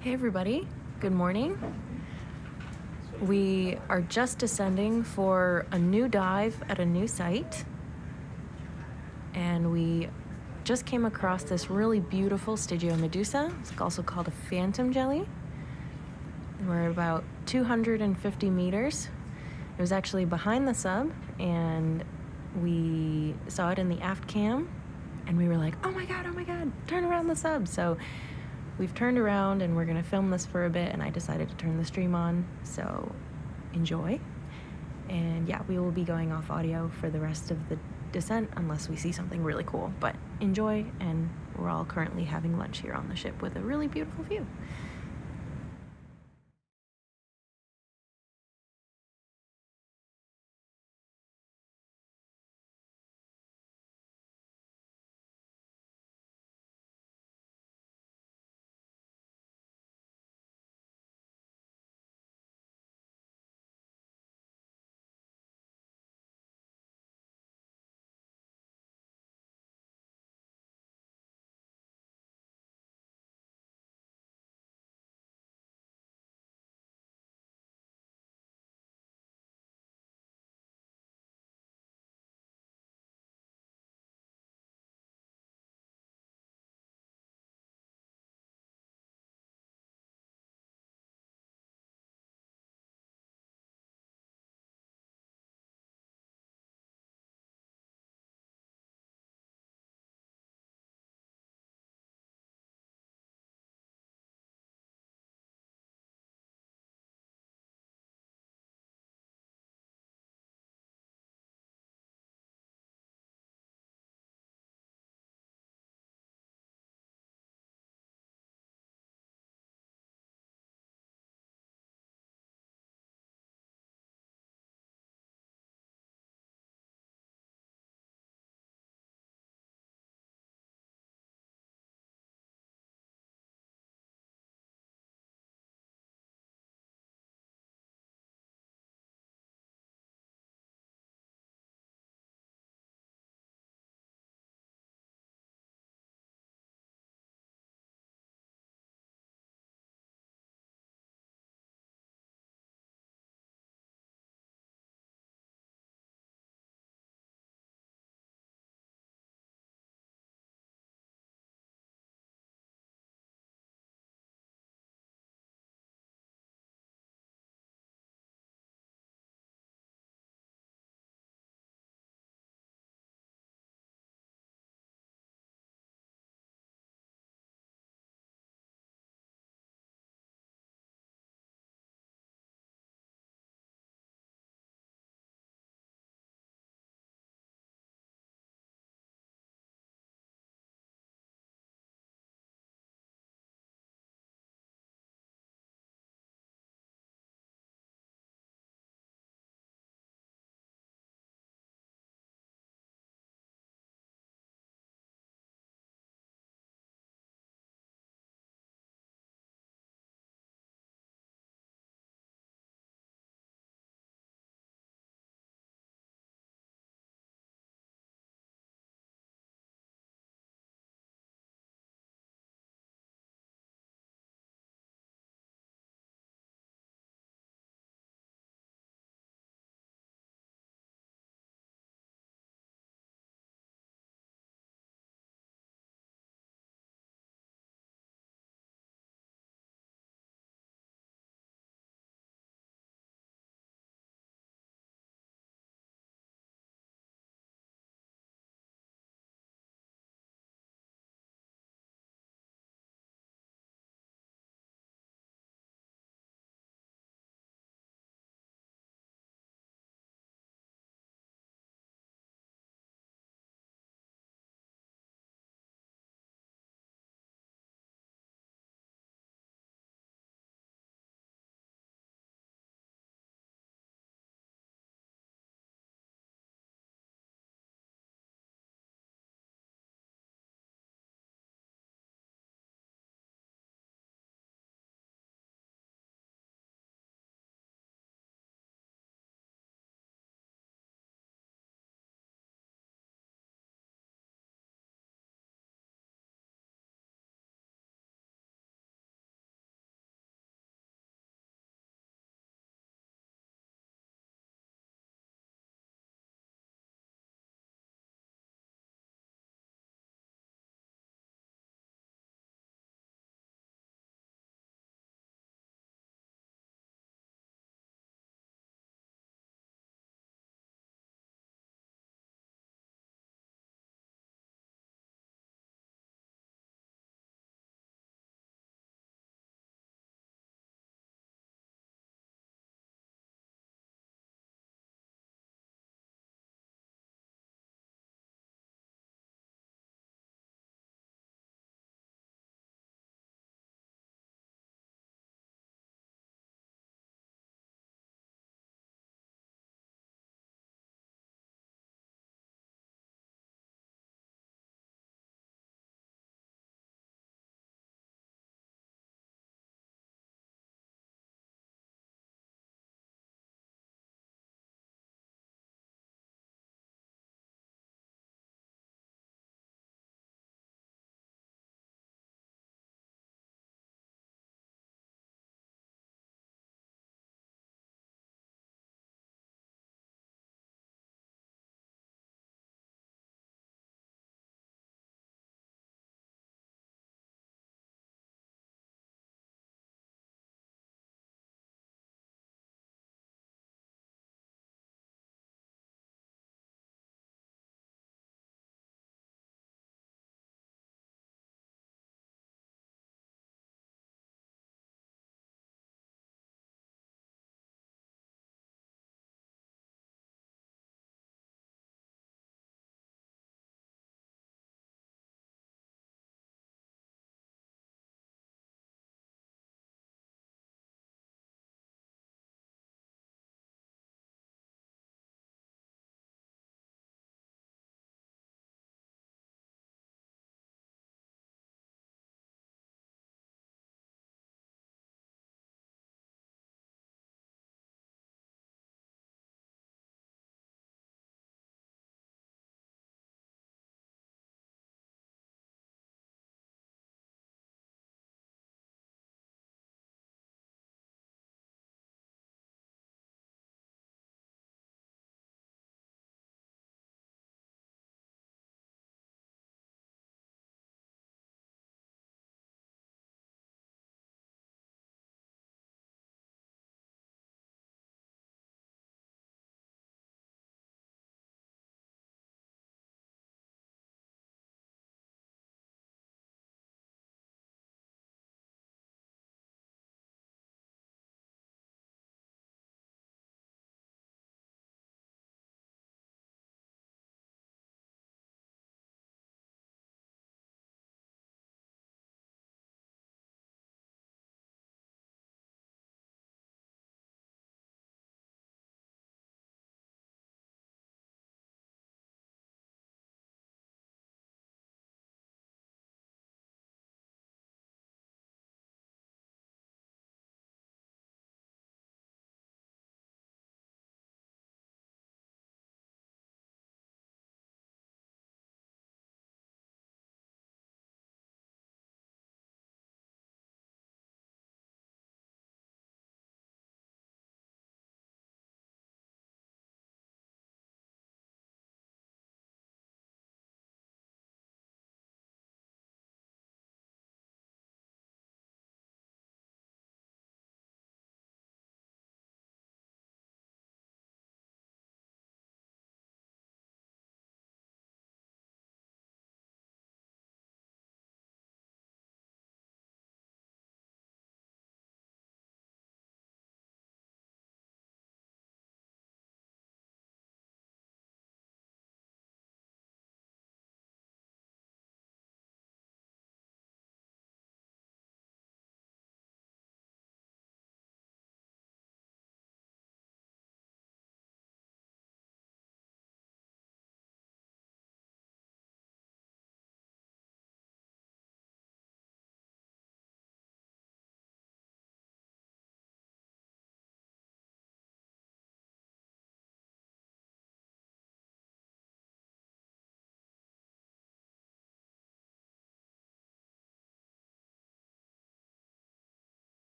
Hey everybody, good morning. We are just descending for a new dive at a new site, and we just came across this really beautiful Stygiomedusa. It's also called a phantom jelly. We're about 250 meters. It was actually behind the sub, and we saw it in the aft cam, and we were like, oh my god, turn around the sub. So we've turned around and we're gonna film this for a bit, and I decided to turn the stream on, so enjoy. And yeah, we will be going off audio for the rest of the descent unless we see something really cool, but enjoy. And we're all currently having lunch here on the ship with a really beautiful view.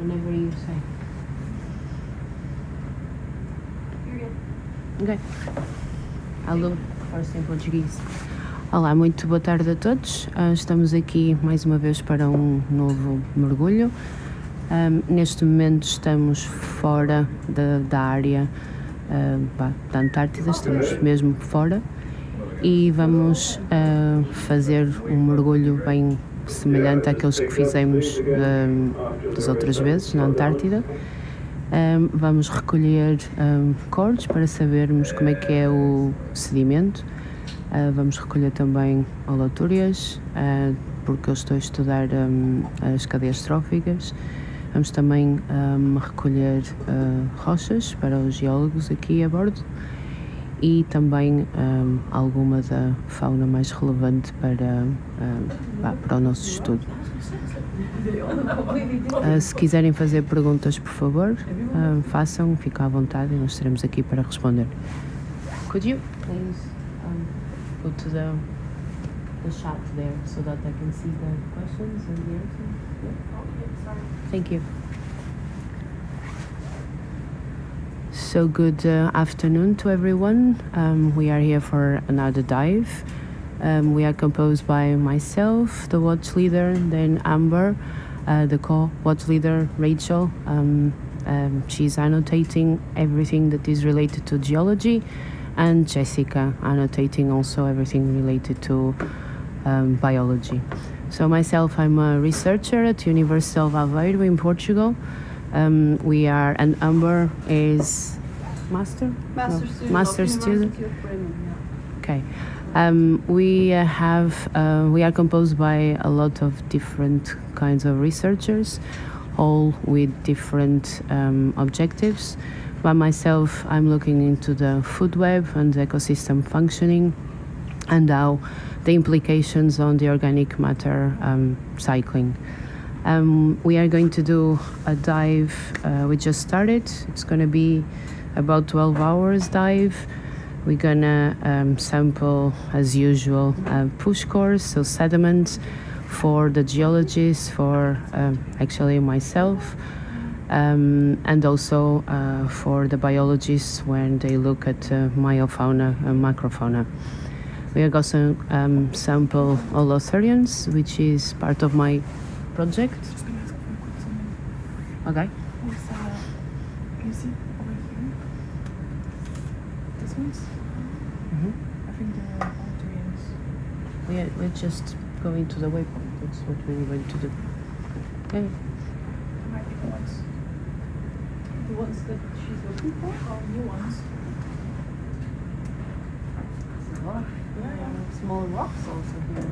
whenever you say. You're good. Ok. Alô, first em português. Olá, muito boa tarde a todos. Estamos aqui mais uma vez para um novo mergulho. Neste momento estamos fora da área da Antártida, estamos mesmo fora e vamos fazer um mergulho bem semelhante àqueles que fizemos das outras vezes na Antártida. Vamos recolher cores para sabermos como é que é o sedimento. Vamos recolher também holotúrias, porque eu estou a estudar as cadeias tróficas. Vamos também recolher rochas para os geólogos aqui a bordo e também alguma da fauna mais relevante para o nosso estudo. Se quiserem fazer perguntas, por favor, façam, fiquem à vontade e nós estaremos aqui para responder. Could you please go to the chat there so that I can see the questions and the answers? Yeah? Thank you. So good afternoon to everyone. We are here for another dive. We are composed by myself, the watch leader, then Amber, the co-watch leader, Rachel. She's annotating everything that is related to geology, and Jessica annotating also everything related to biology. So myself, I'm a researcher at University of Aveiro in Portugal. And Amber is master student. Okay. We are composed by a lot of different kinds of researchers, all with different objectives. By myself, I'm looking into the food web and ecosystem functioning and how the implications on the organic matter cycling. We are going to do a dive. We just started. It's going to be about 12 hours dive. We're gonna sample, as usual, push cores, so sediment for the geologists, for actually myself, and also for the biologists when they look at meiofauna and macrofauna. We are going to sample holothurians, which is part of my project. Okay. You see over here? This one's? I think they're Algerians. We're just going to the waypoint. That's what we were going to do. Okay. Might be the ones. The ones that she's looking for, or new ones? Small rocks also here.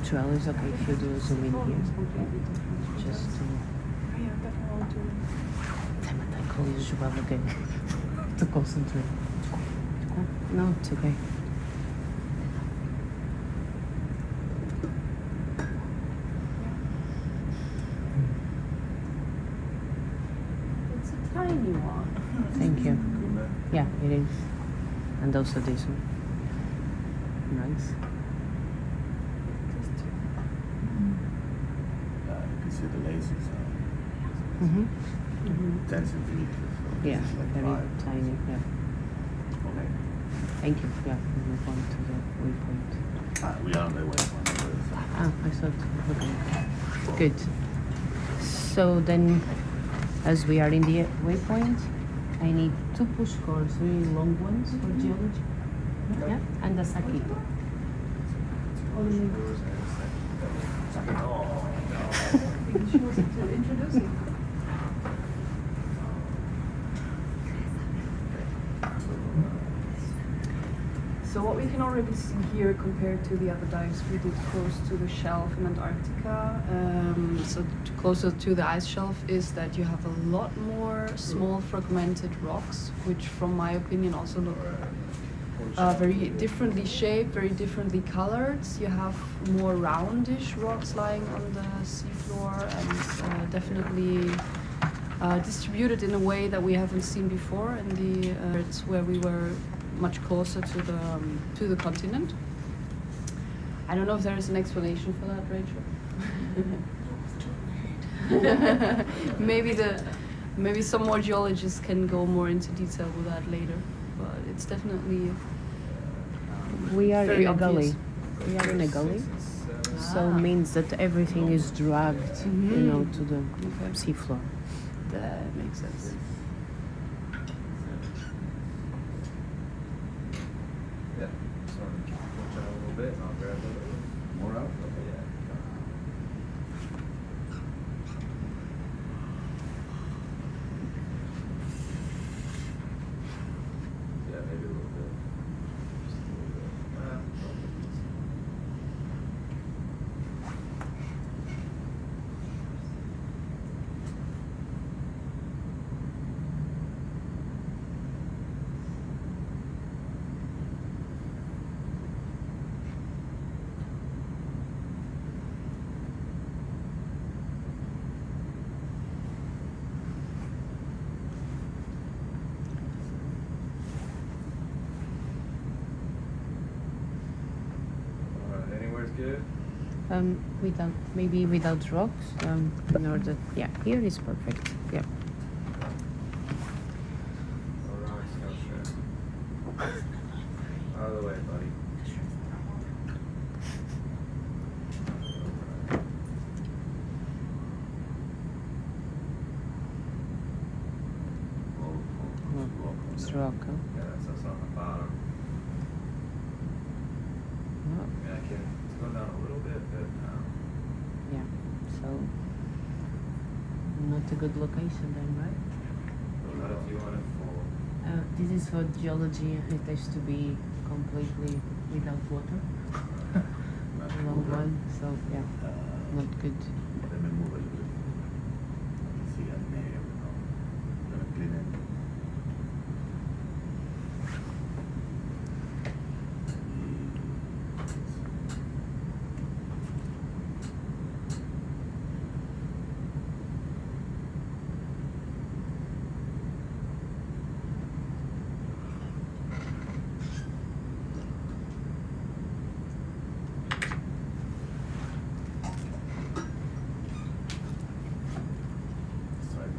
12 is okay if you do a zoom in here. Just to... Yeah, definitely. Damn it, I call you Joel again. To concentrate. No, it's okay. It's a tiny one. Thank you. Yeah, it is. And also this one. Nice. You can see the lasers are Mm-hmm. 10 centimeters. So Yeah, this is like very 5. tiny. Yeah. Okay. Thank you. Yeah, we move on to the waypoint. We are on the waypoint. I thought. Okay. Good. So then, as we are in the waypoint, I need 2 push cores, really long ones for geology. Yeah, and a saki. She was introducing. So what we can already see here compared to the other dives we did close to the shelf in Antarctica, closer to the ice shelf, is that you have a lot more small fragmented rocks, which from my opinion also look very differently shaped, very differently colored. You have more roundish rocks lying on the seafloor and definitely distributed in a way that we haven't seen before in the it's where we were much closer to the continent. I don't know if there is an explanation for that, Rachel. maybe some more geologists can go more into detail with that later, but it's definitely We are very in a obvious. gully. We are in a gully, so Ah. means that everything is dragged, you know, to the Okay. seafloor. That makes sense. Yeah. Just want to push out a little bit and I'll grab a little bit. More out? Yeah. Yeah, maybe a little bit. Just a little bit. Alright, anywhere's good? Without maybe without rocks. In order, yeah, here is perfect. Yeah. No rocks, no shrimp. Out of the way, buddy. It's rock. Huh? Yeah, that's us on the bottom. Oh, Yeah, I can, it's going down a little bit, but, yeah. So not a good location then, right? what if you want it full? This is for geology. It has to be completely without water. A long one. So yeah, not good. Let me move a little bit. I can see that there. I'm gonna clean it.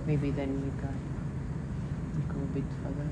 Maybe then you can go a bit further.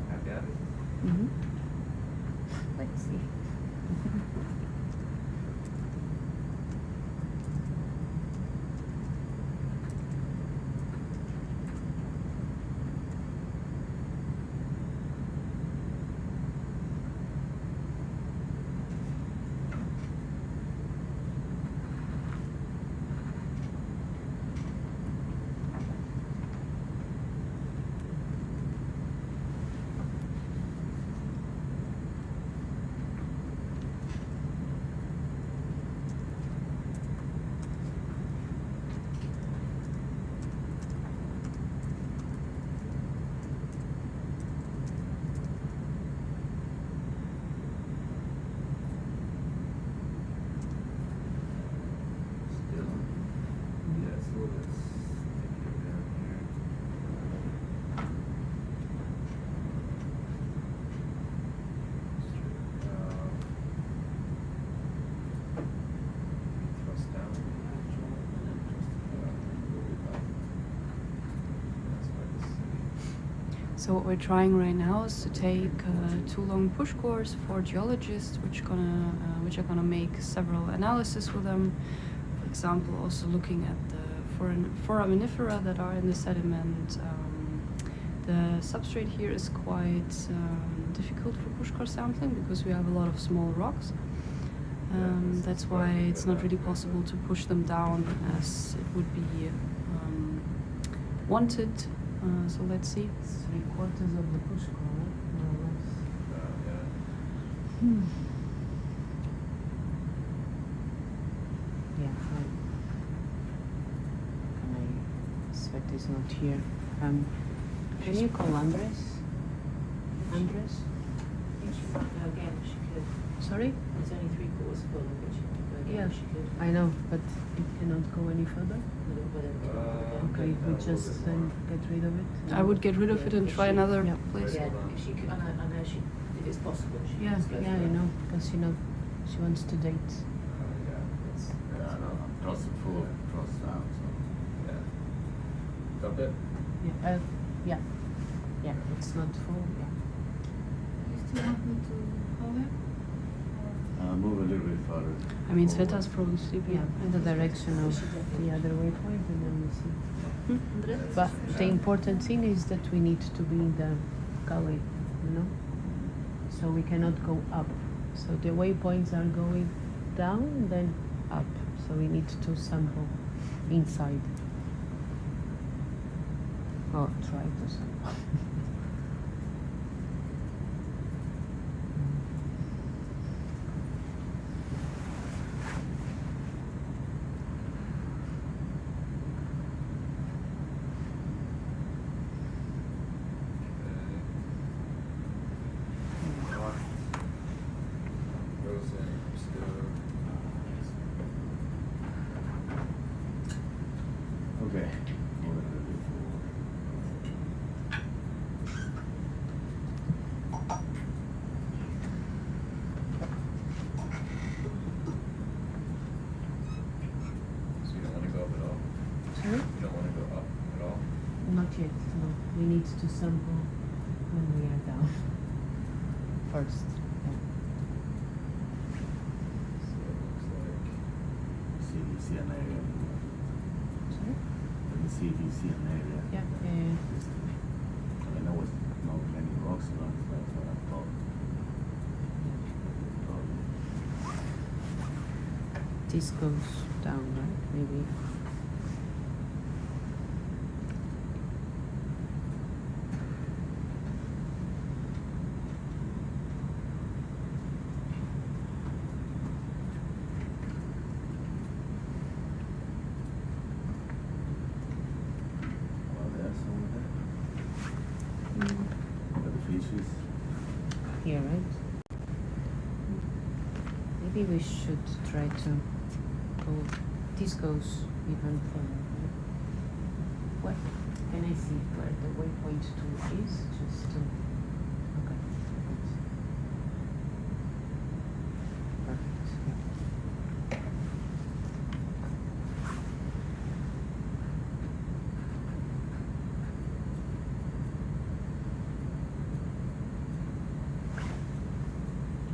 Happy at it? Mm-hmm. Let's see. Still? Yeah, it's a little bit stickier down here. Straight out. Thrust down a little bit, That's hard to see. So what we're trying right now is to take two long push cores for geologists, which are gonna make several analysis with them. For example, also looking at the foraminifera that are in the sediment. The substrate here is quite difficult for push core sampling because we have a lot of small rocks. That's why it's not really possible to push them down as it would be wanted. So let's see. It's 3/4 of the push core, more or less. Yeah. Yeah, fine. Svet is not here. Can you call Andres? Andres? Again, she could. Sorry? It's only 3/4 full, but she could go again. Yeah. She could. I know, but it cannot go any further. Okay, we just then get rid of it. I would get rid of it and try another Yeah. place. Yeah, if she could, I know she, if it's possible, she Yeah, could just go yeah, for I it. know, because she wants to date. Yeah, I know. I'm crossing full, cross down, so. Yeah. Dump it? Yeah, yeah, yeah. It's not full. Yeah. You still want me to call him? Move a little bit further. I mean, forward. Sveta's probably sleeping. Yeah, in the direction of the other waypoint, and then we see. But the important thing is that we need to be in the gully, you know? So we cannot go up. So the waypoints are going down and then up. So we need to sample inside. Or try to sample. Goes in, still. Okay. Move a little bit forward. So you don't want to go up at all? Sorry? You don't want to go up at all? Not yet, no. We need to sample when we are down. First. Yeah. So it looks like. See an area. Sorry? Let me see if you see an area. Yeah, I know it's not many rocks around, that's what I thought. This goes down, right? Maybe. Oh, there's over there. Where the fish is. Here, right? Maybe we should try to go. This goes even further. Right? What? Can I see where the waypoint 2 is? Just to. Okay. Perfect. Yeah.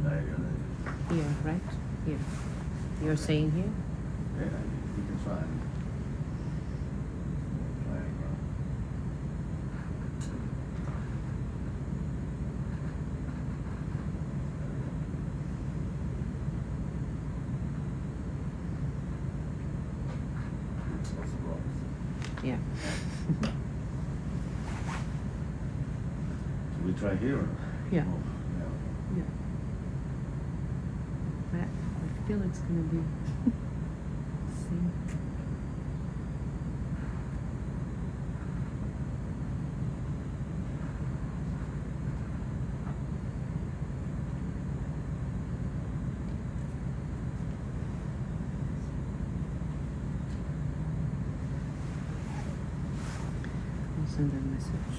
Area there. Here, right? Here. You're saying here? Yeah, you can try. Triangle. Lots of rocks. Yeah. Should we try here? Or? Yeah. Oh, Yeah. I feel it's gonna be. Same. I'll send a message.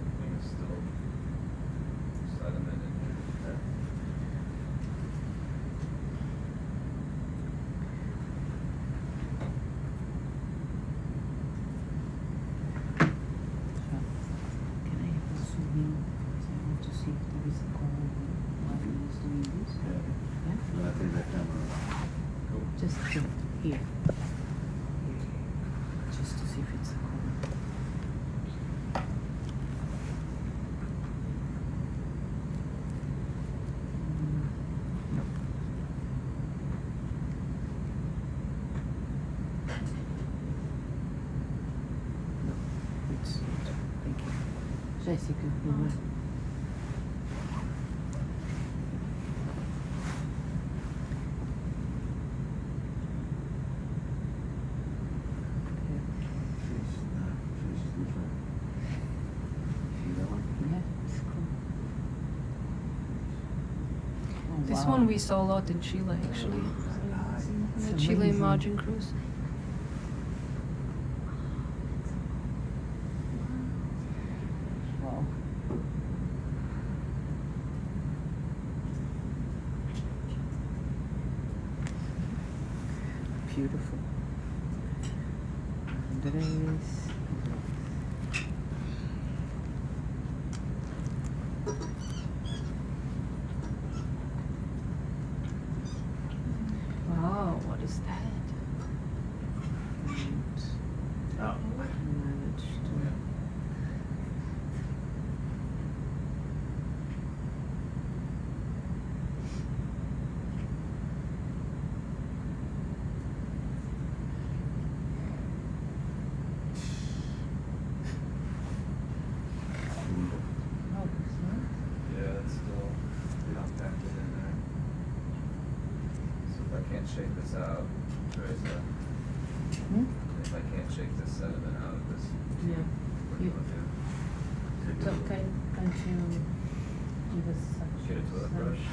I think it's still sediment in here. Can I have a zoom in? Because I want to see if there is a coral while he is doing this. Yeah. Yeah? I'm gonna take that camera. Cool. Just here. Here. Just to see if Jéssica, não é? Fish, nah, fish is different. See that one? Yeah, it's cool. Oh, This wow. one we saw a lot in Chile, actually. It's The Chile amazing. margin cruise. Wow. Beautiful. Andrés. Wow, what is that? Oh. Managed to. Oh, Yeah, it's still not packed in there. So if I can't shake this out, Teresa, hmm? if I can't shake this sediment out of this, Yeah. what do you want to do? So can't you give us such? Get a toilet brush?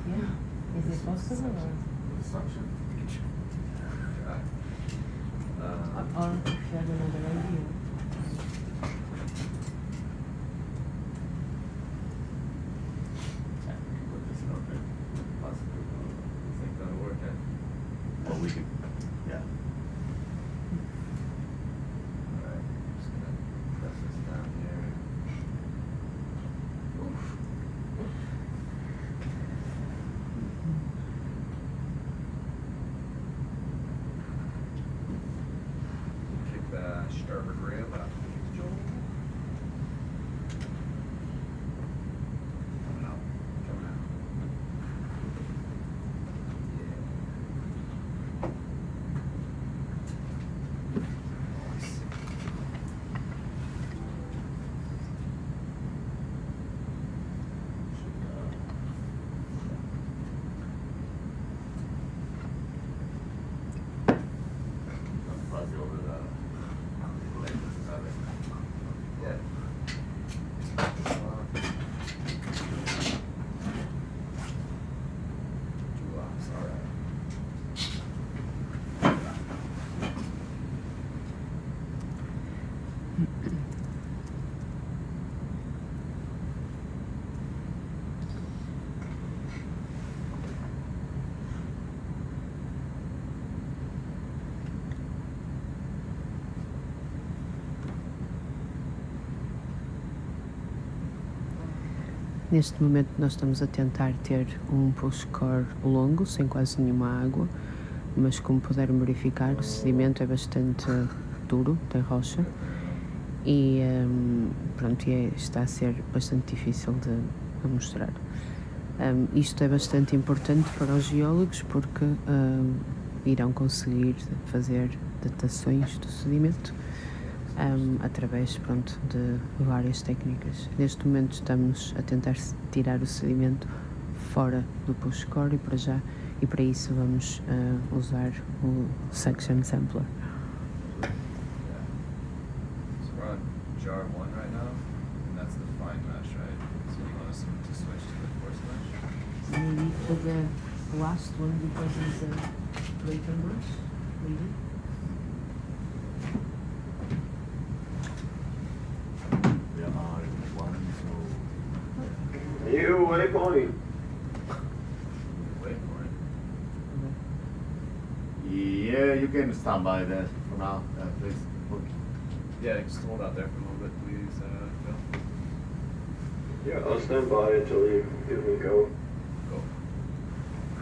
Yeah. Is it possible or? With suction. Try. Or if you have another idea? Put this out there. Possibly. You think that'll work, eh? Well, we could, yeah. Alright, I'm just gonna press this down here. Kick the starboard rail out. Joel. Coming out. Coming out. Fuzzy over the lenses of it. Yeah. Julops, alright. Neste momento nós estamos a tentar ter um push-core longo, sem quase nenhuma água, mas como puderam verificar, o sedimento é bastante duro, tem rocha, e pronto, está a ser bastante difícil de mostrar. Isto é bastante importante para os geólogos porque irão conseguir fazer datações do sedimento através, pronto, de várias técnicas. Neste momento estamos a tentar tirar o sedimento fora do push-core e para isso vamos usar o suction sampler. Yeah. So we're on jar 1 right now, and that's the fine mesh, right? So you want us to switch to the coarse mesh? Maybe to the last one because it's a greater brush, maybe. We are one, so. You waypoint. Wait for it. Yeah, you can stand by there for now, please. Yeah, just hold out there for a little bit, please, Phil. Yeah, I'll stand by until you give me go. Go.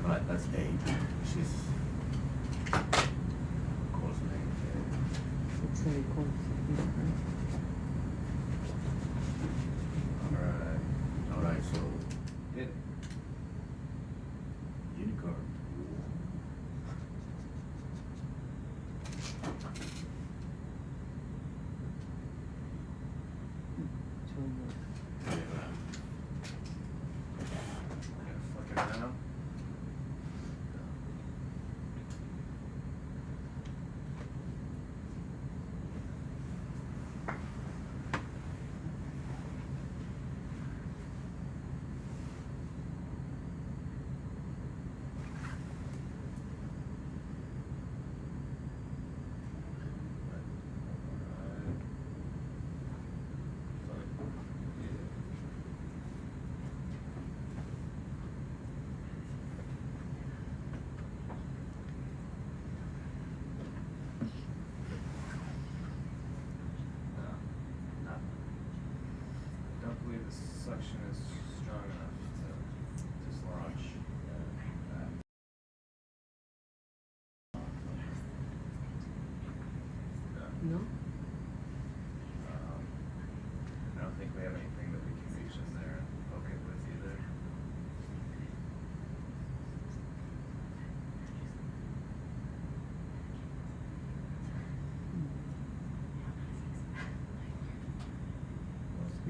Right, that's 8. She's. Course name. It's very cool. Alright. Alright, so Hit. unicorn. It's one more.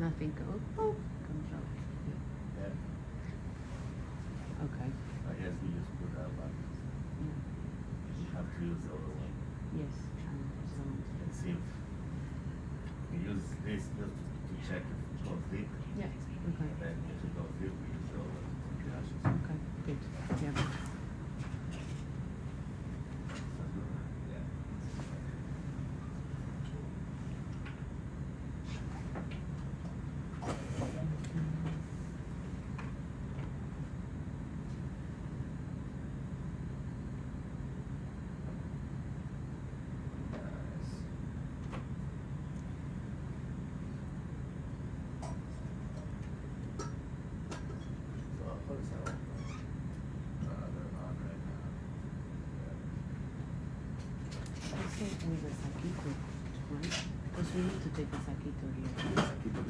Nothing comes out. Yeah. Okay. I guess we just put that back. Yeah. You have to use the other one. Yes. So And see if we use this just to check if it goes deep. yeah. Okay. And then if it goes deep, we use the other one. Yeah. Okay. Good. Yeah. Sounds good. Yeah. Nice. So how does that work? They're on right now. I think with the saquito, right? Because we need to take a saquito here.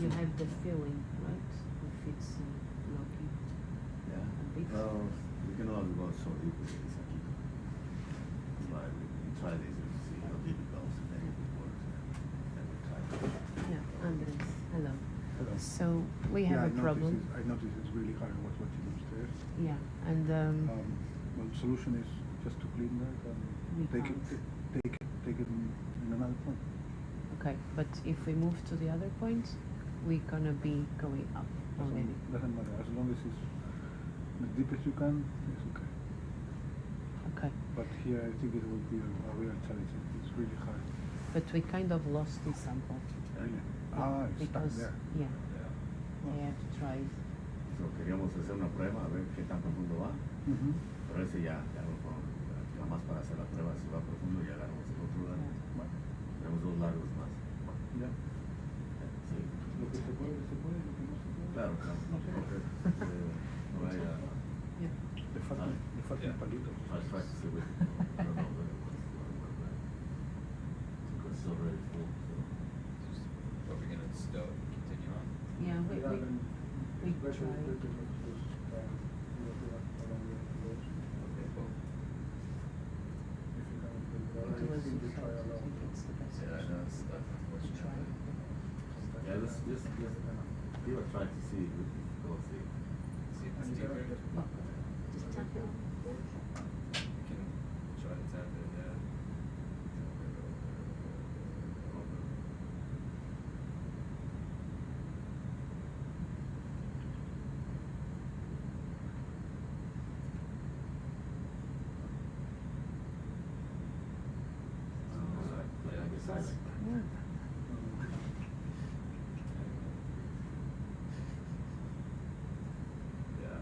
You have the feeling, right? If it's lucky. Yeah. A bit. Well, we can only go so deep with this aquí. But we try this and see how deep it goes and then if it works. Then we try it. Yeah, Andres. Hello. Hello. So we have a problem. I noticed it's really hard what's watching upstairs. Yeah, and Well, the solution is just to clean that We and take it, can't. take it in another point. okay. But if we move to the other point, we're gonna be going up already. Doesn't matter, as long as it's as deep as you can, it's okay. Okay. But here I think it will be a real challenge. It's really hard. But we kind of lost this sample. Really. Ah, it's stuck Because there. yeah, Yeah. they have tried. So queríamos hacer una prueba a ver qué tan profundo va. Mhm. Pero ese ya lo pongo. Nada más para hacer la prueba, si va profundo ya agarramos el otro lado. Bueno, Tenemos dos largos más. ya. Sí. Lo que se puede, lo que no se puede. Claro, claro. No sé. No vaya. Yeah. Le faltan Yeah. palitos. I'll try to see what I don't know what it was. Because it's already full. So. Just, what we're gonna stow it and continue on? Yeah, we Yeah, then we it's better tried. to just along the roads. Okay, cool. If you can, It was you try I along. think it's the best. Yeah, I know it's tough, Try. unfortunately. Yeah, let's just give a try to see if it goes deep. See if it's deeper. Oh, just tap it. We can try to tap it, yeah. Yeah, I guess that's. Yeah. Yeah.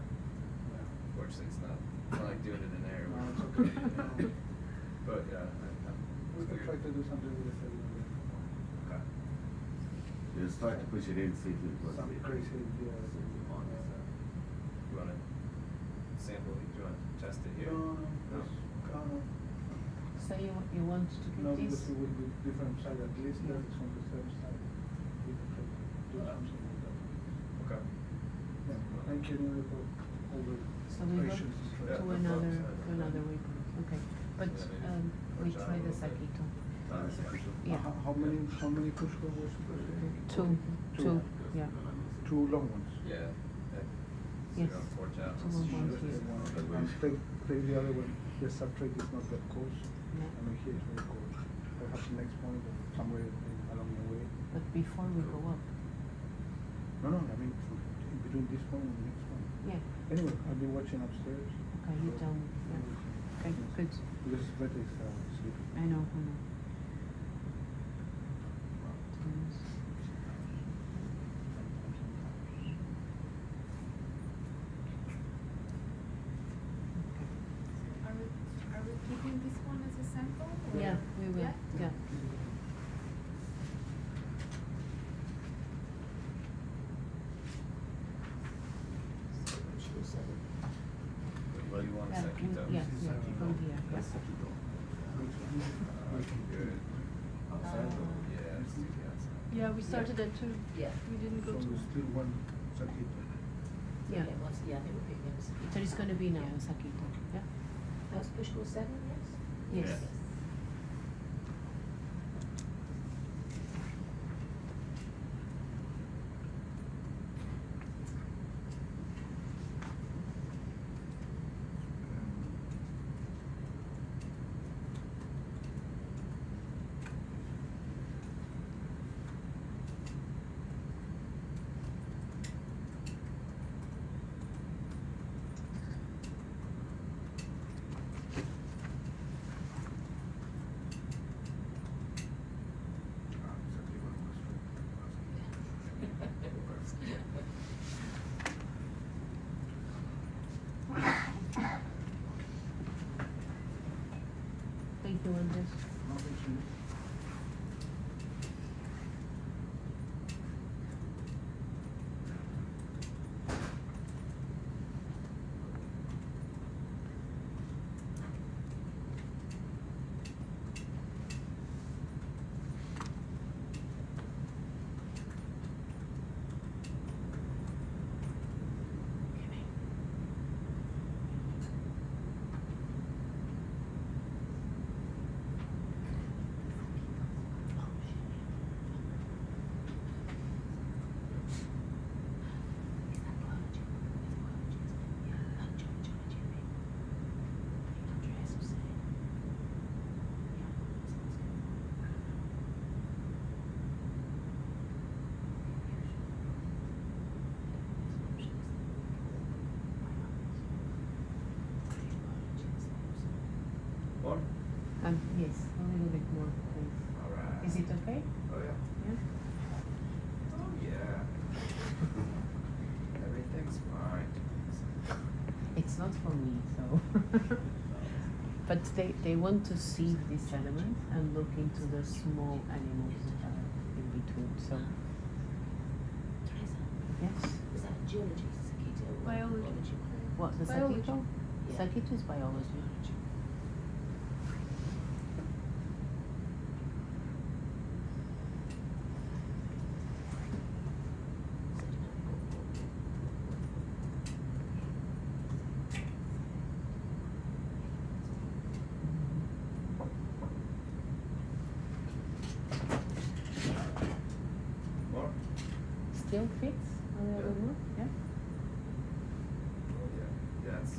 Unfortunately, it's not like doing it in air. No, it's okay. But yeah, We can try to do something with the sediment. Okay. Just try to push it in, see if it goes Some deep. crazy See if it wanders out. You wanna sample? Do you wanna test it here? No. So you want to keep No, this? because it will be different side, at least that it's on the same side. We can try to do something with that. Okay. Yeah, thank you anyway for all the So we go patience. Yeah, to no another problem. waypoint. Okay, but Yeah, maybe we push out try a the little bit. saquito. Try the saquito. Yeah. How many push were supposed to be? Two. Yeah. Two long ones. Yeah. Yes. So you're on 4 Two channels. long ones Just here. one. And take the other one. The substrate is not that coarse. Yeah. I mean, here it's very coarse. Perhaps the next point, somewhere along the way. But before we go up, No, I mean, in between this one and the next one. yeah. Anyway, I'll be watching upstairs. Okay, you tell me. Yeah. Okay, good. Because Beth is sleeping. I know. Are we keeping this one as a sample? or- Yeah, we will. Yeah? Yeah. What do you want a Yeah, saquito? yeah, from here. That's Yeah. saquito. Good. Outside or? Yeah, let's do the outside. Yeah, we started at 2. Yeah. We didn't So go to. there's still one saquito. Yeah. Okay, once, yeah, I think we're picking up a saquito. So it's going to be now a saquito. Yeah. That's push goal 7, yes? Yes. Yeah. if you want this. More? Yes, a little bit more, please. Alright. Is it okay? Oh yeah. Yeah. Oh yeah. Everything's fine. It's not for me, so. But they want to see the sediment and look into the small animals in between. So Teresa, yes. is that geology, Sakito? or Biology. What the Biology. Sakito? Yeah. Sakito is biology. More? Still fits a little bit more. Yeah. Oh yeah. Yeah, it's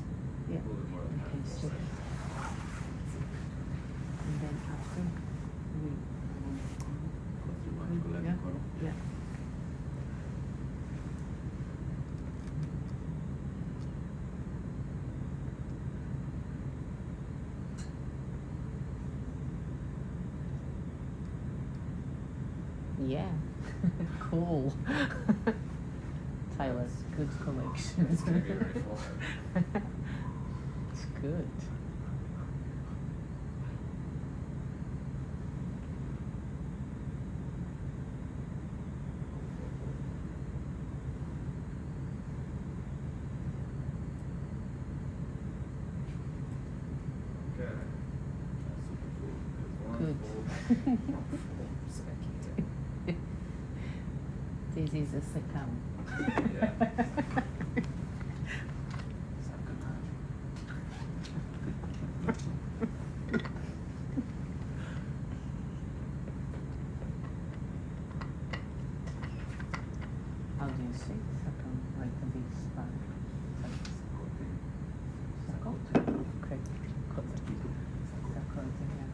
Yeah. a little bit more than Okay, half. so- And then after we. Because you want to collect Yeah. coral. Yeah. Yeah. Cool. Tyler, good collection. It's gonna be very full. It's good. Okay. That's super cool. One Good. full second. This is a second. Yeah. How do you say second? Like a big span. Second? Okay. Second, yeah.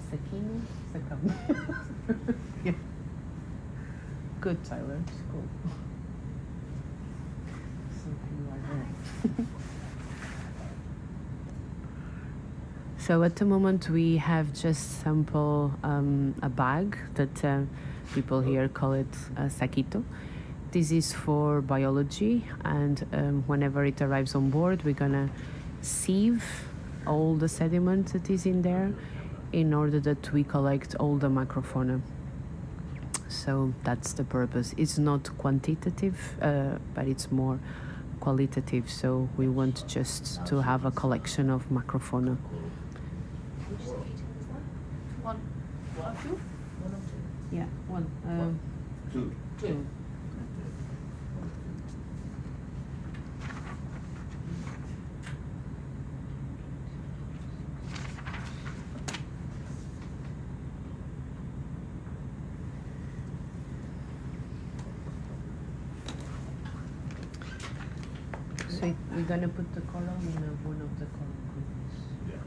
Sekino, second. Yeah. Good, Tyler. It's cool. So you are there. So at the moment we have just sample a bag that people here call it sakito. This is for biology, and whenever it arrives on board, we're gonna sieve all the sediment that is in there in order that we collect all the macrofauna. So that's the purpose. It's not quantitative, but it's more qualitative. So we want just to have a collection of macrofauna. Which Sakito is that? One or two? One or two? Yeah, one. Two. Two. So we're gonna put the coral in one of the coral groups. Yeah.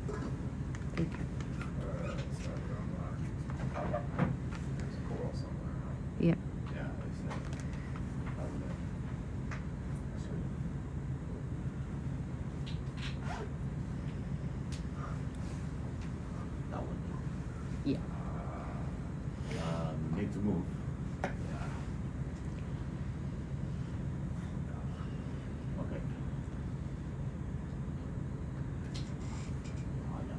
Thank you. Alright, start from there's a coral somewhere. Huh? Yeah. Yeah, it's out there. So, that one. Yeah. Need to move. Yeah. Okay. Oh, no.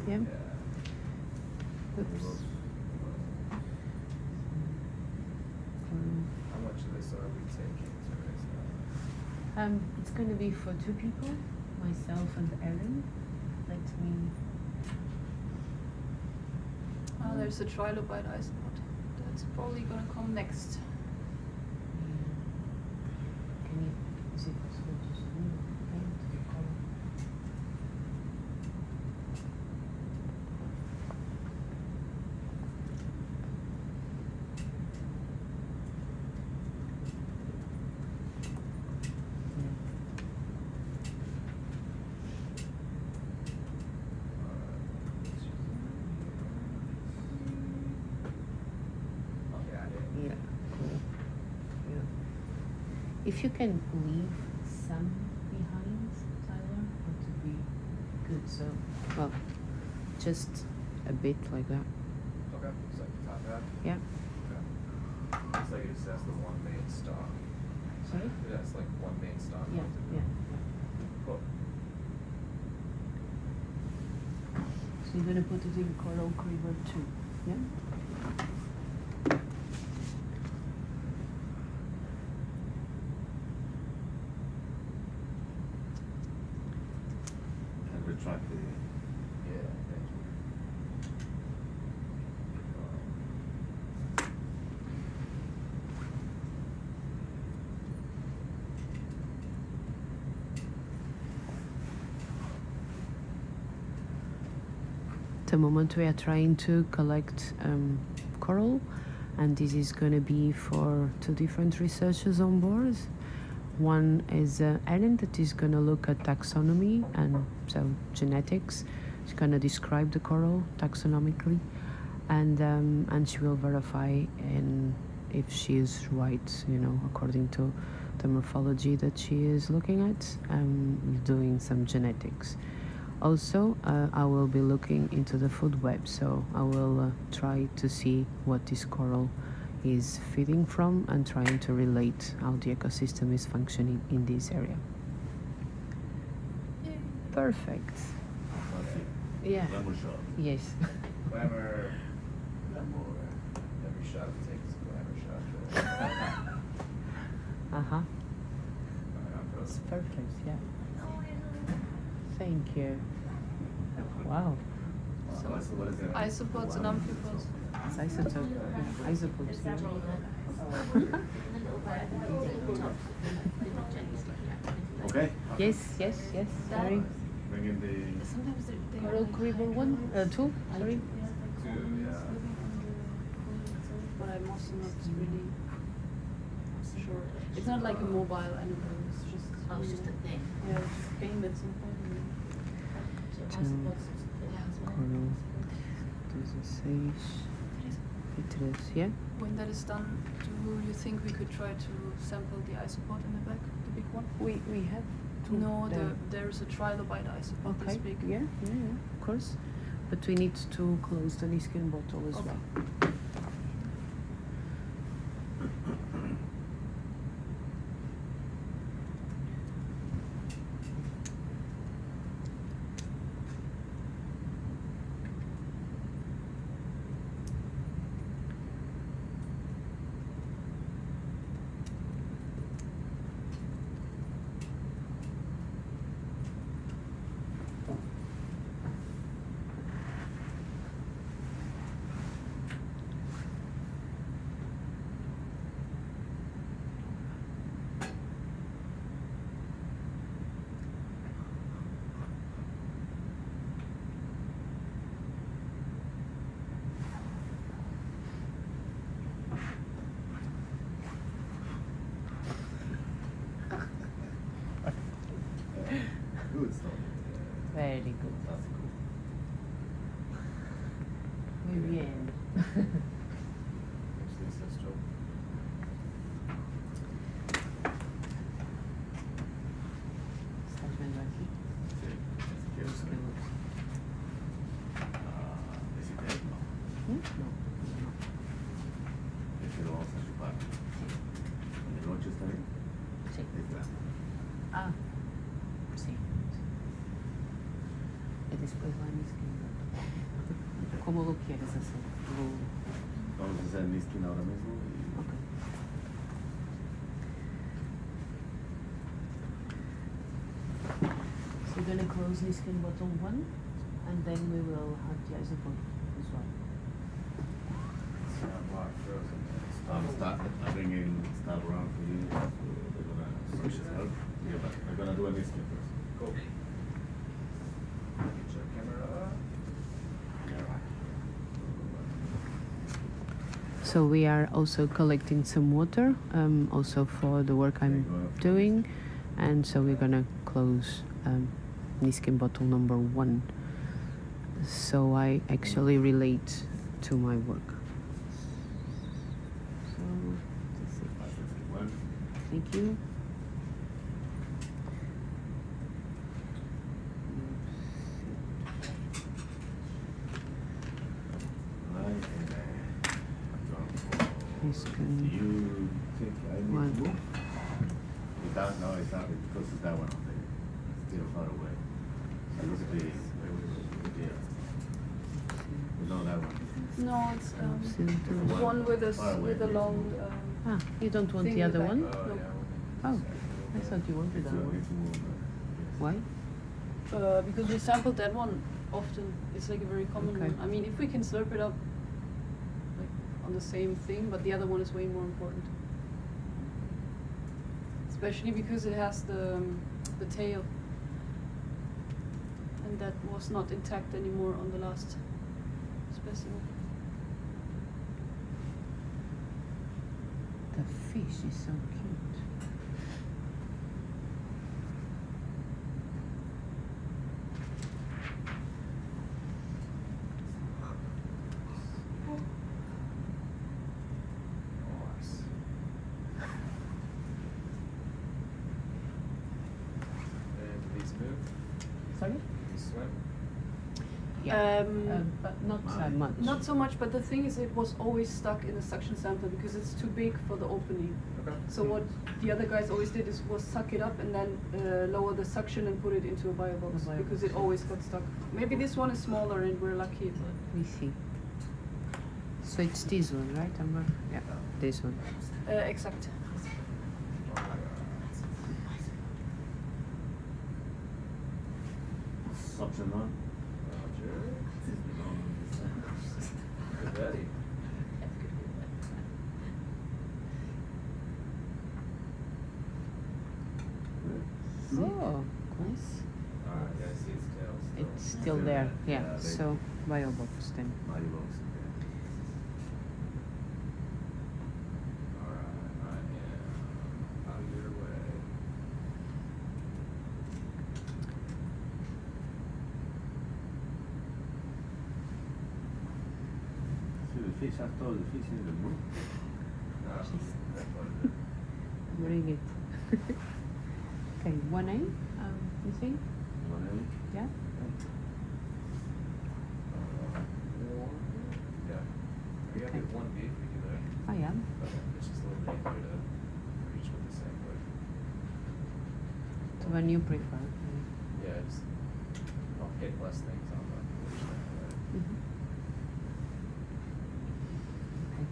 Yeah. Yeah. Oops. How much of this are we taking to raise that? It's going to be for 2 people, myself and Erin. Let me. There's a trilobite isopod. That's probably gonna come next. Can you? Is it possible to zoom paint the color? Yeah, cool. Yeah. If you can leave some behind, Tyler, that would be good. So, well, just a bit like that. Okay, so like the top half? Yeah. Okay. Looks like it just has the one main stalk. Sorry? It has like one main stalk. Yeah, left of it. yeah. Cool. So you're gonna put it in Coral River too, yeah? And retract the. Yeah, thank you. At the moment we are trying to collect coral, and this is going to be for 2 different researchers on board. One is Ellen, that is going to look at taxonomy and so genetics. She's going to describe the coral taxonomically, and she will verify and if she is right, you know, according to the morphology that she is looking at, doing some genetics. Also, I will be looking into the food web, so I will try to see what this coral is feeding from and trying to relate how the ecosystem is functioning in this area. Perfect. Yeah. Glamour shot. Yes. Glamour. Every shot we take is a glamour shot. Uh-huh. Alright, I'm It's feeling- perfect, yeah. Thank you. Wow. So What is it? isopods and amphipods. It's isotope. Yeah. Isotopes. Yeah. Several of them. And then little bird, little top, little jellies like that. Okay. Yes. Sorry. Bring in the. Sometimes they Coral River 1, 2. Sorry. Two, yeah. But I'm also not really sure. It's not like a mobile animal. It's just. Oh, it's just a thing. Yeah, it's game at some point. So isopods, yeah, as well. Coral. 16. Petrus, yeah. When that is done, do you think we could try to sample the isopod in the back, the big one? We have two No, there. there's a trilobite isopod Okay. this big. Yeah, of course. But we need to close the Niskin bottle as Okay. well. Good stuff. Very good. That's cool. Muy bien. Actually, says Joe. ¿Estás viendo aquí? Sí. Los que los- ¿Es interno? ¿Mm? No. Ese lo vamos a chupar. ¿En el 8 está bien? Sí. Es grande. Ah, sí. It Después va en izquierda. Como lo quieres hacer. Vamos a hacer el listing ahora mismo. Okay. So we're gonna close Niskin bottom 1 and then we will have the isopoint as well. Start, I bring in start around for you. So they're gonna switch it out. Yeah, but we're gonna do a listing first. Cool. Get your camera. So we are also collecting some water, also for the work I'm doing, and so we're gonna close Niskin bottle number 1. So I actually relate to my work. So let's see. Thank you. Do you think I need One. to move? Without, no, it's not because it's that one up there. It's still far away. So look at the, yeah. No, that one. No, it's One. one with a Far away. with a long. Ah, you don't want Thing the other back. one? Oh, No. yeah. Oh, I thought you wanted So that I one. need to move. Why? Because we sampled that one often. It's like a very common Okay. one. I mean, if we can slurp it up like on the same thing, but the other one is way more important. Especially because it has the tail. And that was not intact anymore on the last specimen. The fish is so cute. Nice. And do these move? Sorry? Do these swim? But not so much. Not so much, but the thing is, it was always stuck in the suction sampler because it's too big for the opening. Okay. So what the other guys always did was suck it up and then lower the suction and put it into a biobox A biobox. because it always got stuck. Maybe this one is smaller and we're lucky, but We see. So it's this one, right, Amber? Yeah, this one. exact. Option on. Roger. Good daddy. Oh, nice. Alright, yeah, I see its tail still. It's still there, yeah. Yeah, they- So biobox then. My box. Alright, I am out of your way. See the fish after all the fish in the move. No, that's what it is. Bring it. Okay, 1A, you think? Yeah? Yeah. Are you happy with 1B if we do that? I am. Okay, it's just a little bit easier to reach with the same quick. To one you prefer. Yeah, just I'll hit less things on the Mhm. Okay.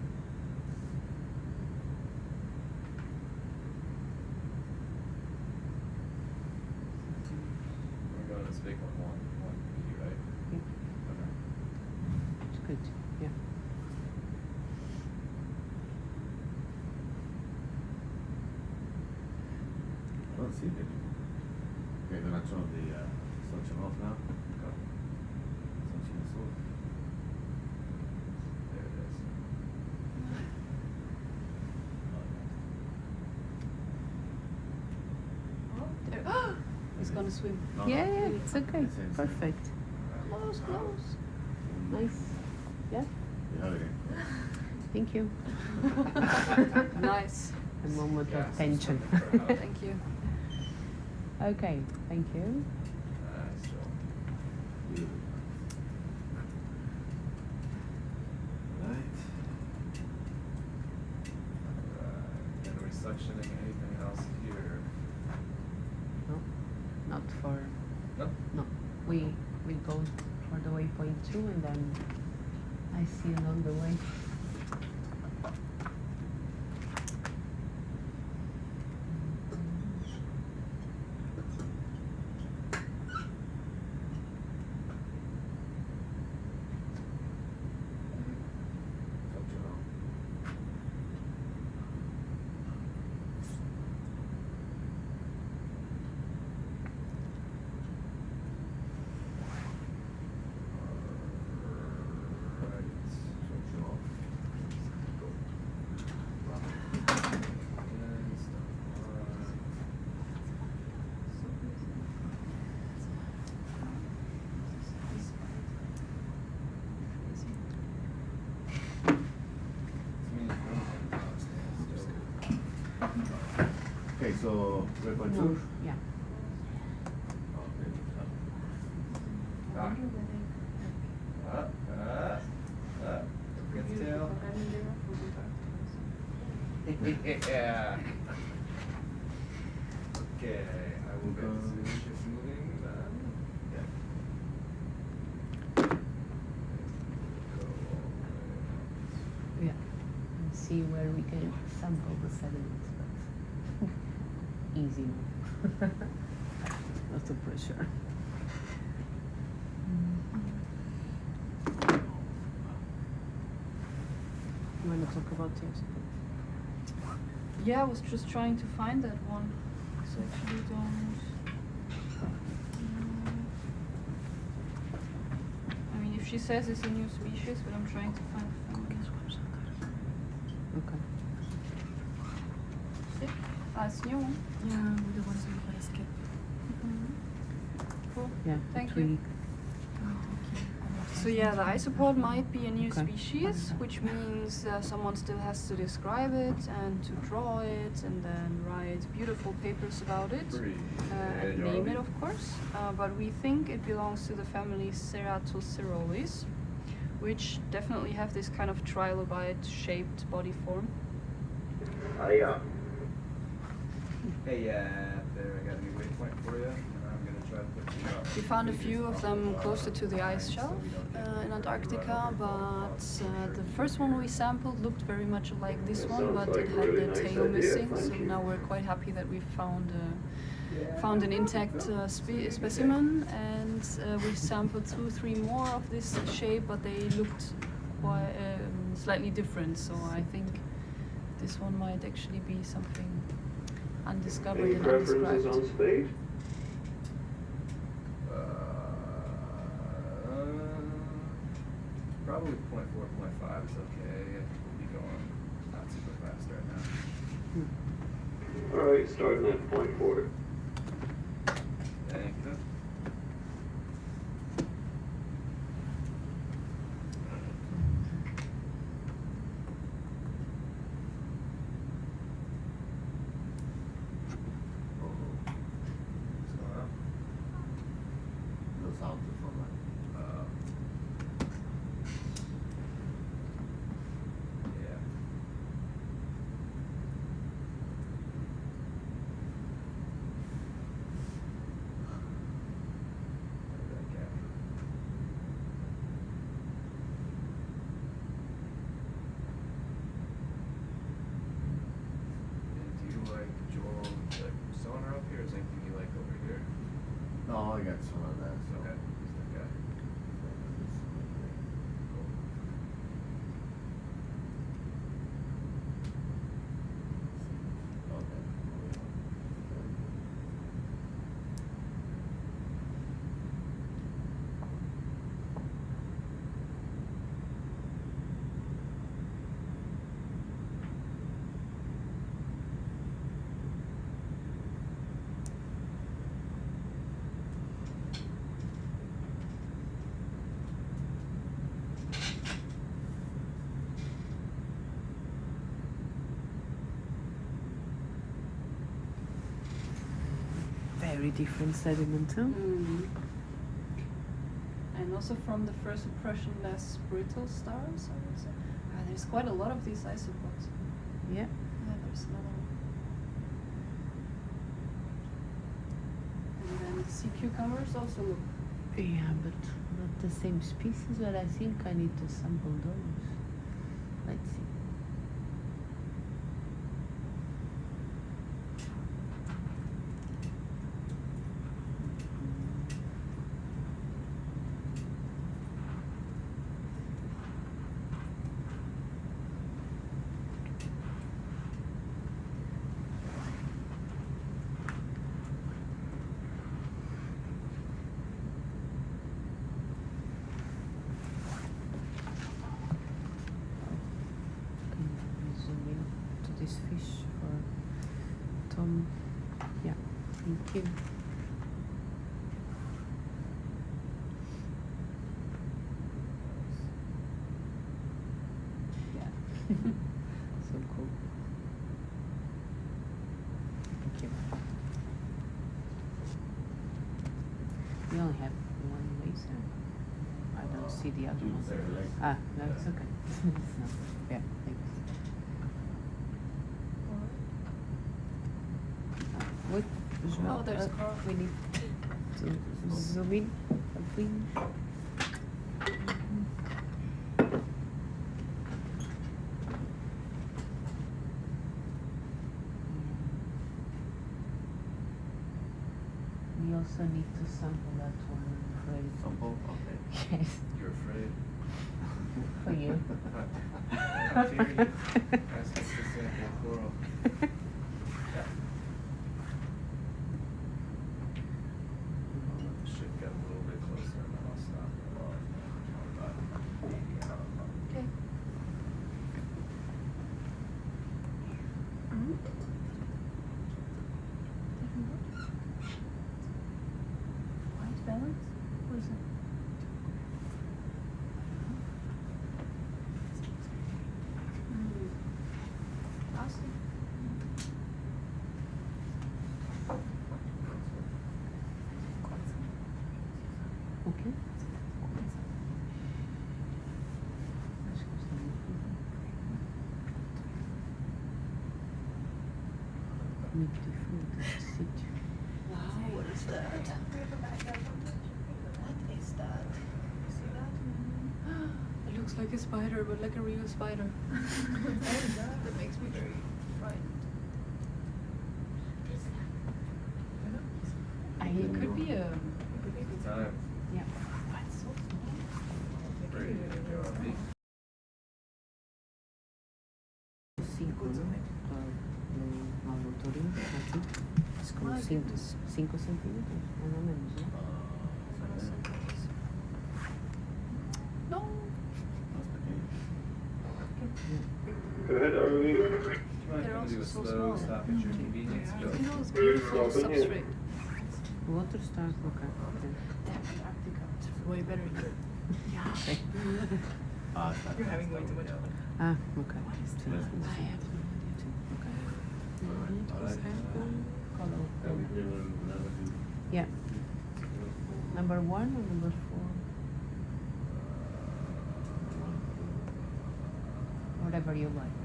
We're going to this big one B, right? Yeah, Okay. it's good. Yeah. I don't see it anymore. Okay, gonna turn the suction off now. Go. Suction is off. There it is. There. It's gonna swim. No, Yeah, no. yeah, it's okay. It's in. Perfect. Close, close. Nice. Yeah, You have it in. thank you. Nice. A moment Yeah, of tension. Thank you. Okay, thank you. Nice job. Beautiful. Right. Alright. And are we suctioning anything else here? No, not for. No? No, we we go for the waypoint 2 and then I see you on the way. Okay, so waypoint 2. Yeah. Get the tail. Yeah. Okay, I will get the ship moving then. Yeah. Yeah. And see where we can sample the sediments, but easy. Lots of pressure. You want to talk about things? Yeah, I was just trying to find that one. It's actually don't. I mean, if she says it's a new species, but I'm trying to find the family. Okay. It's new. Yeah, the ones we gotta skip. Cool. Yeah. Thank three. you. Oh, okay. So yeah, the isopod might be a new Okay. species, which means someone still has to describe it and to draw it and then write beautiful papers about it and name it, of course. But we think it belongs to the family Ceratoceroles, which definitely have this kind of trilobite-shaped body form. Hiya. Hey, there, I got a new waypoint for you, and I'm gonna try to put you up. We found a few of them closer to the ice shelf in Antarctica, but the first one we sampled looked very much like this one, but it had the tail missing. So now we're quite happy that we found an intact specimen, and we sampled 2-3 more of this shape, but they looked quite slightly different. So I think this one might actually be something undiscovered Any and preferences undescribed. on speed? Probably 0.4, 0.5 is okay. I think we'll be going not super fast right now. Alright, starting at point 4. Thank you. What's going on? No sound from that. Yeah. And do you like sonar up here, or is anything you like over here? No, I got some of that. So. Okay, he's that guy. Cool. Very different sediment, huh? And also from the first impression, less brittle stars, I would say. There's quite a lot of these isopods. Yeah. Yeah, there's another one. And then the sea cucumbers also look Yeah, but not the same species, but I think I need to sample those. Let's see. Zoom in to this fish for Tom. Yeah, thank you. Yeah, so cool. Thank you. We only have one laser. I don't see the other one. Ah, no, it's okay. It's not. Yeah, thanks. Wait, Oh, there's a car. we need to zoom in a bit. We also need to sample that one, I'm afraid. Sample? Okay. Yes, You're afraid? for you. How dare you? Ask us to sample coral. Should get a little bit closer and then I'll stop. Okay. White balance? What is it? Awesome. Okay. Beautiful, that's it. Wow, what is that? What is that? See that? It looks like a spider, but like a real spider. That makes me very frightened. It could be a. Time. Yeah. It's so small. Ready to go on me? 5, ¿no? Al motorín, aquí. Es como Ay, 5 goodness. centímetros, más o menos, ¿no? No. Go ahead, ROV. Do you mind They're coming to also a so slow small. stop at your convenience? Go. You know, it's beautiful substrate. Water star, okay. Antarctica. It's way better here. Okay. You're having way too much of it. Ah, okay. I have no idea. Yeah. Number 1 or number 4? Whatever you like.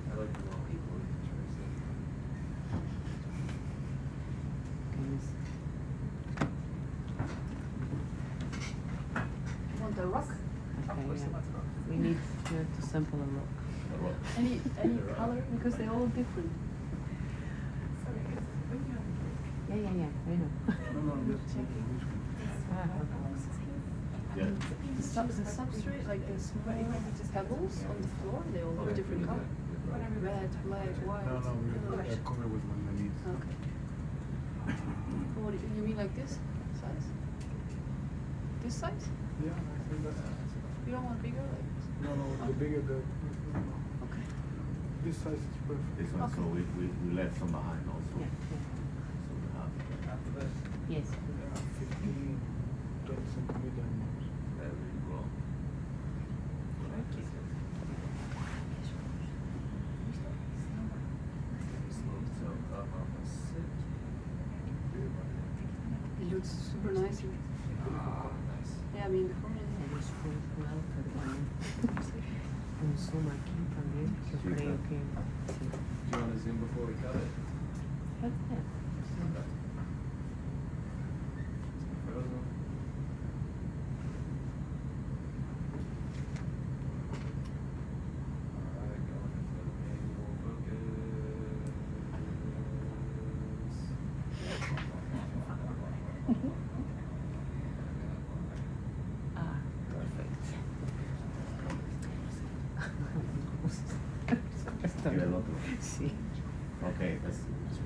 I like the long equal You want the rock? Okay, yeah. We need to sample a rock. Any color? Because they all look different. Yeah, I know. No, just checking which one. Yeah. The substrate, like the small pebbles on the floor, they all look different color. Red, black, white. No, we're yellowish. covered with manganese. Okay. What do you mean like this size? This size? Yeah, I think that's. You don't want bigger like this? No, the bigger the. Okay. This size is perfect. This one, so we left some behind also. Yeah, So we have. After this, yeah. Yes. There are 15, 20 centimeter amounts. There we go. slow tilt up on the sit. It looks super nice. Nice. Yeah, I mean, the corner. Eles foram com ela, perdão. Um zoom aqui também, que eu creio que. Sim. Do you want to zoom before we cut it? Pode Ah, perfect. Tira el otro. Sí, Ok, después. Sí.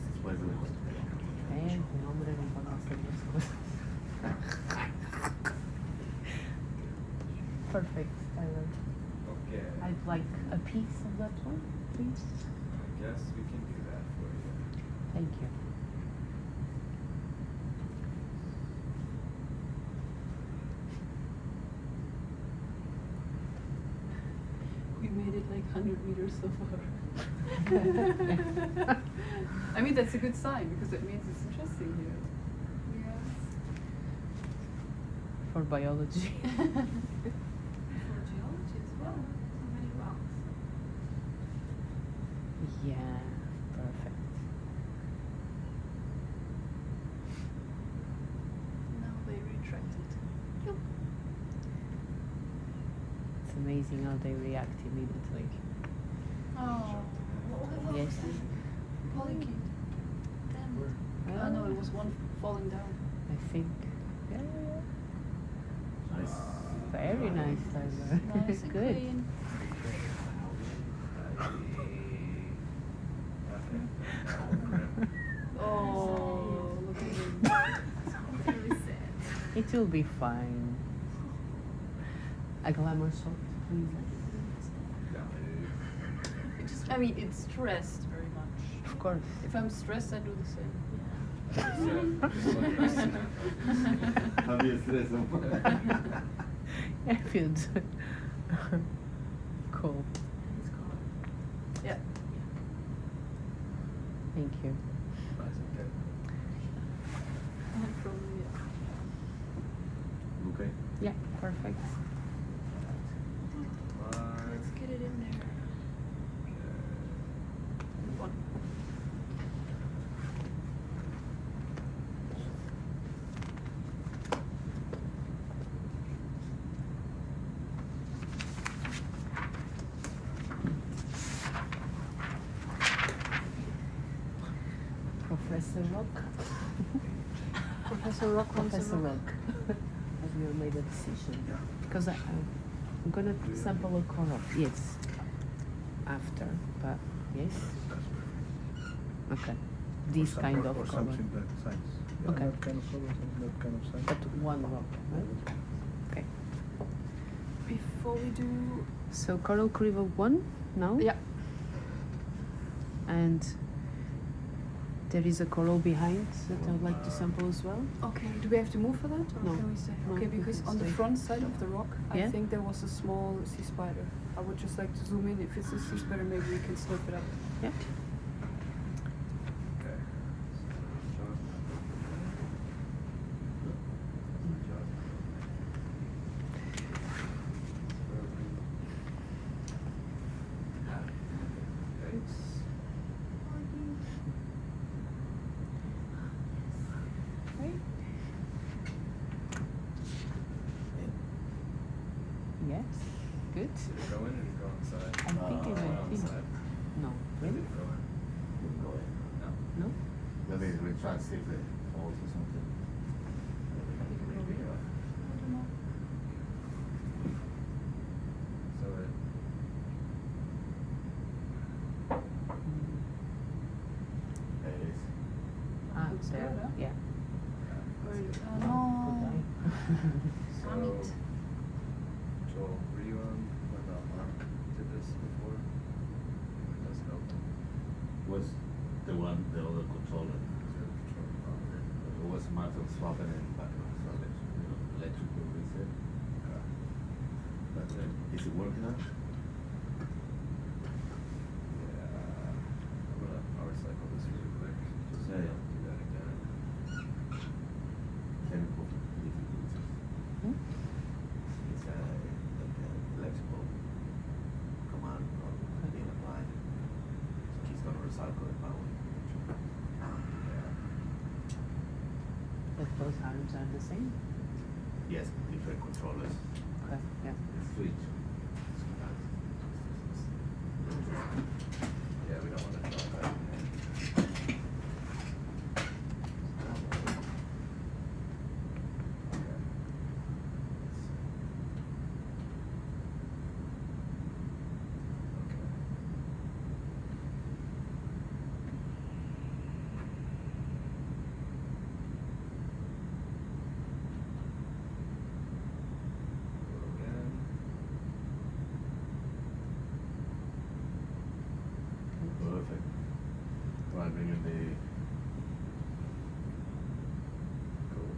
después de Un hombre no conoce las cosas. Perfect, Tyler. Okay. I'd like a piece of that one, please. I guess we can do that for you. Thank you. We made it like 100 meters so far. I mean, that's a good sign because it means it's interesting here. For biology. For geology as well. So many rocks. Yeah, perfect. Now they retracted. It's amazing how they react immediately. Oh. Yes. Polychaete. Damn. Oh no, it was one falling down. I think. Yeah. Nice. Very nice, Tyler. Nice and Good. clean. Oh, look at him. Very sad. It will be fine. A glamour shot, please. I mean, it's stressed very much. Of course. If I'm stressed, I do the same. Había estrés un poco. I feel cool. He's gone. Yeah. Thank you. Probably, yeah. Okay. Yeah, perfect. Let's get it in there. One. Professor Rock. Professor Rock wants a Professor rock. Rock. Have you made a decision? Because I'm gonna sample a coral. Yes. After, but yes. Okay. This kind of or coral. something that size. Yeah, Okay. That kind of color, that kind of size. But one rock, right? Okay. Before we do. So coral river 1 now? Yeah. And there is a coral behind that I would like to sample as well. Okay, do we have to move for that, or No. can we stay? No, Okay, we because can on the stay. front side of the rock, I Yeah? think there was a small sea spider. I would just like to zoom in. If it's a sea spider, maybe we can snip it up. Yeah. Yes. Good. Did it go in or did it go inside? I think it went in. Inside. No. Did Really? it go in? Didn't go in. No. No? Maybe retract if it falls or something. So it. There it is. Ah, Looks there. good, huh? Yeah. No. So, Joel, were you on when Mark did this before? It doesn't open. Was the other controller. Zero control. It was a matter of swapping it back on so electrical reset. Okay. But is it working now? Yeah. I'm gonna power cycle this really quick. Just Yeah, yeah. do that again. Chemical difficulties. Hmm? It's like a electrical command being applied. So he's gonna recycle the power. But both arms are the same? Yes, different controllers. Okay, yeah. The switch. Yeah, we don't want to drop that. mind bringing the? Cool.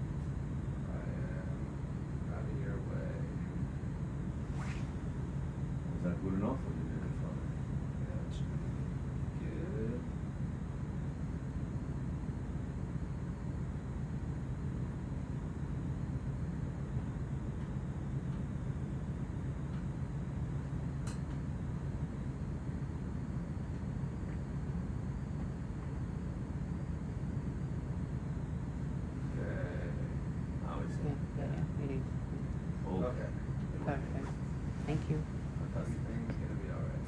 I am out of your way. Is that good enough, or do you need it further? Yeah, that should be good. Okay. Now we see. It is. Okay. Perfect. Thank you. Everything's gonna be alright.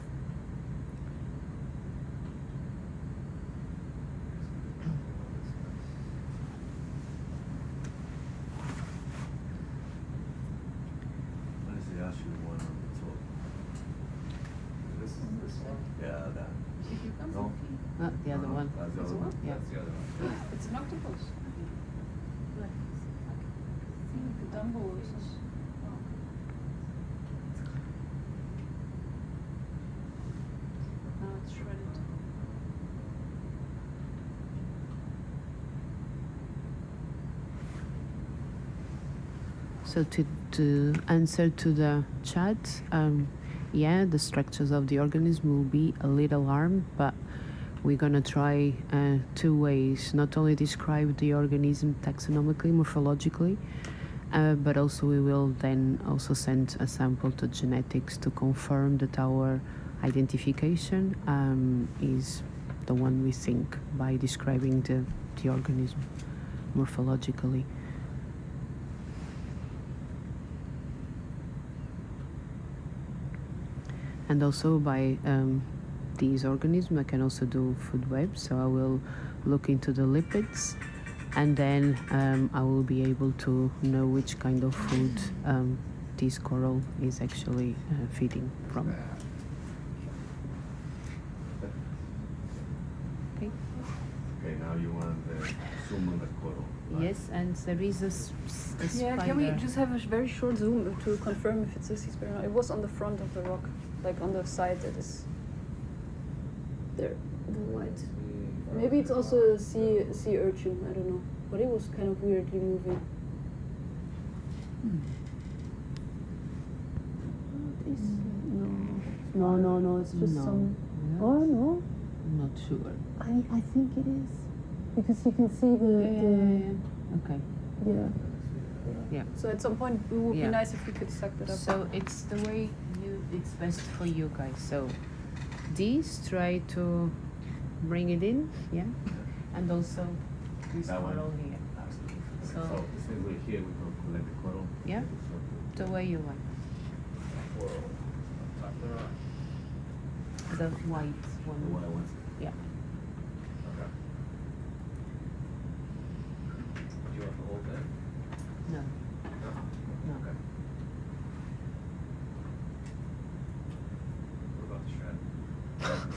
What is the actual one on the top? This one? Yeah, that. No? The other one. That's the other one. Yeah. That's the other one. It's an octopus. The Dumbo is. Now it's shredded. So to answer to the chat, yeah, the structures of the organism will be a little armed, but we're gonna try two ways. Not only describe the organism taxonomically, morphologically, but also we will then also send a sample to genetics to confirm that our identification is the one we think by describing the organism morphologically. And also by these organisms, I can also do food webs. So I will look into the lipids, and then I will be able to know which kind of food this coral is actually feeding from. Okay. Okay, now you want the zoom on the coral. Right? Yes, and there is a Yeah, spider. can we just have a very short zoom to confirm if it's a sea spider or not? It was on the front of the rock, like on the side that is there, the white. Maybe it's also a sea urchin, I don't know. But it was kind of weirdly moving. No, it's just No. some. No. Oh no, I'm not sure. I think it is because you can see the Okay. yeah. Yeah. So at some point it would Yeah. be nice if we could suck that up. So it's the way it's best for you guys. So these try to bring it in, yeah, and also this That one? coral here. Absolutely. So- So the same way here we can collect the coral. Yeah. The way you want. Whoa. Top of the rock. The white The one. white ones. Yeah. Okay. Do you want the whole thing? No. No. No. Okay. What about the shred?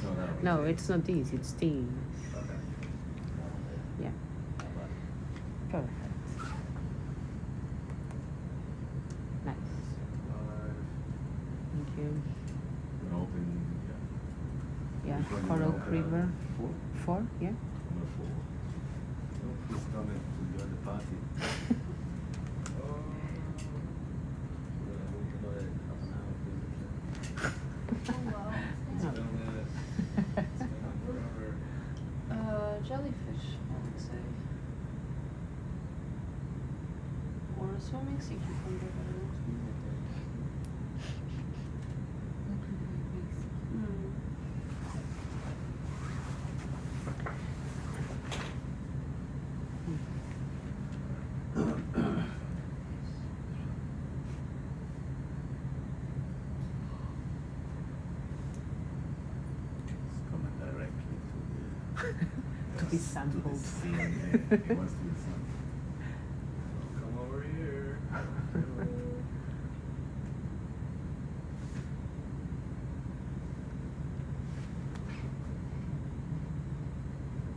No, that one. No, it's not these. It's these. Okay. Yeah. Perfect. Nice. Thank you. You can open, Yeah. Which one you Coral wanna open? creeper. 4? 4. Yeah. Number 4. No, please come in to join the party. Jellyfish, I would say. Or a swimming sea cucumber, I don't know. Mm. It's coming directly To be to the sampled. sea, and he wants to be sampled. Come over here.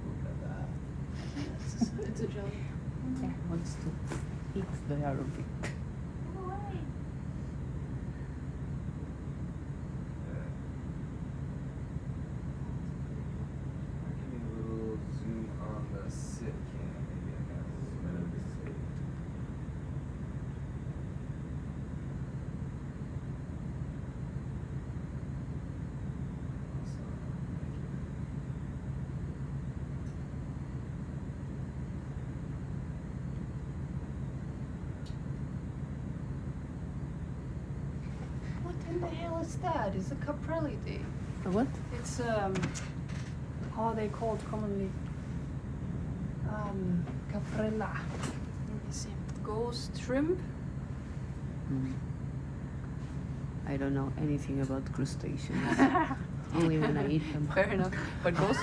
Look at that. It's a jelly. Yeah. Wants to eat the Arabic. Give me a little What's that? It's a caprellide. A what? It's how are they called commonly? Caprella. Let me see. Ghost shrimp. I don't know anything about crustaceans. Only when I eat them. Fair enough. But ghost.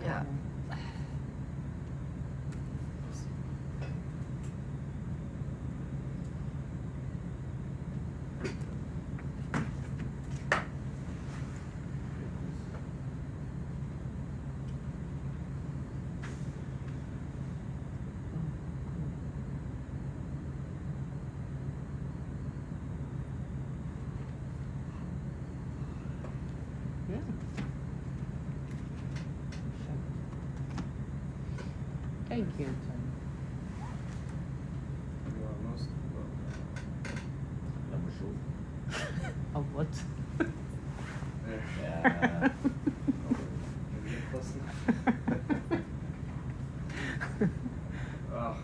Yeah. Yeah. Thank you. You are most welcome. Number show. Of what? There. Yeah. Can we get close enough? Oh,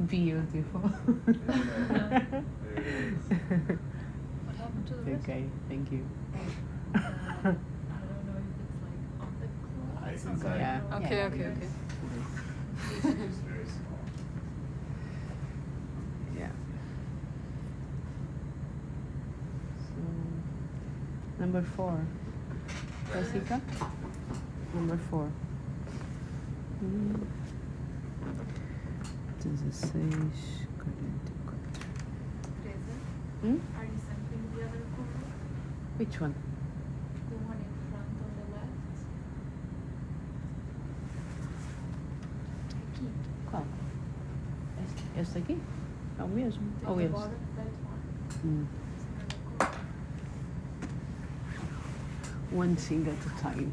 Beautiful. there it is. What happened to the rest? Okay, thank you. I don't know if it's like on the cloth. It's inside. Yeah. Okay, Yeah. okay, okay. It's very small. Yeah. So, number 4. Jessica? Number 4. 16, 44. Present. Hmm? Are you sampling the other coral? Which one? The one in front on the left? Aqui. Qual? Esta aqui? É o mesmo? The Ou esse? bottom, that one. Hmm. It's another coral. One thing at a time.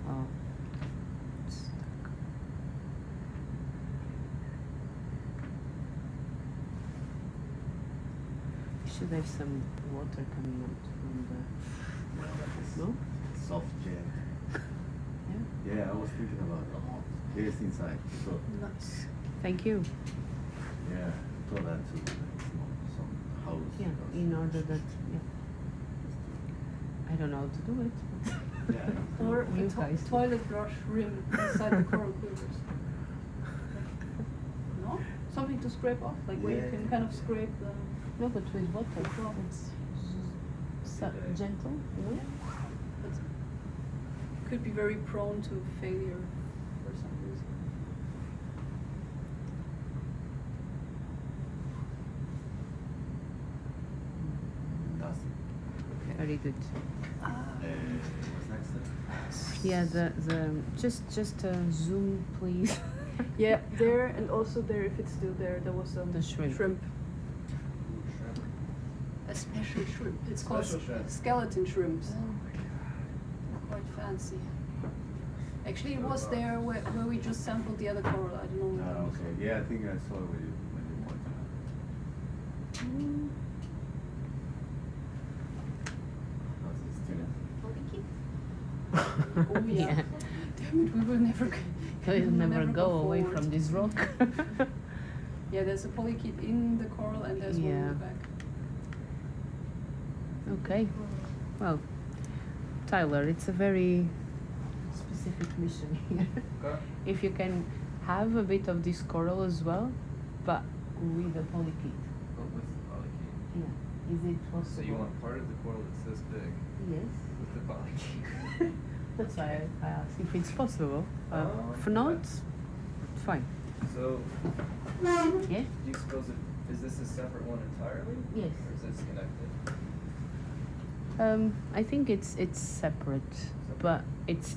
Oh. Should have some water coming out from the. No? Soft jet. Yeah. Yeah, I was thinking about it. It is inside. So, Nice. Thank you. yeah, throw that to some house. Yeah, or in something. order that. Yeah. I don't know how to do it. Yeah. Or You a guys do. toilet brush rim inside the coral quivers. No? Something to scrape off, like where you Yeah. can kind of scrape the. No, but with water. Well, It's gentle, you know? But could be very prone to failure for some reason. Fantastic. Very good. What's next then? Yeah, the just zoom, please. Yeah, there and also there, if it's still there, there was some The shrimp. Ooh, shrimp. A special shrimp. It's called Special shrimp. skeleton shrimps. They're quite fancy. Actually, it was there where we just sampled the other coral. I don't know. Ah, okay. Yeah, I think I saw it when you pointed out. Polychaete? Oh yeah. Damn it, we will never. You'll never go away forward. from this rock. Yeah, there's a polychaete in the coral and there's one in Yeah. the back. Okay. Well, Tyler, it's a very specific mission here. Okay. If you can have a bit of this coral as well, but with a polychaete. But with the polychaete. Yeah. Is it possible? So you want part of the coral that's this big Yes. with the polychaete? That's why I asked if it's possible. If yeah. not, fine. So, Yeah? do you suppose is this a separate one entirely? Yes. Or is this connected? I think it's separate, but it's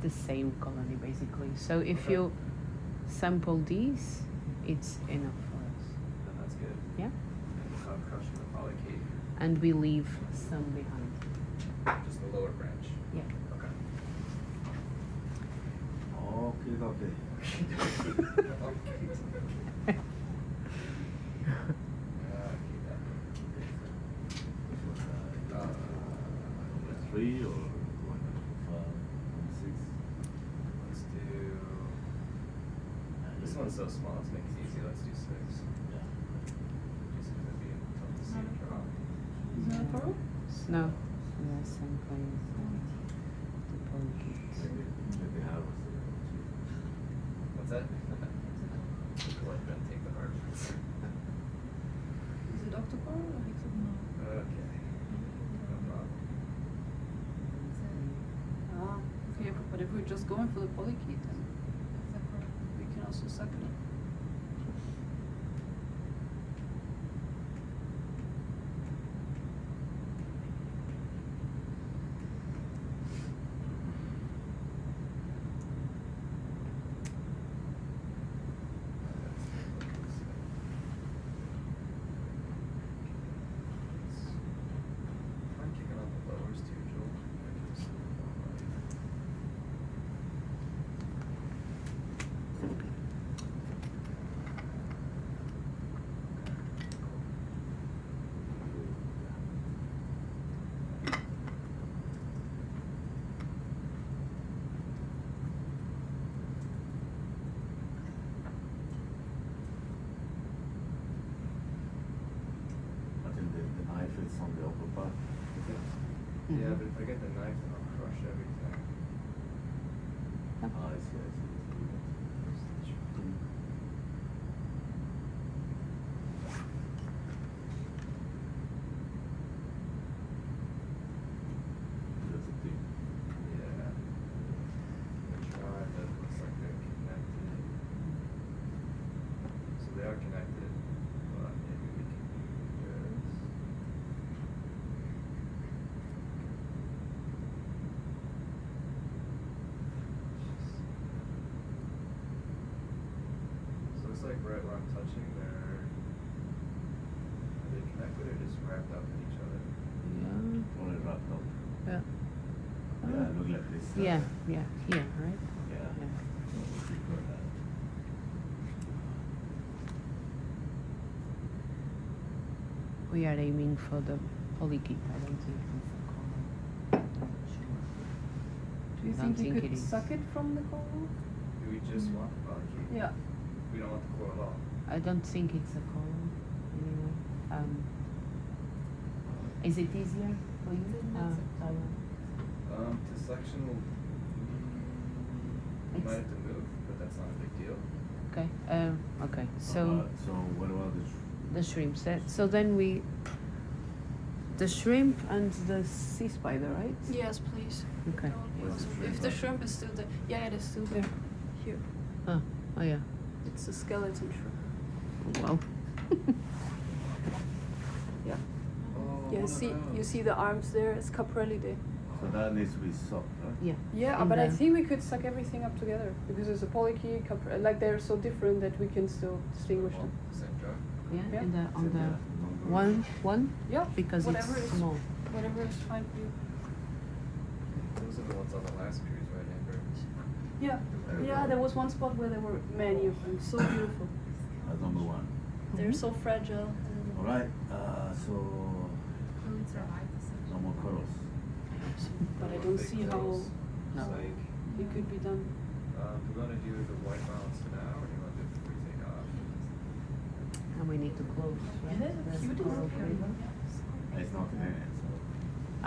the same colony basically. So if Okay. you sample these, it's enough for us. Then that's good. Yeah? And without crushing the polychaete, And we leave some behind. just the lower branch. Yeah. Okay. Okay, okay. Keep that. Which was, 3 or 1? one's so small, let's make it easy. Let's do 6. Just because it'd be tough to see a drop. Is that a pearl? No. Yes, same place. The polychaetes. Maybe have. What's that? Let Ben take the hard ones. Is it octopus or hexagon? Okay. No problem. Ah, okay, but if we're just going for the polychaete, then we can also suck it. I'm kicking on the lowers too, Joel. I can just see it all right. I think the knife is on the upper part. Yeah, but if I get the knife, then I'll crush everything. Ah, I see, I see. That's the thing. Yeah. The tribe that looks like they're connected. So they are connected, but maybe we can use. So it looks like right where I'm touching, are they connected or just wrapped up in each other? Yeah. Only wrapped up. Yeah. Yeah, look like this. Yeah, yeah, here, right? Yeah. Yeah. So we got that. We are aiming for the polychaete. I don't think it's a coral. Not sure. Do you Don't think you think could it is. suck it from the coral? Do we just want the polychaete? Yeah. We don't want the core at all. I don't think it's a coral. Anyway. Is it easier for you? To section will we might have to move, but that's not a big deal. Okay. Okay. So So what about the shrimps. So then the shrimp and the sea spider, right? Yes, please. Okay. That would be Where's the awesome. shrimp If the at? shrimp is still there. Yeah, it is still there. Here. Oh yeah. It's a skeleton shrimp. Wow. Yeah. Oh, Yeah, you see the arms there? It's caprellidae. So that needs to be soft, right? Yeah. Yeah, And but I the- think we could suck everything up together because it's a polychaete, like they're so different that we can still distinguish them. Same drug. Yeah. Yeah. And on the Number. one Yeah, because whatever it's is small. whatever is fine for you. Those are the ones on the last cruise, right, Amber? Yeah, yeah. There was one spot where there were many of them. So beautiful. That's number 1. They're so fragile. All right. So no more corals. But I don't see how No. Like, it could be done. do we want to do the white balance now, or do you want to do it before we take off? And we need to close. Right? Yeah, That's cute the coral is- flavor. It's nothing in it, so.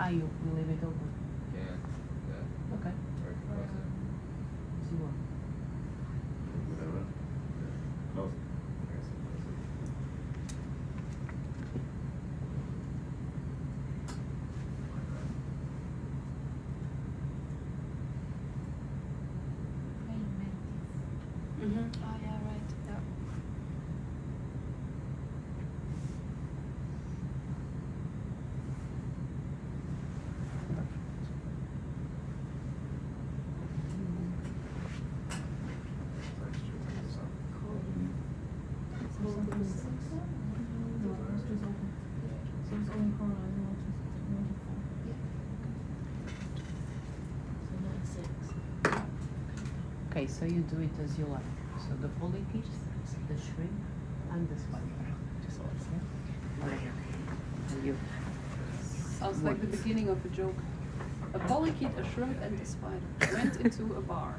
You leave it open. Can. Yeah. Okay. Or we can close it. See what? Whatever. Close. Here's the close it. Mm-hmm. Oh yeah, right. Yeah. Okay, so you do it as you like. So the polychaete, the shrimp, and the spider. Yeah? Okay. And you. Sounds like the beginning of a joke. A polychaete, a shrimp, and a spider went into a bar.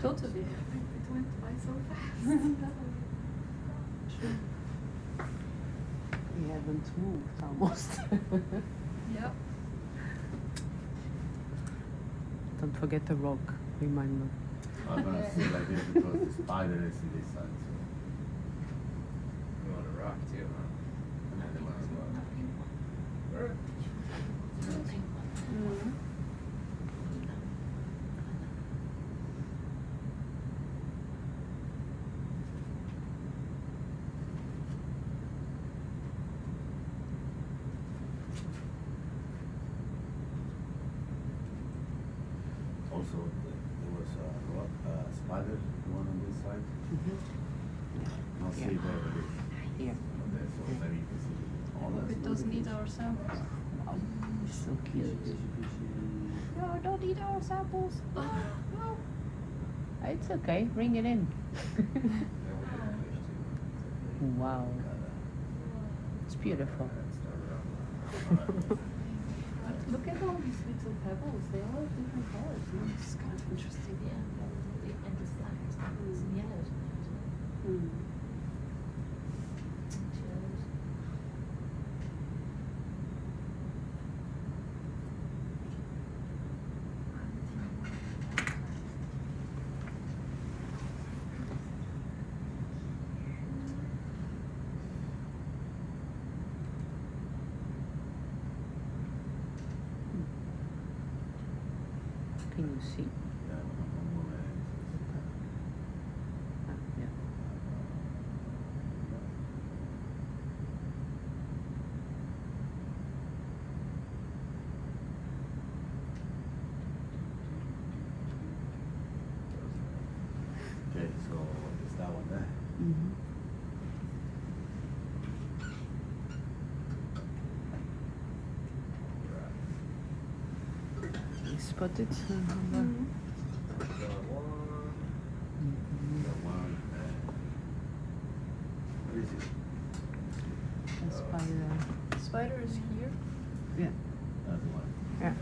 Totally. It went by so fast. We haven't moved almost. Yep. Don't forget the rock, remind me. I'm gonna see like this because the spider is in this side, so. You want a rock too, huh? And then the one as well. Alright. Mm. Also, there was a rock, spider, the one on this side. Not see Yeah. there, but it's Here. on there, so maybe you can see all that. It doesn't need our samples. Oh, so cute. No, don't eat our samples. Oh, no. It's okay, bring it in. Wow, it's beautiful. Look at all these little pebbles. They all have different colors. It's kind of interesting. Yeah, and the flag is in yellow. Mm. Can you see? Yeah, one more minute. Ah, yeah. Okay, so is that one there? Mm-hmm. You spotted number? Got one. The one, what is it? A spider. Spider is here. Yeah. That's the one. Yeah.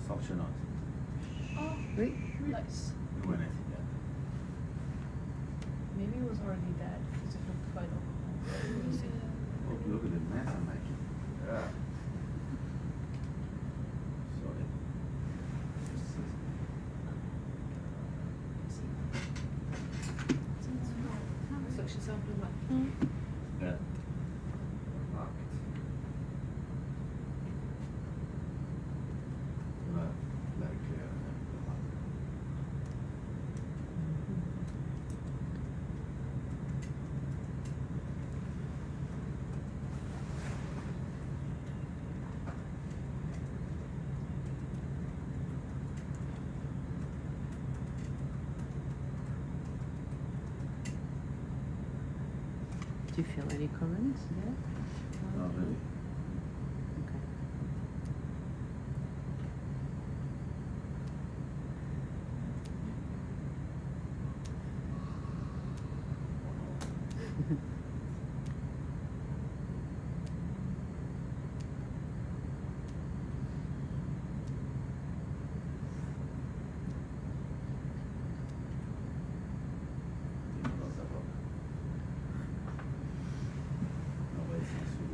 Suction on. Oh, Wait. nice. You win it, yeah. Maybe it was already dead because it looked quite old. Oh, look at the mess I'm making. Yeah. Sorry. Suction sample one. Yeah. Locked. Very clear. Do you feel any currents there? Not really. Okay.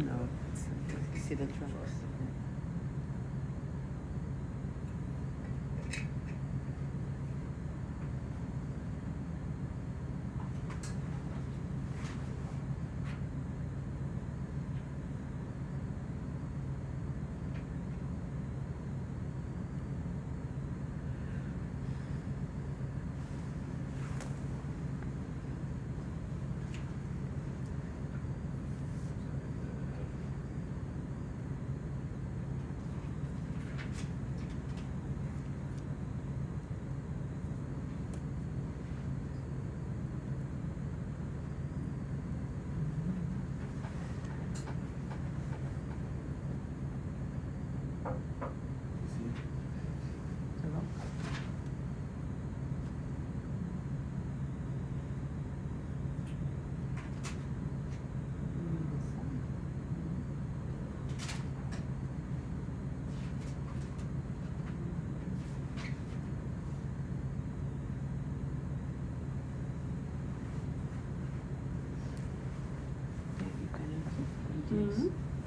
No, it's I see the tracks.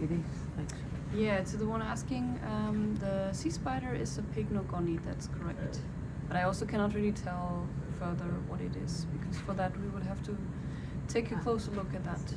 It is actually. Yeah, to the one asking, the sea spider is a pycnogony, that's correct. But I also cannot really tell further what it is, because for that we would have to take a closer look at that.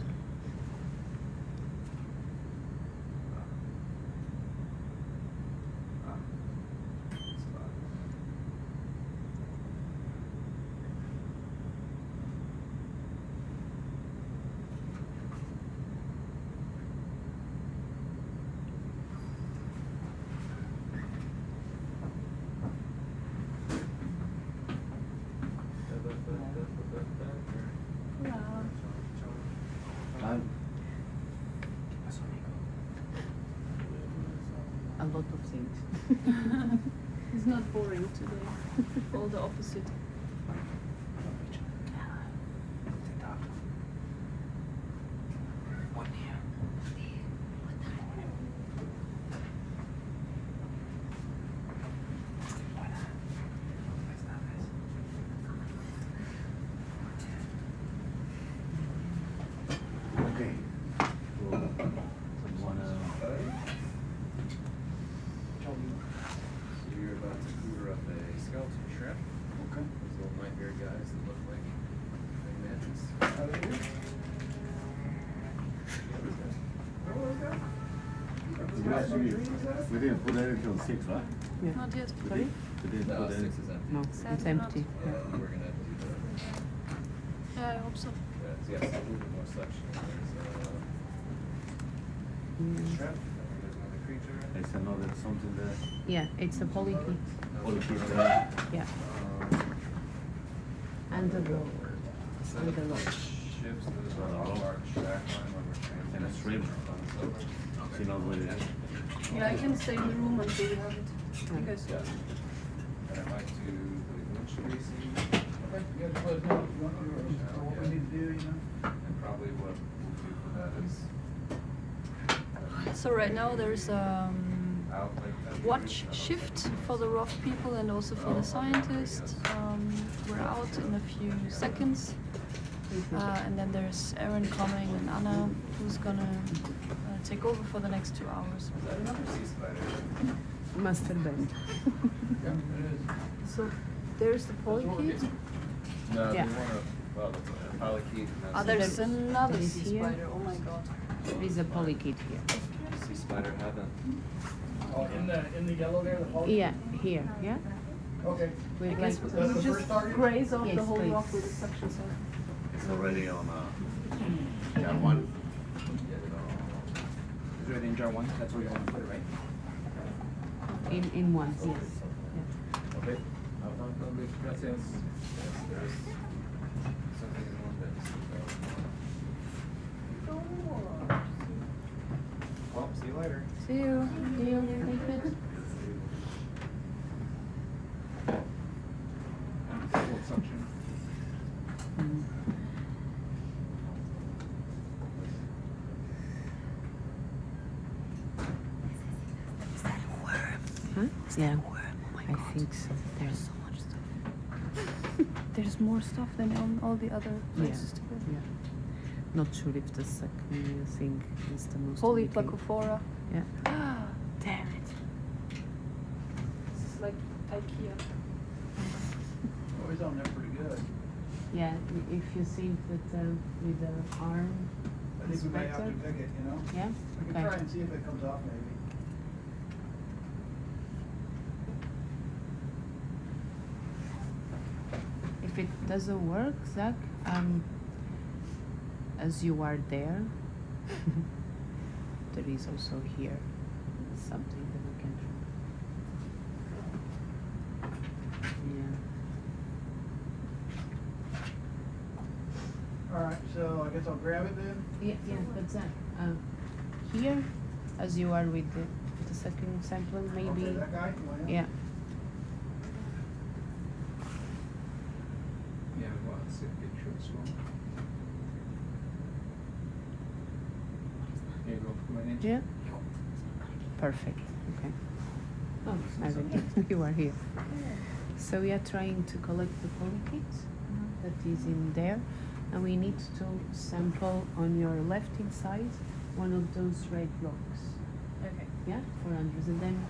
A lot of things. It's not boring today. All the opposite. Okay. Well, you wanna? So you're about to hoover up a skeleton shrimp. Okay. Those little nightmare guys that look like praying mantis. We didn't put that until 6, right? Yeah. Not yet. Sorry? We didn't No, put 6 that. is empty. No, it's Sadly empty. Yeah, we're gonna do the, Yeah, I hope so. yeah, so a little bit more section. There's shrimp, and there's another creature. There's another something there. Yeah, it's a polychaete. Polychaete there. Yeah. Um, And the roll. So And the the roll. ships, there's a large track line where we're trying And a shrimp. She knows where it is. Yeah, I can stay in the room until you have it. You guys. Yeah. And I might do the winch spacing, Okay, you guys let us know if you want to, or what we need to do, you know? and probably what we'll do for that is So right now there's out like. watch shift for the ROV people and also for the scientists. We're out in a few seconds. And then there's Erin coming and Anna, who's gonna take over for the next 2 hours. Is that another sea spider? Master bend. Yeah, it is. So there's the polychaete. No, Yeah. we wanna, well, that's a polychaete and Ah, that's there's another Is sea here? spider. Oh my god. There is a polychaete here. sea spider heaven. Oh, in the yellow there, the whole? Yeah, here. Yeah. Okay. We'd I guess like That's we the just first target? graze off the Yes, whole please. rock with a suction set. It's already on jar 1. Is it in jar 1? That's where you want to put it, right? in one. Yes. Yeah. Okay. Gracias. Yes, there's something in one bit. Well, see you later. See you. See you. Take it. Full suction. Huh? Yeah. I think so. There's so much stuff. There's more stuff than on all the other places to go. Yeah. Not sure if the second thing is the most. Holy indicated. Placophora. Yeah. Damn it. This is like IKEA. Oh, he's on there pretty good. Yeah. If you think that with the arm. I think we might have to better. pick it, you know? Yeah. We can Okay. try and see if it comes off maybe. If it doesn't work, Zach, as you are there, there is also here something that we can try. Yeah. All right, so I guess I'll grab it then. Yeah, but Zach, here, as you are with the second sample, maybe. Okay, that guy? Yeah. Yeah, well, let's see a picture as well. Here you go. Go ahead. Yeah. Perfect. Okay. Oh, Evan, you are here. So we are trying to collect the polychaete that is in there, and we need to sample on your left hand side one of those red rocks. Okay. Yeah, 400. And then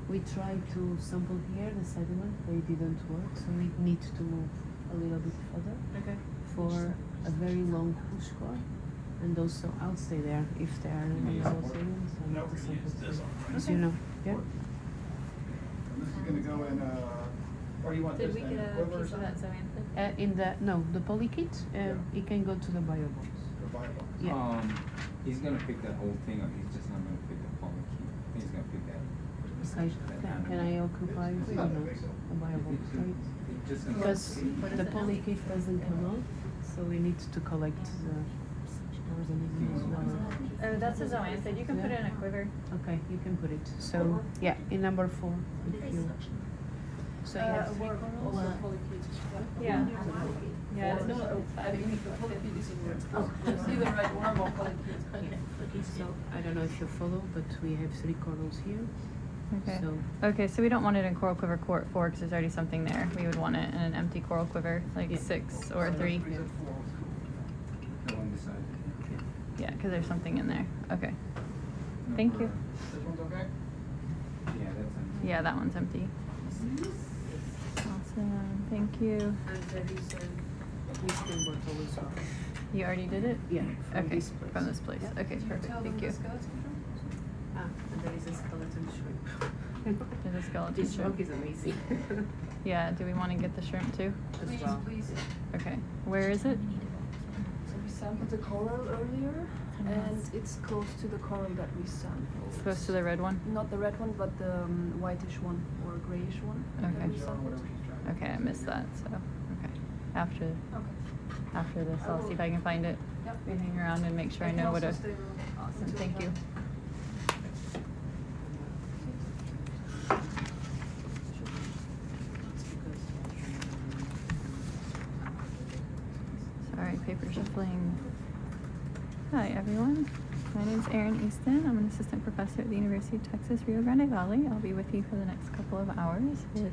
we tried to sample here the sediment, but it didn't work, so we need to move a little bit further Okay. for a very long push core. And also, I'll stay there if there are any other sediments. I need to sample too. As you know, yeah. This is gonna go in, or you want this Did we then? get a Quiver or piece of that something? zoanthic? In the polykit, it can go to the bio box. The Bible. Yeah. He's gonna pick that whole thing up. He's just not gonna pick the polychaete. He's gonna pick that. Can I occupy It's not that big a though. bio box, right? He's just gonna. Because What is the it? polykit doesn't come out, so we need to collect the organisms. Oh, that's a zoanthid. You can put it in a quiver. Okay, you can put it. So yeah, in number 4, if you. So you have 3 corals. Yeah. Yeah. No, I mean, the polychaete is a word. It's either right worm or polychaete. So I don't know if you follow, but we have 3 corals here. Okay. So Okay, so we don't want it in coral quiver 4 because there's already something there. We would want it in an empty coral quiver, like Yeah. 6 or 3. No one decided. Yeah, because there's something in there. Okay. Thank you. This one's okay? Yeah, that's empty. Yeah, that one's empty. Awesome. Thank you. and there is a whiskey bottle as well. You already did it? Yeah. From Okay, this place. from this place. Yeah. Okay, perfect. Thank you. And there is a skeleton shrimp. There's a skeleton This shrimp. rock is amazing. Yeah, do we want to get the shrimp too? As Please, well. please. Okay. Where is it? So we sampled the coral earlier, and it's close to the coral that we sampled. It's close to the red one? Not the red one, but the whitish one or grayish one that Okay. we sampled. Okay, I missed that, so, okay. After this, I'll see if I can find it. Yep. We hang around and make sure I know what to. Awesome, thank you. Sorry, paper shuffling. Hi, everyone. My name is Erin Easton. I'm an assistant professor at the University of Texas, Rio Grande Valley. I'll be with you for the next couple of hours with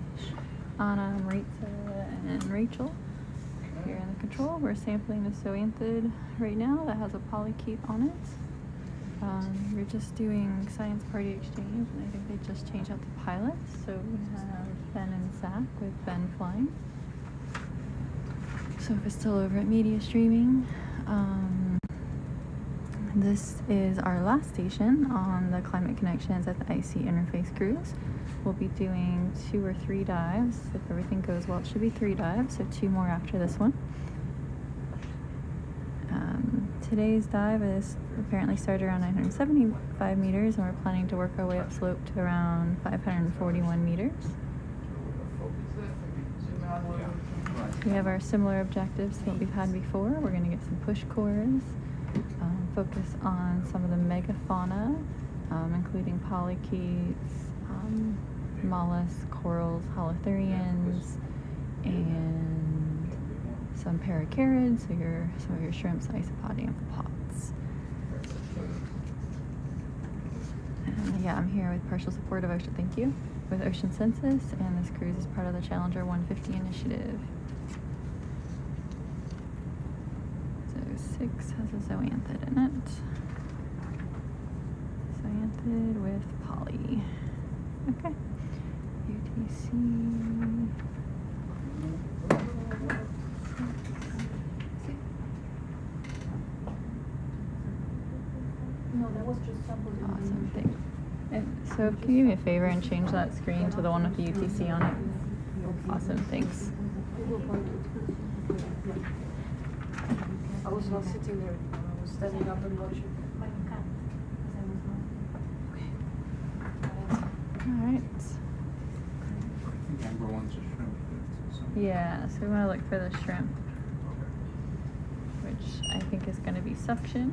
Anna, Maritza, and Rachel. Here in the control, we're sampling the zoanthid right now that has a polychaete on it. We're just doing science party exchange, and I think they just changed out the pilots. So we have Ben and Zach, with Ben flying. So if it's still over at media streaming. This is our last station on the Climate Connections at the IC Interface cruise. We'll be doing 2 or 3 dives. If everything goes well, it should be 3 dives, so 2 more after this one. Today's dive is apparently started around 975 meters, and we're planning to work our way up slope to around 541 meters. We have our similar objectives to what we've had before. We're going to get some push cores, focus on some of the megafauna, including polychaetes, mollusks, corals, holothurians, and some paracarids, so some of your shrimps, isopod, amphipods. And yeah, I'm here with partial support of Ocean, thank you, with Ocean Census, and this cruise is part of the Challenger 150 initiative. So 6 has a zoanthid in it. Zoanthid with poly. Okay. UTC. No, that was just sampled in Awesome, thanks. So can you do me a favor and change that screen to the one with the UTC on it? Awesome, thanks. I was not sitting there. I was standing up and watching. Alright. I think Amber wants a shrimp. So. Yeah, so we want to look for the shrimp, which I think is going to be suctioned.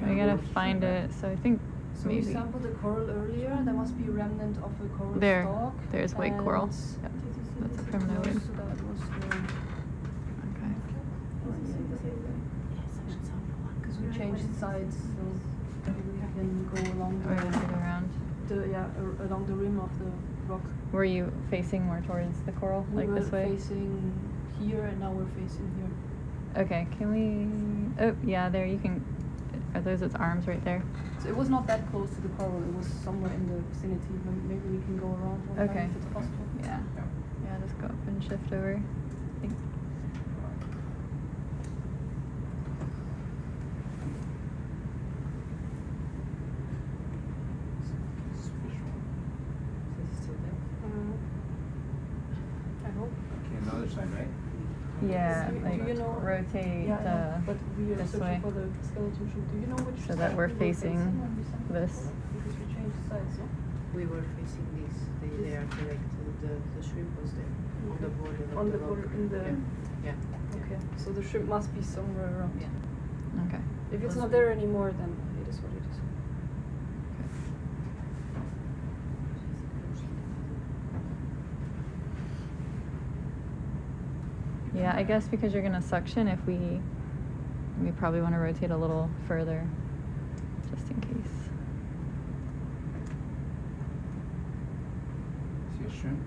We gotta find it, so I think So we maybe. sampled the coral earlier. There must be a remnant of a coral There, stalk. there's white coral. and Yep, that's a primnoid. So that was Okay. because we changed sides, so we can go along We're gonna go around. along the rim of the rock. Were you facing more towards the coral, We like were this way? facing here, and now we're facing here. Okay, can we? Oh, yeah, there you can. Are those its arms right there? So it was not that close to the coral. It was somewhere in the vicinity. But maybe we can go around one time Okay. if it's possible. Yeah. Yeah, just go up and shift over. I think. I hope. Okay, on the other side, right? Yeah, Do like you know- rotate Yeah, I know, but we are this searching way. for the skeleton shrimp. Do you know which So side that we're we were facing when we sent it? this. Because we changed sides, no? We were facing this. They are correct. The shrimp was there on the border. of On the rock. border, in the. Yeah. Okay, so the shrimp must be somewhere around. Yeah. Okay. If it's Close not to- there anymore, then it is what it is. Yeah, I guess because you're gonna suction, if we probably want to rotate a little further, just in case. See a shrimp?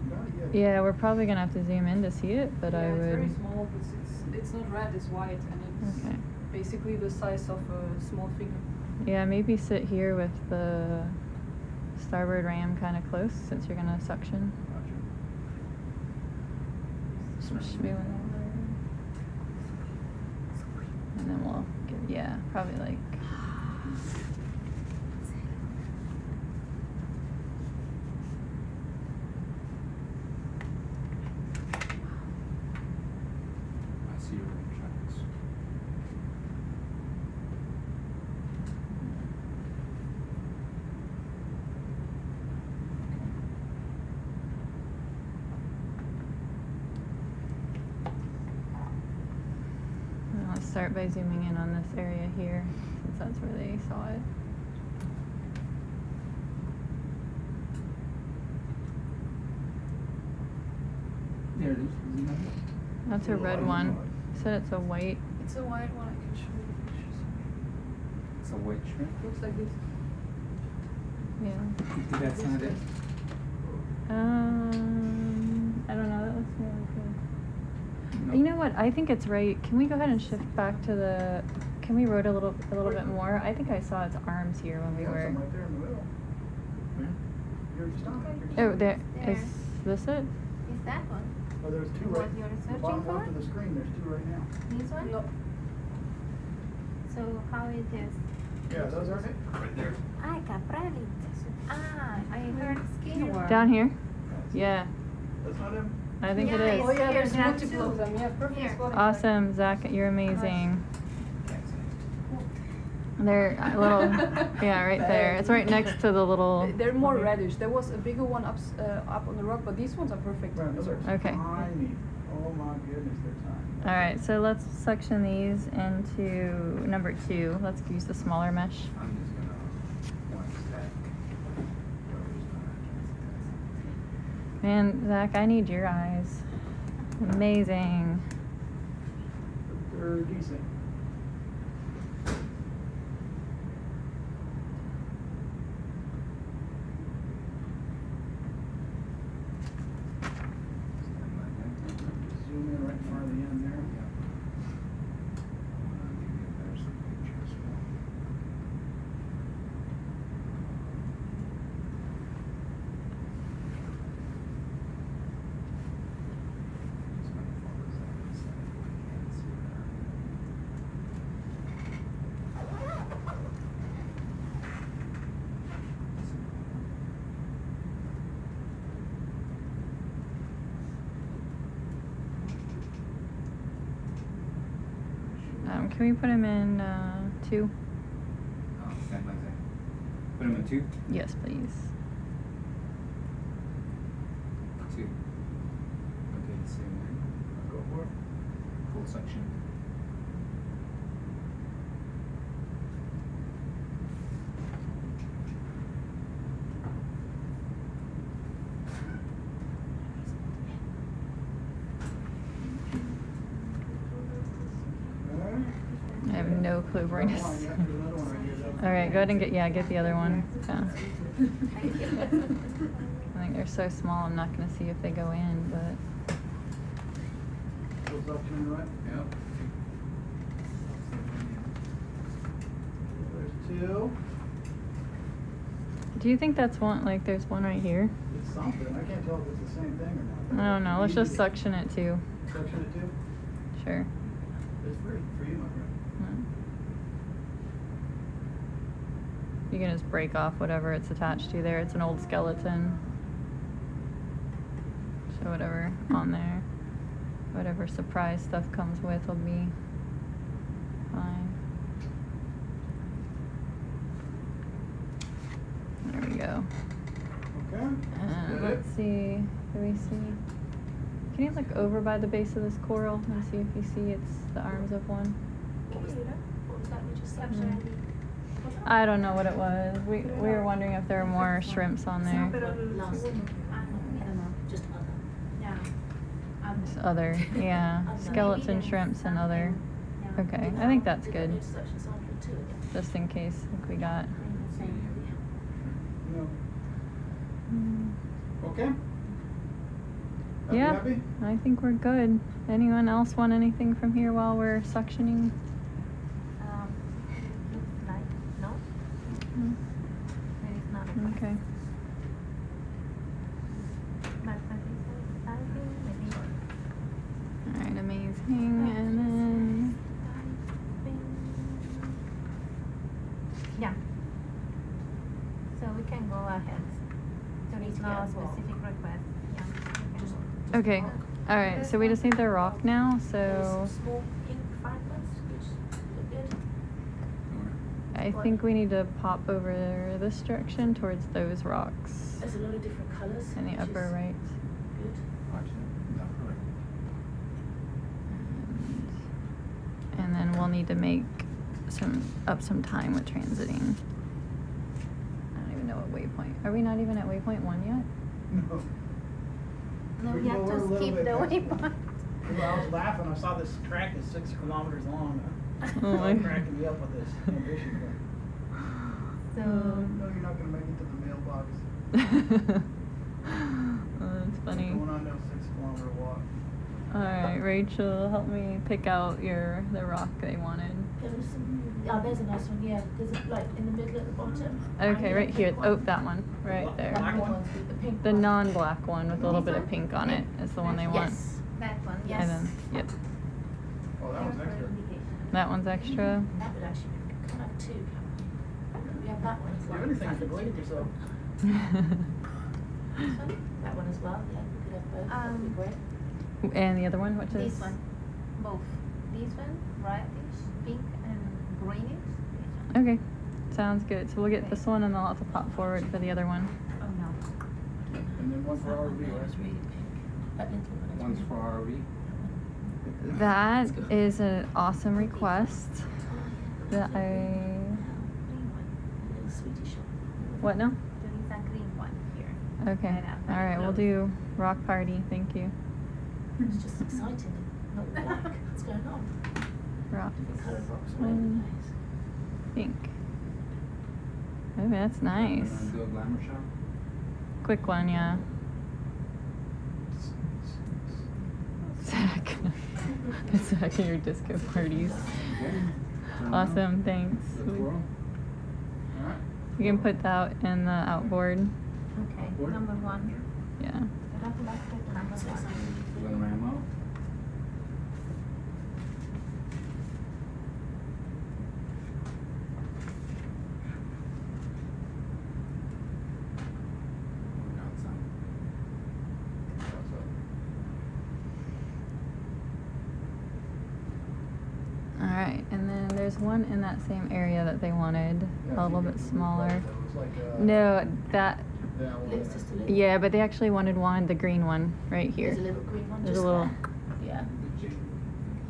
Not yet. Yeah, we're probably gonna have to zoom in to see it, but Yeah, I it's very would. small, but it's not red, it's white, and it's Okay. basically the size of a small finger. Yeah, maybe sit here with the starboard ram kind of close, since you're gonna suction. Some schmoo in there. And then we'll give, yeah, probably like. I see your tracks. And I'll start by zooming in on this area here, since that's where they saw it. There it is. Is it not there? That's a red one. Said it's a white. It's a white one, I can show you the pictures. It's a white shrimp. Looks like this. Yeah. That's not it. I don't know. That looks more like No. a. You know what? I think it's right. Can we go ahead and shift back to the? Can we rotate a little bit more? I think I saw its arms here when we Yeah, were. something right there in the middle. Where? You're just on it. Oh, there There. is this it? Is that one? Oh, there's two What right. you're The searching bottom for? left of the screen, there's two right now. This one? No. So how it is? Yeah, those are it. Right there. Ah, capralit. Ah, I heard skin. Down here? Yeah, That's not him. I think it Yeah, is. Oh yeah, there's Here, that multiple too. of them. Yeah, perfect Here. spotting. Awesome, Zach. You're amazing. Can't see it. They're a little. Yeah, right there. It's right next to the little. They're more reddish. There was a bigger one up on the rock, but these ones are perfect. Man, those are Okay. tiny. Oh my goodness, they're tiny. All right, so let's suction these into number 2. Let's use the smaller mesh. I'm just gonna one stack. Man, Zach, I need your eyes. Amazing. They're decent. Zoom in right in front of the end there. Can we put him in 2? Oh, stand by that. Put him in 2? Yes, please. 2. Okay, the same way. Go for it. Full suction. I have no clue where it is. There's another one right here. All right, go ahead and get the other one. Yeah. I think they're so small, I'm not gonna see if they go in, but. Goes up to the right. Yep. There's two. Do you think that's one, like there's one right here? It's something. I can't tell if it's the same thing or not. I don't know, let's just suction it too. Suction it too? Sure. It's free for you, my friend. You can just break off whatever it's attached to there. It's an old skeleton. So whatever on there, whatever surprise stuff comes with will be fine. There we go. Okay. And let's see, do we see? Can you look over by the base of this coral and see if you see it's the arms of one? What was that we just suctioned? I don't know what it was. We were wondering if there were more shrimps on there. Last. I don't know. Just other. Yeah. It's other, yeah. Skeleton shrimps and other. Okay, I think that's good. Just in case, I think we got. No. Mm. Okay. Yeah, Happy? I think we're good. Anyone else want anything from here while we're suctioning? No. Mm. There is not. Okay. All right, amazing. And then Yeah. So we can go ahead. There is no specific request. Yeah. okay. All right, so we just need the rock now. So Small pink fragments, which look good. I think we need to pop over this direction towards those rocks There's a lot of different colors. in the which upper is right. Good. And then we'll need to make some time with transiting. I don't even know what waypoint. Are we not even at waypoint 1 yet? No. No, We we have go a to little skip bit the past waypoint. Well, I was laughing. I saw this track is 6 kilometers long. Oh my. Cracking me up with this ambition. So No, you're not going to make it to the mailbox. Oh, that's funny. Going on down 6 kilometer walk. All right, Rachel, help me pick out the rock they wanted. there was some. Oh, there's a nice one. Yeah, there's a like in the middle at the bottom. Okay, And right the here. pink Oh, one. that one, right there. Black And the one? ones with the pink The one. non-black one with a little bit of pink on it is the one they want. Yes, that one. Yes. And then, yep, Oh, that was extra. that one's extra. That would actually be, we can't have two, can we? We have that one as You well. have anything, you can Two blame yourself. different- This one? That one as well, yeah, we could have both, that would be great. And the other one, which is? This one, both. This one, reddish, pink and greenish. This one. Okay, sounds good. So we'll get this one and then I'll have to pop forward for the other one. Oh, no. And then one for That one RV, there right? is really pink. That little one is One's really for pink. RV. That is an awesome request Oh, yeah. that There's a I, green one, a little Swedish one. what now? There is a green one here. Okay, Right up, all very right, we'll close. do rock party, thank you. It's just exciting, not black. What's going on? Rock, Different coloured rocks all over the place. pink. Oh, that's nice. You wanna do a glamour shot? Quick one, yeah. Zach. Zach and your disco parties. Okay. Turn Awesome, thanks. around. The coral. Alright. You can put that in the outboard. Okay, Outboard? number one. Yeah. Number one. Glamorama. All right, and then there's one in that same area that they wanted, a little bit smaller. It was like, No, that, that one. It's just a little. yeah, but they actually wanted one, the green one, right here. There's a little green one. There's a just little, there. Yeah.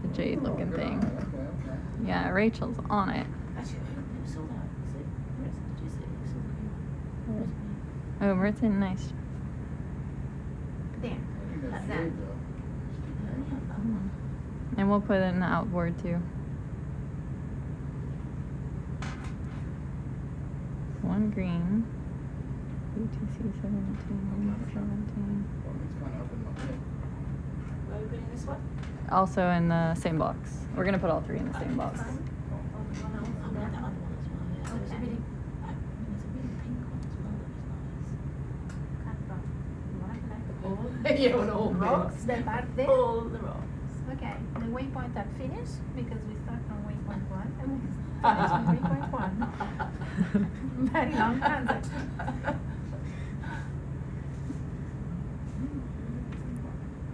the jade looking Oh, thing. okay, okay. Yeah, Rachel's on it. Actually, I don't think we saw that. See? Where is it? Did you see it? You saw the green one. Where's it? Oh, Merton, nice. There. I think that's Like that. good, though. Yeah, we have that one. And we'll put it in the outboard too. one green. UTC 17. It's kind of up in my head. Where are we putting this one? Also in the same box. We're gonna put all three in the same box. Oh, that other one as well, yeah. There's a really, there's a really pink one as well that was nice. Yeah, all the rocks that are there. All the rocks. Okay, the waypoint are finished because we start from waypoint 1 and we finish on waypoint 1. Very long transect.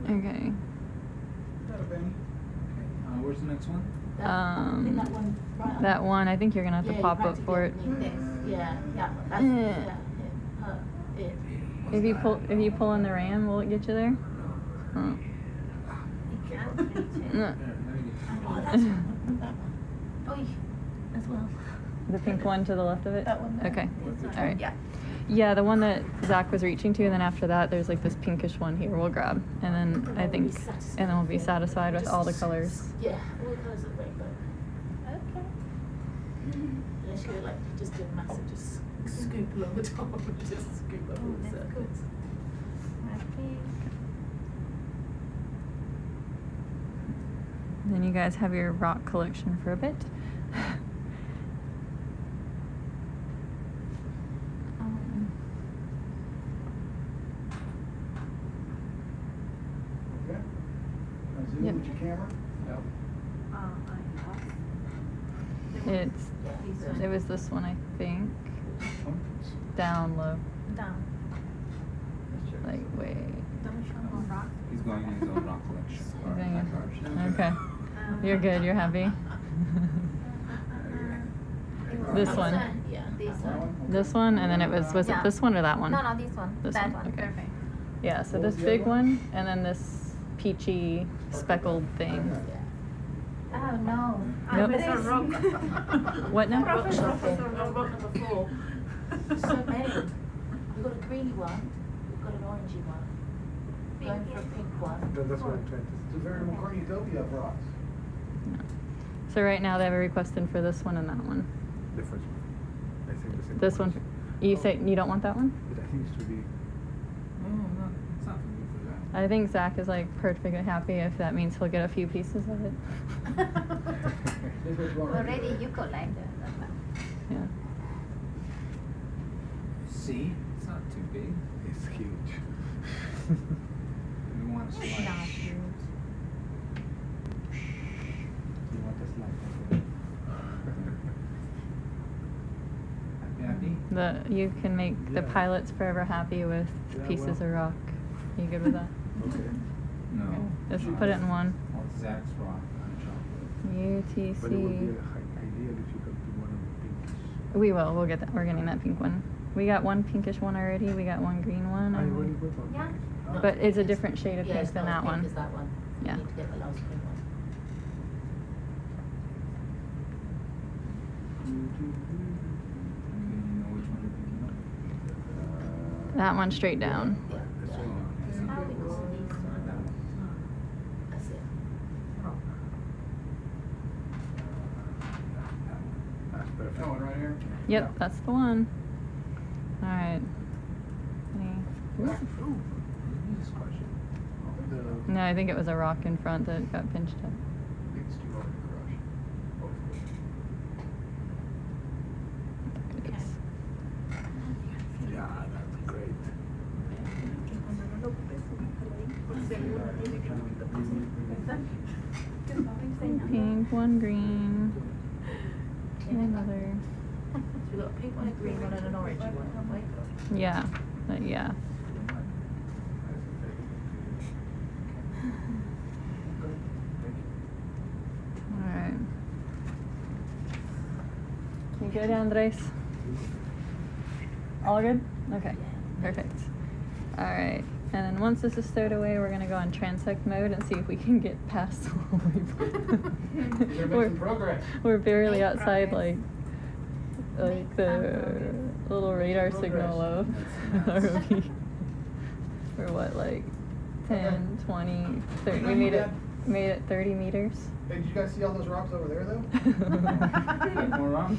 Okay. Got a Benny. Where's the next one? I think that one right That under- one, I think you're gonna have Yeah, to you pop up practically for it. need this. Yeah, that's, Yeah. yeah, him, her, it. If you pull in the ram, will it get you there? Oh. You can't reach it. No. Oh, that's one. That one. Oy, as well. The pink one to the left of it? That one there. Okay. This one. All right. Yeah. Yeah, the one that Zach was reaching to, and then after that, there's like this pinkish one here we'll grab. And then I think, and then we'll be satisfied with all the colors. Yeah, all the colours of the rainbow. Okay. Unless you're like, just do a massive, just scoop along the top, just scoop up all the That's good. circles. Okay. Then you guys have your rock collection for a bit. Okay. Now zoom Yep. with your camera. It was this one, I think. Down low. Down. Like way. Don't show more rock. He's going in his own rock collection. Or Going in. backyard. Okay. You're good, you're happy. This one. Yeah, This one. This one, and then it was it Yeah. this one or that one? No, this one. This that one, one. okay. Perfect. Yeah, so What this was the big other one, and then this peachy speckled thing. Oh no. Nope. Professor Rock. What now? Professor Rock Rock. number 4. So many. We've got a greeny one, we've got an orangey one, going for a pink one. That's what I'm trying to. It's a veritable cornucopia of rocks. So right now they have a request in for this one and that one. The first one. I think the same. This one, you say you don't want that one? But I think it should be. No, no, it's not for me for that. I think Zach is like perfectly happy if that means he'll get a few pieces of it. Already you collect. Yeah. See? It's not too big. It's huge. We want to Not slice. huge. You want this like Happy? You can make the Yeah. pilots forever happy with Yeah, pieces well. of rock. You good with that? Okay. No. Okay. Just put it in one. Or Zach's rock on chocolate. UTC. But it would be ideal if you could do one of the pinkish. We will. We'll get that. We're getting that pink one. We got one pinkish one already. We got one green one. I and already we- put one. Yeah. pinkish. But it's a different shade of Yeah, pink it's than not that as pink one. as that one. Yeah. You need to get the last pink one. Okay, you know which one you're picking up? That one straight down. Yeah. That's right. How we call these? That's it. That's perfect. That one right here? Yep, that's the one. All right. This question. No, I think it was a rock in front that got pinched up. It's too hard to crush. It is. Yeah, that's great. Pink, one green, and another. So we've got a pink one, a green one, and an orange one, haven't we? Yeah, yeah. All right. You good, Andres? All good? Okay, perfect. All right. And then once this is stowed away, we're gonna go on transect mode and see if we can get past the whole You're making progress. We're barely Make outside, progress. like the little radar signal of ROV. We're what, like 10, 20, 30? We made it 30 meters. Hey, did you guys see all those rocks over there though? More wrong?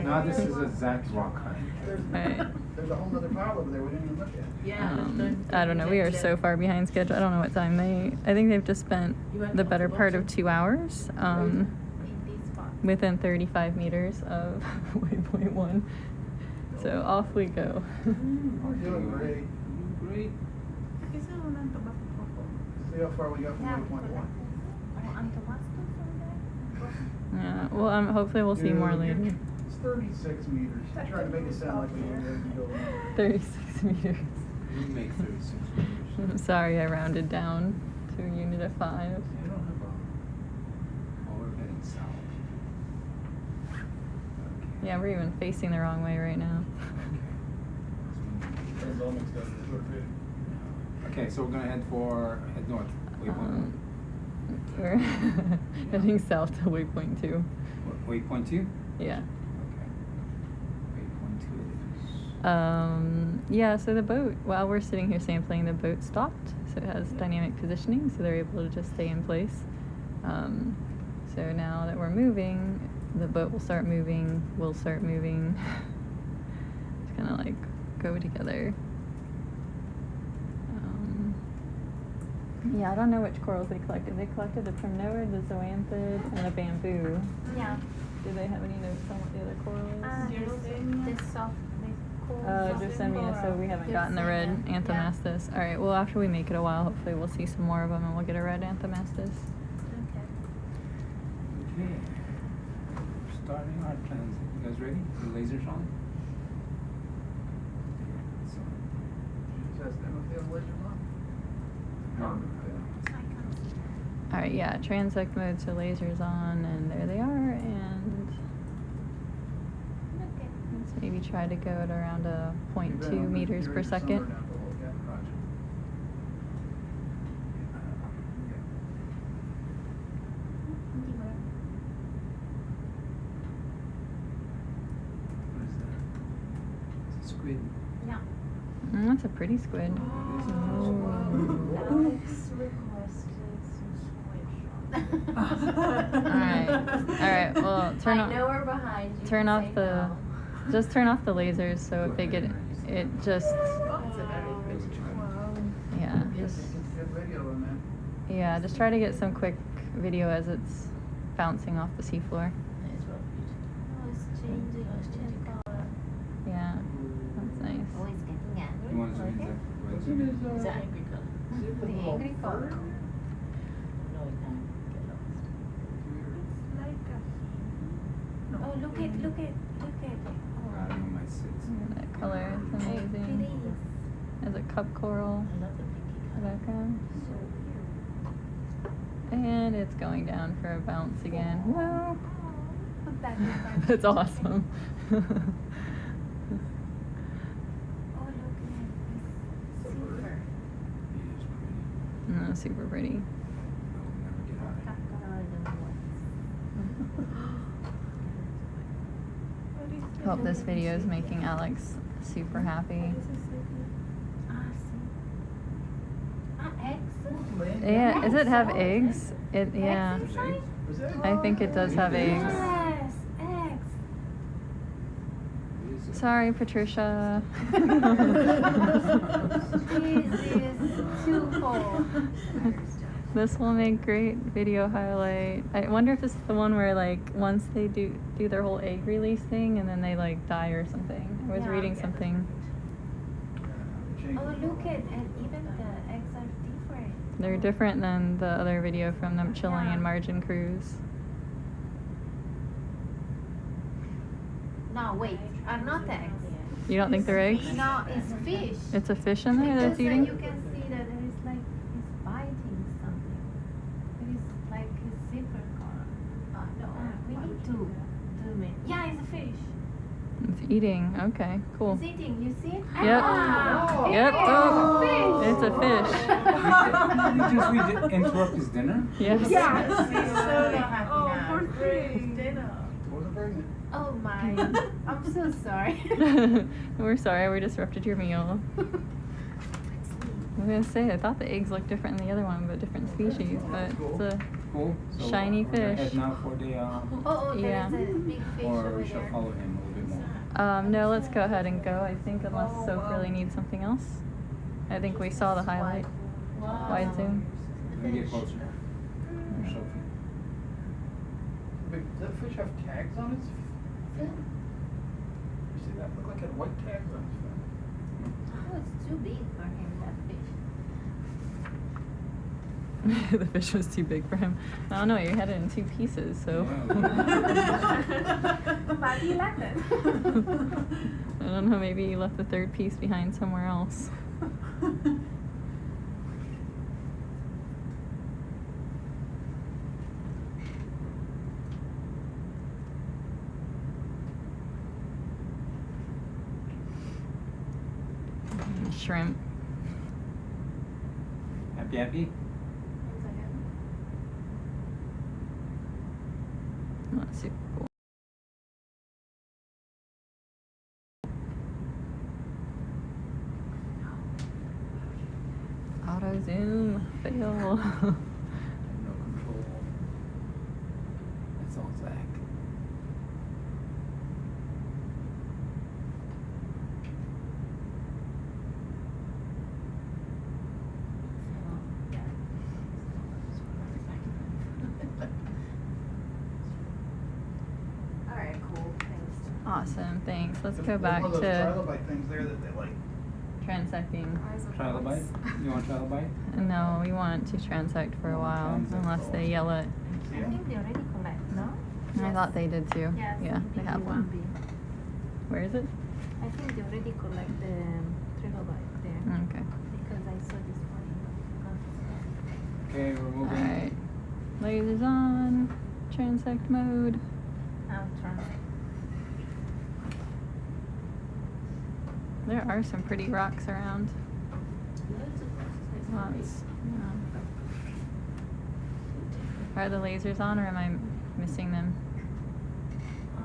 Now this is exact rock hunting. Right. There's a whole other pile over there we didn't even look at. I don't know. We are so far behind schedule. I don't know what time I think they've just spent the better part of 2 hours within 35 meters of waypoint 1. So off we go. We're doing great. Great. See how far we got from waypoint 1. Yeah. Well, hopefully we'll see more later. It's 36 meters. I'm trying to make it sound like we didn't go. 36 meters. We make 36 meters. I'm sorry, I rounded down to a unit of 5. You don't have a... Oh, we're heading south. Okay. Yeah, we're even facing the wrong way right now. Okay, so we're gonna head north. Waypoint We're heading south to waypoint 2. Waypoint 2? Yeah. Okay. Waypoint 2 it is. Yeah, so the boat, while we're sitting here sampling, the boat stopped. So it has dynamic positioning, so they're able to just stay in place. So now that we're moving, the boat will start moving, we'll start moving. It's kind of like go together. Yeah, I don't know which corals they collected. They collected the primnoid, the zoanthid, and the bamboo. Yeah. Do they have any notes on what the other coral is? The soft, Drossemia, so we haven't gotten the red Anthomastus. All right, well, after we make it a while, hopefully we'll see some more of them and we'll get a red Anthomastus. Okay. Starting our transit. You guys ready? The lasers on? Just them if they have lasers on. All right, yeah, transect mode, so lasers on, and there they are, and let's maybe try to go at around a 0.2 meters per second. It's a squid. Yeah. That's a pretty squid. Alright, well, I know we're behind you. turn off Say the, no. just turn off the lasers, so if they get, it just, yeah, just, Good video on that. yeah, just try to get some quick video as it's bouncing off the seafloor. Oh, it's changing color. Yeah, that's nice. Oh, it's getting angry. You want to zoom in? What's in his, It's an angry color. the The little angry color. fur? No, it can't get lost. Oh, look at. I don't know my six. That color is amazing. There's a cup coral I love the pinky in the color. background. So weird. And it's going down for a bounce again. Whoa. That's That's awesome. Oh, look at this silver. It is pretty. No, super pretty. I'll never get high. Hope this video is making Alex super happy. Eggs? Yeah, does it have eggs? Yeah. There's eggs? Was that? I think it does have eggs. Yes, eggs. It is a- Sorry, Patricia. This is too cold. This will make great video highlight. I wonder if this is the one where like once they do their whole egg release thing and then they like die or something. I was Yeah. reading something. Oh, look at, and even the eggs are different. They're different than the other video from the Chilean margin cruise. No, wait, are not eggs. You don't think they're eggs? No, it's fish. It's a fish in there that's Because eating? you can see that there is like, it's biting something. It is like a zipper color. No, we need to zoom in. Yeah, it's a fish. It's eating. Okay, cool. It's eating, you see it? Yep. Ah, Yep. Oh, it's it's a fish. Did we just interrupt his dinner? Yes. so happy now. Wasn't pregnant. Oh my, I'm so sorry. We're sorry we disrupted your meal. I was gonna say I thought the eggs looked different than the other one, but different species. But it's a Cool. So Shiny we're gonna fish. head now for the Oh, Yeah. there is a big fish or over we shall there. follow him a little bit more. No, let's go ahead and go, I think, unless Oh, Soph wow. really needs something else. I think we saw the highlight. Wide zoom. Let me get closer. Or Sophie. Wait, does that fish have tags on its fin? You see that? Look like it had white tags on its fin. Oh, it's too big for him, that fish. The fish was too big for him. I don't know, you had it in two pieces, so. But he liked it. I don't know, maybe you left the third piece behind somewhere else. Shrimp. Happy? Not super cool. Auto zoom, fail. No control. That's all Zach. Alright, cool, thanks. Awesome, thanks. Let's go There's back one of those to trilobite things there that they like. transecting. Trilobite? You want trilobite? No, we want to transect for a while, Transect. unless they yell it. I think they already collect, no? I thought they did too. Yes, Yeah, they have one. Where is it? I think they already collect the trilobite there. Okay. Because I saw this morning. Okay, we're moving. Alright. Lasers on. Transect mode. I'm trying. There are some pretty rocks around. Lots. Yeah. Are the lasers on or am I missing them? I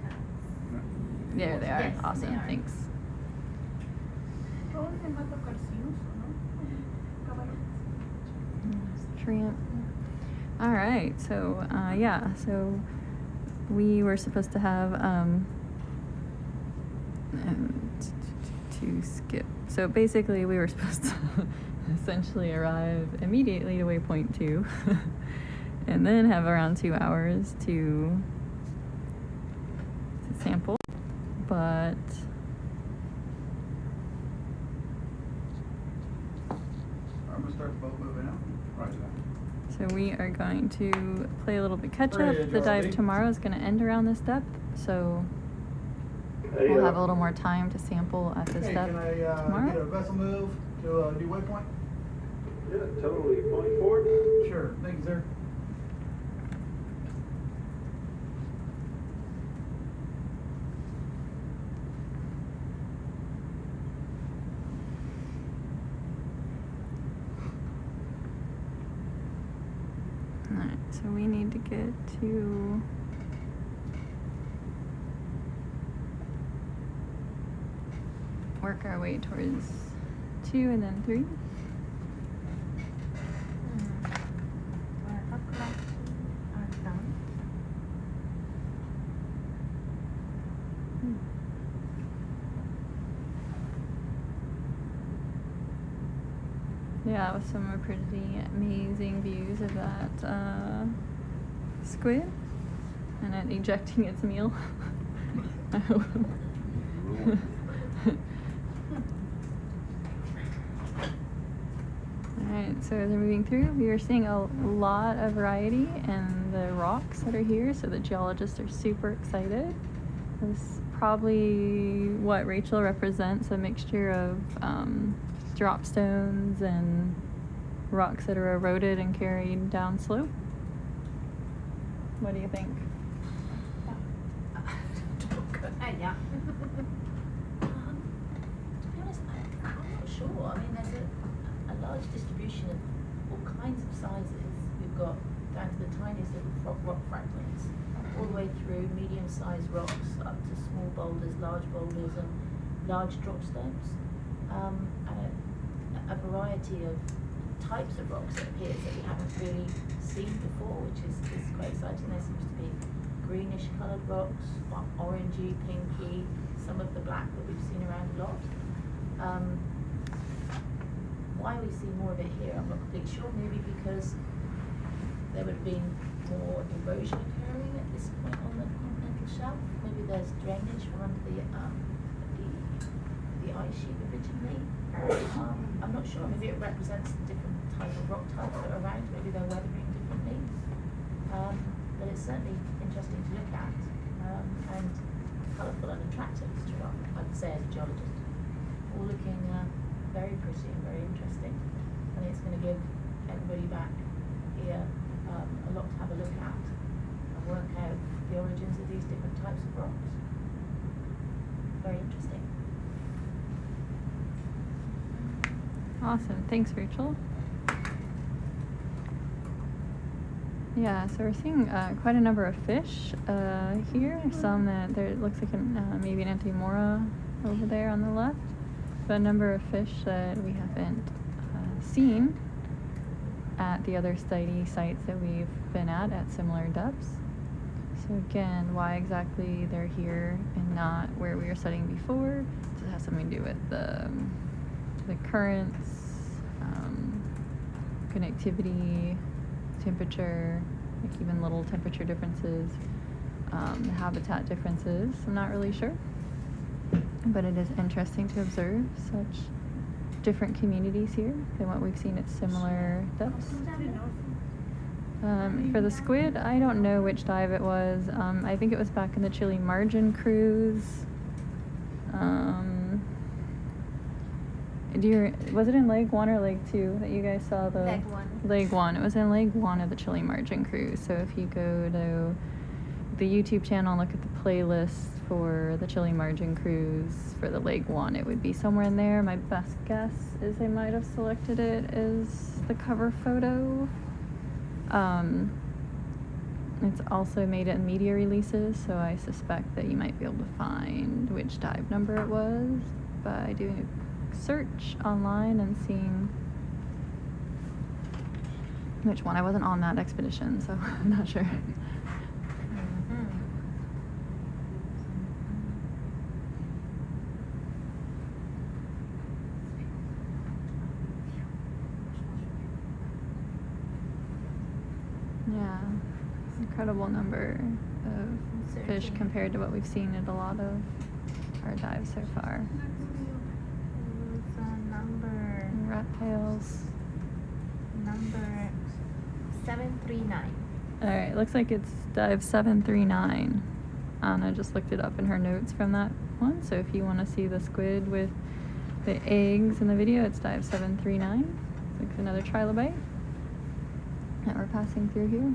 can't. There they are. Yes, they Awesome. are. Thanks. Tramp. All right. So yeah. So we were supposed to have to skip. So basically, we were supposed to essentially arrive immediately to waypoint 2, and then have around 2 hours to sample, but. I'm gonna start the boat moving out. Roger that. So we are going to play a little bit catch up. Ready to The go, dive Lee? tomorrow is going to end around this depth, so Hey, we'll have a little more time to sample at this Hey, depth can I tomorrow. get a vessel move to a new waypoint? Yeah, totally. Point forward. Sure, thank you, sir. Alright, so we need to get to work our way towards 2 and then 3. Yeah, with some pretty amazing views of that squid and it ejecting its meal. I hope. Alright, so as we're moving through, we are seeing a lot of variety in the rocks that are here, so the geologists are super excited. This is probably what Rachel represents, a mixture of drop stones and rocks that are eroded and carried down slope. What do you think? Yeah. To be honest, I'm not sure. I mean, there's a large distribution of all kinds of sizes. We've got down to the tiniest little rock fragments, all the way through medium-sized rocks up to small boulders, large boulders, and large drop stones, and a variety of types of rocks, it appears, that we haven't really seen before, which is quite exciting. There seems to be greenish coloured rocks, orangey, pinky, some of the black that we've seen around a lot. Why we see more of it here, I'm not completely sure. Maybe because there would have been more erosion occurring at this point on the continental shelf. Maybe there's drainage from under the ice sheet originally. I'm not sure. Maybe it represents different type of rock types that are around. Maybe they're weathering differently. But it's certainly interesting to look at and colourful and attractive to I'd say as a geologist. All looking very pretty and very interesting. I think it's going to give everybody back here a lot to have a look at and work out the origins of these different types of rocks. Very interesting. Awesome. Thanks, Rachel. Yeah, so we're seeing quite a number of fish here. Some that there looks like maybe an antimora over there on the left, but a number of fish that we haven't seen at the other study sites that we've been at similar depths. So again, why exactly they're here and not where we were studying before? It has something to do with the currents, connectivity, temperature, like even little temperature differences, habitat differences. I'm not really sure, but it is interesting to observe such different communities here than what we've seen at similar depths. For the squid, I don't know which dive it was. I think it was back in the Chile margin cruise. Was it in leg 1 or leg 2 that you guys saw the? Leg 1. Leg 1. It was in leg 1 of the Chile margin cruise. So if you go to the YouTube channel and look at the playlist for the Chile margin cruise for the leg 1, it would be somewhere in there. My best guess is they might have selected it as the cover photo. It's also made in media releases, so I suspect that you might be able to find which dive number it was by doing a search online and seeing which one. I wasn't on that expedition, so I'm not sure. Yeah, incredible number of fish compared to what we've seen at a lot of our dives so far. Number Rat tails. Number 739. All right, looks like it's dive 739. Anna just looked it up in her notes from that one. So if you want to see the squid with the eggs in the video, it's dive 739. Looks like another trilobite that we're passing through here.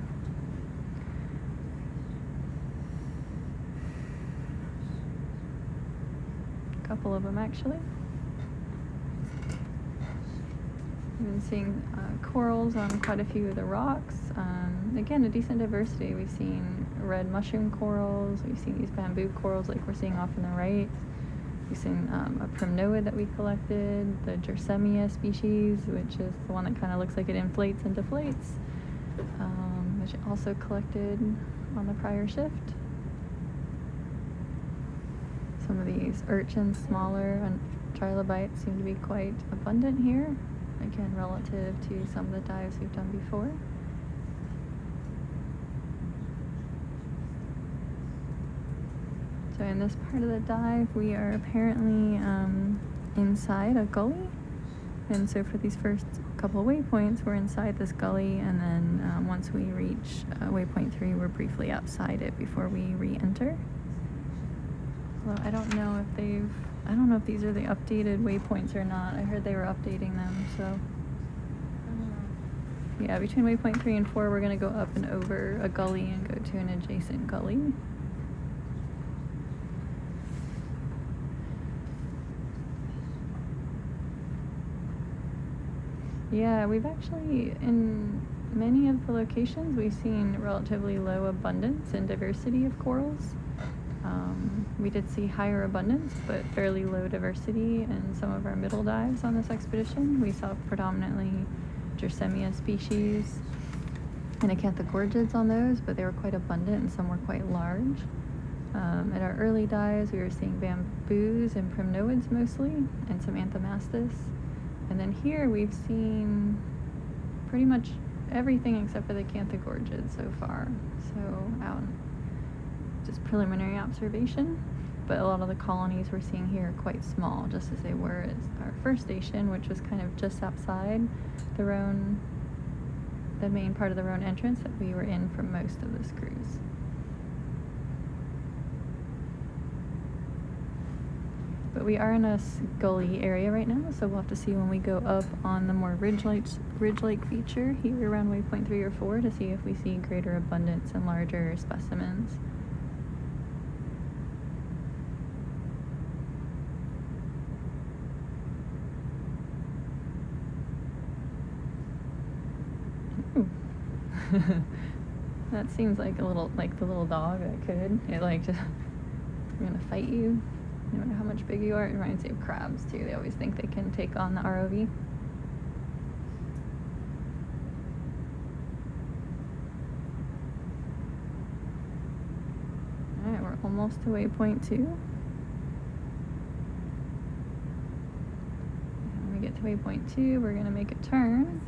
A couple of them actually. We've been seeing corals on quite a few of the rocks. Again, a decent diversity. We've seen red mushroom corals. We've seen these bamboo corals like we're seeing off on the right. We've seen a primnoid that we collected, the Jersemia species, which is the one that kind of looks like it inflates and deflates, which also collected on the prior shift. Some of these urchins, smaller and trilobites, seem to be quite abundant here, again relative to some of the dives we've done before. So in this part of the dive, we are apparently inside a gully. And so for these first couple of waypoints, we're inside this gully, and then once we reach waypoint 3, we're briefly outside it before we re-enter. Well, I don't know if these are the updated waypoints or not. I heard they were updating them, so. Yeah, between waypoint 3 and 4, we're gonna go up and over a gully and go to an adjacent gully. Yeah, we've actually, in many of the locations, we've seen relatively low abundance and diversity of corals. We did see higher abundance, but fairly low diversity in some of our middle dives on this expedition. We saw predominantly Drossemia species and acanthogorgids on those, but they were quite abundant and some were quite large. At our early dives, we were seeing bamboos and primnoids mostly, and some anthomastus. And then here we've seen pretty much everything except for the acanthogorgids so far. So out, just preliminary observation. But a lot of the colonies we're seeing here are quite small, just as they were at our first station, which was kind of just outside the Rhone, the main part of the Rhone entrance that we were in for most of this cruise. But we are in a gully area right now, so we'll have to see when we go up on the more ridge-like feature here around waypoint 3 or 4 to see if we see greater abundance and larger specimens. Ooh. That seems like a little, like the little dog that could. It like just, I'm gonna fight you. No matter how much big you are. It reminds me of crabs too. They always think they can take on the ROV. Alright, we're almost to waypoint 2. When we get to waypoint 2, we're gonna make a turn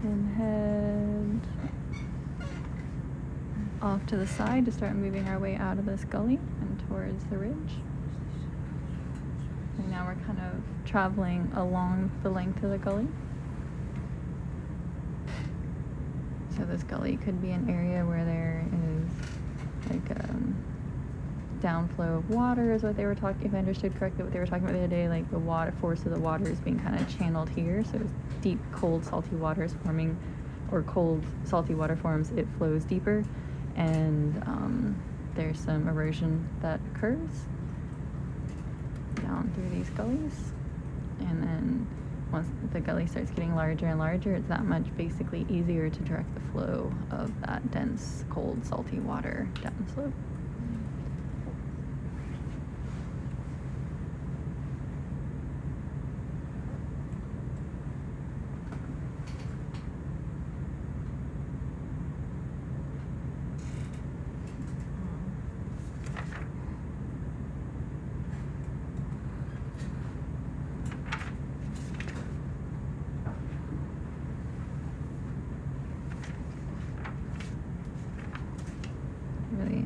and head off to the side to start moving our way out of this gully and towards the ridge. And now we're kind of traveling along the length of the gully. So this gully could be an area where there is like downflow of water is what they were talking, if I understood correctly what they were talking about the other day, like the water force of the water is being kind of channeled here. So as deep, cold, salty water is forming, or cold, salty water forms, it flows deeper. And there's some erosion that occurs down through these gullies, and then once the gully starts getting larger and larger, it's that much basically easier to direct the flow of that dense, cold, salty water down the slope.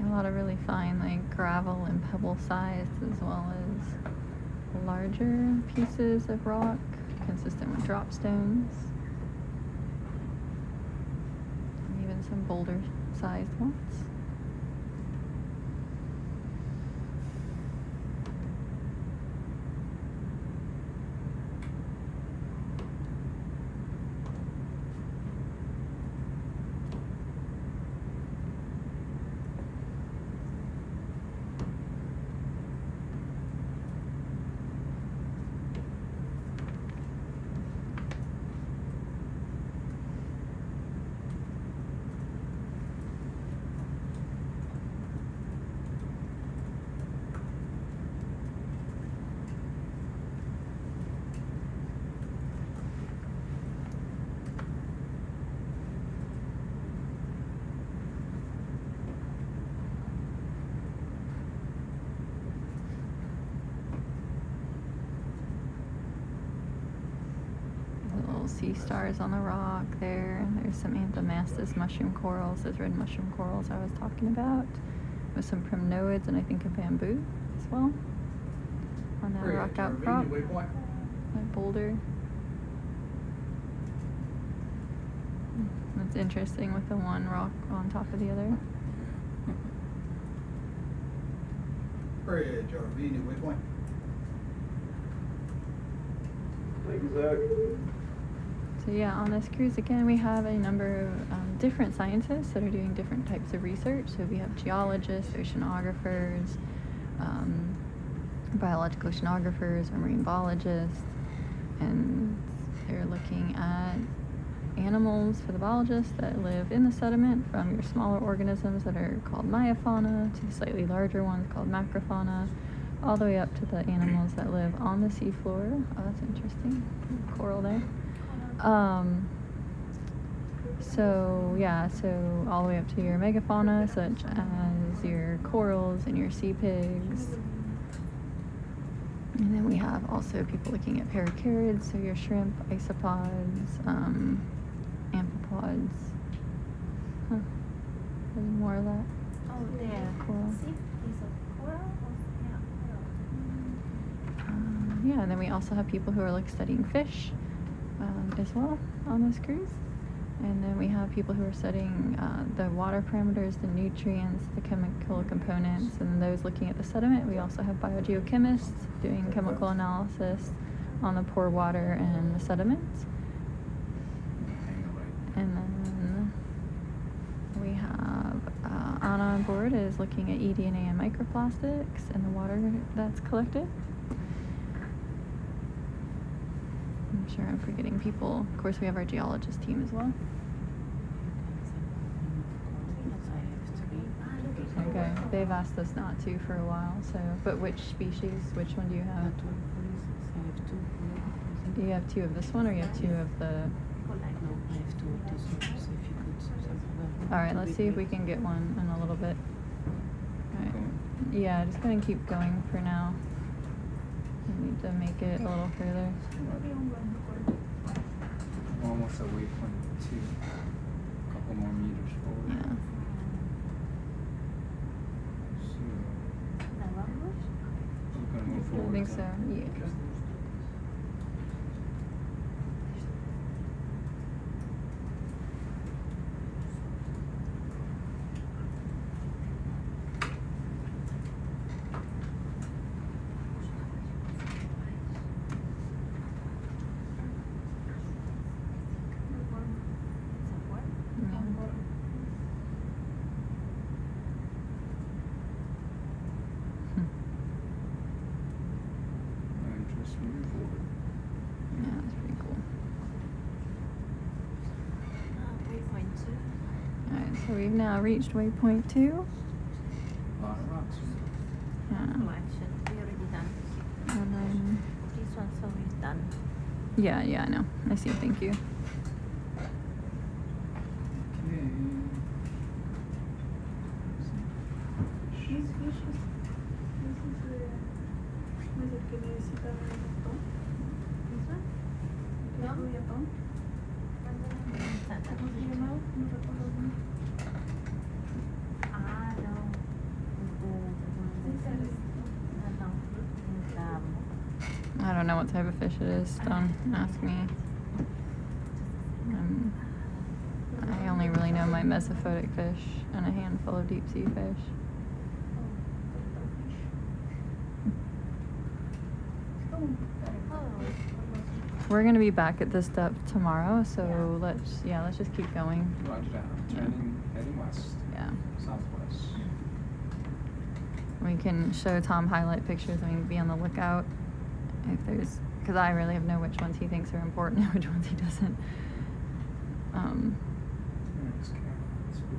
A lot of really fine, like gravel and pebble sized, as well as larger pieces of rock consistent with drop stones, and even some boulder sized ones. Sea stars on the rock there. There's some anthomastus mushroom corals, those red mushroom corals I was talking about, with some primnoids and I think a bamboo as well on that rock outcrop, that boulder. That's interesting with the one rock on top of the other. Bridge, RV, new waypoint. Thank you, Zach. So yeah, on this cruise again, we have a number of different scientists that are doing different types of research. So we have geologists, oceanographers, biological oceanographers, or marine biologists, and they're looking at animals for the biologists that live in the sediment, from your smaller organisms that are called meiofauna to the slightly larger ones called macrofauna, all the way up to the animals that live on the seafloor. Oh, that's interesting. Coral there. So yeah, so all the way up to your megafauna, such as your corals and your sea pigs. And then we have also people looking at paracarids, so your shrimp, isopods, amphipods. Huh. There's more of that. Oh, there. Coral. See, is a coral? Yeah, coral. Yeah, and then we also have people who are like studying fish as well on this cruise. And then we have people who are studying the water parameters, the nutrients, the chemical components, and those looking at the sediment. We also have biogeochemists doing chemical analysis on the pore water and the sediments. And then we have Anna on board is looking at eDNA and microplastics and the water that's collected. I'm sure I'm forgetting people. Of course, we have our geologist team as well. Okay, they've asked us not to for a while, so, but which species, which one do you have? Do you have two of this one, or you have two of the... Alright, let's see if we can get one in a little bit. Alright. Yeah, just gonna keep going for now. We need to make it a little further. Almost at waypoint 2. A couple more meters forward. Yeah. So, we're gonna move I forward. think so, yeah. And just move forward. Yeah, that's pretty cool. Waypoint 2. Alright, so we've now reached waypoint 2. A lot of rocks. Yeah. No, actually, we already done. And then, This one, so we're done. yeah, I know. I see, thank you. Okay. Ah, no. I don't know what type of fish it is. Don't ask me. I only really know my mesophotic fish and a handful of deep sea fish. We're gonna be back at this depth tomorrow, so let's just keep going. Roger that. Turning, heading west. Yeah. Southwest. We can show Tom highlight pictures. I mean, be on the lookout if there's, because I really have know which ones he thinks are important and which ones he doesn't. Let's go. Let's go.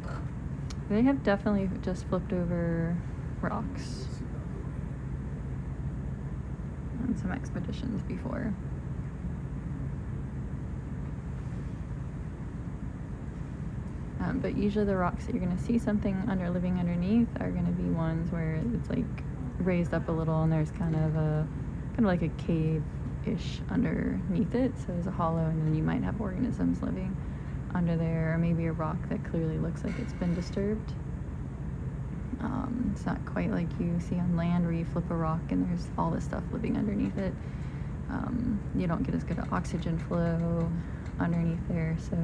Okay. They have definitely just flipped over rocks on some expeditions before. But usually the rocks that you're going to see something living underneath are going to be ones where it's like raised up a little and there's kind of like a cave-ish underneath it. So there's a hollow and then you might have organisms living under there, or maybe a rock that clearly looks like it's been disturbed. It's not quite like you see on land where you flip a rock and there's all this stuff living underneath it. You don't get as good oxygen flow underneath there, so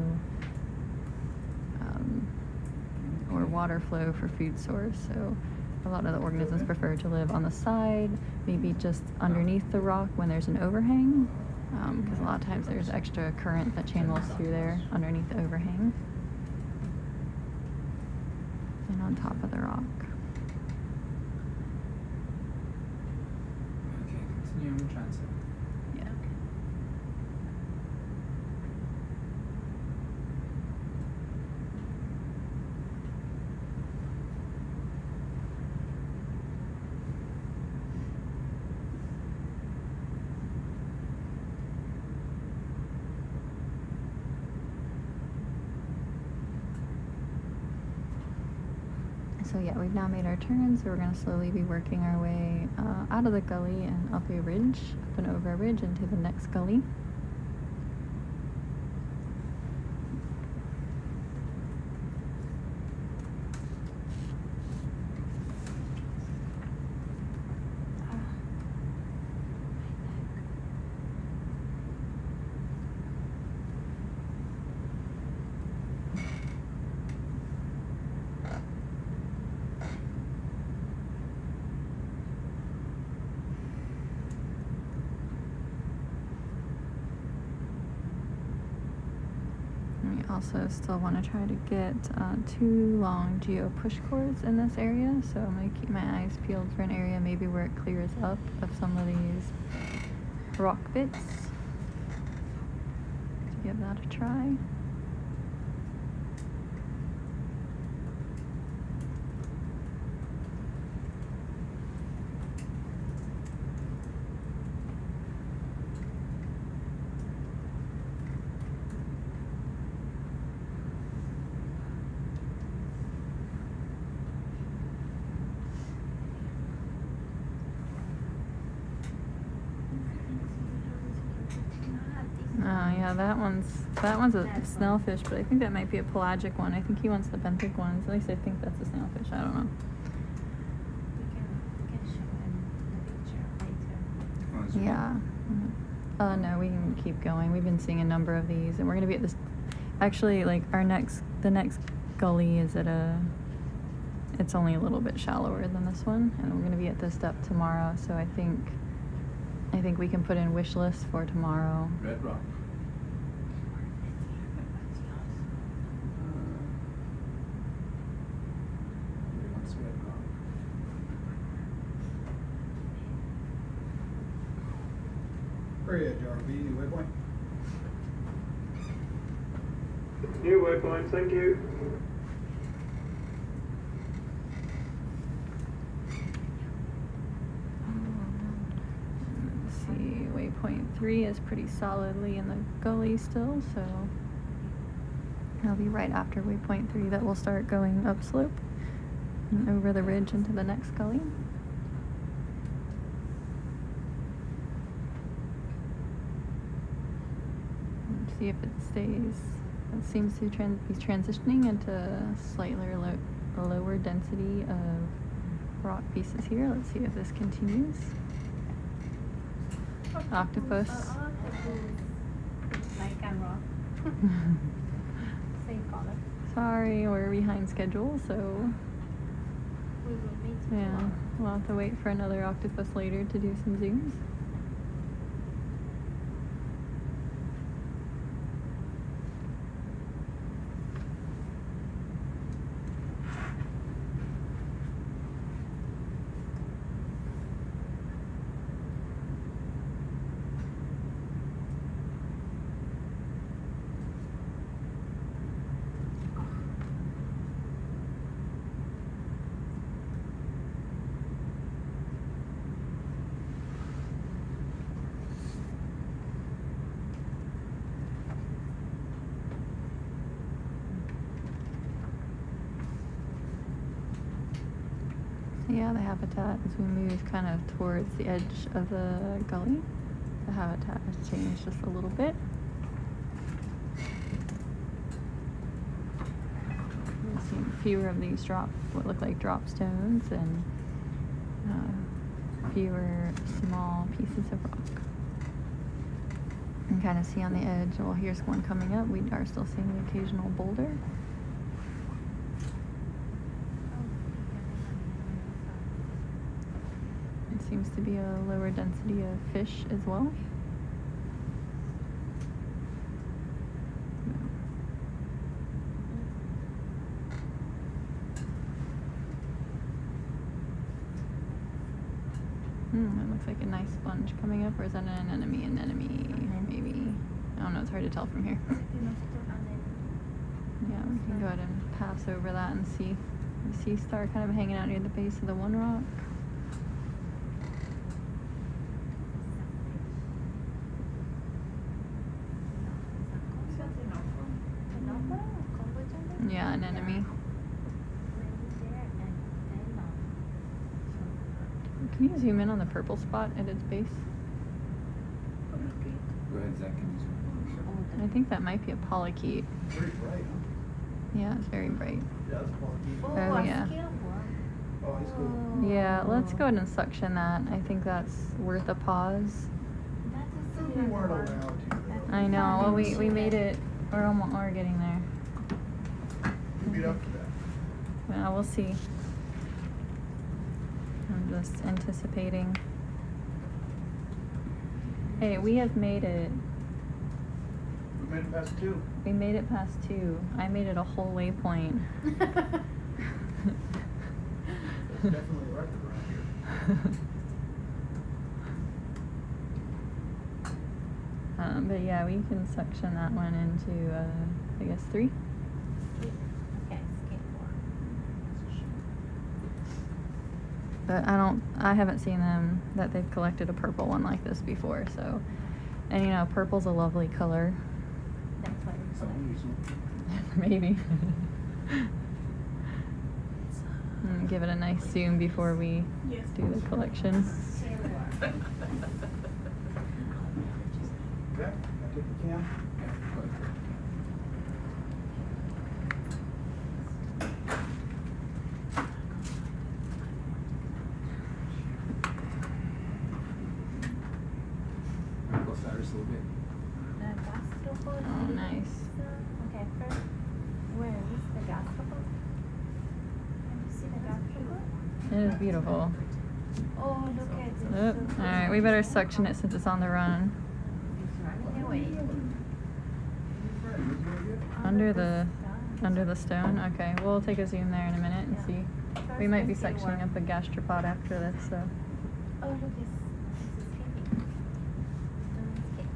or water flow for food source. So a lot of the organisms prefer to live on the side, maybe just underneath the rock when there's an overhang, because a lot of times there's extra current that channels through there underneath the overhang and on top of the rock. Okay, continue on the transect. Yeah. So yeah, we've now made our turn, so we're going to slowly be working our way out of the gully and up a ridge, up and over a ridge into the next gully. We also still want to try to get 2 long geo push cords in this area, so I'm going to keep my eyes peeled for an area maybe where it clears up of some of these rock bits. To give that a try. Oh yeah, that one's a snailfish, but I think that might be a pelagic one. I think he wants the benthic ones. At least I think that's a snailfish. I don't know. We can show him the picture later. Yeah. No, we can keep going. We've been seeing a number of these, and we're gonna be at this. Actually, like the next gully is at it's only a little bit shallower than this one, and we're gonna be at this depth tomorrow. So I think we can put in wish list for tomorrow. Red rock. What's red rock? Bridge, ROV, new waypoint. New waypoint, thank you. Let's see, waypoint 3 is pretty solidly in the gully still, so it'll be right after waypoint 3 that we'll start going upslope and over the ridge into the next gully. And see if it stays. It seems to be transitioning into slightly lower density of rock pieces here. Let's see if this continues. Octopus. Like a rock. Same color. Sorry, we're behind schedule, so We will meet yeah, tomorrow. we'll have to wait for another octopus later to do some zooms. Yeah, the habitat as we move kind of towards the edge of the gully, the habitat has changed just a little bit. We've seen fewer of these what look like drop stones, and fewer small pieces of rock. You can kind of see on the edge, well, here's one coming up. We are still seeing the occasional boulder. Seems to be a lower density of fish as well. That looks like a nice sponge coming up, or is that an anemone? Maybe. I don't know, it's hard to tell from here. Yeah, we can go ahead and pass over that and see the sea star kind of hanging out near the base of the one rock. Another? Yeah, an enemy. Can you zoom in on the purple spot at its base? Go ahead, Zach. Can you zoom in? I think that might be a polychaete. Very bright, huh? Yeah, it's very bright. Yeah, that's quality. Oh, Oh, a yeah. scale one. Oh, he's cool. Yeah, let's go ahead and suction that. I think that's worth a pause. That is We similar to weren't one. allowed to. though. I know. Well, we made it. We're getting there. We beat up to that. Well, we'll see. I'm just anticipating. Hey, we have made it. We made it past 2. We made it past 2. I made it a whole waypoint. That's definitely a record around here. But yeah, we can suction that one into, I guess 3. Okay, scale one. But I haven't seen them, that they've collected a purple one like this before, so. And you know, purple's a lovely color. That's why we Someone use one? Maybe. Give it a nice zoom before we do the collection. scale one. Okay, I take the cam. Yeah, go ahead. Go slide just a little bit. The gastropod. Oh, nice. Okay, first, where is the gastropod? Can you see the gastropod? It is beautiful. Oh, look at it. Oop. Alright, we better suction it since it's on the run. It's running away. Under the stone? Okay, we'll take a zoom there in a minute and Yeah. see. First We might be I see suctioning one. up a gastropod after this, so. Oh, look, it's escaping. Don't escape.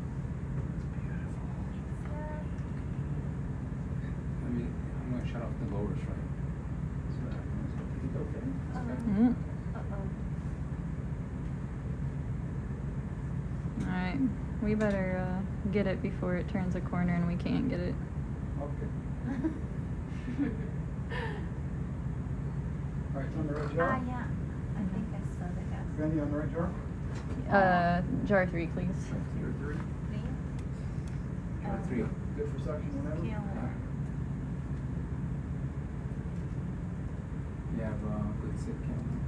I'm gonna shut off the lowers, right? So that happens. Okay. Mm. Uh-oh. Alright, we better get it before it turns a corner and we can't get it. Okay. Alright, it's on the right jar? Ah, yeah. I think I saw the gas. Benny on the right jar? Jar 3, please. Jar 3. Green. Jar 3. Good for suction whenever? Scale Yeah. one. You have good sit cam.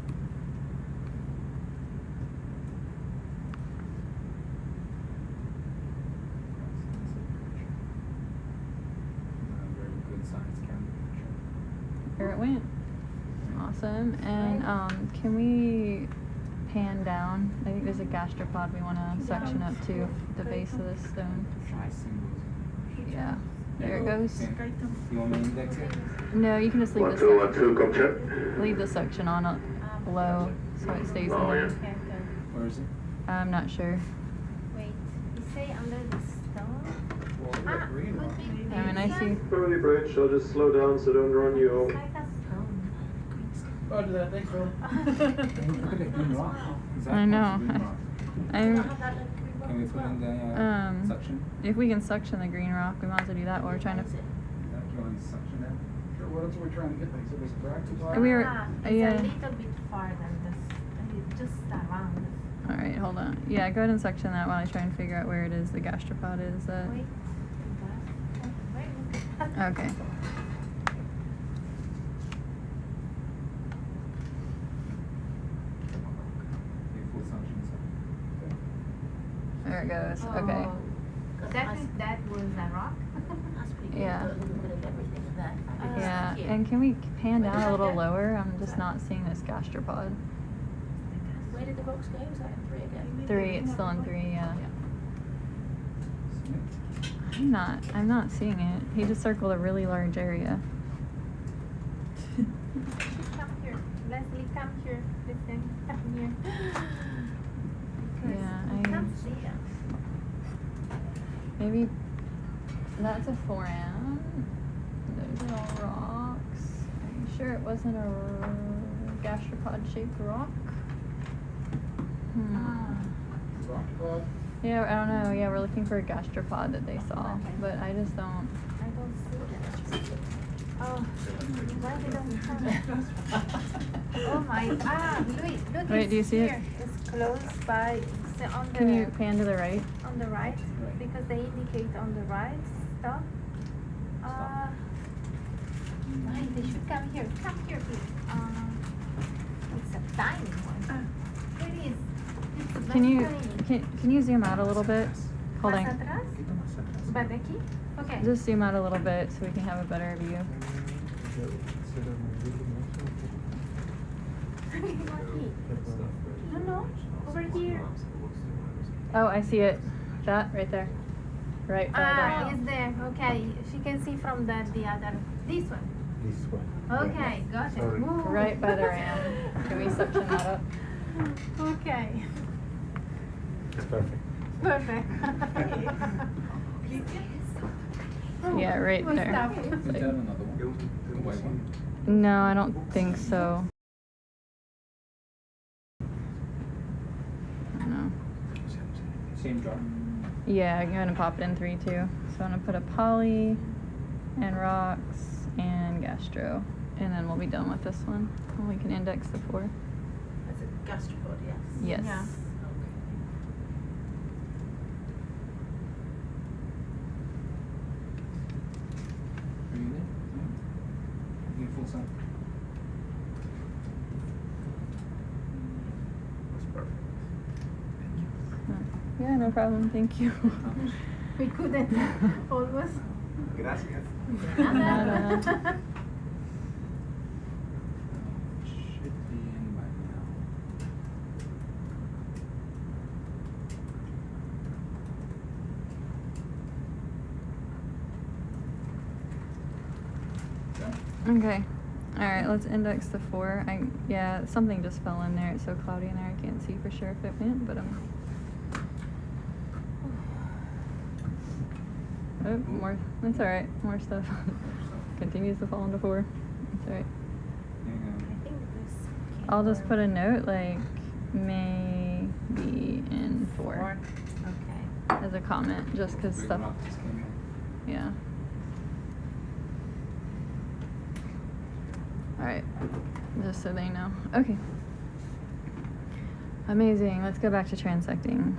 Very good science cam picture. There it went. Awesome. And can we pan down? I think there's a gastropod we want to suction up to the base of this stone. Try symbols. Yeah. There it goes. You want me to index it? No, you can just leave 1, the 2, 1, suction. 2, come check. Leave the suction on low so it stays in Oh, there. yeah. Okay, good. Where is it? I'm not sure. Wait, you say under the stone? Well, we got green Could one. be I mean, I see. Early bridge, I'll just slow down so don't run you It's over. like a stone. Roger that, thanks, Phil. Hey, look at that green rock. Zach I know. wants a green rock. I'm, Can we put in the suction? if we can suction the green rock, we might as well do that while we're trying to. Zach, you want to suction that? Sure, well, that's what we're trying to get things, so there's practice on. We were- It's yeah. a little bit farther than this. Just around this. All right, hold on. Yeah, go ahead and suction that while I try and figure out where it is the gastropod is. Wait. Where is it? Okay. Okay, full suction. There it goes. Oh, Okay. That was a rock? That's pretty Yeah. good. Got a little bit of everything in there. Yeah, Here. and can we pan Where down did a little that go? lower? I'm just not seeing this gastropod. Where did the rocks go? Was that in 3 again? 3, it's still in 3, yeah. Schmidt? I'm not seeing it. He just circled a really large area. Come here. Leslie, come here. Listen, come here. Because Yeah, we I- can't see them. Maybe that's a foram. Those are all rocks. Are you sure it wasn't a gastropod shaped rock? Rock pod. Yeah, I don't know. Yeah, we're looking for a gastropod that they saw, Okay. but I just don't. I don't see them. Oh, why they don't have? Oh my, look, Wait, it's do you see it? here. It's close by, it's on the, Can you pan to the right? on the right, because they indicate on the right, stop. Why they should come here, please. It's a tiny one. It is. It's Can very you tiny. can you zoom out a little bit? Hold Más on. atrás? ¿Va de aquí? Okay. Just zoom out a little bit so we can have a better view. No, over here. Oh, I see it. That right there. Right by Ah, it's there. Okay, she can see from the other. This one. This one. Okay, got it. Sorry. the Ooh. right by the ram. Can we section that up? Okay. It's perfect. Perfect. Yeah, right We'll there. stop. Is that another one? The white one? No, I don't think so. No. Same jar? Yeah, I'm gonna pop it in 3 too. So I'm gonna put a poly and rocks and gastro, and then we'll be done with this one. And we can index the 4. That's a gastropod, yes. Yes. Yeah. Are you there? Yeah. You full sun? That's perfect. Yeah, no problem. Thank you. We couldn't almost. Gracias. Nada. Should be in by now. Okay. All right, let's index the 4. Yeah, something just fell in there. It's so cloudy in there. I can't see for sure if it went, but oh, more. That's all right. More stuff continues to fall into 4. That's all right. I think this came I'll just from- put a note like may be in 4 Okay. as a comment, just because Big stuff. rock just came in. Yeah. All right, just so they know. Okay. Amazing. Let's go back to transecting.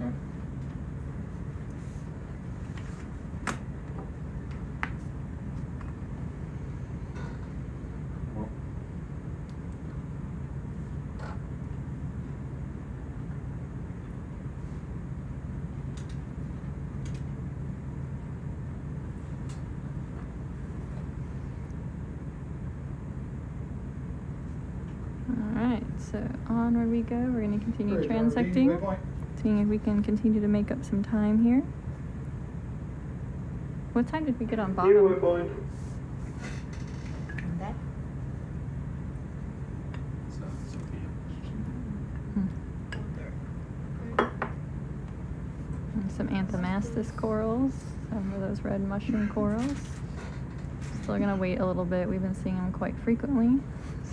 Okay. Well, All right, so onward we go. We're going to continue transecting, seeing if we can continue to make up some time here. What time did we get on View bottom? waypoint. And that, so And some anthomastus corals, some of those red mushroom corals. Still gonna wait a little bit. We've been seeing them quite frequently,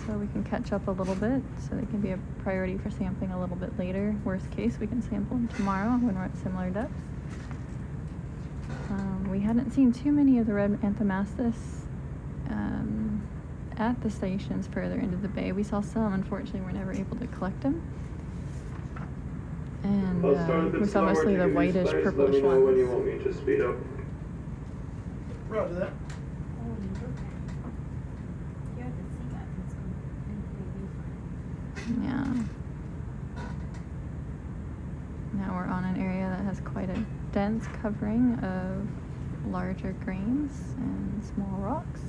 so we can catch up a little bit, so they can be a priority for sampling a little bit later. Worst case, we can sample them tomorrow when we're at similar depths. We hadn't seen too many of the red anthomastus at the stations further into the bay. We saw some. Unfortunately, we're never able to collect them. And I'll start a bit we saw slower mostly to the give you whitish, space. Let purplish me know when you ones. want me to speed up. Roger that. Oh, look. Here the sea map is completely different. Yeah. Now we're on an area that has quite a dense covering of larger grains and small rocks.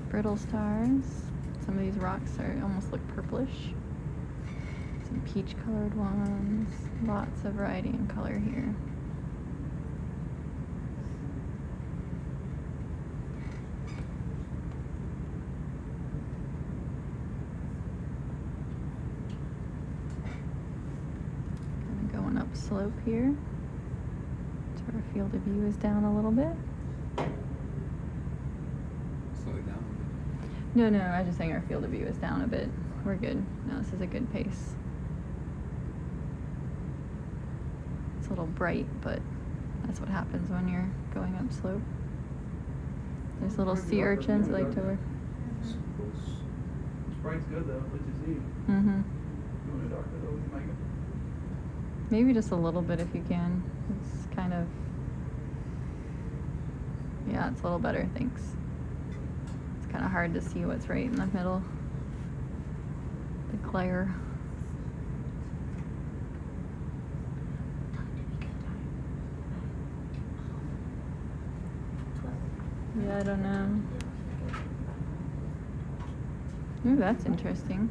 Brittle stars. Some of these rocks are almost look purplish. Some peach colored ones. Lots of variety in color here. upslope here. So our field of view is down a little bit. Slow it down. No, I was just saying our field of view is down a bit. We're good. No, this is a good pace. It's a little bright, but that's what happens when you're going upslope. There's little sea urchins that like to work. Sprite's good though, let you see. Mm-hmm. Doing it darker though, you make it. Maybe just a little bit if you can. It's kind of, yeah, it's a little better, thanks. It's kind of hard to see what's right in the middle. The glare. Yeah, I don't know. Ooh, that's interesting.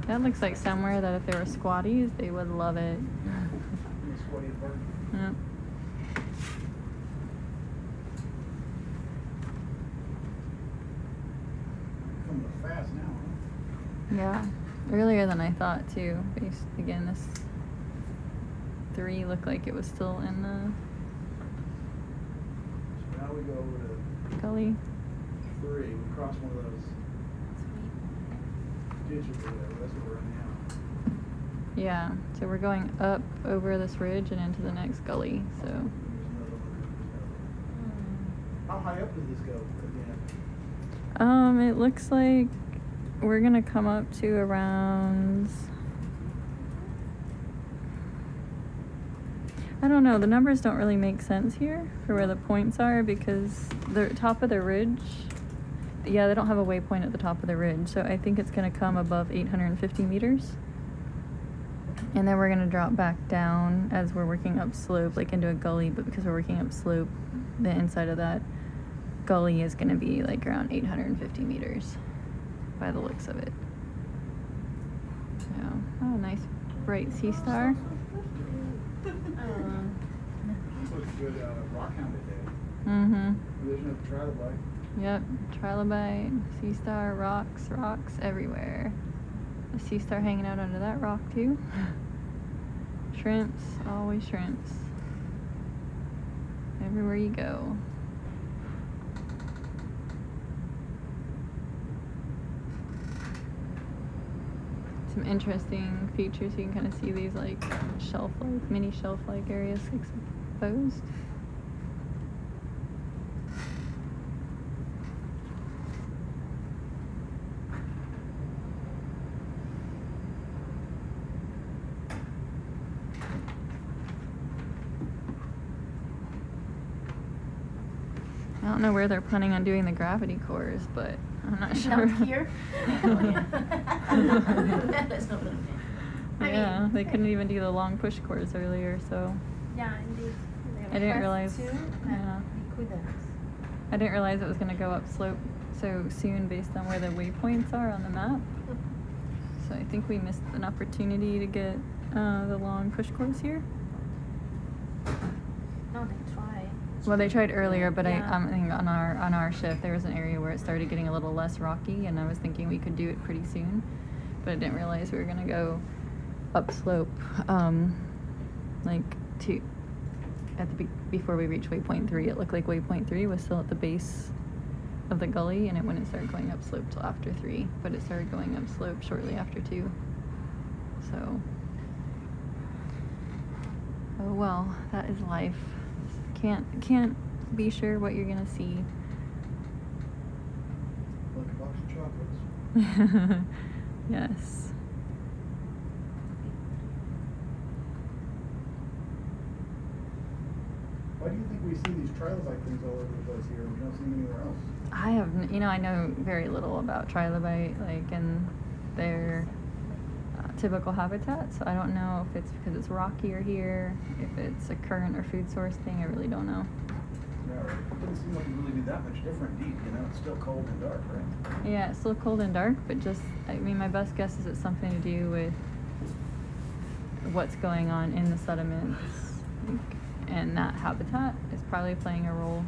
That looks like somewhere that if there were squatties, they would love it. Yep. Coming up fast now, huh? Yeah, earlier than I thought too. Based again, this 3 looked like it was still in the So now we go over to gully. 3. We cross one of those ditches or whatever. That's what we're in now. Yeah, so we're going up over this ridge and into the next gully. So There's another one. How high up does this go again? it looks like we're gonna come up to around, I don't know, the numbers don't really make sense here for where the points are because the top of the ridge, yeah, they don't have a waypoint at the top of the ridge, so I think it's gonna come above 850 meters. And then we're gonna drop back down as we're working up slope, like into a gully, but because we're working up slope, the inside of that gully is gonna be like around 850 meters by the looks of it. So, oh, nice bright sea star. This looks good rock hounded day. Mm-hmm. There's no trilobite. Yep, trilobite, sea star, rocks everywhere. A sea star hanging out under that rock too. Shrimps, always shrimps. Everywhere you go. Some interesting features. You can kind of see these like shelf-like, mini shelf-like areas exposed. I don't know where they're planning on doing the gravity cores, but I'm not sure. Not here. Let's not look there. Yeah, they couldn't even do the long push cores earlier, so Yeah, indeed. I didn't realize. Two, Yeah, we couldn't. I didn't realize it was going to go up slope so soon based on where the waypoints are on the map. So I think we missed an opportunity to get the long push cores here. No, they try. Well, they tried earlier, but Yeah. I think on our shift there was an area where it started getting a little less rocky, and I was thinking we could do it pretty soon, but I didn't realize we were gonna go upslope, like to at the before we reached waypoint 3. It looked like waypoint 3 was still at the base of the gully, and it wouldn't start going upslope till after 3, but it started going upslope shortly after 2. So, oh well, that is life. Can't be sure what you're gonna see. Like a box of chocolates. Yes. Why do you think we see these trilobite things all over the place here and we don't see them anywhere else? I have, I know very little about trilobite, like, and their typical habitat, so I don't know if it's because it's rockier here, if it's a current or food source thing, I really don't know. Yeah, right. It doesn't seem like it really be that much different deep, you know? It's still cold and dark, right? Yeah, it's still cold and dark, but just, I mean, my best guess is it's something to do with what's going on in the sediments, and that habitat is probably playing a role.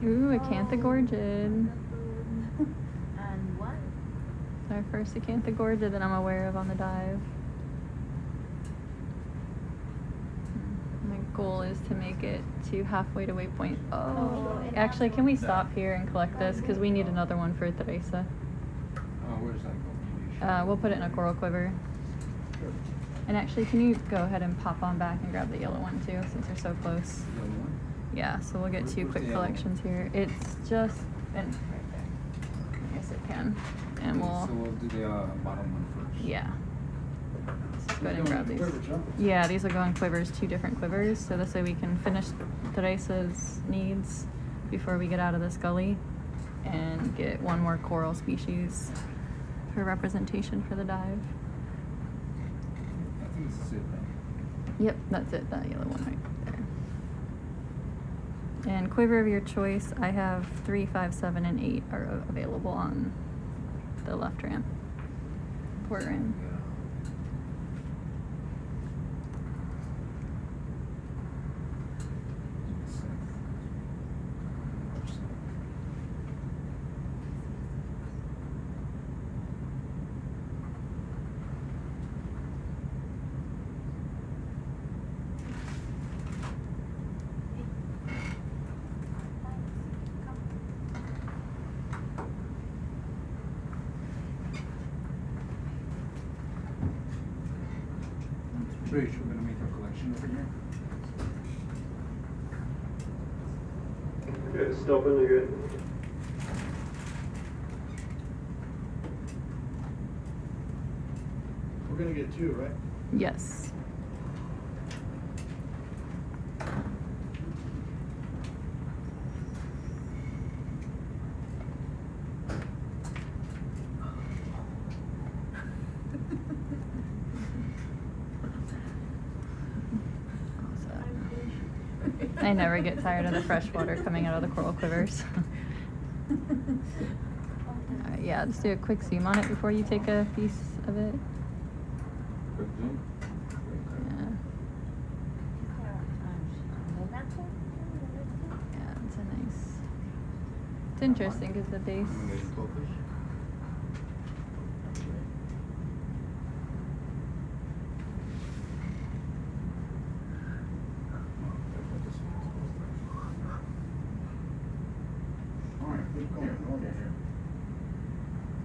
Ooh, acanthogorgid. other first acantha gorge that I'm aware of on the dive. My goal is to make it to halfway to waypoint. Oh, actually, can we stop here and collect this? Because we need another one for Teresa. Where's that go? We'll put it in a coral quiver. And actually, can you go ahead and pop on back and grab the yellow one too, since they're so close? Yellow one? Yeah, so we'll get two Where's quick the yellow collections here. It's just right there. Yes, it can. And we'll, So we'll do the bottom one first. yeah. Let's go ahead and grab these. Quivers, huh? Yeah, these will go in quivers, 2 different quivers, so this way we can finish Teresa's needs before we get out of this gully and get one more coral species for representation for the dive. I think this is it, right? Yep, that's it, that yellow one right there. And quiver of your choice, I have 3, 5, 7, and 8 are available on the left ram, port ram. Trish, we're gonna make a collection over here. Good, still really good. We're gonna get 2, right? Yes. I never get tired of the fresh water coming out of the coral quivers. Alright, yeah, just do a quick zoom on it before you take a piece of it. Quick zoom. Yeah. Yeah, it's a nice. It's interesting because the base. I'm gonna get goldfish. Alright, keep going normal here.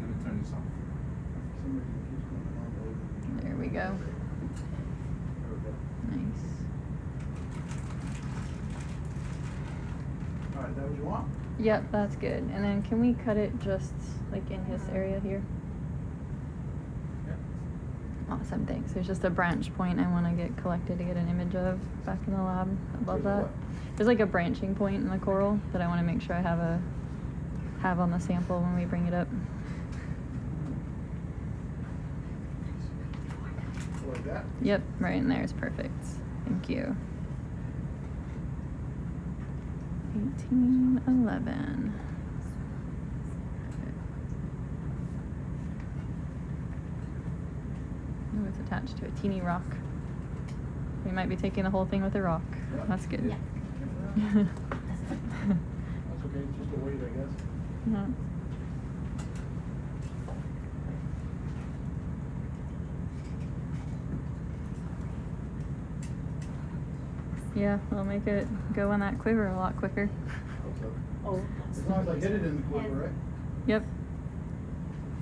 Let me turn this off. For some reason it keeps going normal. There we go. There we go. Nice. Alright, is that what you want? Yep, that's good. And then can we cut it just like in his area here? Awesome, thanks. There's just a branch point I want to get collected to get an image of back in the lab. Above There's that. what? There's like a branching point in the coral that I want to make sure I have on the sample when we bring it up. Like that? Yep, right in there is perfect. Thank you. 1811. Oh, it's attached to a teeny rock. We might be taking the whole thing with a rock. Yeah. That's good. That's okay, it's just a weight, I guess. Yeah. Yeah, we'll make it go on that quiver a lot quicker. Oh, As long as I hit it in the quiver, right? Yep.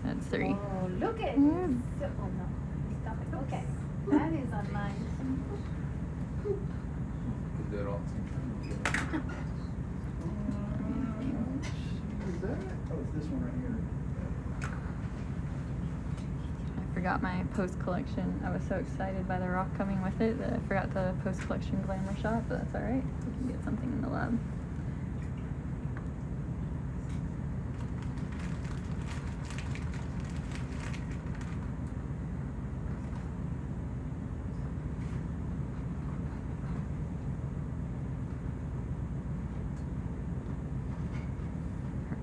That's 3. Oh, look at Yeah. this. Oh no, stop it. Okay, that is online. We'll do it all at the same time. Is that it? Oh, it's this one right here. I forgot my post collection. I was so excited by the rock coming with it that I forgot the post collection glamour shot, but that's alright. We can get something in the lab.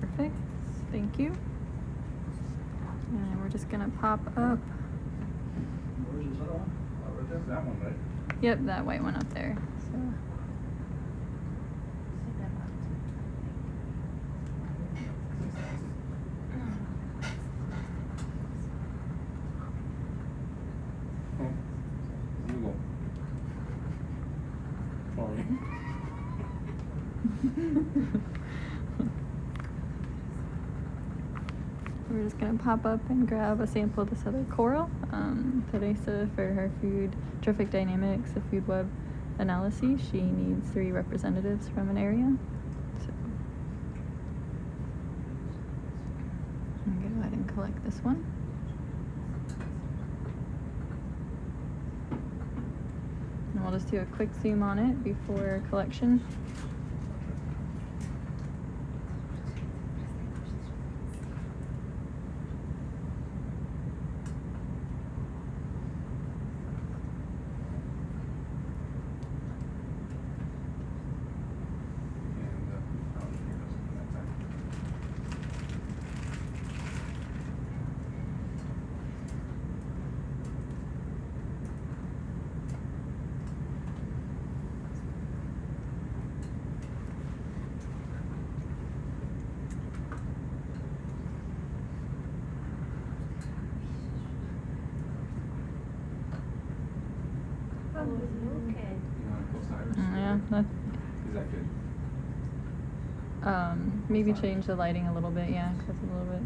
Perfect. Thank you. And then we're just gonna pop up. Where's this other one? Oh, right there? That one, right? Yep, that white one up there. So We're just gonna pop up and grab a sample of this other coral, Teresa, for her food trophic dynamics, the food web analysis. She needs 3 representatives from an area. So I'm gonna go ahead and collect this one. And we'll just do a quick zoom on it before collection. Yeah, that, Is that good? maybe change the lighting a little bit, yeah, close it a little bit.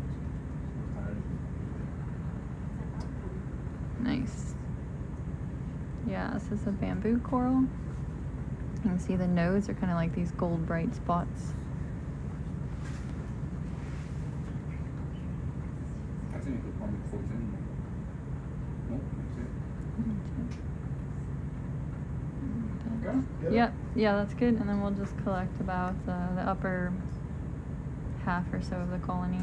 Nice. Yeah, this is a bamboo coral. You can see the nodes are kind of like these gold bright spots. I think you could probably close in. Nope, that's it. Okay. Yep, yeah, that's good. And then we'll just collect about the upper half or so of the colony.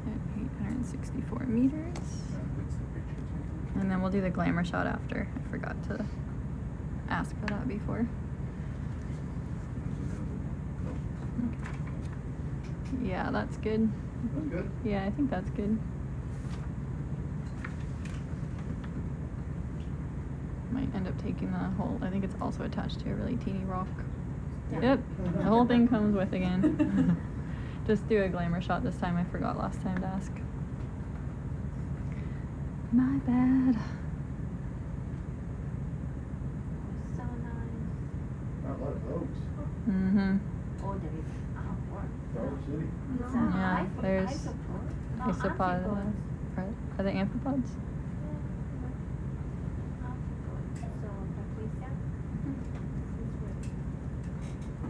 At 864 meters. And then we'll do the glamour shot after. I forgot to ask for that before. Yeah, that's good. That's good. Yeah, I think that's good. Might end up taking the whole, I think it's also attached to a really teeny rock. Yep, the whole thing comes with again. Just do a glamour shot this time. I forgot last time to ask. My bad. So nice. Not a lot of those. Mm-hmm. Oh, there is one. Flower City. It's Yeah, there's isopod. isopod. Are they amphipods? So, Patricia, this is great.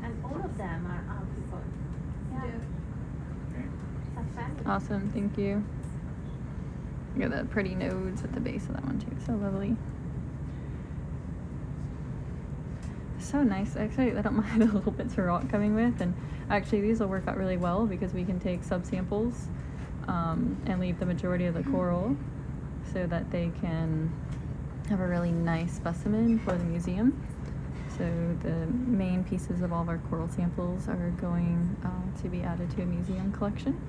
And all of them are amphipods. Yeah. It's a family. Awesome, thank you. You got the pretty nodes at the base of that one too. So lovely. So nice. Actually, I don't mind the little bits of rock coming with, and actually these will work out really well because we can take subsamples and leave the majority of the coral so that they can have a really nice specimen for the museum. So the main pieces of all of our coral samples are going to be added to a museum collection.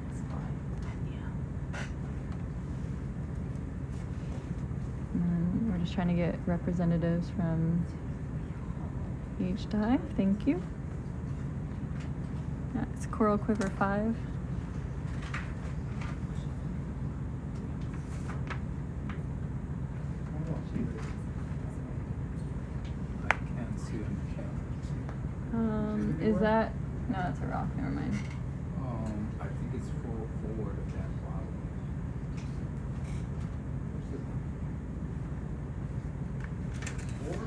And we're just trying to get representatives from each dive. Thank you. Yeah, it's Coral Quiver 5. I don't see this. I can't see on the camera. Is that? No, that's a rock. Never mind. I think it's forward of that bottom. Four?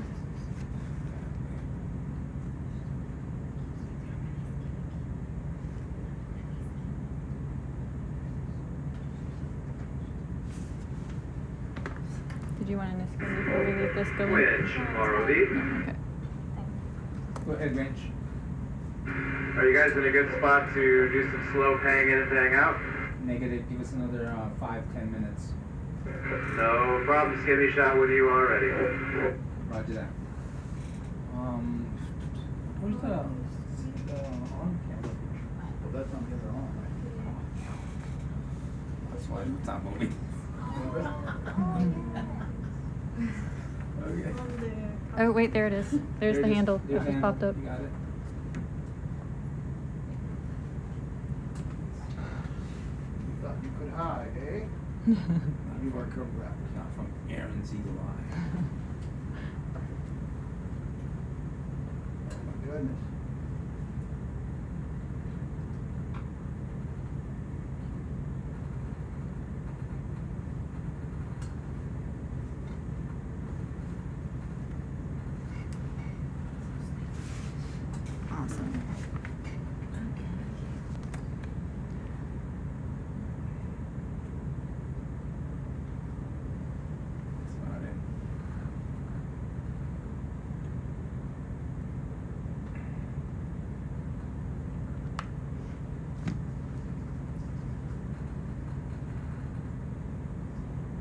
Did you want to skin before we leave this going? Which ROV? Okay. Go ahead, Rich. Are you guys in a good spot to do some slow paying in and paying out? Negative. Give us another 5-10 minutes. No problem. Just give me a shot when you are ready. Roger that. Where's the on camera? Well, that's on the other arm, right? That's why it's not moving. Okay. Oh wait, there it is. There's There the it is. handle. There's It the just popped handle. up. You got it. You could hide, eh? You are correct. Not from Aaron's Eagle Eye. Oh my goodness. Awesome. That's about it.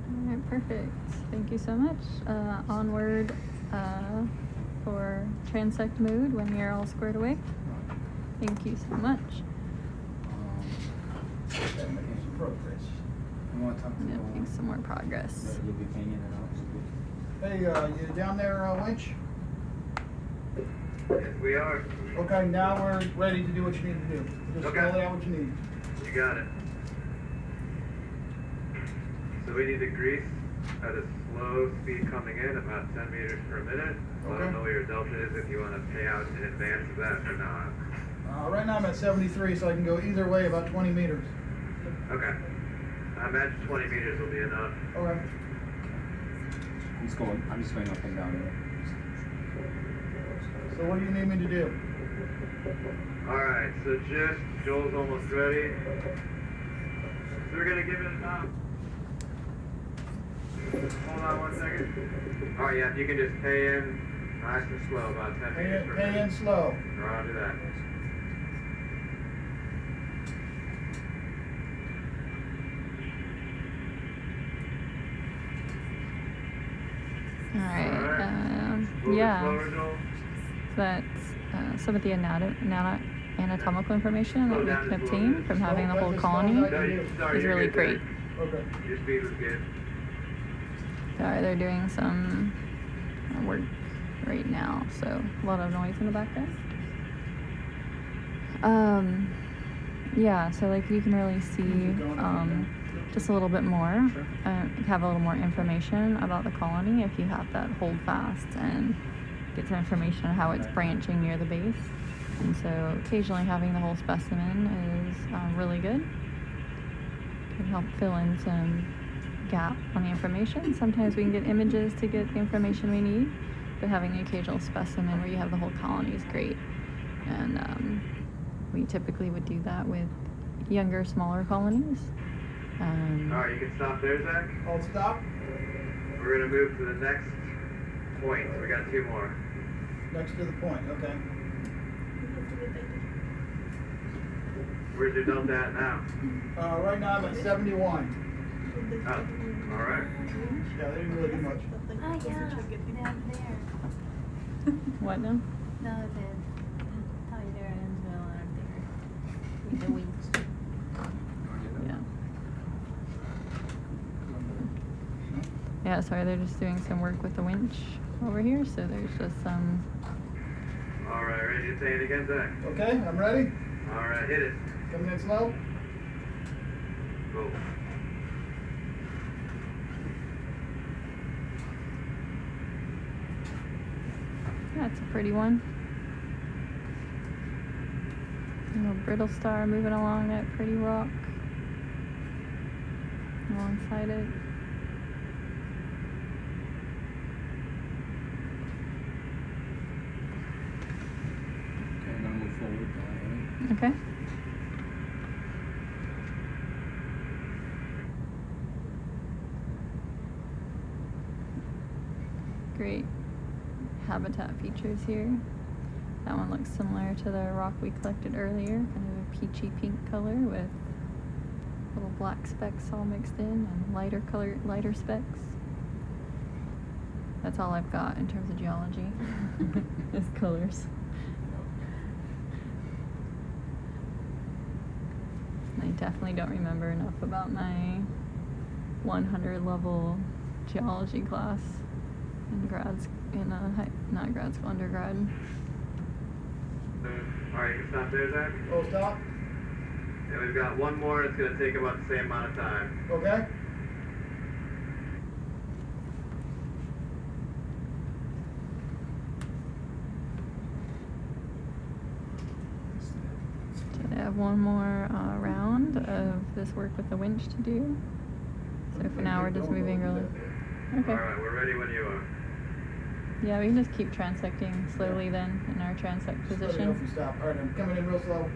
All right, perfect. Thank you so much. Onward for transect mode when you're all squared away. Thank you so much. That makes some progress. I want to talk to I'm gonna make some more progress. You'll be hanging it out. Hey, you down there, Winch? Yes, we are. Okay, now we're ready to do what you need to do. Just Okay. spell it out what you need. You got it. So we need to grease at a slow speed coming in, about 10 meters per minute. I Okay. don't know what your delta is, if you want to pay out in advance of that or not. Right now I'm at 73, so I can go either way about 20 meters. Okay. I imagine 20 meters will be enough. Okay. I'm just going up and down here. So what do you need me to do? Alright, so Joel's almost ready. So we're gonna give it a stop. Hold on 1 second. Alright, yeah, you can just pay in nice and slow, about 10 meters per Pay minute. in slow. Roger that. All right. A little bit Yeah. slower, Joel. That's some of the anatomical information that we can obtain from having the whole colony No, is you're really good great. there. Okay. Your speed was good. Sorry, they're doing some work right now, so a lot of noise in the background. Yeah, so like you can really see just a little bit more, have a little more information about the colony if you have that hold fast and get some information on how it's branching near the base. And so occasionally having the whole specimen is really good. Can help fill in some gap on the information. Sometimes we can get images to get the information we need, but having the occasional specimen where you have the whole colony is great. And we typically would do that with younger, smaller colonies. Alright, you can stop there, Zach. I'll stop. We're gonna move to the next point. We got 2 more. Next to the point, okay. Where's your delta at now? Right now I'm at 71. Oh, alright. Yeah, they didn't really do much. Oh yeah, down there. What now? No, the Tyler and Will are there with the winch. Yeah. Yeah, sorry, they're just doing some work with the winch over here, so there's just some. Alright, ready to say it again, Zach? Okay, I'm ready. Alright, hit it. Coming in slow. Go. That's a pretty one. Little brittle star moving along that pretty rock. Alongside it. Okay, I'm gonna move forward. Okay. Great habitat features here. That one looks similar to the rock we collected earlier, kind of a peachy pink color with little black specks all mixed in and lighter specks. That's all I've got in terms of geology, is colors. I definitely don't remember enough about my 100 level geology class in not grad school, undergrad. Alright, you can stop there, Zach? Oh, stop. And we've got one more, it's going to take about the same amount of time. Okay. So they have one more round of this work with the winch to do. So for now we're just moving really. Okay. Alright, we're ready when you are. Yeah, we can just keep transecting slowly then in our transect Just let me know position. if you stop. All right, I'm coming in real slow.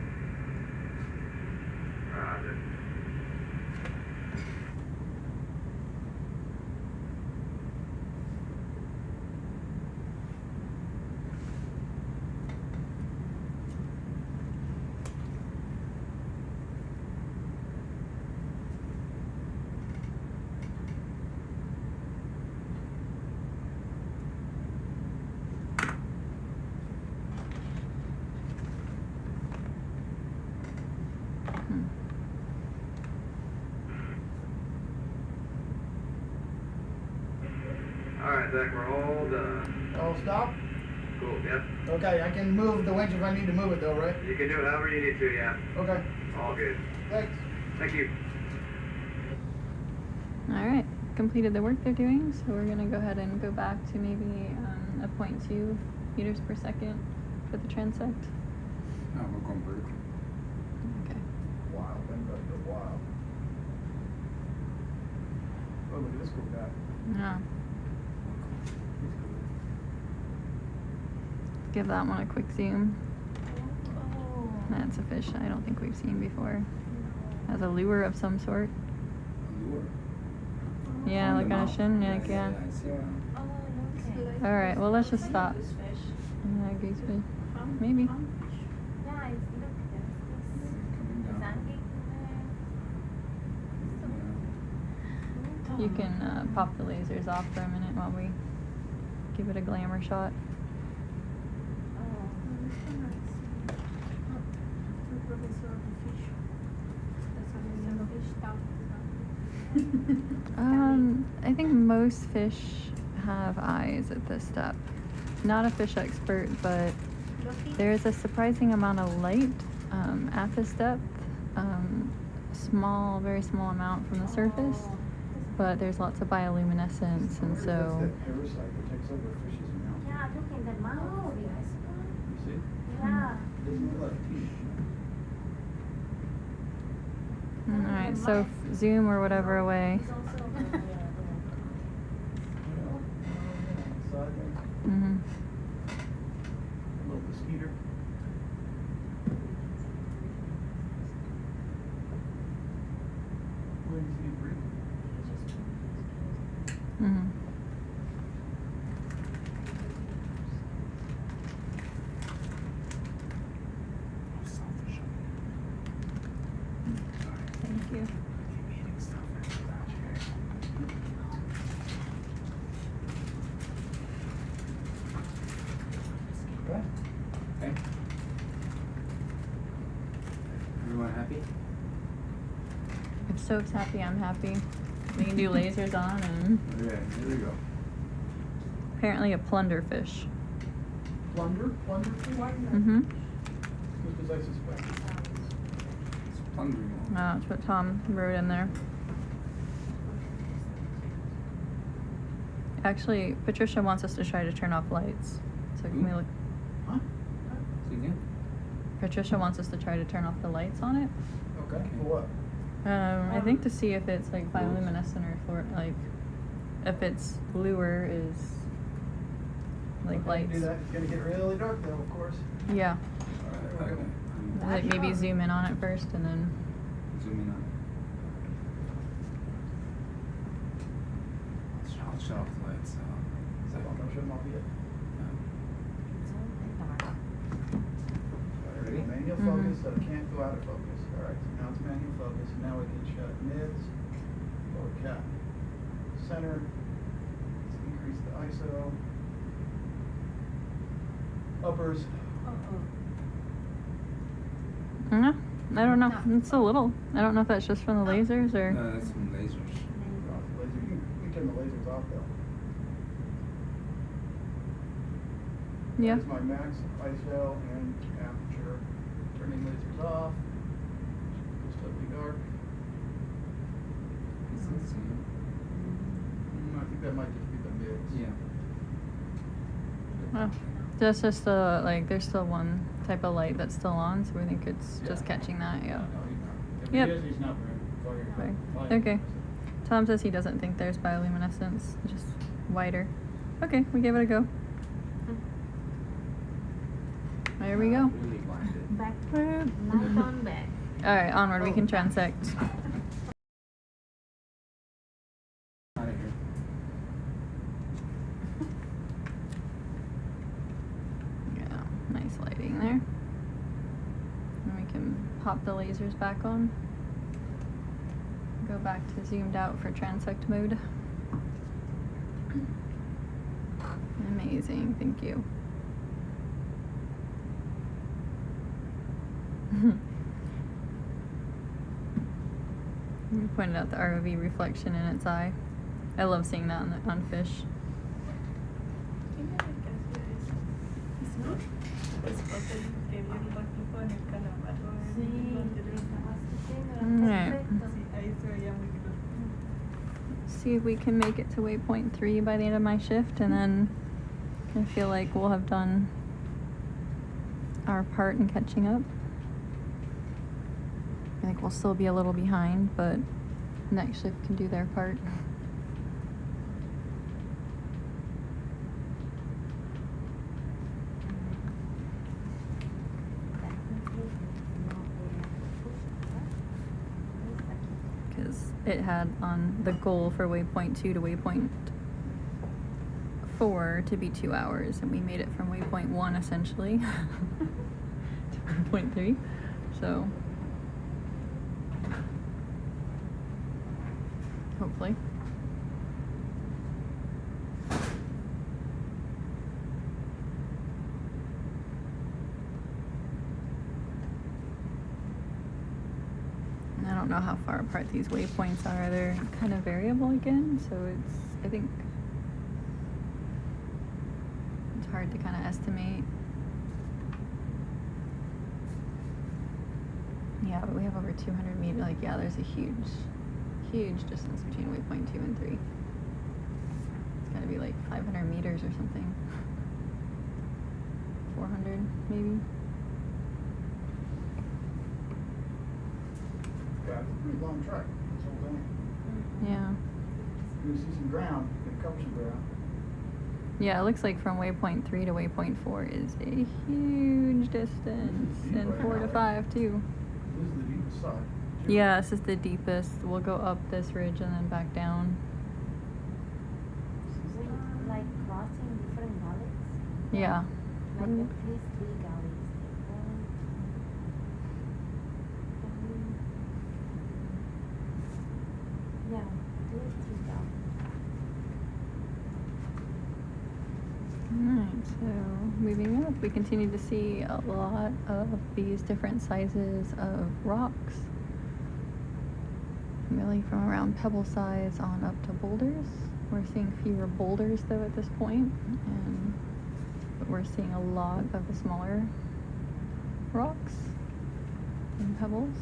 Roger. Alright, Zach, we're all done. All stop? Cool, yep. Okay, I can move the winch if I need to move it though, right? You can do it however you need to, yeah. Okay, All good. thanks. Thank you. Alright, completed the work they're doing, so we're gonna go ahead and go back to maybe a 0.2 meters per second for the transect. No, we're going vertical. Okay. Wow, then go wild. Oh, look at this cool guy. Yeah. Give that one a quick zoom. That's a fish I don't think we've seen before. Has a lure of some sort. Lure. Yeah, On like the on a mouth. shin, yeah, I see yeah. now. Alright, well let's just stop. Yeah, goosefish. Maybe. Yeah, it's look, there's Coming this down. hanging You can pop the lasers off for a minute while we give it a glamour shot. I think most fish have eyes at this step. Not a fish expert, but there's a surprising amount of light at this depth. Small, very small amount from the surface, but there's lots of bioluminescence, and That's so that parasite that takes over a fish's mouth. Yeah, look in the mouth. You see? Yeah. Doesn't look like teeth. alright, so zoom or whatever away. Mm-hmm. A little mosquito. Where does he breathe? Mm-hmm. Thank you. Okay. Okay. Everyone happy? If Soap's happy, I'm happy. We can do lasers on, and Okay, here we go. apparently a plunder fish. Plunder? Plunder? Mm-hmm. Because I suspect. It's plundering. That's what Tom wrote in there. Actually, Patricia wants us to try to turn off lights. So can we look? Huh? See again? Patricia wants us to try to turn off the lights on it. Okay, for what? I think to see if it's like bioluminescent or like if its lure is like Okay, lights. do that. It's gonna get really dark though, of course. Yeah. Alright, okay. Like maybe zoom in on it first and then. Zoom in on it. I'll shut off the lights. So I'm gonna shut them off yet. There we go. Manual focus, so it can't go out of focus. Alright, so now it's manual focus. Now we can shut mids, lower cap, center. Let's increase the ISO. Uppers. Yeah, I don't know. It's a little. I don't know if that's just from the lasers or. No, that's some lasers. Off the laser. We can turn the lasers off though. Yeah. There's my max ISO and aperture. Turning lasers off. Just dark. Is this you? I think that might just be the mids. Yeah. Oh, that's just the, like, there's still one type of light that's still on, so we think it's just catching that, yeah. No, he's not. If Yep. he is, he's not very. Right. Light. Okay. Tom says he doesn't think there's bioluminescence, just wider. Okay, we give it a go. There we go. Really blinded. Back, light on back. Alright, onward, we can transect. Out of here. Yeah, nice lighting there. And we can pop the lasers back on. Go back to zoomed out for transect mode. Amazing, thank you. You pointed out the ROV reflection in its eye. I love seeing that on fish. Alright. See if we can make it to waypoint 3 by the end of my shift, and then I feel like we'll have done our part in catching up. I think we'll still be a little behind, but next shift can do their part. Because it had on the goal for waypoint 2 to waypoint 4 to be 2 hours, and we made it from waypoint 1 essentially to waypoint 3. So hopefully. And I don't know how far apart these waypoints are. They're kind of variable again, so I think it's hard to kind of estimate. Yeah, but we have over 200 meters. Like, yeah, there's a huge distance between waypoint 2 and 3. It's gotta be like 500 meters or something. 400 maybe. Yeah, it's a pretty long trek. This whole thing. Yeah. You're gonna see some ground. You're gonna cover some ground. Yeah, it looks like from waypoint 3 to waypoint 4 is a huge distance, and 4 to 5 too. This is the deepest side. Yeah, this is the deepest. We'll go up this ridge and then back down. Like crossing different gullies? Yeah. Like at least 3 gullies. Yeah, at least 3 gullies. Alright, so moving up, we continue to see a lot of these different sizes of rocks. Really from around pebble size on up to boulders. We're seeing fewer boulders though at this point, but we're seeing a lot of the smaller rocks and pebbles.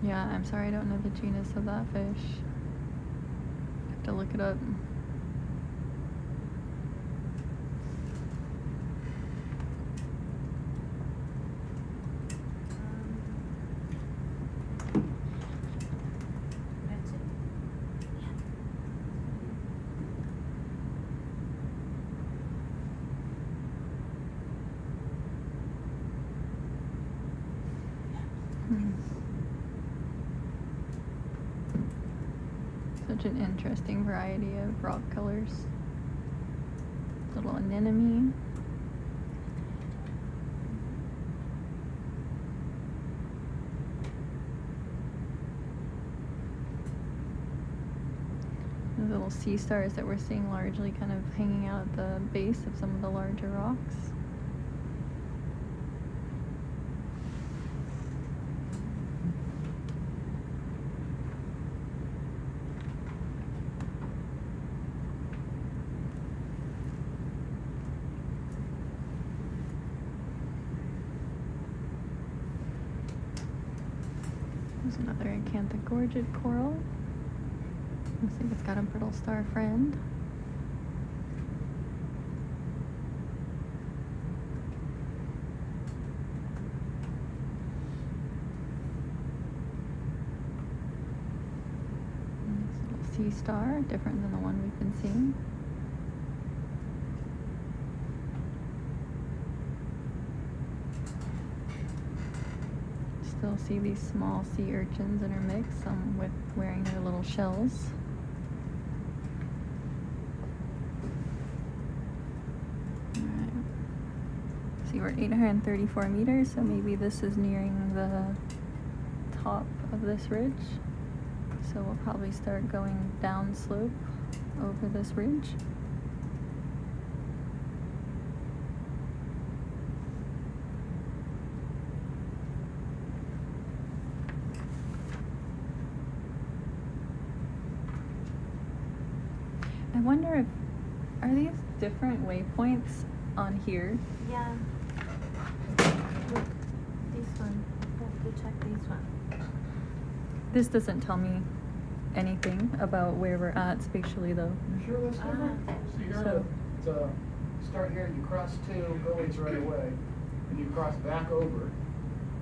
Yeah, I'm sorry I don't know the genus of that fish. I have to look it up. Such an interesting variety of rock colors. Little anemone. The little sea stars that we're seeing largely kind of hanging out at the base of some of the larger rocks. There's another acanthic gorget coral. Looks like it's got a brittle star friend. Nice little sea star, different than the one we've been seeing. Still see these small sea urchins intermixed, some with wearing their little shells. Alright. See, we're 834 meters, so maybe this is nearing the top of this ridge. So we'll probably start going down slope over this ridge. I wonder if, are these different waypoints on here? Yeah. Look, this one. Have to check this one. This doesn't tell me anything about where we're at spatially though. You sure that's different? See here, So- it's, start here, you cross two gullies right away, and you cross back over.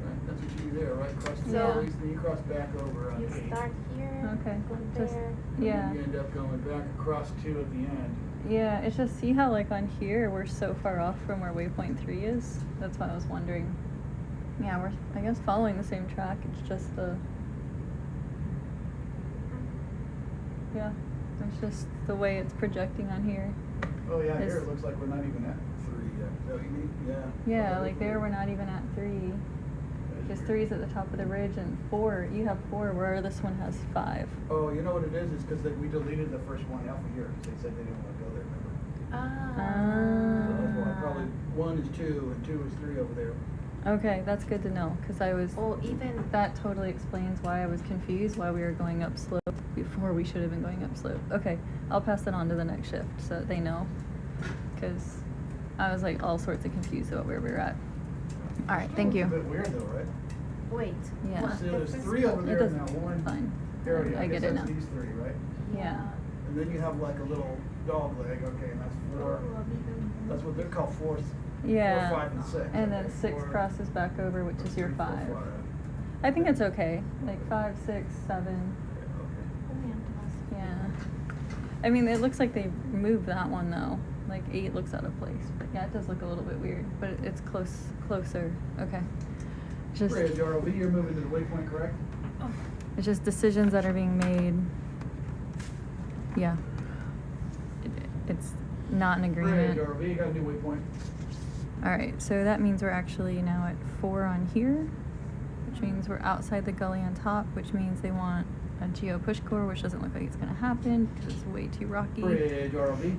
Right, that's what you do there, right? Cross two Yeah. gullies, then you cross back over on You eight. start here, Okay, go just- there. And Yeah. then you end up going back across two at the end. Yeah, it's just see how like on here we're so far off from where waypoint 3 is. That's why I was wondering. Yeah, we're I guess following the same track. It's just the yeah, it's just the way it's projecting on here. Oh yeah, Is- here it looks like we're not even at 3 yet. Is that what you mean? Yeah. Yeah, like there we're not even at 3. Because 3 is at the top of the ridge and 4. You have 4 where this one has 5. Oh, you know what it is? It's because we deleted the first one alpha here, because they said they didn't want to go there, remember? So that's why. Probably 1 is 2 and 2 is 3 over there. Okay, that's good to know because I was. Or even That totally explains why I was confused why we were going up slope before we should have been going up slope. Okay, I'll pass that on to the next shift so that they know because I was like all sorts of confused about where we were at. All right, thank It's a you. bit weird though, right? wait. Yeah. What? See, The there's first 3 over one? there doesn't- now. 1 Fine. area. I guess get it that's now. these 3, right? Yeah. And then you have like a little dog leg, okay, and that's 4. That's what they're called 4th. Yeah. 4, 5, and 6. And then okay, 6 4, crosses back over, which is your 3, 4, 5. 5. I think it's okay. Like 5, 6, 7. Okay. Yeah. I mean, it looks like they moved that one though. Like 8 looks out of place. But yeah, it does look a little bit weird. But it's closer. Okay. Just Bridge, ROV, you're moving to the waypoint, correct? it's just decisions that are being made. Yeah. It's not an Bridge, agreement. ROV, you got a new waypoint. All right, so that means we're actually now at 4 on here, which means we're outside the gully on top, which means they want a geo push core, which doesn't look like it's gonna happen because it's way too rocky. Bridge, ROV.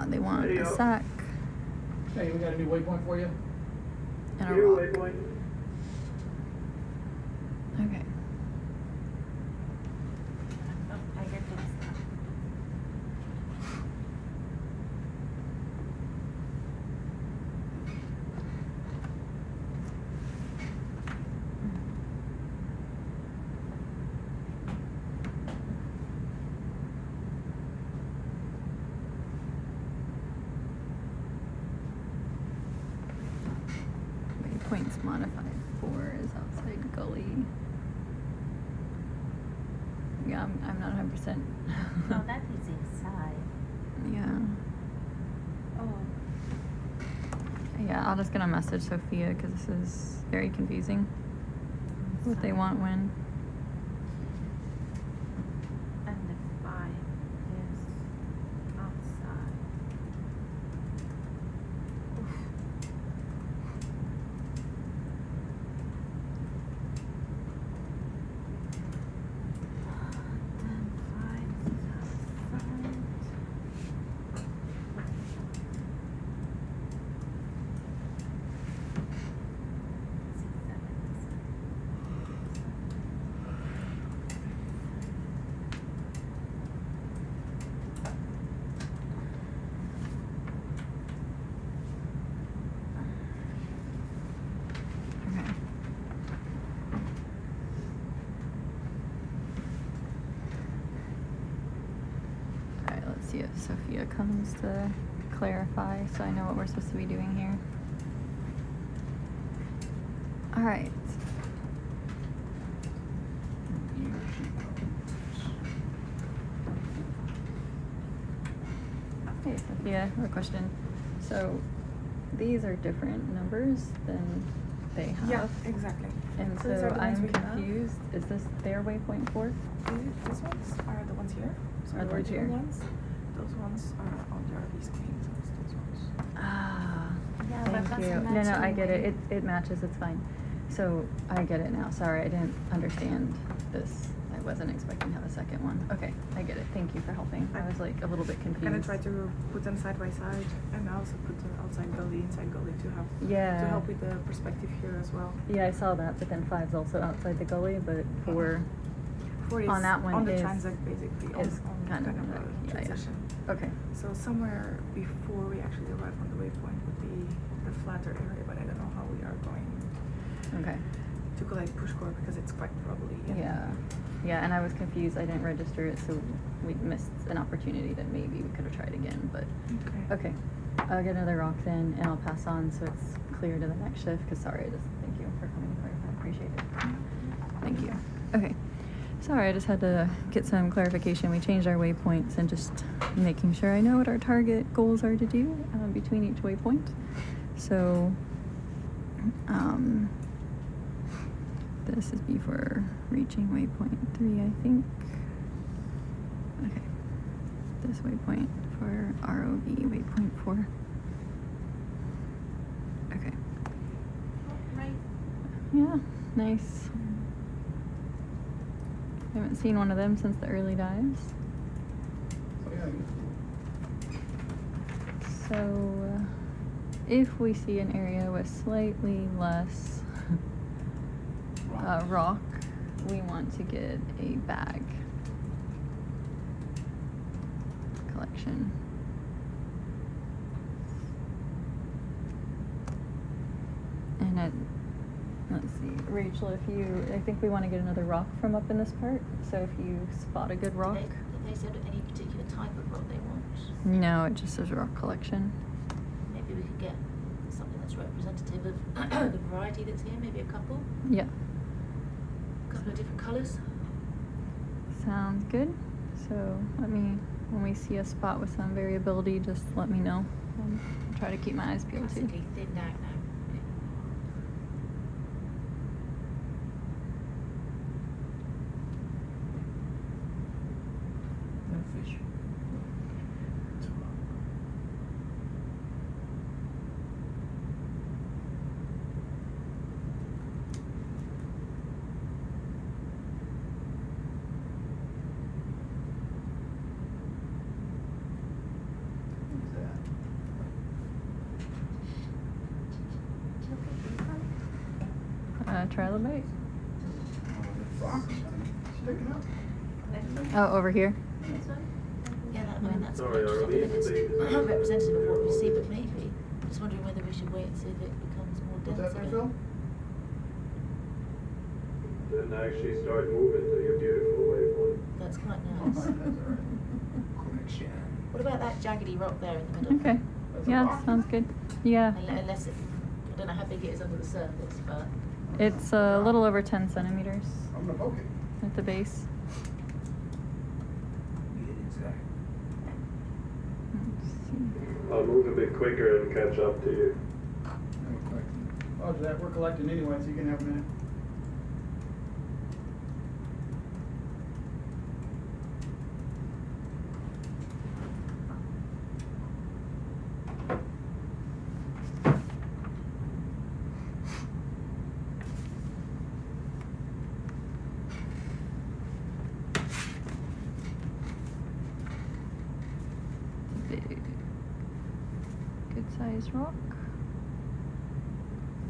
They want a Radio. sack Hey, we got a new waypoint for you. and a New rock. waypoint. Okay. I get this. Waypoints modified 4 is outside gully. Yeah, I'm not 100%. No, that is inside. Yeah. Oh. Yeah, I'll just gonna message Sophia because this is very confusing. What they want when. And the 5 is outside. Then 5 is outside. 6, 7 is outside. see if Sophia comes to clarify so I know what we're supposed to be doing here. All right. Hey, Sophia, I have a question. So these are different numbers than they have. Yeah, exactly. And So these are so the ones I'm we have. confused. Is this their waypoint 4? These ones are the ones here. So Are the the ones original here? ones. Those ones are on the RV screen. So it's those ones. Ah, Yeah, but thank doesn't you. No, match no, I get it. anyway. It matches. It's fine. So I get it now. Sorry, I didn't understand this. I wasn't expecting to have a second one. Okay, I get it. Thank you for helping. I was like a little bit confused. I'm gonna try to put them side by side, and I also put the outside gully, inside gully to have Yeah. to help with the perspective here as well. Yeah, I saw that, but then 5's also outside the gully, but 4 4 is on that one on the is transect basically is on kind of a like, yeah, yeah. transition. Okay. So somewhere before we actually arrive on the waypoint would be the flatter area, but I don't know how we are going Okay. to collect push core because it's quite probably Yeah. Yeah, and I was confused. I didn't register it, so we missed an opportunity that maybe we could have tried again, but okay. I'll get another rock then, and I'll pass on so it's clear to the next shift, because sorry, thank you for coming to clarify. I appreciate it. Thank you. Okay. Sorry, I just had to get some clarification. We changed our waypoints and just making sure I know what our target goals are to do between each waypoint. So, this is before reaching waypoint 3, I think. Okay. This waypoint for ROV waypoint 4. Okay. Right. Yeah, nice. I haven't seen one of them since the early dives. Oh, yeah. So, if we see an area with slightly less rock, we want to get a bag collection. And let's see, Rachel, I think we want to get another rock from up in this part. So if you spot a good rock. Did they say any particular type of rock they want? No, it just says rock collection. Maybe we could get something that's representative of the variety that's here, maybe a couple. Yeah. A couple of different colours. Sounds good. So when we see a spot with some variability, just let me know. I'll try to keep my eyes peeled too. Basically thinned out now. Fish. Who's that? Try the bait. Rocks, sticking up. Oh, over here. This one? Yeah, that, I mean, that's Sorry, quite ROV interesting. It's please. representative of what we see, but maybe. Just wondering whether we should wait and see if it becomes more What's dense. that there, Phil? Then actually start moving to your beautiful waypoint. That's quite Oh, nice. that's all right. What about that jaggedy rock there in the middle? Okay. That's a Yeah, rock? sounds good. Yeah. Unless it, I don't know how big it is under the surface, but It's a little over 10 centimeters I'm gonna poke it. at the base. Let's see. I'll move a bit quicker and catch up to you. Roger that, we're collecting anyway, so you can have a minute. Big, good sized rock.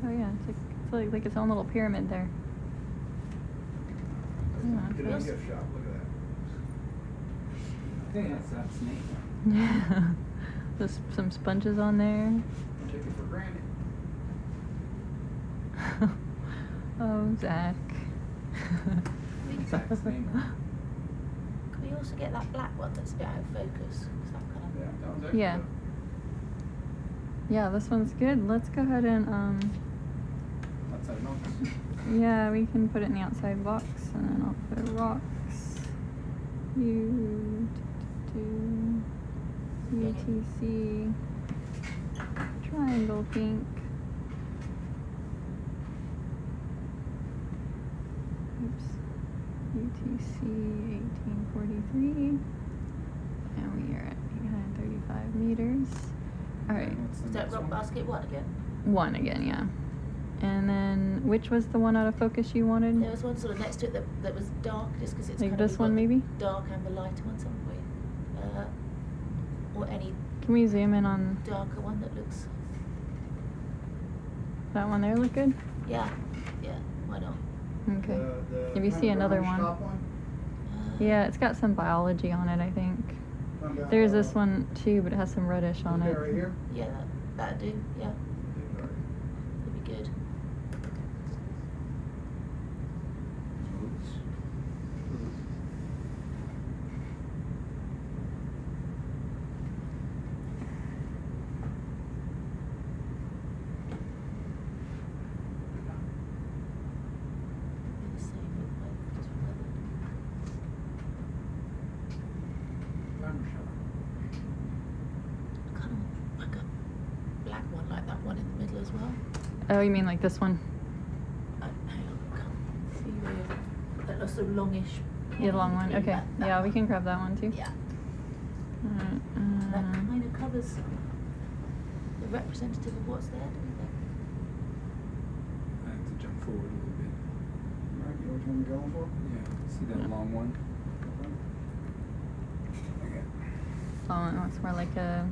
Oh yeah, it's like its own little pyramid there. Yeah, Get a that's- gift shop, look at I think that's that snake. Yeah. There's some sponges on there. that. Take it for granted. Oh, Zach. Zach's name. we also get that black one that's a bit out of focus? Is that kind of... Yeah, that one's actually Yeah. good. Yeah, this one's good. Let's go ahead and Outside box. yeah, we can put it in the outside box, and then I'll put rocks. UTC triangle pink. Oops. UTC 1843. And we are at 835 meters. All right. What's the Is that next rock one? basket one again? One again, yeah. And then, which was the one out of focus you wanted? There was one sort of next to it that was dark, just because it's Like kind of... this we've one, got the maybe? Dark and the lighter ones, haven't we? Or any Can we zoom in on darker one that looks... that one there? Look good? Yeah, why not? Okay. The If you kind see of another brownish one. top one. Yeah, it's got some biology on it, I think. Come down, There's this one too, but it has some reddish on okay, it. right here. Yeah, that'd do, yeah. That'd be good. Be the same, but like, just weathered. Kind of like a black one, like that one in the middle as well. Oh, you mean like this one? Hang on, can't see where that looks sort of longish. Yeah, the long one. between Okay. that Yeah, we one. can grab that one too. Yeah, Alright. that kind of covers the representative of what's there, don't you think? I have to jump forward a little bit. Right, you know which one you're going for? Yeah. See that long one? Okay. Oh, it looks more like a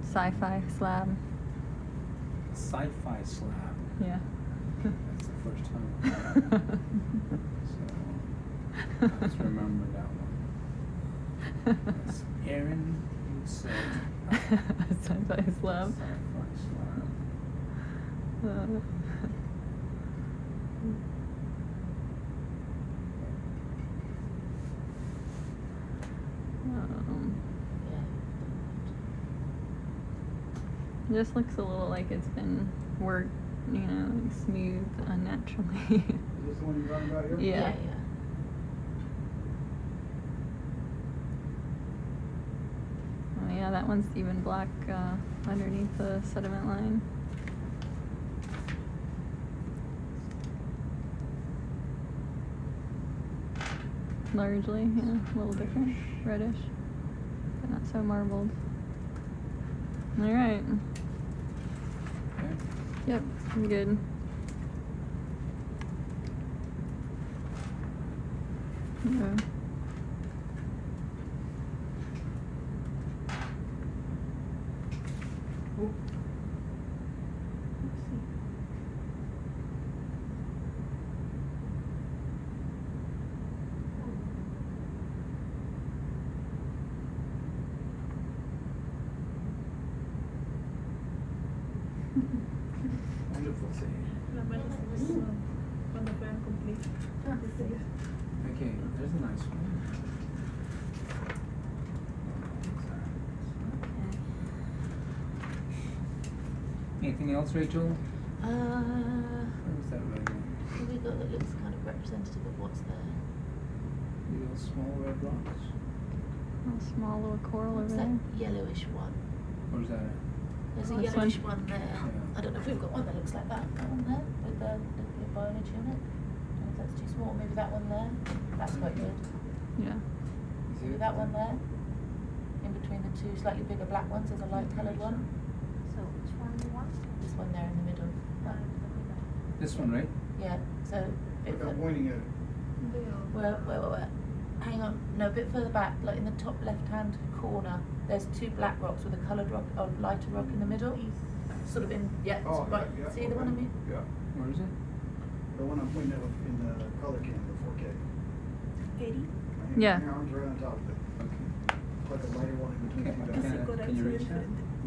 sci-fi slab. Sci-fi slab. Yeah. That's the first time. So let's remember that one. That's Aaron said. Sci-fi slab. Sci-fi slab. Just looks a little like it's been worked, you know, like smooth unnaturally. Is this the one you're talking about here? Yeah. Oh yeah, that one's even black underneath the sediment line. Largely, yeah, a little different, reddish, but not so marbled. All right. Okay. Yep, I'm good. Okay. Wonderful scene. Okay, there's a nice one. Anything else, Rachel? Where was that red one? What have we got that looks kind of representative of what's there? Little small red rocks. A small little coral What's over that there. yellowish one? Where's that at? There's a This yellowish one? one there. Yeah. I don't know if we've got one that looks like that. That one there with the biology on it. I don't know if that's too small. Maybe that one there. That's quite good. Yeah. Is Maybe it? that one there. In between the two slightly bigger black ones, there's a light coloured one. So which one you want? This one there in the middle. This one, right? Yeah. So a bit Look, I'm fur- pointing at it. where? Hang on. No, a bit further back, like in the top left-hand corner. There's two black rocks with a coloured rock, or lighter rock in the middle. Sort of in, yeah, Oh, right. yeah, See the one I okay. mean? Yeah. Where is it? The one I'm pointing at in the color cam, the 4K. 80? Yeah. My arm's right on top of it. Okay. Like a lighter one in between Okay. two Casi dots. Can you reach that?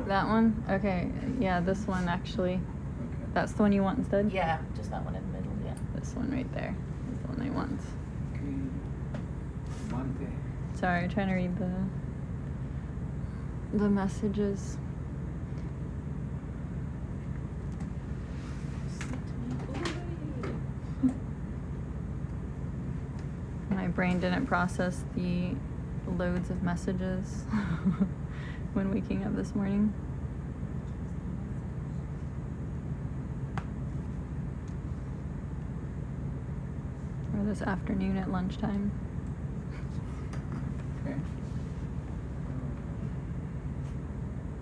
That one? Okay. Yeah, this one actually. Okay. That's the one you want instead? Yeah, just that one in the middle. Yeah. This one right there is the one I want. Okay. Monte. Sorry, trying to read the messages. My brain didn't process the loads of messages when waking up this morning. Or this afternoon at lunchtime. Okay.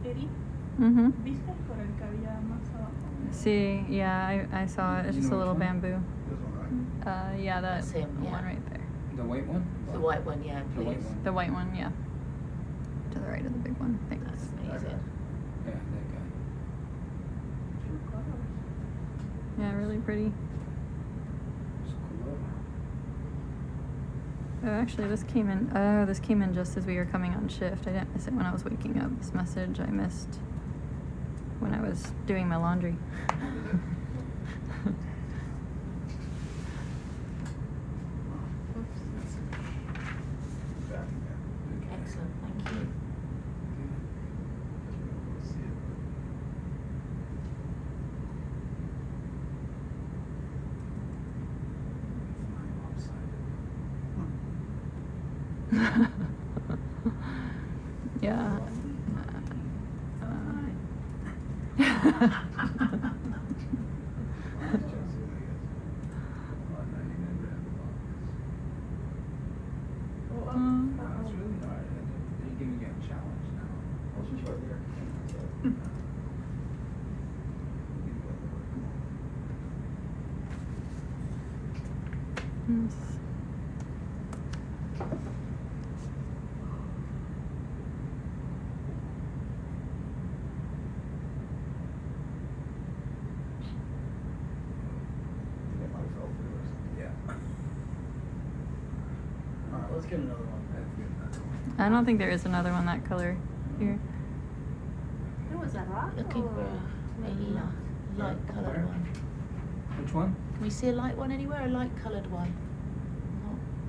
Eddie, Mm-hmm. ¿viste el coral que había más abajo? See, yeah, I saw it. It's You just a know little which one? bamboo. This one, right? Yeah, that That's him, yeah. one right there. The white one? The white one, yeah, The white please. one. The white one, yeah. To the right of the big one. Thanks. That's amazing. Yeah, that guy. Two colors. Yeah, really pretty. It's cool. Oh, actually, this came in. Oh, this came in just as we were coming on shift. I didn't miss it when I was waking up. This message I missed when I was doing my laundry. Back again. Excellent, thank you. Just being able to see it. Yeah. Wow, it's really hard. They're giving you a challenge now. Oh, it's just right there. Yes. It might have fell through or something. Yeah. All right, let's get another one. That's good. Another one. I don't think there is another one that color here. There was a rock. Looking or for a light coloured Where? one. Which one? Can we see a light one anywhere? A light coloured one?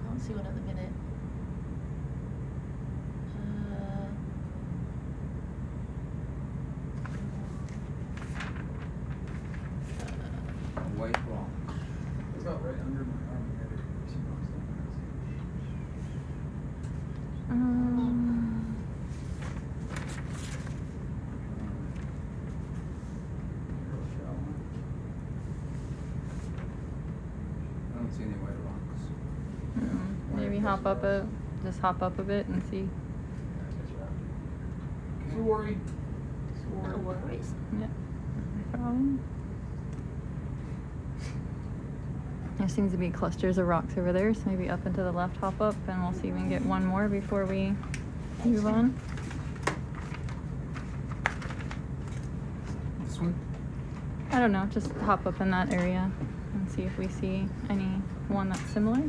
Can't see one at the minute. A white rock. It's about right under my arm. I got it. Sometimes I don't Real shallow. I don't see any white rocks. Maybe just hop up a bit and see. Sorry. No worries. Yeah. No problem. There seems to be clusters of rocks over there, so maybe up and to the left, hop up, and we'll see if we can get one more before we move on. This one? I don't know, just hop up in that area and see if we see any one that's similar.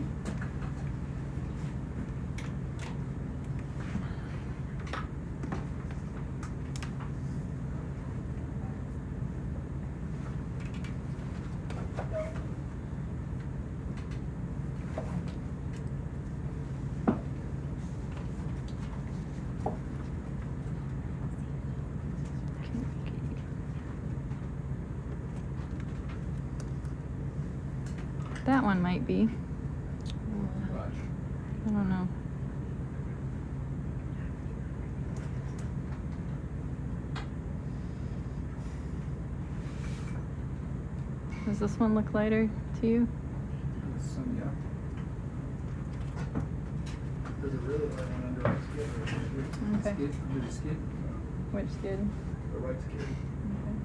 That one might be. I don't know. Does this one look lighter to you? Some, yeah. There's a really light one under our skid right there. Okay. Skid, under the skid. Which skid? The right skid. Okay.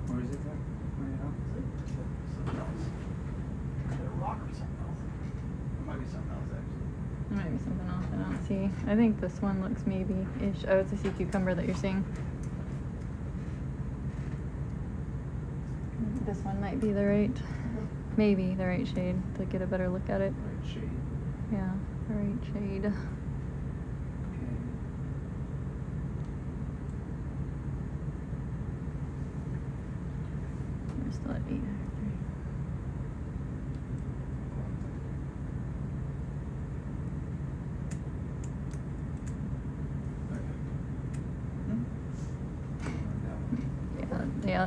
Where is it at? Where you Something else. Is it a rock or something else? It might be something else actually. There might be something else I don't see. I think this one looks maybe-ish. Oh, it's a sea cucumber that you're seeing. This one might be the right, maybe the right shade to get a better look at it. Right shade. Yeah, the right shade. Okay. We're still at 8.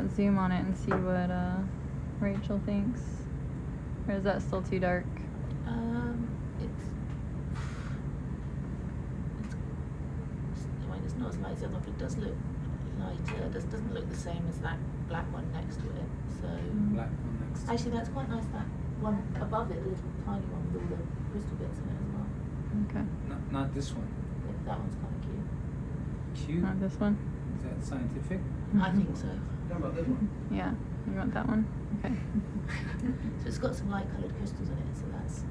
let's zoom on it and see what Rachel thinks. Or is that still too dark? It's not as light as the other, but it does look lighter. It doesn't look the same as that black one next to it. So Black one next. actually, that's quite nice. That one above it, the little tiny one with all the crystal bits in it as well. Okay. Not this one. Yeah, that one's kind of cute. Cute. Not this one? Is that scientific? I think so. How about this one? Yeah. You want that one? Okay. So it's got some light coloured crystals in it, so that's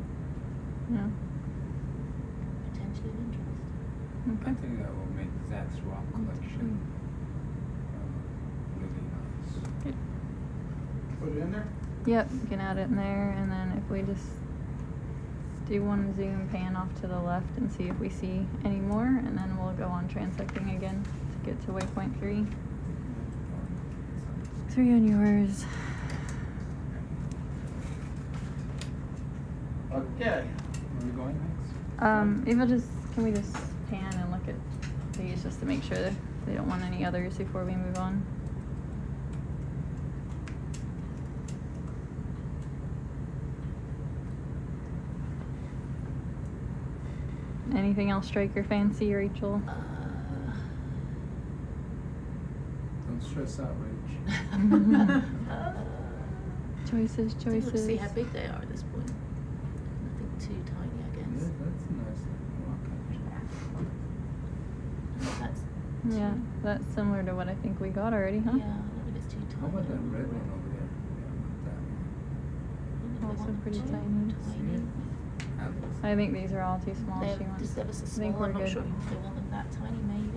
Yeah. potentially of interest. Okay. I think that will make Zach's rock collection really nice. Good. Put it in there? Yep, you can add it in there, and then if we just do one zoom pan off to the left and see if we see any more, and then we'll go on transecting again to get to waypoint 3. 3 on yours. Okay. Where are we going next? If can we just pan and look at these just to make sure that they don't want any others before we move on? Anything else strike your fancy, Rachel? Don't stress out, Rach. Choices, Look, choices. see how big they are at this point. Nothing too tiny, I Yeah, guess. that's a nice looking rock actually. That's Yeah, that's similar to what I think we got already, huh? yeah, I don't think it's too tiny. How about that red one over there? Yeah, Also One pretty too tiny. tiny. that looks I think these are all too small. They're She wants. just ever so I small. think we're I'm not good. sure if they want them that tiny, maybe.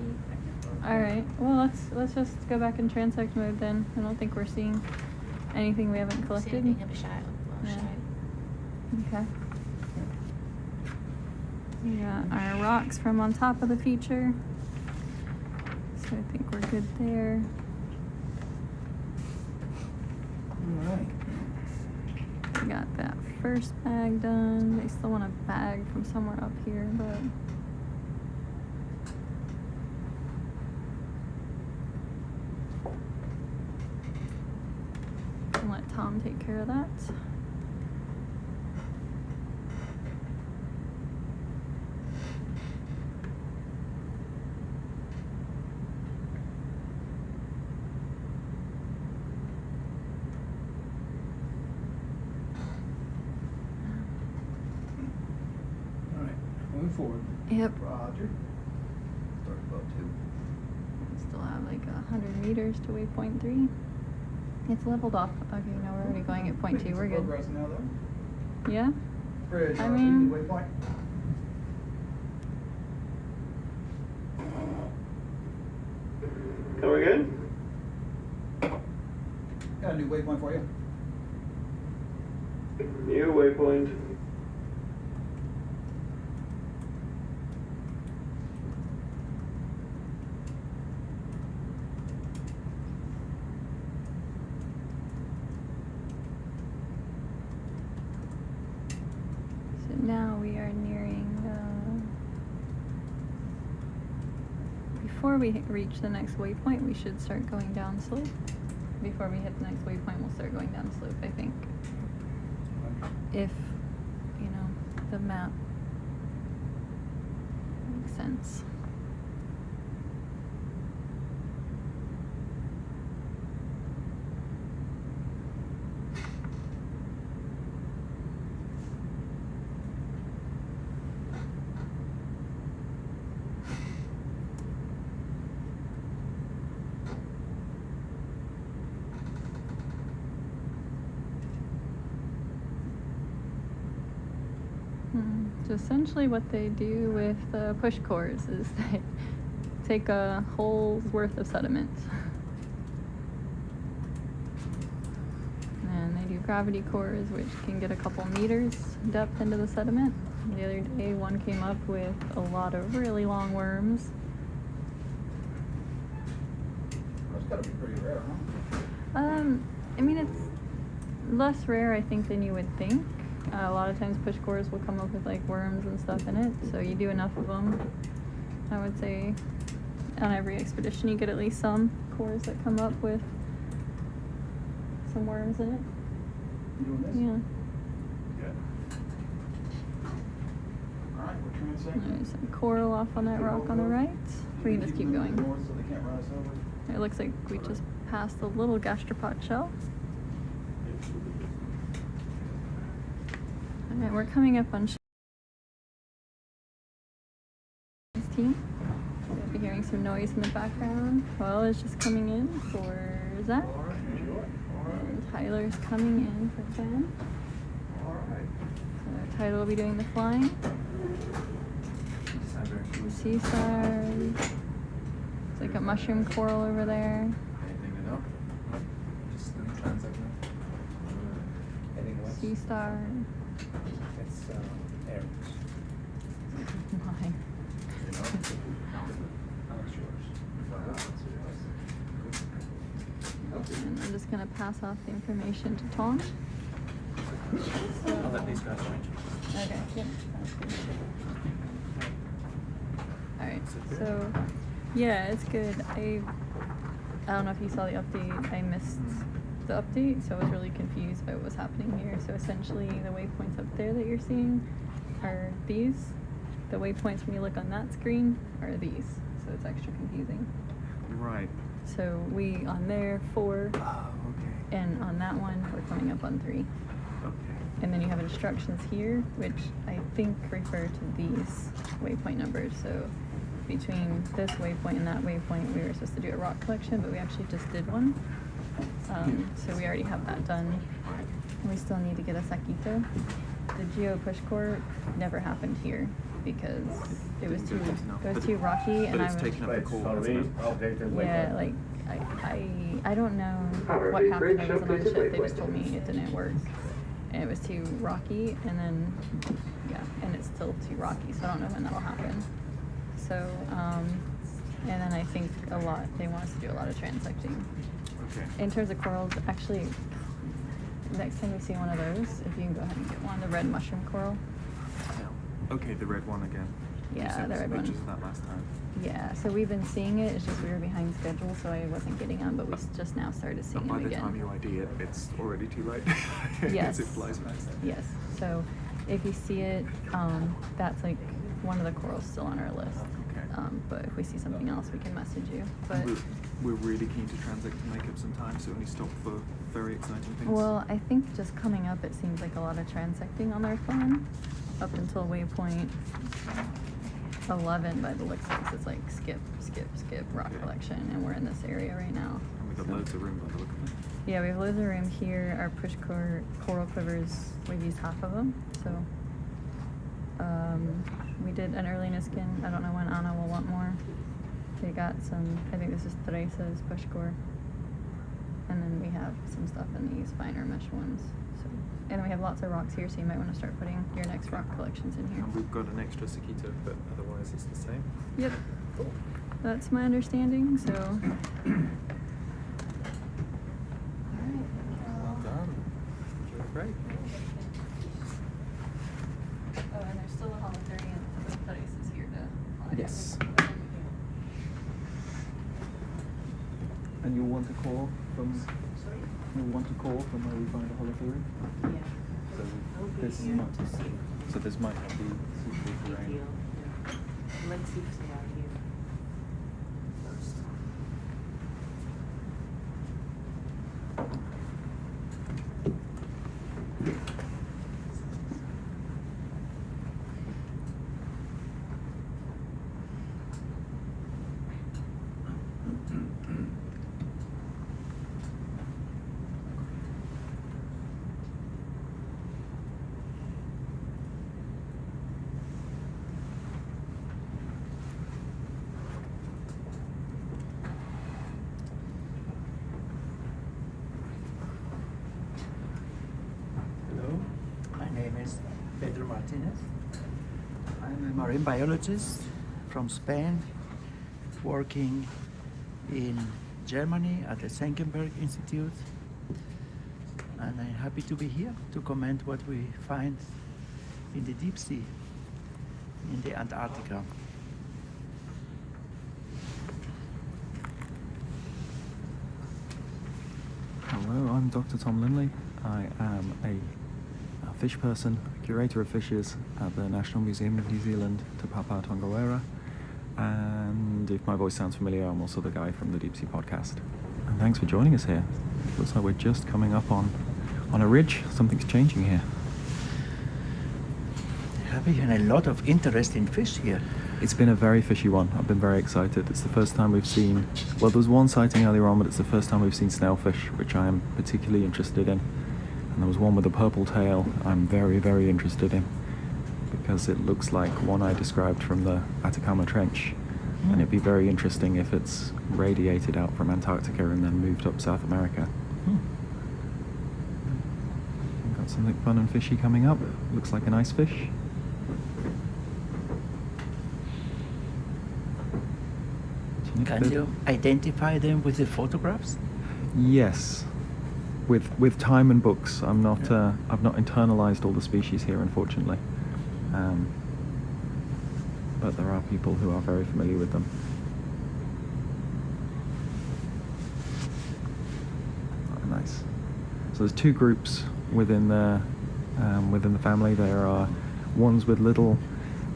All right. Well, let's just go back in transect mode then. I don't think we're seeing anything we haven't See collected. anything, have a shout. Well, Yeah. shout. Okay. We got our rocks from on top of the feature. So I think we're good there. All right. We got that first bag done. They still want a bag from somewhere up here, but I'll let Tom take care of that. All right. Moving forward. Yep. Roger. Start about 2. Still have like 100 meters to waypoint 3. It's leveled off. Okay, no, we're already going at point 2. We're good. Progress now though. Yeah? Bridge, I mean- waypoint. Are we good? Got a new waypoint for you. New waypoint. So now we are nearing before we reach the next waypoint, we should start going down slope. Before we hit the next waypoint, we'll start going down slope, I think. If, you know, the map makes sense. So essentially what they do with push cores is they take a hole's worth of sediment and they do gravity cores, which can get a couple meters depth into the sediment. The other day one came up with a lot of really long worms. That's gotta be pretty rare, huh? I mean, it's less rare, I think, than you would think. A lot of times push cores will come up with like worms and stuff in it, so you do enough of them. I would say on every expedition you get at least some cores that come up with some worms in it. You doing this? Yeah. Good. All right, we're transecting. There's some coral off on that rock on the right. We can just keep going. North so they can't run us over. It looks like we just passed a little gastropod shell. Alright, we're coming up on team. You'll be hearing some noise in the background. Well, it's just coming in for Zach. And Tyler's coming in for Ben. So Tyler will be doing the flying. Sea stars. It's like a mushroom coral over there. Anything to know? Just doing transect now. Heading west. Sea star. It's Eric's. Mine. You know? How much yours? And I'm just gonna pass off the information to Tom. I'll let these guys arrange. Okay, yep. Sounds good. Alright, so yeah, it's good. I don't know if you saw the update. I missed the update, so I was really confused by what was happening here. So essentially the waypoints up there that you're seeing are these. The waypoints when you look on that screen are these. So it's extra confusing. Right. So we on there 4, Oh, okay. and on that one we're coming up on 3. Okay. And then you have instructions here, which I think refer to these waypoint numbers. So between this waypoint and that waypoint, we were supposed to do a rock collection, but we actually just did one. So we already have that done. We still need to get a saquito. The geo push core never happened here because it was too rocky, and I was taken up the Right, call, so hasn't we it? updated yeah, waypoint. like I don't know what happened. I wasn't on the ship. They just told me it didn't work, and it was too rocky. And then yeah, and it's still too rocky. So I don't know when that'll happen. So and then I think they want us to do a lot of transecting. Okay. In terms of corals, actually, next time you see one of those, if you can go ahead and get one, the red mushroom coral. Okay, the red one again. Yeah, You sent the us red one. pictures of that last time. Yeah, so we've been seeing it. It's just we were behind schedule, so I wasn't getting them, but we just now started seeing And by them the again. time you ID it, it's already too late. Yes. It flies past. Yes. So if you see it, that's like one of the corals still on our list. Okay. But if we see something else, we can message you. But We're really keen to transect to make up some time, so only stop for very exciting things. well, I think just coming up, it seems like a lot of transecting on their phone up until waypoint 11 by the looks of it. It's like skip rock Okay. collection, and we're in this area right now. And we've got So- loads of room by the look of it. Yeah, we have loads of room here. Our push coral quivers, we've used half of them. So we did an early skin. I don't know when Anna will want more. They got some, I think this is Teresa's push core. And then we have some stuff in these finer mesh ones. So, and we have lots of rocks here, so you might want to start putting your next rock collections in here. And we've got an extra Sakito, but otherwise it's the same. Yep. That's my understanding, so. Well done. Enjoy the break. Oh, and there's still a Holothurian. Teresa's here to. Yes. And you'll want a call from. Sorry? You'll want a call from where we find a holothurian. Yeah. So this here might. to see. So this might not be suitable terrain. Let's see if they are here first. Hello, my name is Pedro Martinez. I'm a marine biologist from Spain, working in Germany at the Senckenberg Institute. And I'm happy to be here to comment what we find in the deep sea, in the Antarctica. Hello. Hello, I'm Dr. Tom Linley. I am a fish person, curator of fishes at the National Museum of New Zealand, Te Papa Tongarewa. And if my voice sounds familiar, I'm also the guy from the Deep Sea Podcast. And thanks for joining us here. Looks like we're just coming up on a ridge. Something's changing here. Having a lot of interesting fish here. It's been a very fishy one. I've been very excited. It's the first time we've seen, well, there was one sighting earlier on, but it's the first time we've seen snailfish, which I am particularly interested in. And there was one with a purple tail I'm very, very interested in, because it looks like one I described from the Atacama Trench. And it'd be very interesting if it's radiated out from Antarctica and then moved up South America. Got something fun and fishy coming up. Looks like an ice fish. Can you identify them with the photographs? Yes, with time and books. I've not internalized all the species here, unfortunately. But there are people who are very familiar with them. Oh, nice. So there's two groups within the family. There are ones with little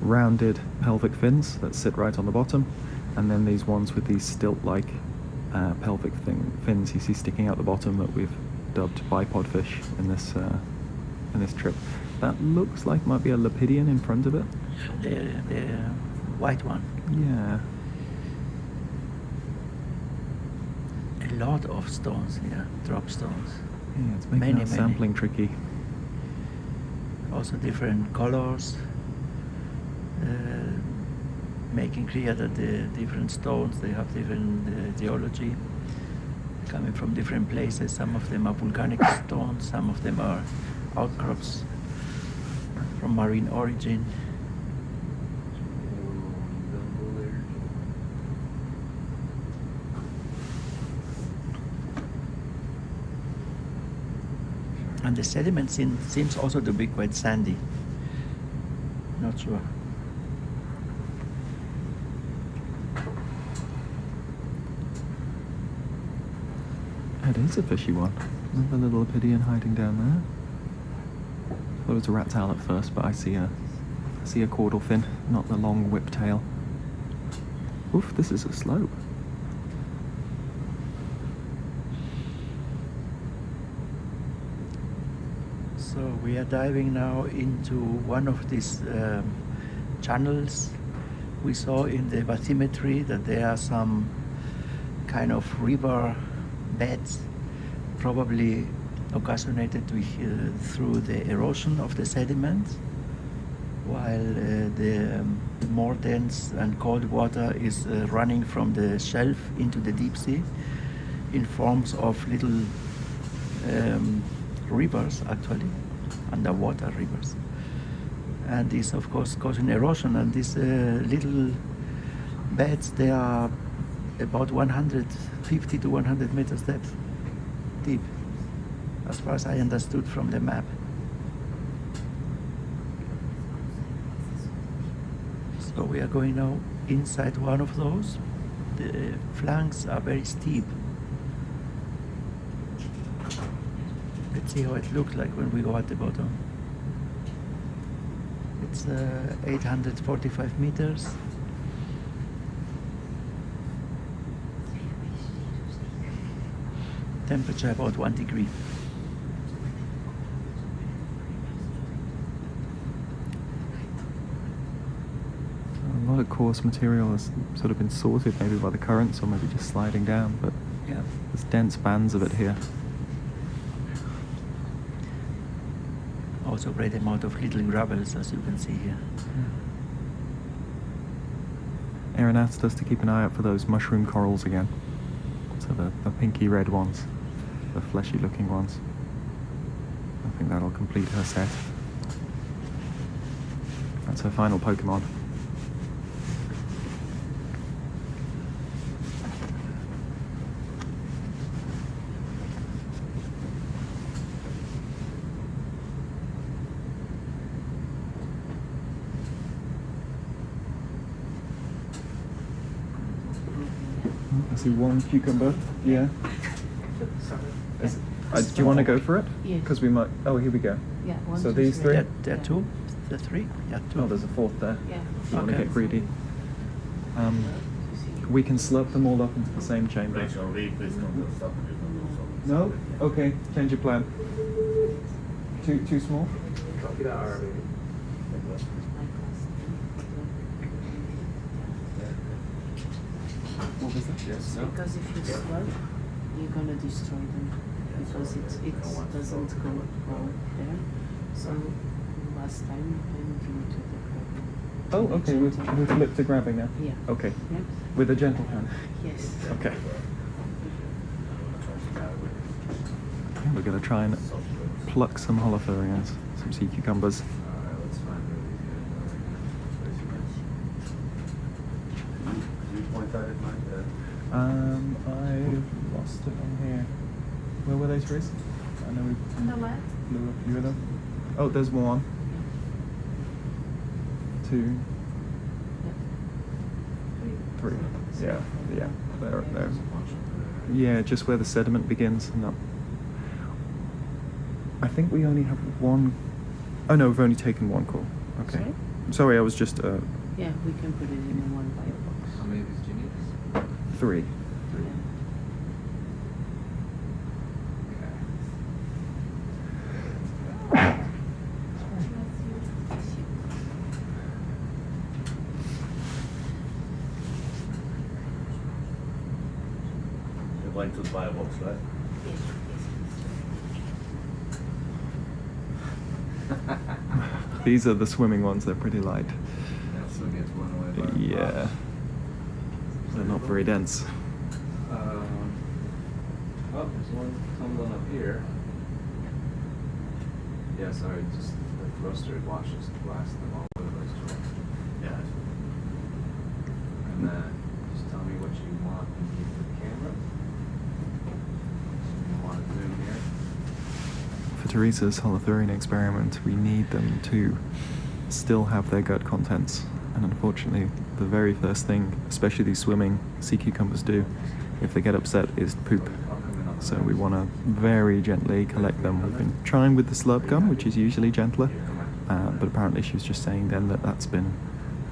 rounded pelvic fins that sit right on the bottom, and then these ones with these stilt-like pelvic fins you see sticking out the bottom that we've dubbed bipod fish in this trip. That looks like might be a Lepidian in front of it. The white one. Yeah. A lot of stones here, drop stones. Yeah, it's making our sampling tricky. Also different colors, making clear that the different stones, they have different geology, coming from different places. Some of them are volcanic stones, some of them are outcrops from marine origin. And the sediment seems also to be quite sandy. Not sure. It is a fishy one. Another little Lepidian hiding down there. Thought it was a rat tail at first, but I see a caudal fin, not the long whip tail. Oof, this is a slope. So we are diving now into one of these channels. We saw in the bathymetry that there are some kind of river beds, probably occasionated through the erosion of the sediment, while the more dense and cold water is running from the shelf into the deep sea in forms of little rivers, actually, underwater rivers. And this, of course, causing erosion. And these little beds, they are about 150 to 100 meters depth, deep, as far as I understood from the map. So we are going now inside one of those. The flanks are very steep. Let's see how it looks like when we go at the bottom. It's 845 meters. Temperature about 1 degree. A lot of coarse material has sort of been sorted maybe by the currents or maybe just sliding down, but yeah, there's dense bands of it here. Also great amount of little gravels, as you can see here. Aaron asked us to keep an eye out for those mushroom corals again. So the pinky red ones, the fleshy looking ones. I think that'll complete her set. That's her final Pokemon. I see one cucumber. Yeah. Do you want to go for it? Yes. Because we might. Oh, here we go. Yeah, one, So two, these three. three? There are two? The three? Yeah, two. Oh, there's a fourth there. Yeah. You want to Okay. get greedy. We can slurp them all up into the same chamber. Rachel, please don't stop. No? Okay, change your plan. Too small? Copy that, ROV. What was that? Yes, no? Because if you slurp, you're gonna destroy them because it doesn't go there. So last time I moved you to the grabbing. Oh, okay, we've flipped to grabbing now. Yeah. Okay. Yep. With a gentle hand. Yes. Okay. We're going to try and pluck some holothurians, some sea cucumbers. Alright, let's find You point that at Mike? I lost it on here. Where were they, Therese? I know we On the left? blew a few of them. Oh, there's one. Two. Three. Yeah, there. Yeah, just where the sediment begins. And up. I think we only have one. Oh no, we've only taken one call. Okay. Sorry, I was just. Yeah, we can put it in one bio box. How many of these do you need? 3. You're going to the firebox, right? These are the swimming ones. They're pretty light. Yeah, so it gets blown away by Yeah. They're not very dense. Oh, there's one tumbling up here. Yeah, sorry, just the thruster washes blast them all over those joints. Yeah. And then just tell me what you want in here for the camera. You want to zoom here. For Teresa's holothurian experiment, we need them to still have their gut contents. And unfortunately, the very first thing, especially these swimming sea cucumbers do, if they get upset, is poop. So we want to very gently collect them. We've been trying with the slurp gun, which is usually gentler, but apparently she was just saying then that that's been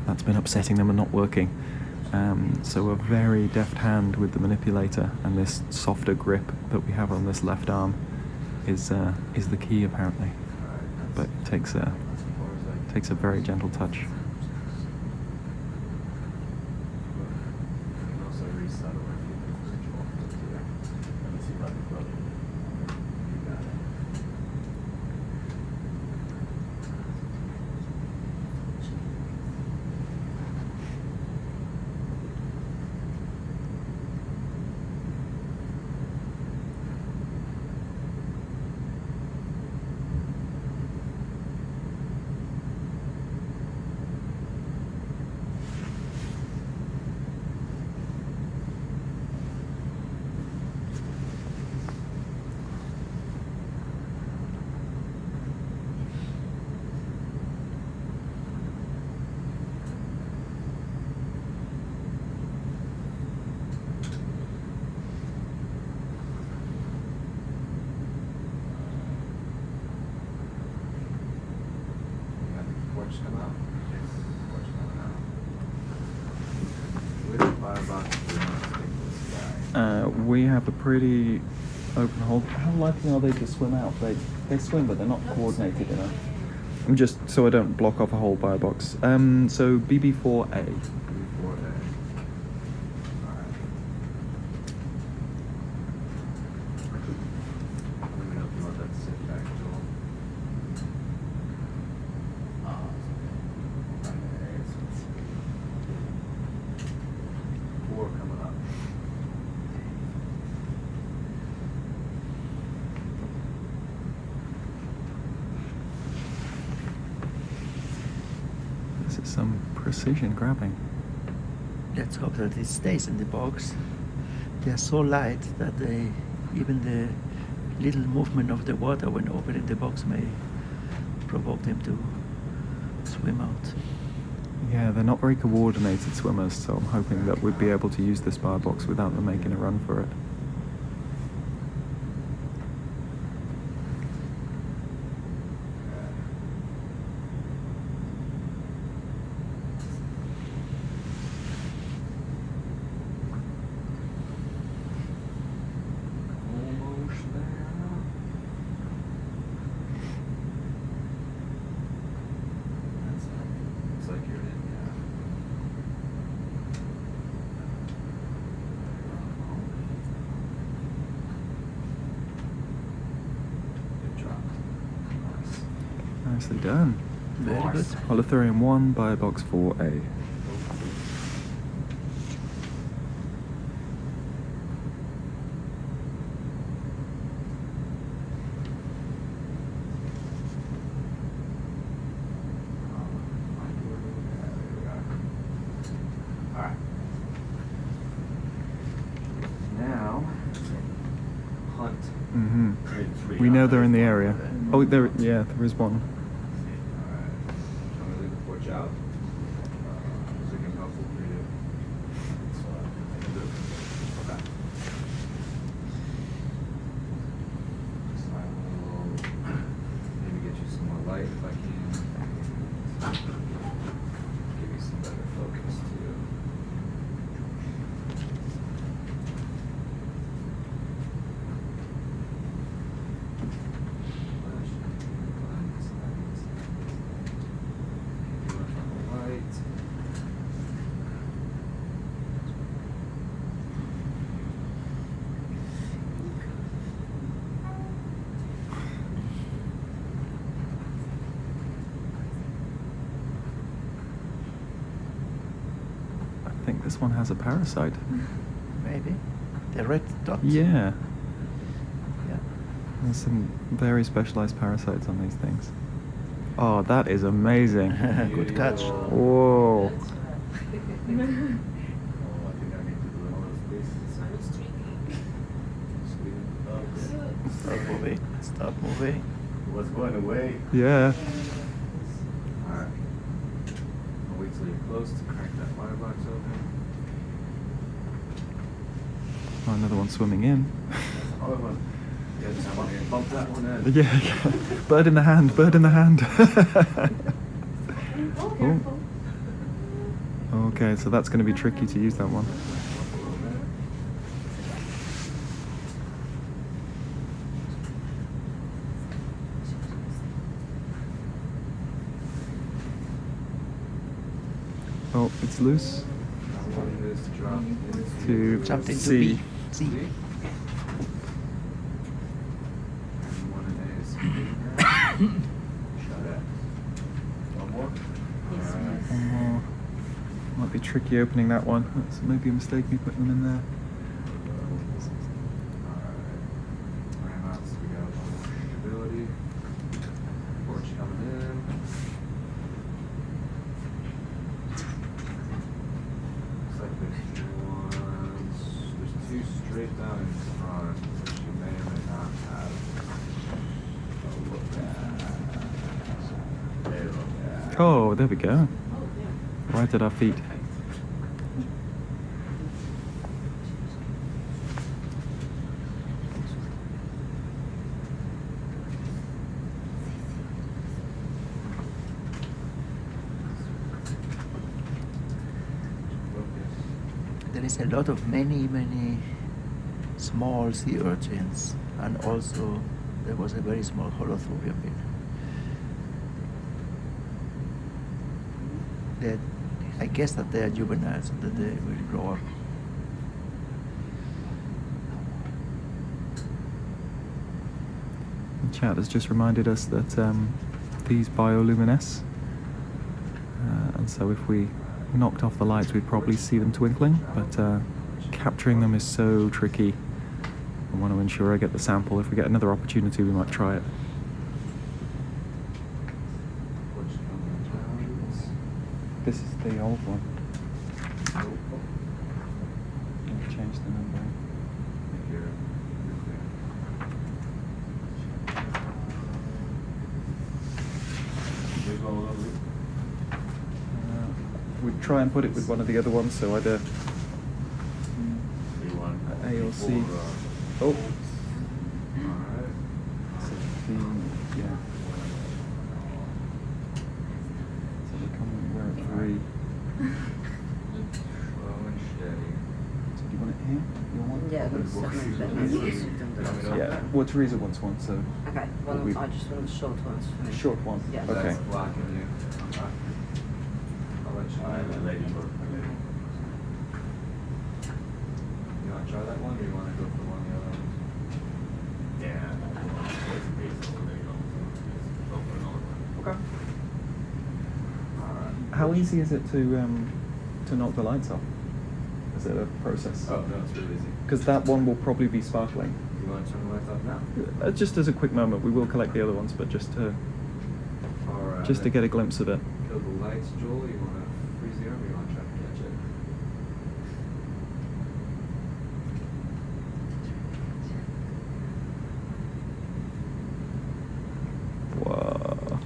upsetting them and not working. So a very deft hand with the manipulator and this softer grip that we have on this left arm is the key apparently. But it takes a very gentle touch. Come out. With the firebox, we want to stick this guy. We have a pretty open hole. How likely are they to swim out? They swim, but they're not coordinated enough. I'm just so I don't block off a whole firebox. So BB4A. This is some precision grabbing. Let's hope that it stays in the box. They are so light that even the little movement of the water when opening the box may provoke them to swim out. Yeah, they're not very coordinated swimmers, so I'm hoping that we'd be able to use this firebox without them making a run for it. Nicely done. Very good. Holothurian 1 by box 4A. Alright. Now, hunt. Mm-hmm. We know they're in the area. Oh, there is one. Alright. I'm gonna leave the porch out. Is it gonna be helpful for you? Okay. So I will maybe get you some more light if I can. Give you some better focus too. I think this one has a parasite. Maybe. The red dot. Yeah. Yeah. There's some very specialized parasites on these things. Oh, that is amazing. Good catch. Whoa. Oh, I think I need to do another space. Stop moving. Stop moving. It was going away. Yeah. Alright. I'll wait till you're close to crack that firebox open. Oh, another one swimming in. Another one. Yeah, just bump that one in. Yeah, yeah. Bird in the hand, bird in the hand. Oh. Okay, so that's going to be tricky to use that one. Oh, it's loose. I want this to drop To Jumped into C. B. C. And you want an A is shut it. One more? Alright. One more. Might be tricky opening that one. That's maybe a mistake me putting them in there. Alright. Ramouts, we got a little more stability. Porch coming in. Looks like there's two straight down in front, which you may or may not have a look at. There we go. Oh, there we go. Right at our feet. There is a lot of many small sea urchins, and also there was a very small holothurian here. I guess that they are juveniles and that they will grow up. The chat has just reminded us that these bioluminesce, and so if we knocked off the lights we'd probably see them twinkling, but capturing them is so tricky. I want to ensure I get the sample. If we get another opportunity we might try it. Porch coming down. This is the old one. I've changed the number. Make your clear. Big one, lovely. We'd try and put it with one of the other ones, so either B1. A or C. Before, Oh, Alright. yeah. So we're at 3. Slow and steady. So do you want it here? You want one? Yeah, that's definitely. Yeah. Well, Teresa wants one, so. Okay, well, we- I just want the short ones for me. Short one. Yeah. Okay. That's blocking you. Okay. I'll let you Alright, know. ladybird. You want to try that one, or you want to go for one of the other ones? Yeah. It's a base over there, you know, so just go for another one. Okay. Alright. How easy is it to knock the lights off? Is it a process? Oh, no, it's really easy. Because that one will probably be sparkling. You want to turn the lights off now? Just as a quick moment, we will collect the other ones, but just to Alright. get a glimpse of it. Kill the lights, Joel. You want to freeze the arm or you want to try to catch it? Whoa.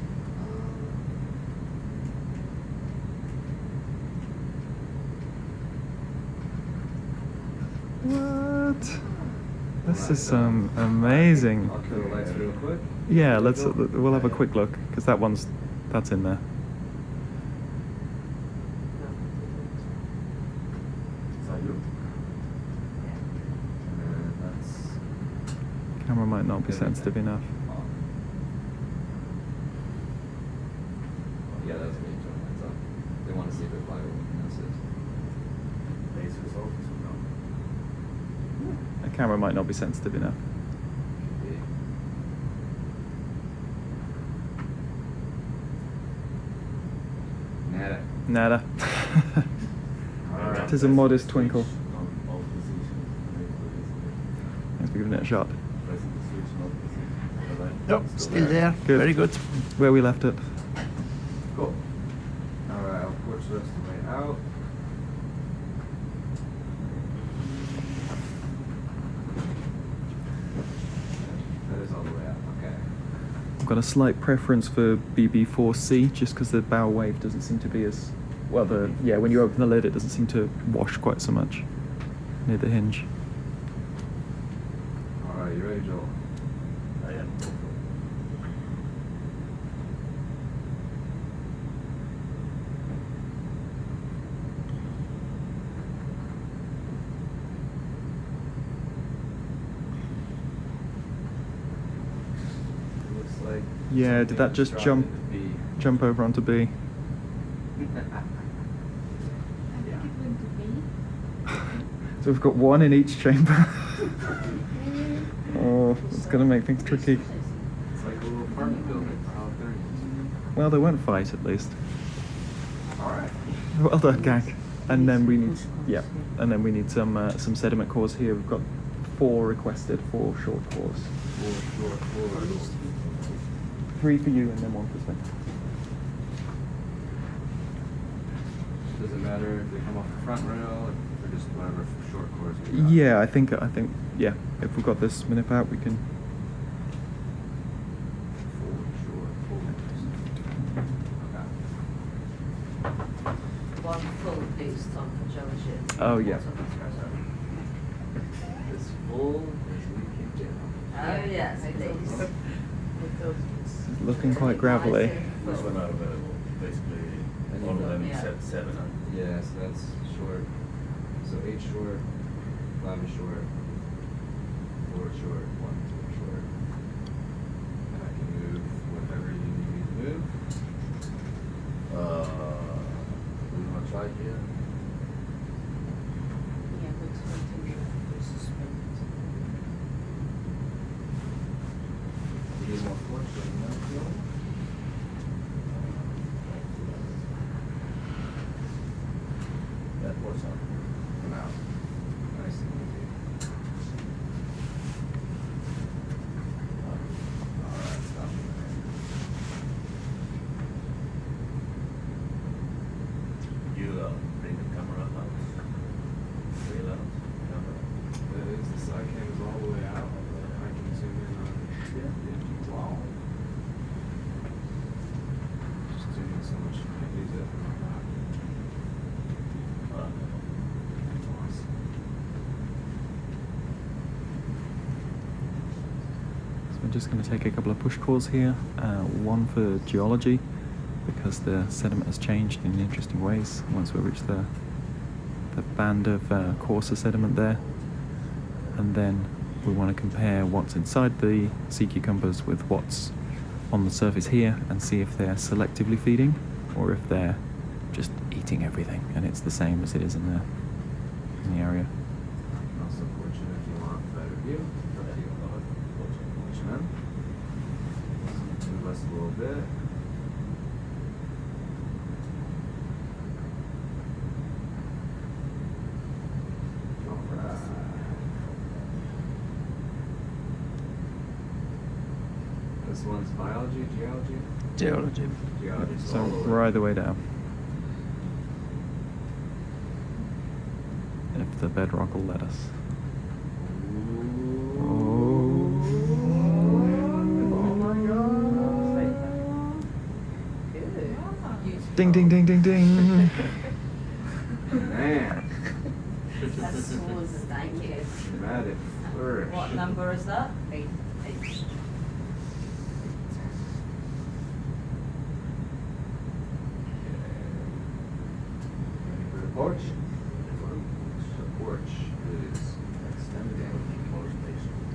What? This is amazing. I'll kill the lights real quick. Yeah, we'll have a quick look because that's in there. Is that you? And that's... Camera might not be sensitive enough. Yeah, that's me turning the lights off. They want to see if it fly over weaknesses. Lasers off, so no. The camera might not be sensitive enough. Nada. Nada. Alright. It is a modest twinkle. Thanks for giving it a shot. Nope, still there. Good. Very good. Where we left it. Cool. Alright, I'll push the rest of the way out. That is all the way out, okay. I've got a slight preference for BB4C just because the bow wave doesn't seem to be as well. When you open the lid, it doesn't seem to wash quite so much near the hinge. Alright, you ready, Joel? I am. It looks like... Yeah, did that just something jump dropped into B. jump over onto B? So we've got one in each chamber. Oh, it's gonna make things tricky. It's like a little apartment building for how they're... Well, they won't fight at least. Alright. Well done, gang. And then we need, some sediment cores here. We've got 4 requested, 4 short cores. 4 short cores. 3 for you and then 1 for Sven. Does it matter if they come off the front rail or just whatever short cores we got? Yeah, I think yeah. If we've got this minute out, we can. 4 short cores. Okay. One full piece on for geology. Oh, yeah. As full as we can get. Oh, yes, please. It's looking quite gravelly. This one out of basically all of them except 7. Yeah, so that's short. So 8 short, 11 short, 4 short, 1 short. And I can move whatever you need me to move. We want to try here. Yeah, but suspended. You need more force, so you know, feel? That was on. Come out. Nice and easy. Alright, stop. You bring the camera out. Sail out. Camera. That is, the side cam is all the way out. I can zoom in on it. Wow. Just doing so much. I use it. So we're just going to take a couple of push cores here. 1 for geology, because the sediment has changed in interesting ways once we reach the band of coarser sediment there. And then we want to compare what's inside the sea cucumbers with what's on the surface here and see if they're selectively feeding or if they're just eating everything and it's the same as it is in the area. Also fortunate if you want better view. Up to you. Watch them. Move us a little bit. This one's biology, geology? Geology. Geology. So all the way. right the way down. If the bedrock will let us. Ding, ding, ding, ding, ding. Man. That's smooth, thank you. Dramatic flourish. What number is that? 8. Ready for the porch? The porch is extended and enclosed basement.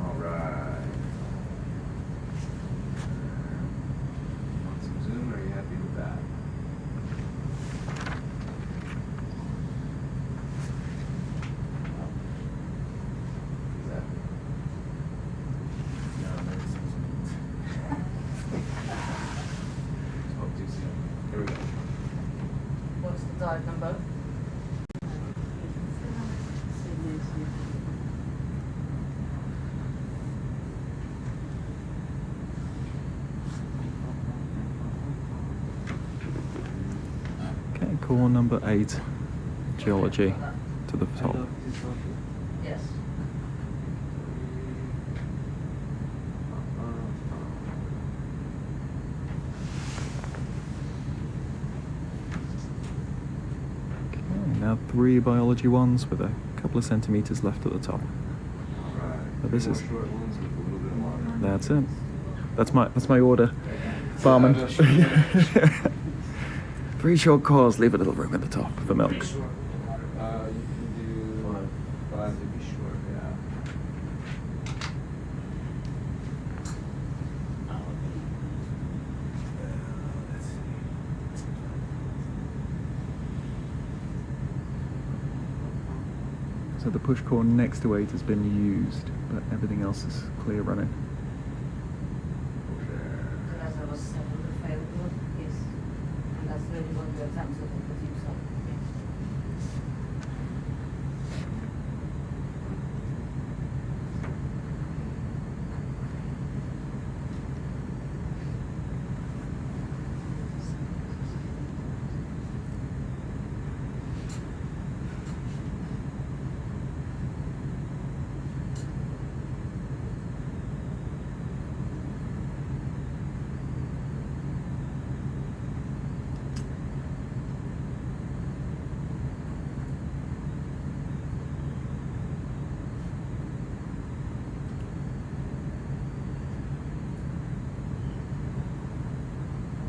All right. Want some zoom? Are you happy with that? Is that? No, maybe some zoom. Spoke too soon. Here we go. What's the dive number? Okay, core number 8, geology, to the top. Yes. Okay, now 3 biology ones with a couple of centimeters left at the top. Alright. But this More is- short ones with a little bit longer. That's it. That's my order. Barman. 3 short cores, leave a little room at the top for milk. You can do 5 to be short, yeah. Let's see. So the push core next to 8 has been used, but everything else is clear running. As I was saying, the available, yes. And that's really what the exams are going to do, so, yes.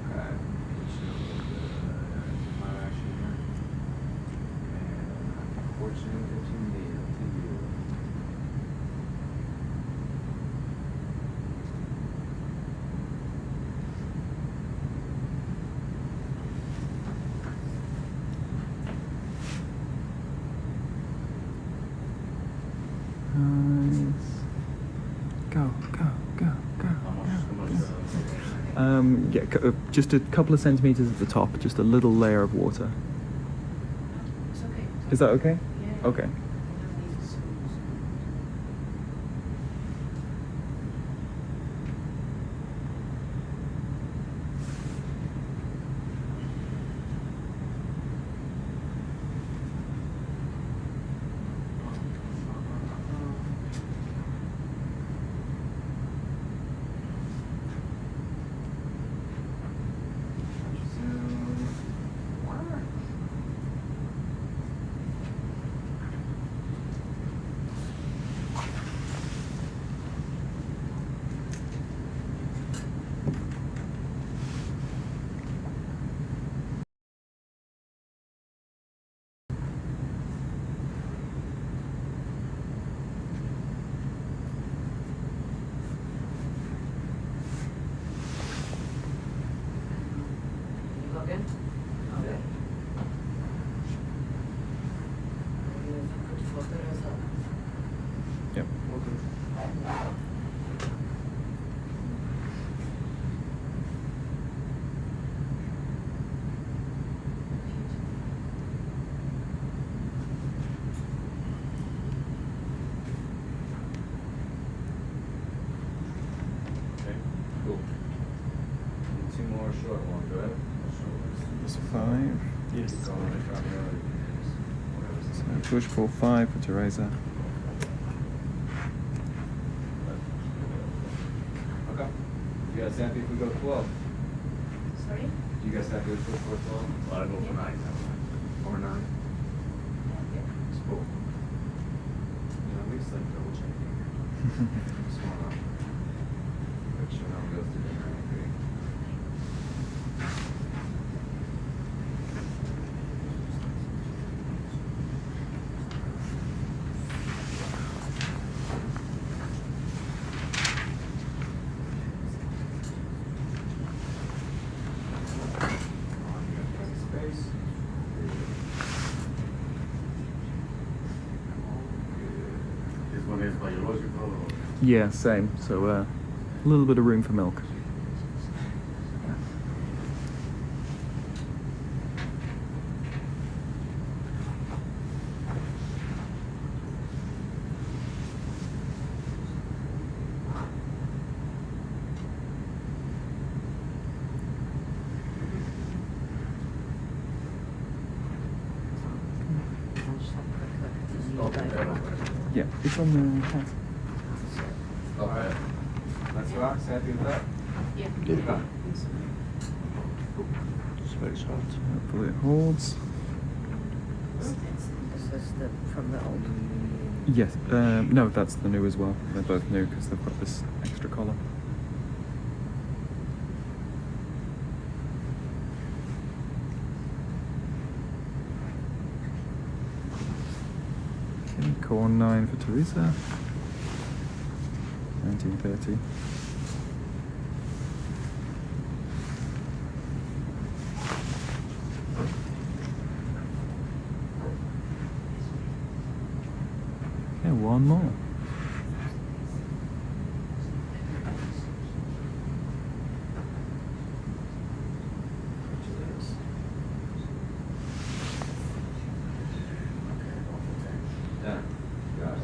Okay. Just a little bit of my action here. And unfortunately, it's in the up to you. Nice. Go, go, go, go. Yeah, just a couple of centimeters at the top, just a little layer of water. It's okay. Is that okay? Yeah. Okay. You don't need to squeeze. Zoom. Yes. So push pull 5 for Teresa. Okay. You guys happy if we go 12? Sorry? You guys happy with push for 12? I'll go for 9. Or 9? It's cool. You know, at least like double checking. Just wanna make sure no one goes to dinner angry. Space. This one is biological or? Yeah, same. So a little bit of room for milk. Yeah, it's on the hat. Okay. Let's go. Happy with that? Yeah. Okay. It's very short. Hopefully it holds. Is this from the old? Yes. No, that's the new as well. They're both new because they've got this extra collar. Okay, core 9 for Teresa. 1930. Okay, one more. Yeah. Got it.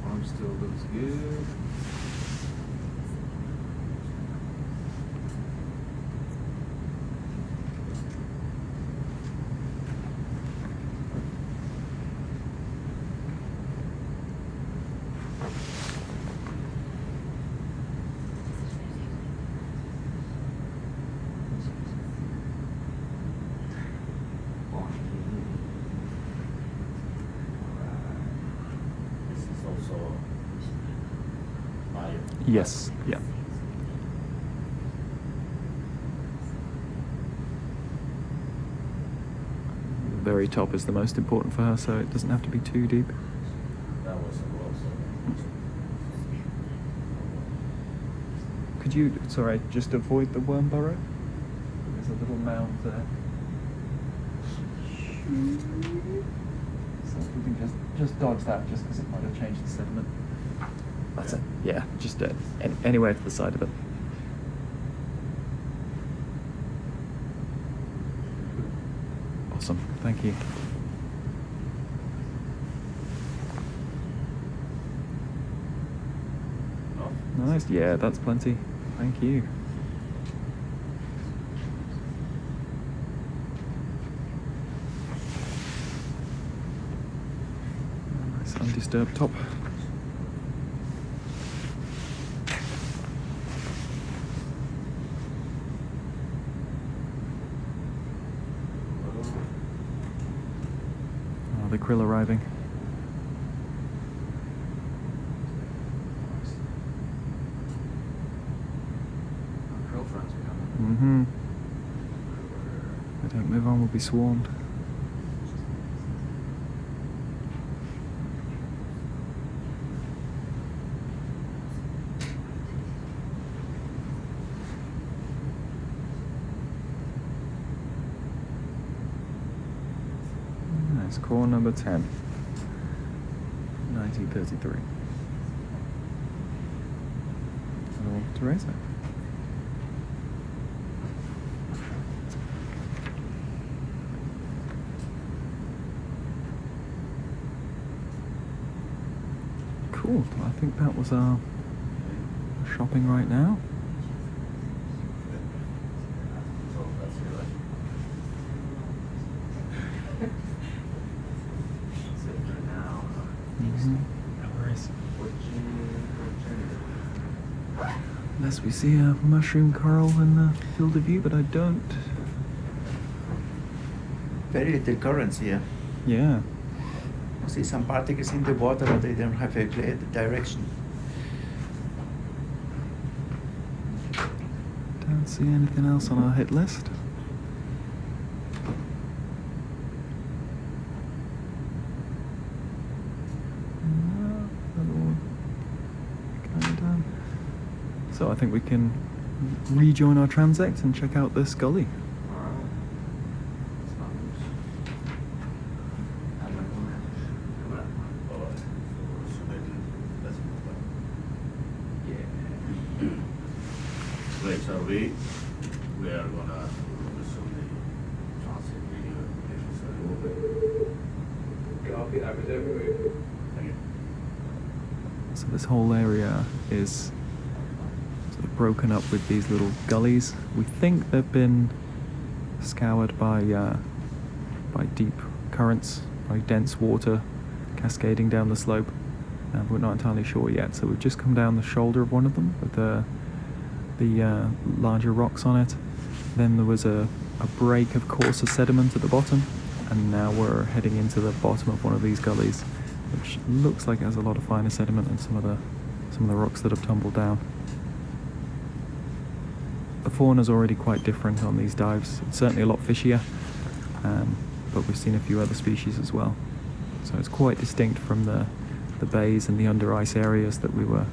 Arm still looks good. This is also bio. Yes. Yeah. The very top is the most important for her, so it doesn't have to be too deep. That was also. Could you, sorry, just avoid the worm burrow? There's a little mound there. So if we can just dodge that, just because it might have changed the sediment. That's it. Yeah, just anywhere to the side of it. Awesome. Thank you. Nice. Yeah, that's plenty. Thank you. Nice undisturbed top. Oh, the krill arriving. Krill friends are coming. Mm-hmm. If they don't move on, we'll be swarmed. Nice, core number 10. 1933. Hello, Teresa. Cool. I think think that was our shopping right now. So that's it, right? That's it for now. No worries. Unless we see a mushroom coral in the field of view, but I don't. Very little currents here. Yeah. You see some particles in the water, but they don't have a clear direction. Don't see anything else on our hit list. No, little kind of. So I think we can rejoin our transect and check out this gully. Right, so we are gonna resume the transit video. Copy, that was everywhere. Thank you. So this whole area is sort of broken up with these little gullies. We think they've been scoured by deep currents, by dense water cascading down the slope. But we're not entirely sure yet. So we've just come down the shoulder of one of them with the larger rocks on it. Then there was a break of coarser sediment at the bottom, and now we're heading into the bottom of one of these gullies, which looks like it has a lot of finer sediment than some of the rocks that have tumbled down. The fauna's already quite different on these dives. It's certainly a lot fishier, but we've seen a few other species as well. So it's quite distinct from the bays and the under ice areas that we were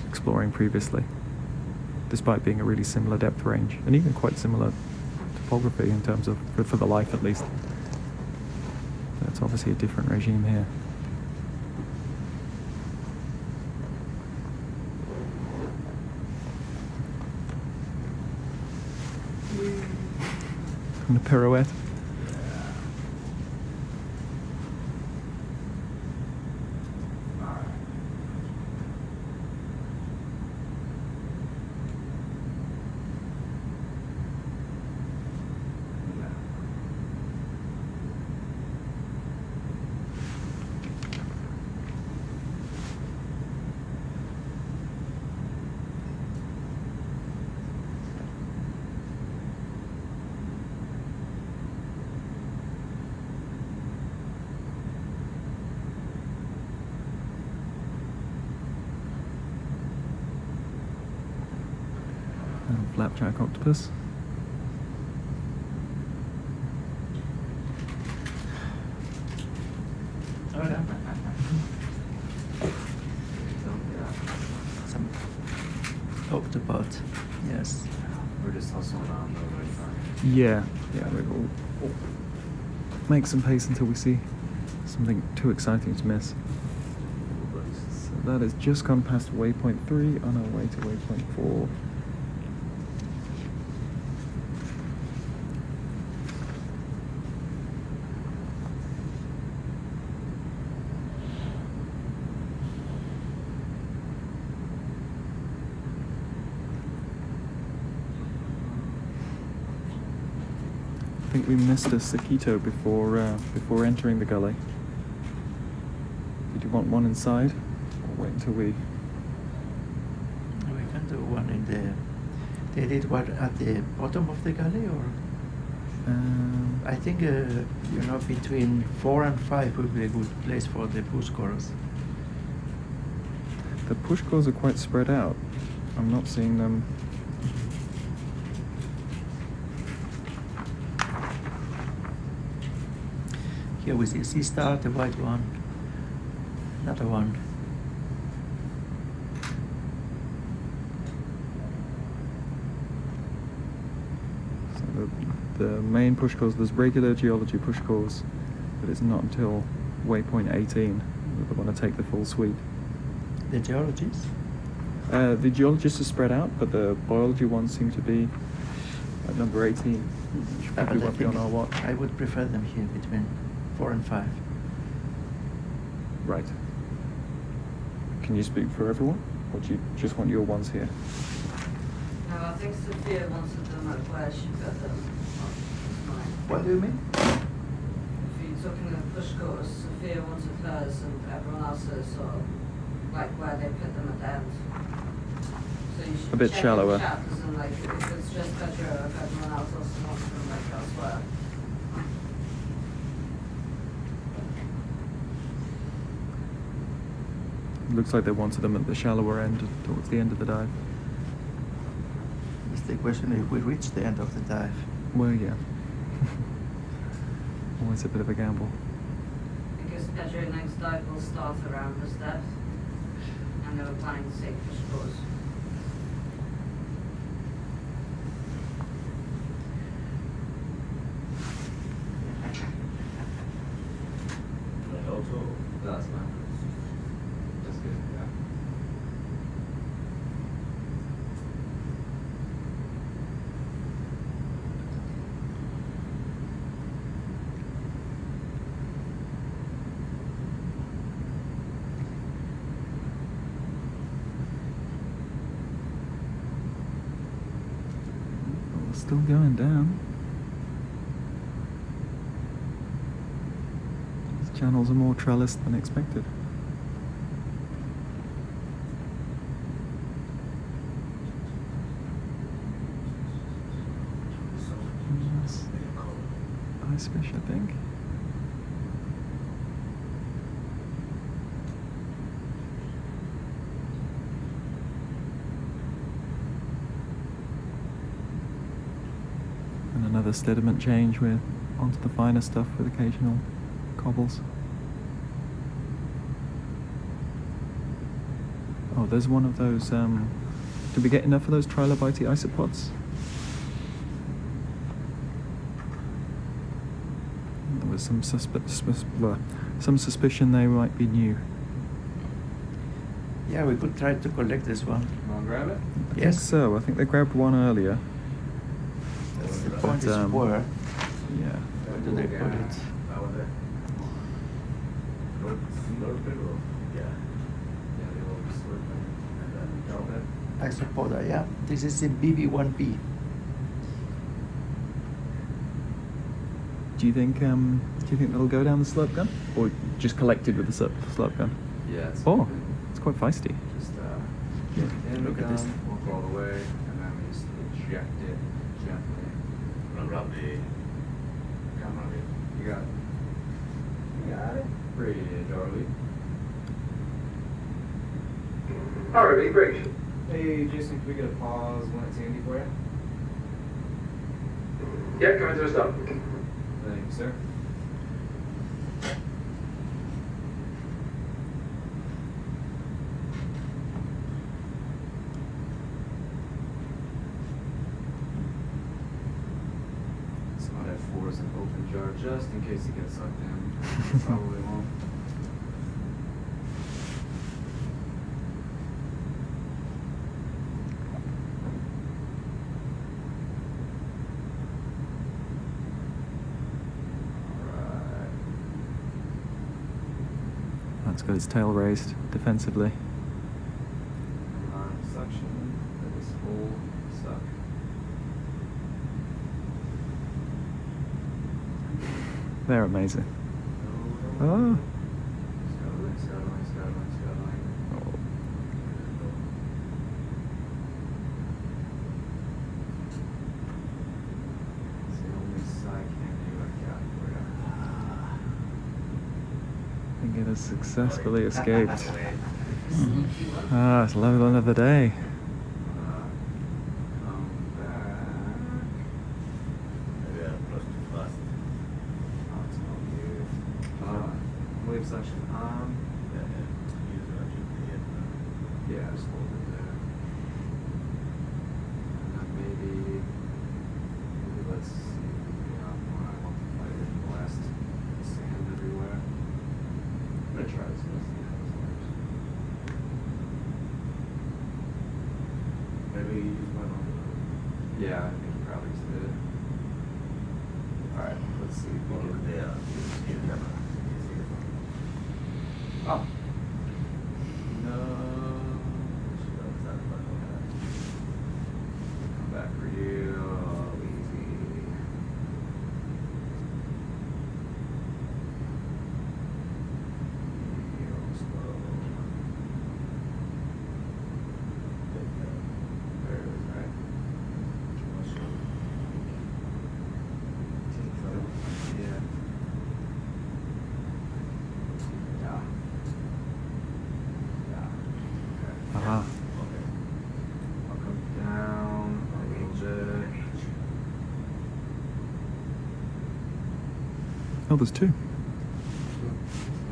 exploring previously, despite being a really similar depth range and even quite similar topography in terms of, for the life at least. So it's obviously a different regime here. And a pirouette. And flapjack octopus. Some octopod, yes. We're just hustling around though, right? Yeah, we'll make some pace until we see something too exciting to miss. So that has just gone past waypoint 3 on our way to waypoint 4. I think we missed a Sakito before entering the gully. Did you want one inside, or wait until we? We can do one in the. They did what at the bottom of the gully, or? I think between 4 and 5 would be a good place for the push corals. The push corals are quite spread out. I'm not seeing them. Here we see sea star, the white one, another one. So the main push calls, there's regular geology push calls, but it's not until waypoint 18 that they want to take the full sweep. The geologists? The geologists are spread out, but the biology ones seem to be at number 18, which probably won't be on our watch. I would prefer them here between 4 and 5. Right. Can you speak for everyone? Or do you just want your ones here? No, I think Sophia wanted them at where she got them. What do you mean? If you took in the push course, Sophia wanted hers and everyone else's, or like where they put them at the end. So you should A bit check shallower. in chat, as in like if it's just better if everyone else also wants them like elsewhere. Looks like they wanted them at the shallower end, towards the end of the dive. It's the question if we reach the end of the dive. Well, yeah. Always a bit of a gamble. Because Pedro next dive will start around this depth, and they were planning to take push course. That's fine. That's good, yeah. We're still going down. These channels are more trellised than expected. Ice fish, I think. And another sediment change with onto the finer stuff with occasional cobbles. Oh, there's one of those. Did we get enough of those trilobite isopods? There was some suspicion they might be new. Yeah, we could try to collect this one. You wanna grab it? I think so. I think they grabbed one earlier. The point is where. Yeah. Where do they put it? Yeah, they will be slurping and then drop it. Isopoda, yeah. This is in BB1B. Do you think they'll go down the slurp gun, or just collected with the slurp gun? Yeah, it's Oh, it's quite feisty. just get in the Look at this. gun, walk all the way, and then we just eject it gently. Rub the Come on, you got it. You got it. Bridge, Arlie. ROV bridge. Hey, Jason, can we get a pause when it's handy for you? Yeah, coming to a stop. Thank you, sir. This might have four as an open jar just in case it gets sucked in. Probably won't. Alright. That's got its tail raised defensively. Suction. That is full suck. They're amazing. Oh. It's the only side candy I've got for you. I think it has successfully escaped. Ah, it's another one of the day. Come back. Yeah, plus too fast. Oh, it's all good. Wave suction on. Yeah, just hold it there. And then maybe let's see if we can get out more. I want to fight it and blast sand everywhere. I'm gonna try this one. Maybe use my own. Yeah, I think you probably just did it. Alright, let's see if we can. Oh. No. Aha. Okay. I'll come down, arrange it. Oh, there's two.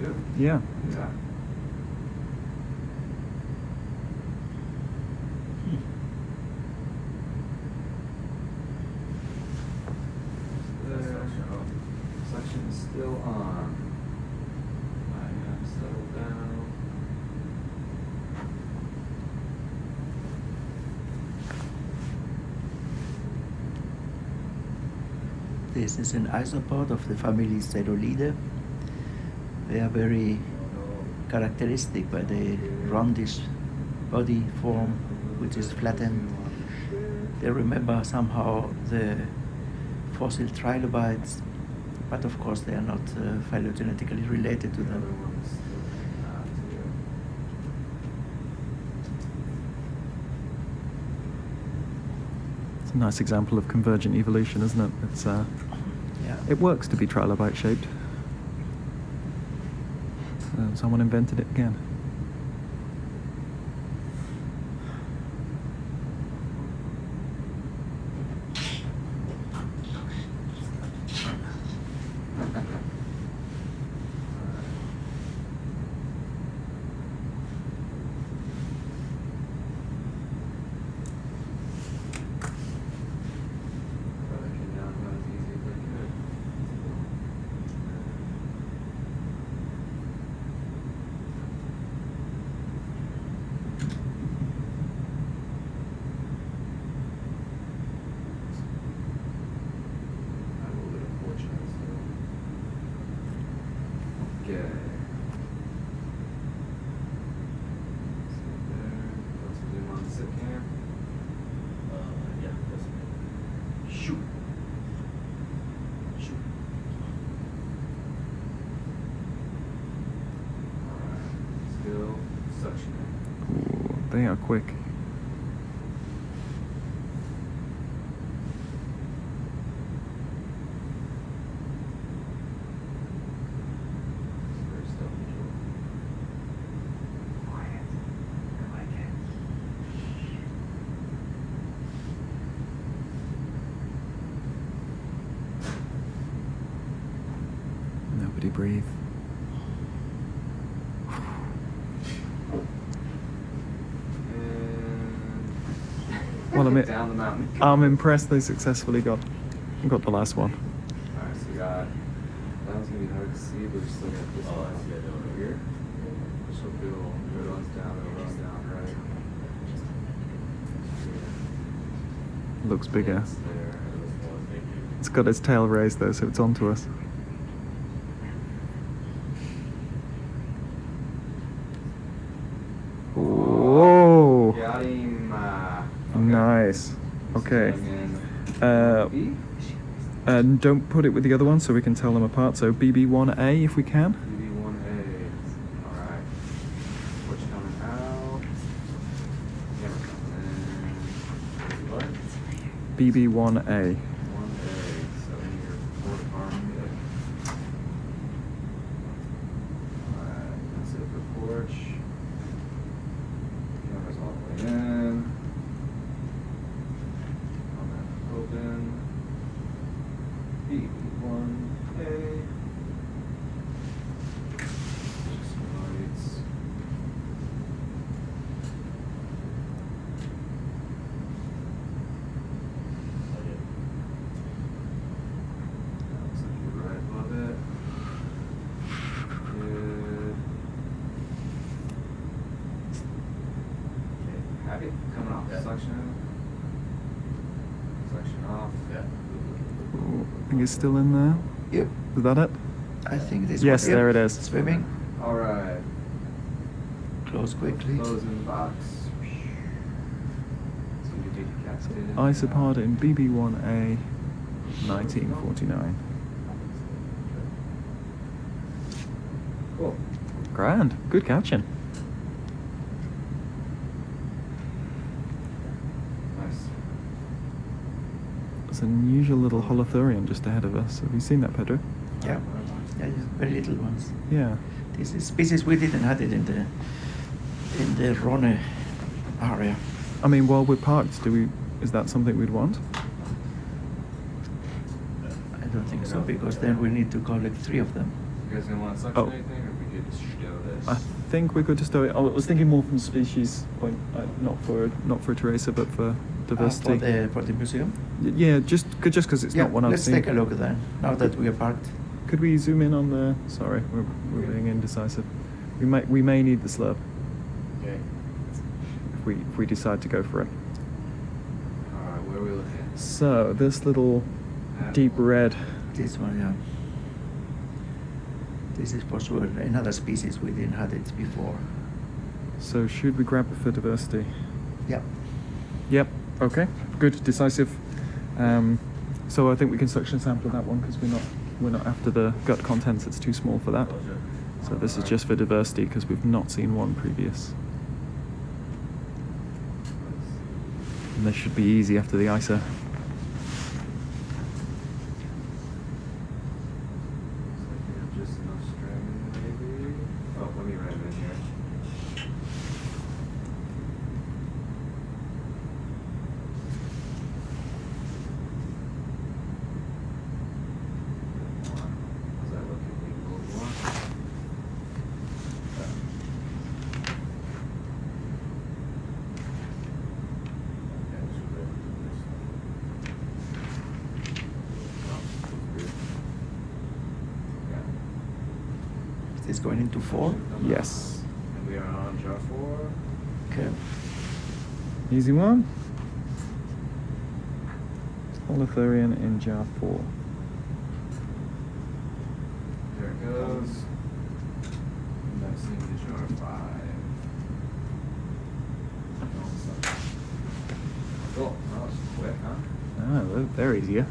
Yeah. Yeah. Yeah. There. Suction is still on. I am settled down. This is an isopod of the family Cerulide. They are very characteristic by the roundish body form, which is flattened. They remember somehow the fossil trilobites, but of course they are not phylogenetically related to them. It's a nice example of convergent evolution, isn't it? It's Yeah. it works to be trilobite shaped. Someone invented it again. Okay. Sit there. Let's zoom on sit cam. Yeah, that's me. Shoot. Shoot. Alright. Still suctioning. Ooh, they are quick. Very stealthy job. Quiet. I like it. Nobody breathe. Well, Down the mountain. I'm impressed they successfully got the last one. Alright, so we got, that one's gonna be hard to see, but we still got this Oh, one I see it over over here. Which will feel, it runs down, right? Looks bigger. It's there. It's got its tail raised though, so it's onto us. Whoa! Got him. Nice. Okay. And B? And don't put it with the other one so we can tell them apart. So BB1A if we can. BB1A. Alright. What's coming out? Camera coming in. What? BB1A. 1A. So in your port armpit. Alright. That's it for porch. Camera's all the way in. Open. BB1A. Just lights. Looks like you're right above it. Good. Okay, have it coming off. Yeah. Suction. Suction off. Yeah. Ooh, I think it's still in there. Yep. Is that it? I think this Yes, one. there Yep. it is. Swimming. Alright. Close quickly. Closing box. So you take your capstan. Isopod in BB1A 1949. Cool. Grand. Good catching. Nice. There's an unusual little holothurian just ahead of us. Have you seen that, Pedro? Yeah. Yeah, very little ones. Yeah. This is species we didn't have it in the Rhone area. I mean, while we're parked, is that something we'd want? I don't think so, because then we need to collect 3 of them. You guys gonna want to suction Oh. anything, or we could just stow this? I think we could just do it. I was thinking more from species point, not for Teresa, but for diversity. For the museum? Yeah, just because it's not one I've let's seen. take a look then, now that we are parked. Could we zoom in on the? Sorry, we're being indecisive. We may need the slurp Okay. if we decide to go for it. Alright, where are we looking? So this little deep red. This one, yeah. This is for sure another species we didn't have it before. So should we grab it for diversity? Yep. Yep. Okay. Good. Decisive. So I think we can suction sample that one because we're not after the gut contents. It's too small for that. So this is just for diversity because we've not seen one previous. And this should be easy after the ISO. Just enough string, maybe? Oh, let me write it in here. How's that looking? Maybe a little more? Is this going into 4? Yes. And we are on jar 4. Okay. Easy one. Holothurian in jar 4. There it goes. Next thing to jar 5. Cool. That was quick, huh? Ah, they're easier.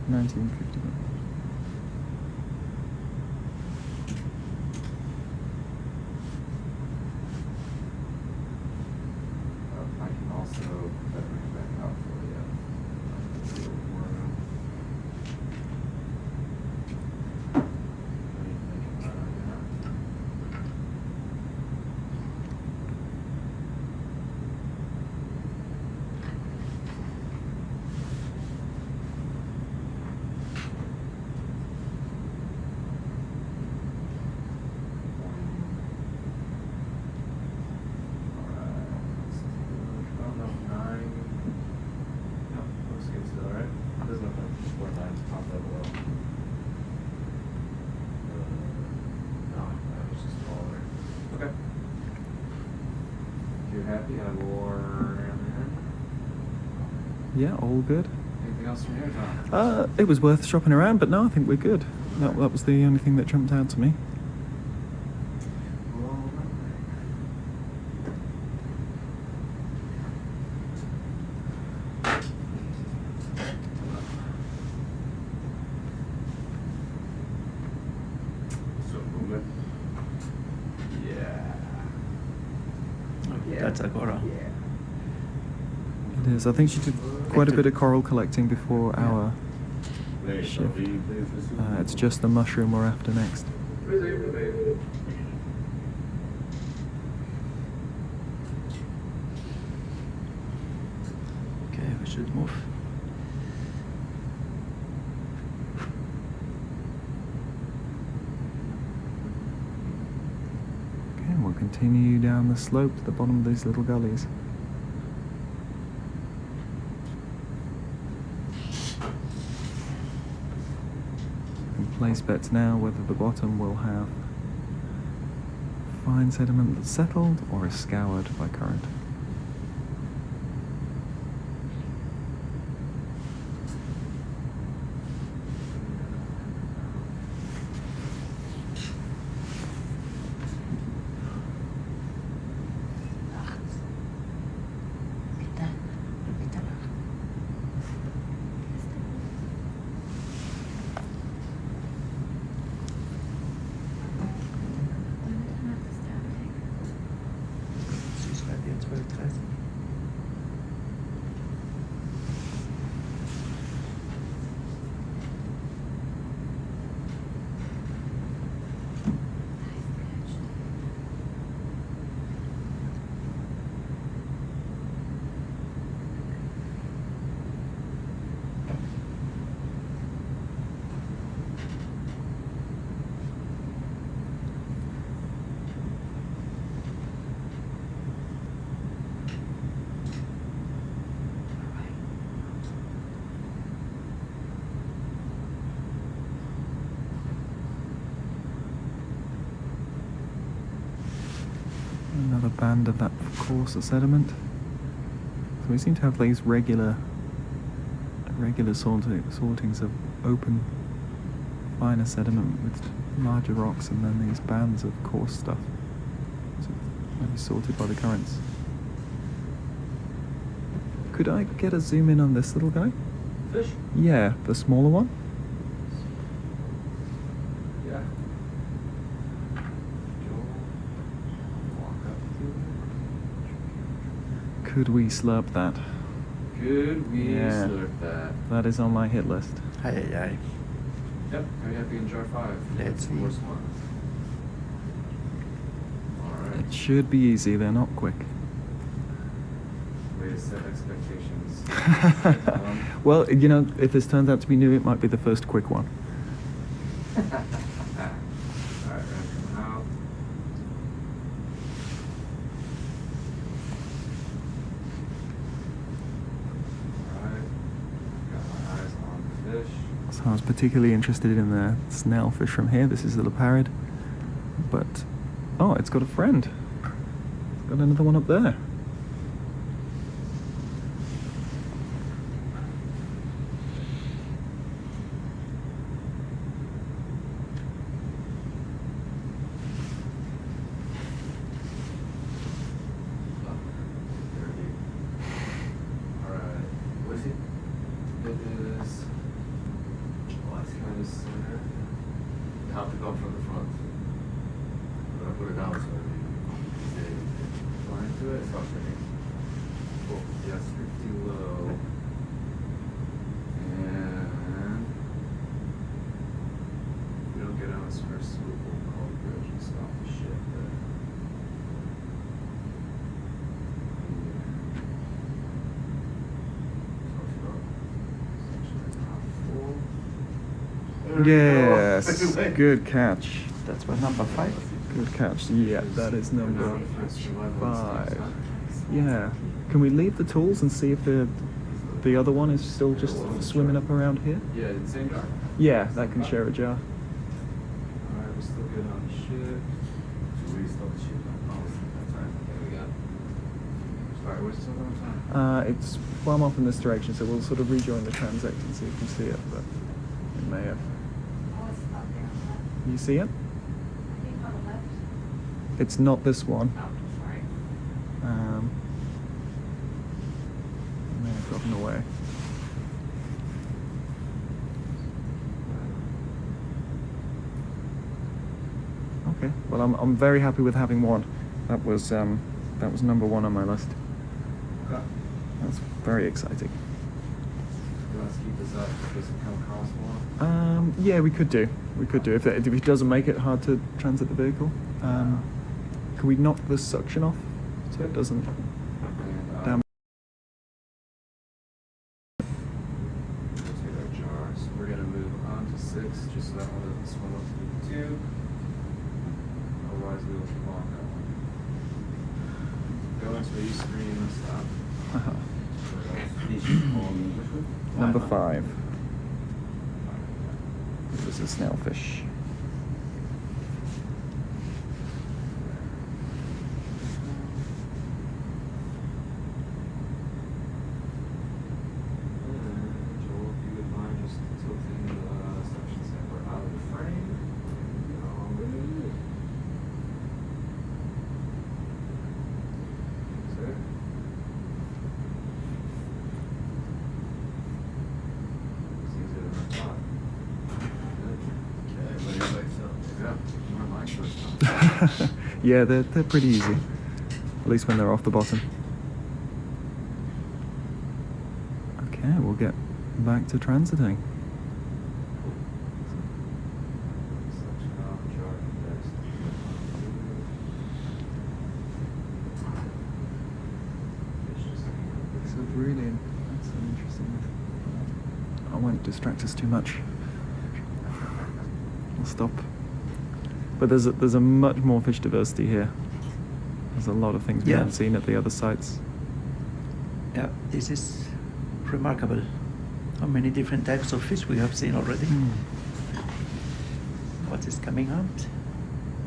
1950. I can also better it back out for you. A little more room. What do you think about that? Happy on war. Yeah, all good. Anything else from here, Tom? It was worth shopping around, but no, I think we're good. That was the only thing that jumped out to me. So movement. Yeah. That's Agora. It is. I think she did quite a bit of coral collecting before our shift. It's just the mushroom we're after next. Okay, we should move. Okay, and we'll continue down the slope to the bottom of these little gullies. Place bets now whether the bottom will have fine sediment that's settled or is scoured by current. band of that coarser sediment. So we seem to have these regular sortings of open, finer sediment with larger rocks, and then these bands of coarse stuff. So maybe sorted by the currents. Could I get a zoom in on this little guy? Fish? Yeah, the smaller one. Yeah. Joel, walk up to Could we slurp that? it. Could we Yeah. slurp that? That is on my hit list. Aye. Yep, very happy in jar 5. Let's Some more see. smart. Alright. It should be easy, they're not quick. Way to set expectations. Well, you know, if this turns out to be new, it might be the first quick one. Alright, ready to come out. Alright. Got my eyes on the fish. So I was particularly interested in the snailfish from here. This is the leopard. But, oh, it's got a friend. It's got another one up there. Alright, what is it? It is. Oh, it's kind of center. You have to come from the front. I'm gonna put it down so you Fly into it. stop shaking. Cool. Yeah, it's pretty low. And we don't get on this first swoop, we'll call the bridge and stop the ship there. Yes, good catch. That's what number 5. Good catch. Yeah, that is number 5. Yeah. Can we leave the tools and see if the other one is still just swimming up around here? Yeah, the same jar. Yeah, that can share a jar. Alright, we're still good on the ship. So we stop the ship now. Oh, that's right. There we go. Sorry, what's this other one? It's well, I'm off in this direction, so we'll sort of rejoin the transect and see if we see it, but it may have. You see it? It's not this one. It may have gotten away. Okay. Well, I'm very happy with having one. That was number 1 on my list. Okay. That's very exciting. You want us to keep this up? Does it come across more? Yeah, we could do. If it doesn't make it hard to transit the vehicle, can we knock the suction off so it doesn't damage? Rotate our jar. So we're gonna move on to 6, just so that one doesn't swim up to the 2. Otherwise, we will keep on that one. Go into a stream and stop. Number 5. This is a snailfish. Joel, if you would mind just tilting the suction sampler out of the frame. Sir? It's easier than I thought. Okay, what do you like, so? Yeah, more like first time. Yeah, they're pretty easy. At least when they're off the bottom. Okay, we'll get back to transiting. Suction off, jar next. So really, that's an interesting. I won't distract us too much. I'll stop. But there's a much more fish diversity here. There's a lot of things we haven't seen at the other sites. Yeah, this is remarkable. How many different types of fish we have seen already. What is coming out?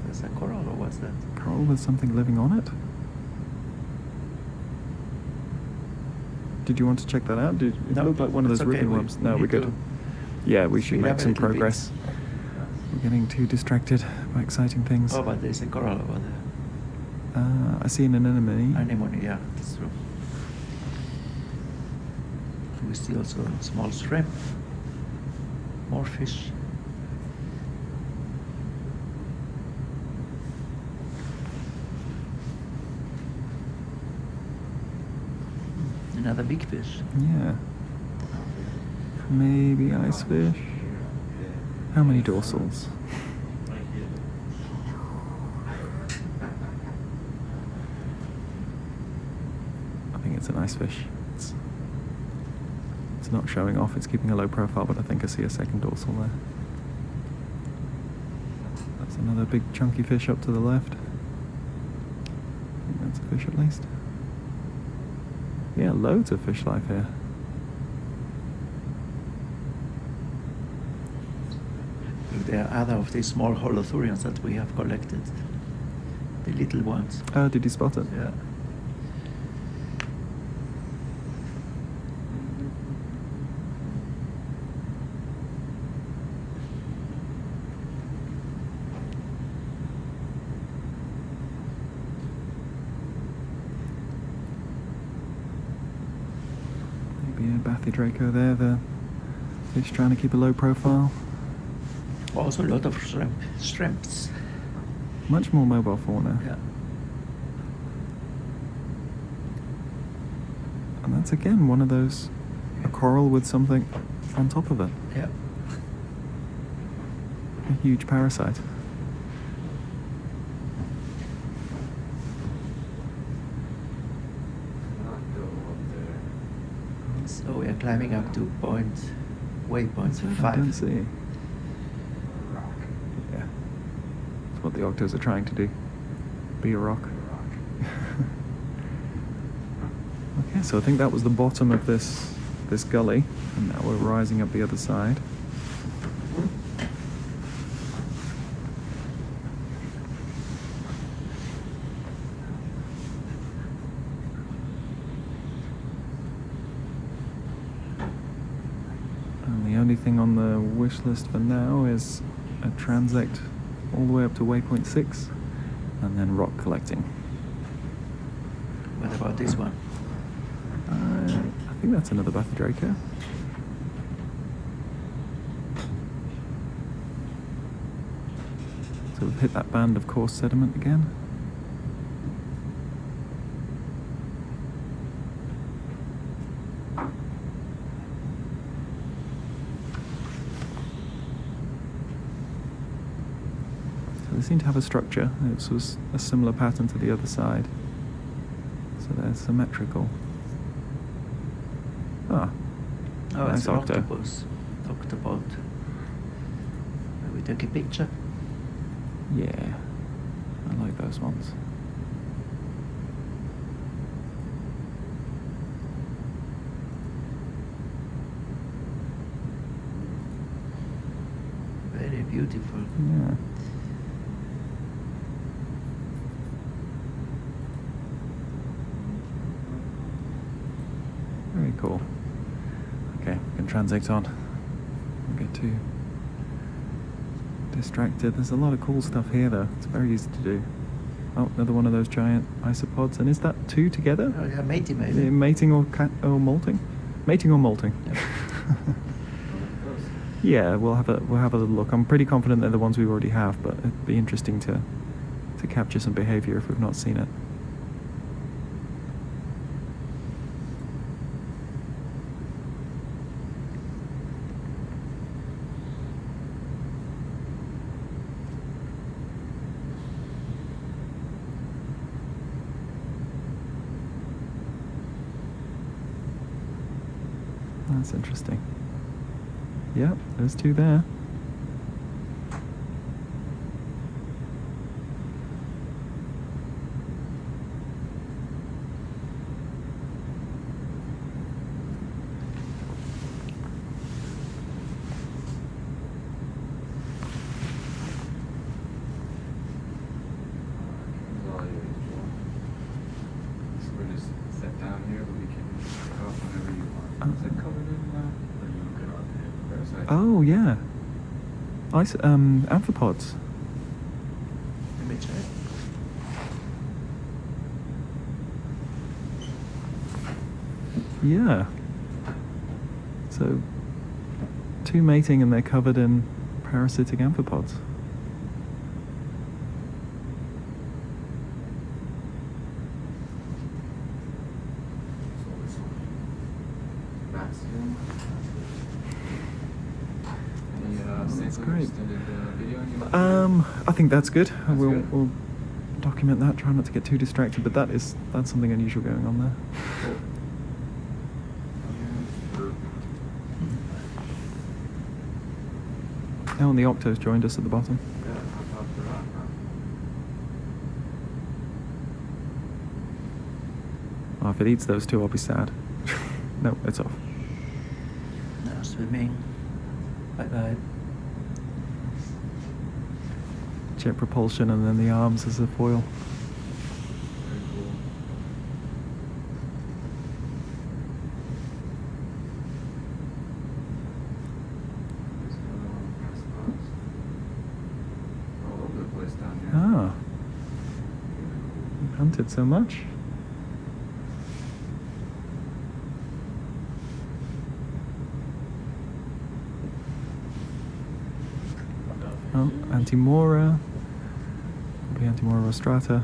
There's a coral, or what's that? Coral with something living on it? Did you want to check that out? It No, looked like one of it's those okay. ribbon We- worms. we No, we're need good. to Yeah, we should speed make up a some little bit. progress. We're getting too distracted by exciting things. Oh, but there's a coral over there. I see an anemone. Anemone, yeah, that's true. We see also small shrimp, more fish. Another big fish. Yeah. Maybe ice fish. How many dorsals? I think it's an ice fish. It's not showing off, it's keeping a low profile, but I think I see a second dorsal there. That's another big chunky fish up to the left. I think that's a fish at least. Yeah, loads of fish life here. There are other of these small holothurians that we have collected. The little ones. Oh, did you spot it? Yeah. Maybe a Bathydraco there, the fish trying to keep a low profile. Also a lot of shrimps. Much more mobile fauna. Yeah. And that's again one of those, a coral with something on top of it. Yeah. A huge parasite. So we are climbing up to waypoint I 5. don't see. Yeah. That's what the octos are trying to do. Be a rock. Okay, so I think that was the bottom of this gully, and now we're rising up the other side. And the only thing on the wish list for now is a transect all the way up to waypoint 6, and then rock collecting. What about this one? I think that's another Bathydraco. So we've hit that band of coarse sediment again. So they seem to have a structure. It was a similar pattern to the other side. So they're symmetrical. Ah. Oh, nice it's an octo. octopus. Octopod. We take a picture. Yeah. I like those ones. Very beautiful. Yeah. Very cool. Okay, we can transect on. Don't get too distracted. There's a lot of cool stuff here though. It's very easy to do. Oh, another one of those giant isopods. And is that two together? Oh, yeah, mating maybe. Yeah, mating or molting? Mating or molting? Yeah, we'll have a little look. I'm pretty confident they're the ones we already have, but it'd be interesting to capture some behavior if we've not seen it. That's interesting. Yep, there's two there. So we're just set down here, but we can take off whenever Is it covered in parasites? Oh yeah. Amphipods. Let me check. Yeah. So, two mating and they're covered in parasitic amphipods. That's great. Video I think that's good. That's We'll good. we'll document that. Try not to get too distracted, but that's something unusual going on there. Oh, and the octo's joined us at the bottom. Oh, if it eats those two, I'll be sad. No, it's off. Now swimming. Bye-bye. Jet propulsion and then the arms as a foil. Very cool. There's another one of the spots. All over the place down here. Ah. You've hunted so much. Oh, Antimora. Probably Antimora rostrata.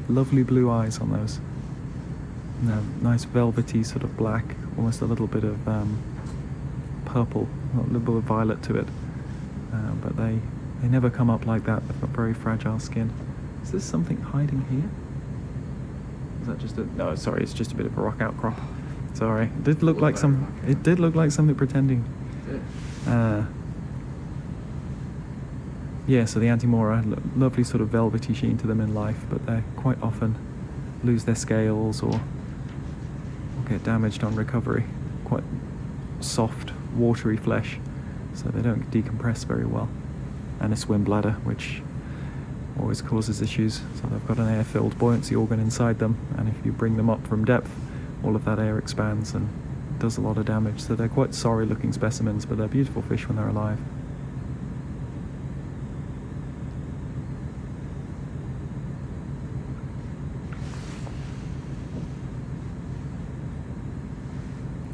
Lovely blue eyes on those. No, nice velvety sort of black, almost a little bit of purple, a little bit of violet to it. But they never come up like that. They've got very fragile skin. Is this something hiding here? Is that just a... No, sorry, it's just a bit of a rock outcrop. Sorry, it did look like some... It did look like something pretending. Yeah, so the Antimora, lovely sort of velvety sheen to them in life, but they quite often lose their scales or get damaged on recovery. Quite soft, watery flesh, so they don't decompress very well. And a swim bladder, which always causes issues. So they've got an air-filled buoyancy organ inside them, and if you bring them up from depth, all of that air expands and does a lot of damage. So they're quite sorry-looking specimens, but they're beautiful fish when they're alive.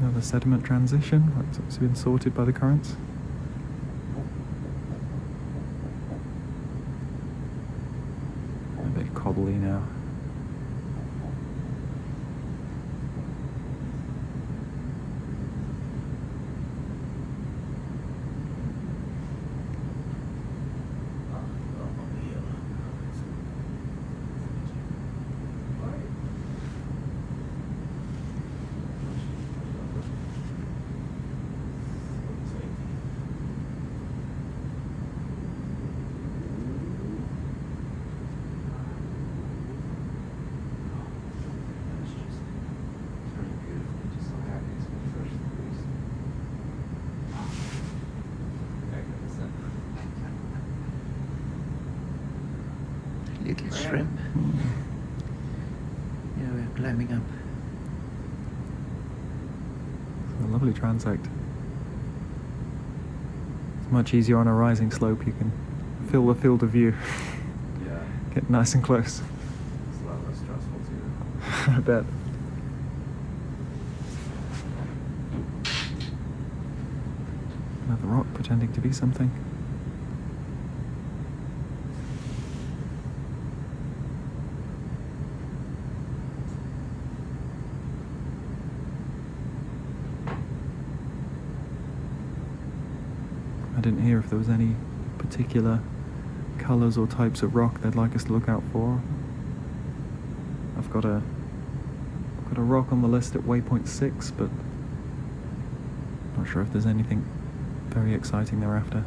Another sediment transition, it's been sorted by the currents. A bit cobbly now. Little shrimp. Yeah, we're climbing up. A lovely transect. It's much easier on a rising slope. You can fill the field of view. Yeah. Get nice and close. It's a lot less stressful too. I bet. Another rock pretending to be something. I didn't hear if there was any particular colours or types of rock they'd like us to look out for. I've got a rock on the list at waypoint 6, but not sure if there's anything very exciting thereafter.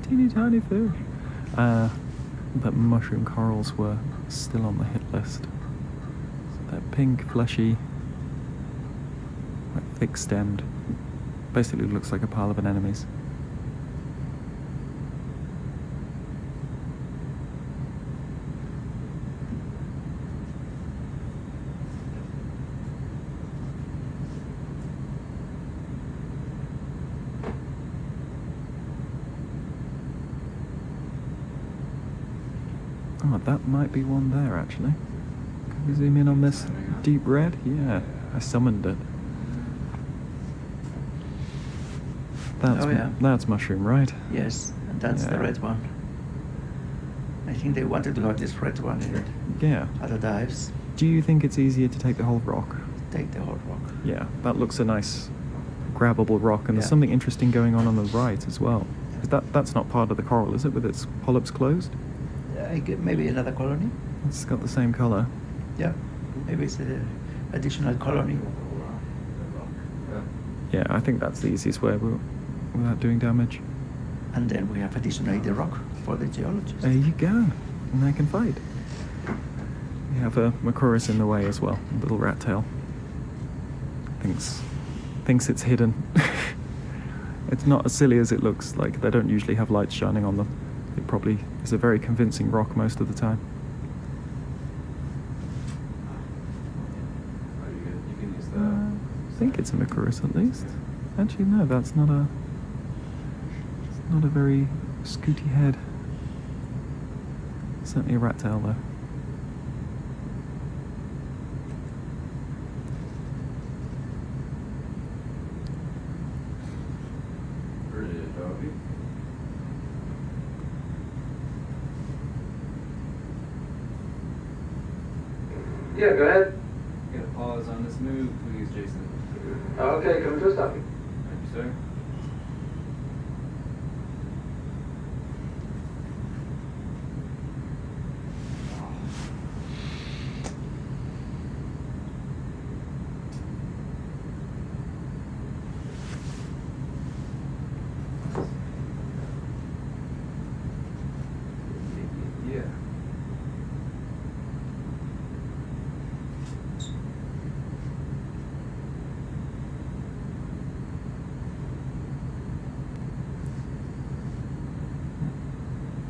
teeny tiny fish. But mushroom corals were still on the hit list. So they're pink, fleshy, like thick-stemmed. Basically looks like a pile of anemones. Oh, that might be one there, actually. Can we zoom in on this deep red? Yeah, I summoned it. That's mushroom, right? Yes, and that's the red one. I think they wanted to have this red one in other dives. Do you think it's easier to take the whole rock? Take the whole rock. Yeah, that looks a nice grabbable rock, and there's something interesting going on the right as well. That's not part of the coral, is it, with its polyps closed? Maybe another colony. It's got the same color. Yeah, maybe it's an additional colony. Yeah, I think that's the easiest way without doing damage. And then we have additionally the rock for the geologists. There you go, and they can fight. We have a macrofauna in the way as well, a little rat tail. Thinks it's hidden. It's not as silly as it looks. Like, they don't usually have lights shining on them. It probably is a very convincing rock most of the time. You can use the... I think it's a macrofauna at least. Actually, no, that's not a... It's not a very scooty head. Certainly a rat tail, though. Yeah, go ahead. Get a pause on this move, please, Jason. Okay, coming to a stop. Thank you, sir. Yeah.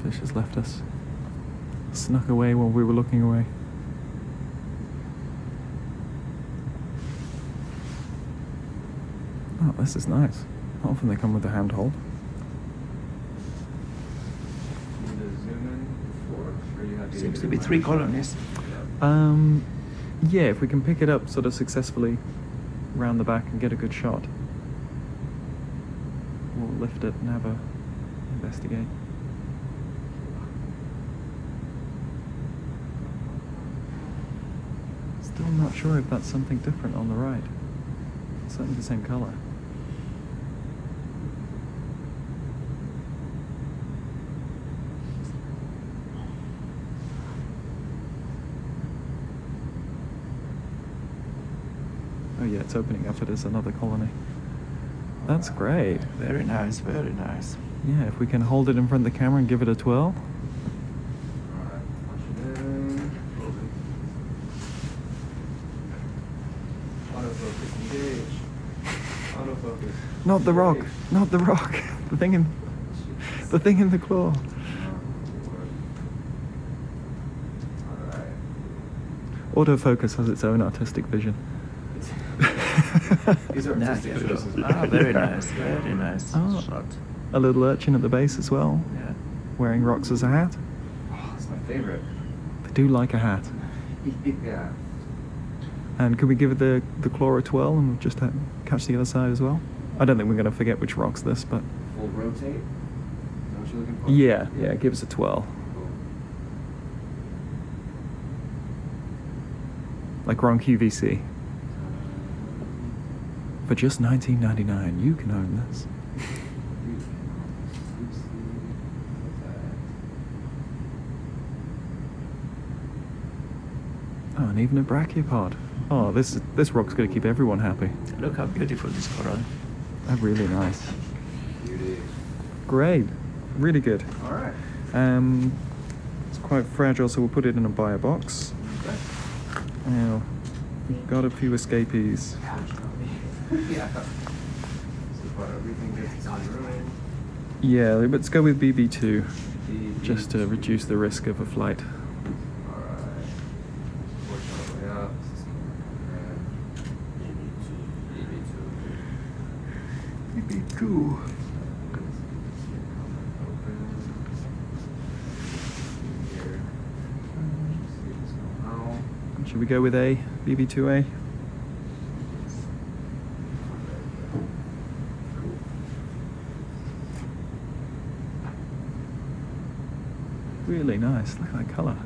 Fish has left us. Snuck away while we were looking away. Oh, this is nice. Often they come with a handhold. Seems to be 3 colonies. Yeah, if we can pick it up sort of successfully round the back and get a good shot, we'll lift it and have a investigate. Still not sure if that's something different on the right. It's certainly the same color. Oh yeah, it's opening up it as another colony. That's great. Very nice, very nice. Yeah, if we can hold it in front of the camera and give it a twirl. Autofocus, engage. Autofocus. Not the rock. Not the rock. The thing in the claw. Autofocus has its own artistic vision. These are artistic choices. Very nice, very nice shot. A little urchin at the base as well. Yeah. Wearing rocks as a hat. Oh, that's my favorite. They do like a hat. Yeah. And could we give it the claw a twirl and just catch the other side as well? I don't think we're going to forget which rock's this, but... Full rotate? Is that what you're looking for? Yeah, give us a twirl. Cool. Like we're on QVC. For just $19.99, you can own this. Oh, and even a brachiopod. Oh, this rock's going to keep everyone happy. Look how beautiful this coral. They're really nice. Beauty. Great. really good. All right. It's quite fragile, so we'll put it in a bio box. Okay. Now, we've got a few escapees. Yeah. So far, everything gets unruined. Yeah, let's go with BB2, just to BB2. reduce the risk of a flight. All right. Fortunately, up. BB2. Should we go with A, BB2A? Really nice, look at that colour.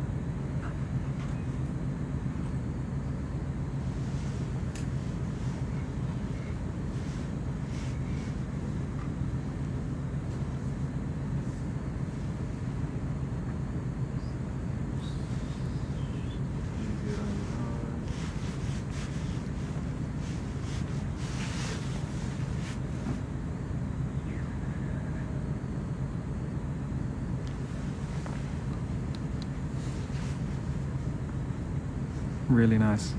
Really nice.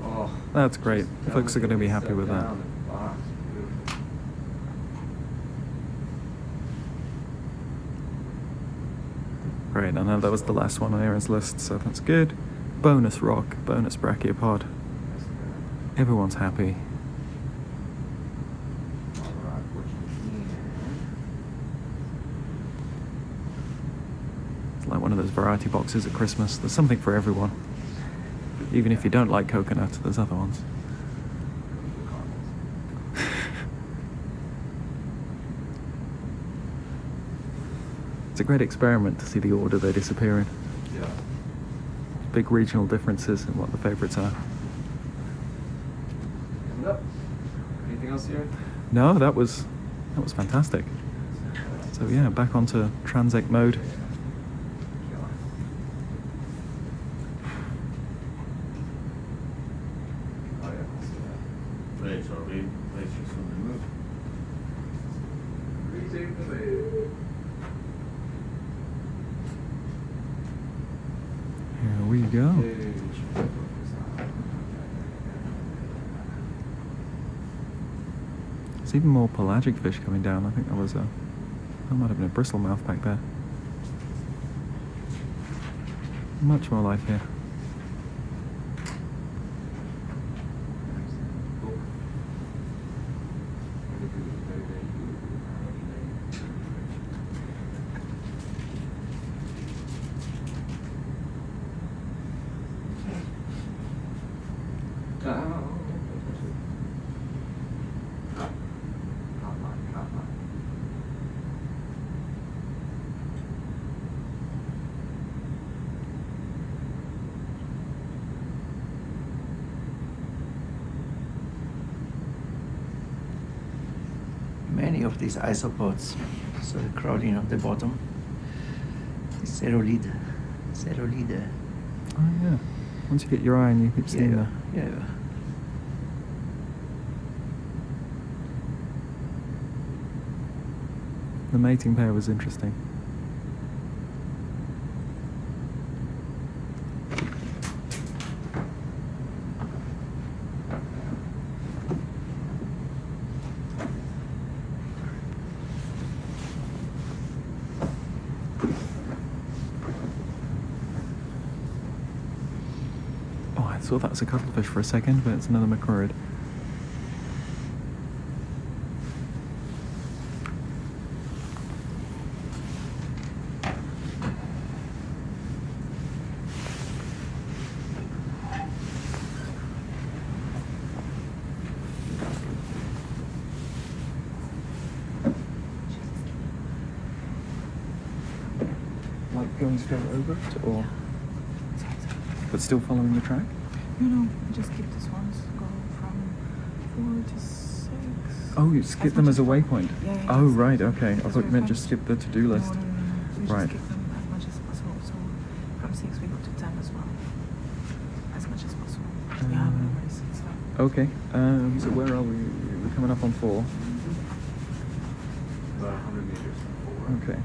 Oh, That's great. Folks are going to be happy with that. Down the box. Beautiful. Great, I know that was the last one on Aaron's list, so that's good. Bonus rock, bonus brachiopod. That's good. Everyone's happy. All right, what you need. It's like one of those variety boxes at Christmas. There's something for everyone. Even if you don't like coconut, there's other ones. It's a great experiment to see the order they disappear in. Yeah. Big regional differences in what the favourites are. Hand up. Anything else here? No, that was fantastic. So yeah, back onto transect mode. Oh yeah, I see that. Place ROV, place your swimming move. Retake the wave. Here we go. There's even more pelagic fish coming down. I think that might have been a bristlemouth back there. Much more life here. Many of these isopods, so the crowding of the bottom, Cerulide. Oh yeah. Once you get your eye and you keep seeing the... Yeah. The mating pair was interesting. Oh, I thought that was a cuttlefish for a second, but it's another macroid. Like going straight over it, or but still following the track? No, just keep these ones. Go from 4 to 6. Oh, you skip them as a waypoint? Yeah. Oh, right, okay. I As thought you meant waypoints. just skip the to-do list. No. We Right. just keep them as much as possible. So from 6 we go to 10 as well. As much as possible. We have memories and stuff. Okay, so where are we? We're coming up on 4. About 100 meters from 4. Okay.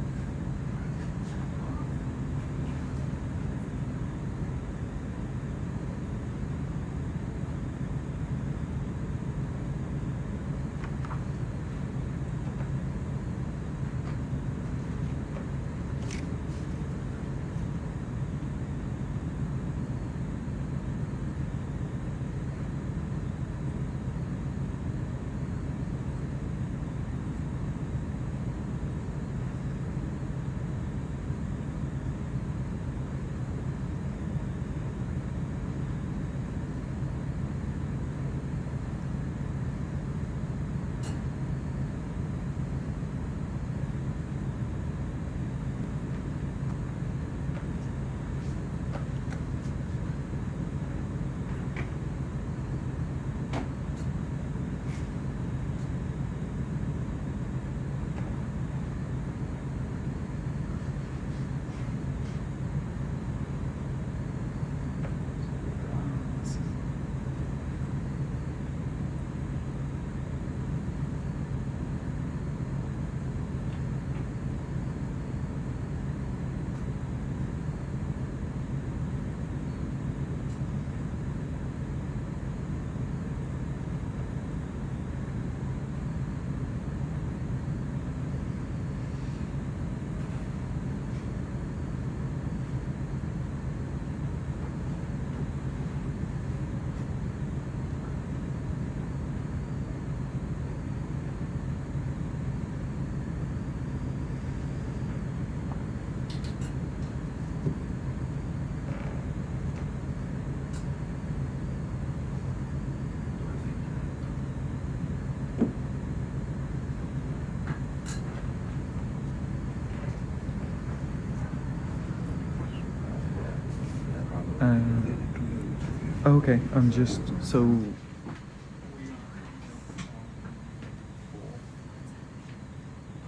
Okay, I'm just so.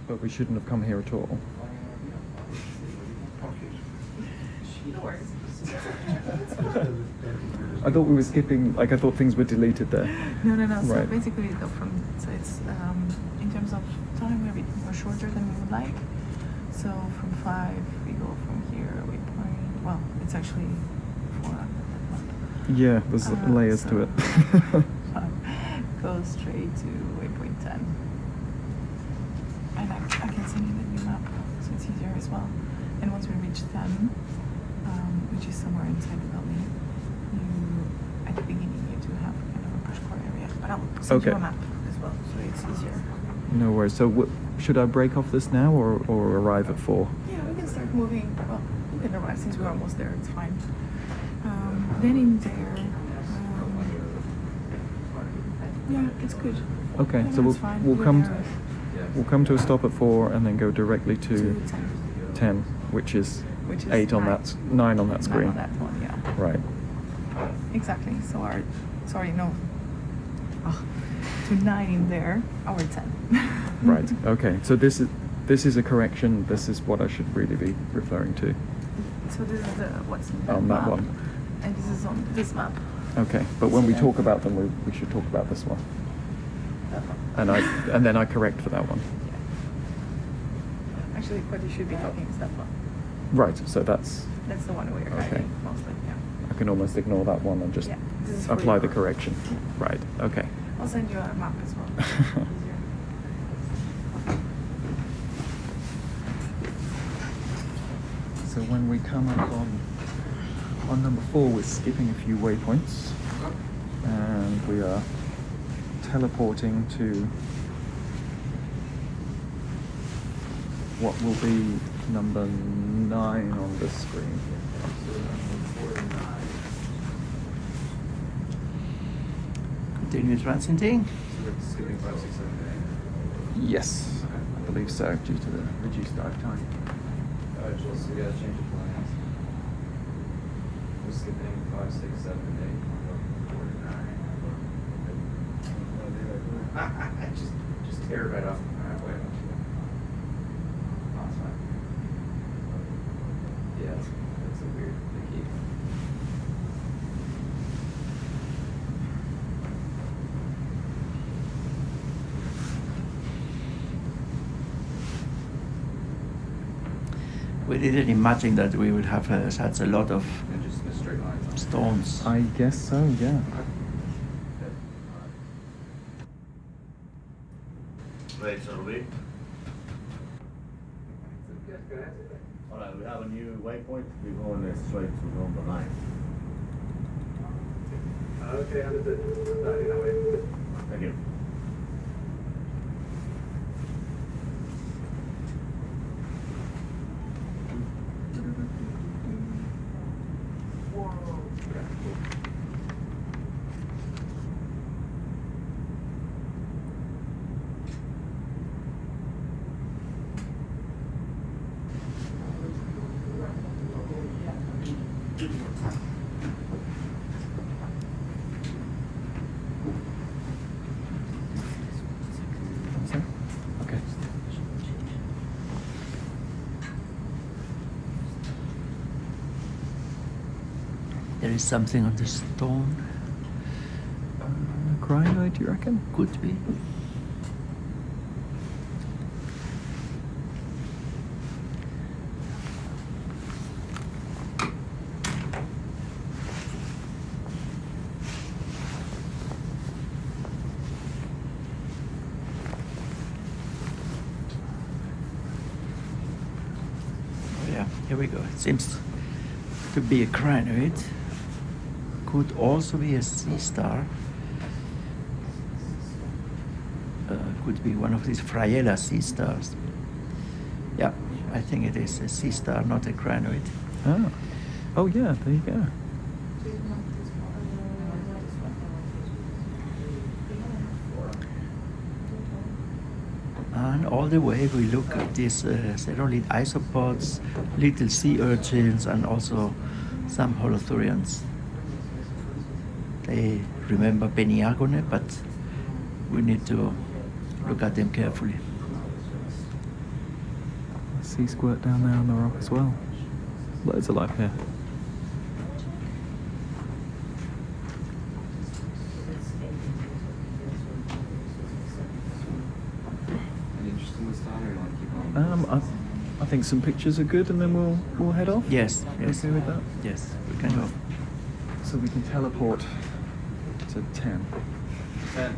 But we shouldn't have come here at all. No worries. I thought we were skipping. Like I thought things were deleted there. No. So Right. basically, we go from. So it's in terms of time, we're a bit more shorter than we would like. So from 5, we go from here. We point. Well, it's actually 4. Yeah, there's layers to it. Go straight to waypoint 10. And I can send you the new map, so it's easier as well. And once we reach 10, which is somewhere inside the valley, at the beginning you do have kind of a push core area. But I'll send you a map as well, so it's easier. No worries. So should I break off this now or arrive at 4? Yeah, we can start moving. Well, we can arrive since we're almost there, it's fine. Then in there, yeah, it's good. Okay, Yeah, so it's fine. we'll come We're to a stop at 4 and then go directly to 10, which is 8 on 9. that 9 on that screen. 9 on that one, yeah. Right. Exactly. So to 9 in there, our 10. Right. Okay. So this is a correction. This is what I should really be referring to. So this is what's in the On map. that one. And this is on this map. Okay. But when we talk about them, we should talk about this one. That one. And then I correct for that one. Yeah. Actually, what you should be talking is that one. Right. So that's That's the one we're Okay. guiding mostly. Yeah. I can almost ignore that one and just Yeah, this is for apply the your- correction. Right. Okay. I'll send you a map as well. Easier. So when we come up on number 4, we're skipping a few waypoints, and we are teleporting to what will be number 9 on the screen. Continue transiting. So we're skipping 5, 6, 7, 8. Yes, I believe so, due to the reduced dive time. Joel, so we gotta change the plans. We're skipping 5, 6, 7, 8. 4 to 9. just tear it right off halfway. Oh, it's fine. Yeah, that's a weird key. We didn't imagine that we would have such a lot of And just a straight line. stones. I guess so, yeah. Right, shall we? Alright, we have a new waypoint. We're going straight to number 9. Okay, understood. Thank you. Okay. There is something on the stone. Granite, do you reckon? Could be. Oh yeah, here we go. It seems to be a crinoid. Could also be a sea star. Could be one of these Fraella sea stars. Yeah, I think it is a sea star, not a crinoid. Ah. Oh yeah, there you go. And all the way we look at these ceroid isopods, little sea urchins, and also some holothurians. They remember Beniagone, but we need to look at them carefully. Sea squirt down there on the rock as well. Loads of life here. Any interest in this time, or you want to keep on? I think some pictures are good, and then we'll head off. Yes, yes. Okay with that? Yes, we can go. So we can teleport to 10. 10.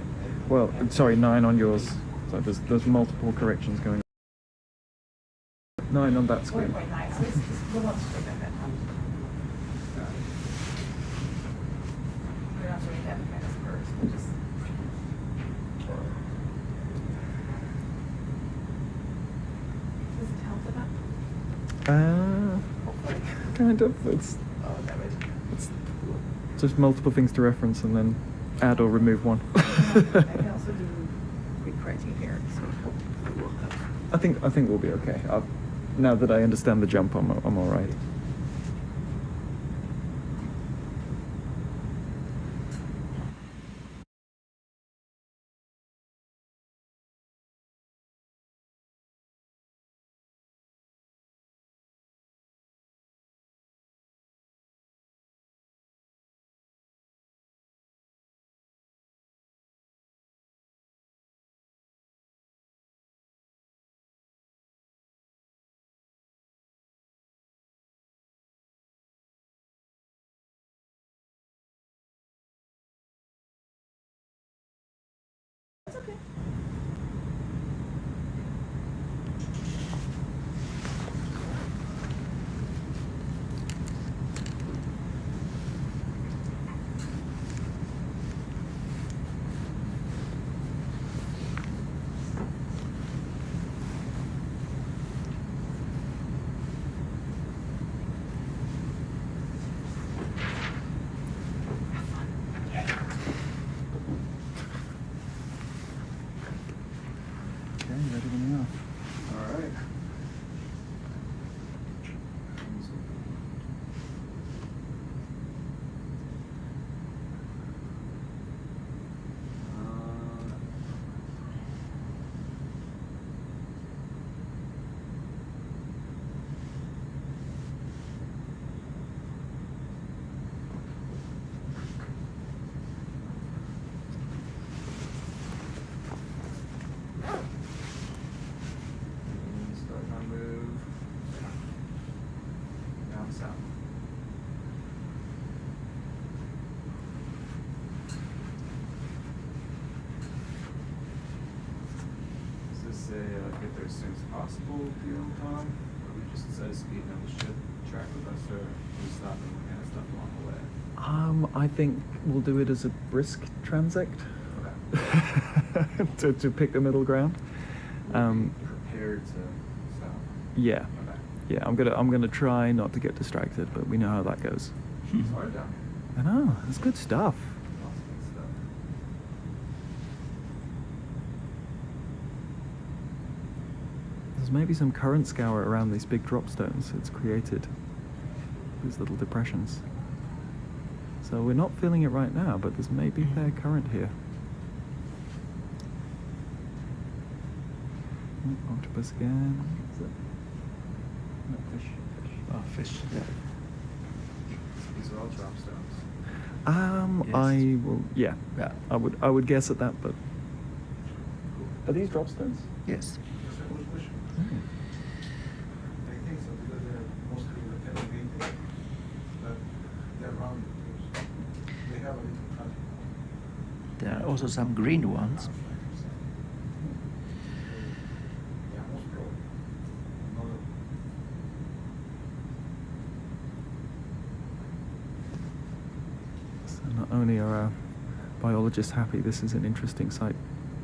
Well, sorry, 9 on yours. So there's multiple corrections going on. 9 on that screen. Kind of. It's just multiple things to reference and then add or remove one. I can also do quick writing here. So I think we'll be okay. Now that I understand the jump, I'm all right. Ready when you are. All right. Start my move down south. Does this say get there as soon as possible deal time? Or we just set a speed and the ship track with us, or we stop and look at stuff along the way? I think we'll do it as a brisk transect. Okay. to pick the middle ground. Prepared to stop. Yeah. Okay. Yeah, I'm gonna try not to get distracted, but we know how that goes. It's hard down here. I know, it's good stuff. Lots of good stuff. There's maybe some current scour around these big drop stones. It's created these little depressions. So we're not feeling it right now, but there's maybe fair current here. Octopus again. Is it? No, fish. Oh, fish. Yeah. These are all drop stones. Yes. I will. Yeah. Yeah. I would guess at that, but are these drop stones? Yes. I think so, because they're mostly epibenthic, but they're rounded. They have a little cut. There are also some green ones. Yeah, most probably. Another. So not only are our biologists happy, this is an interesting site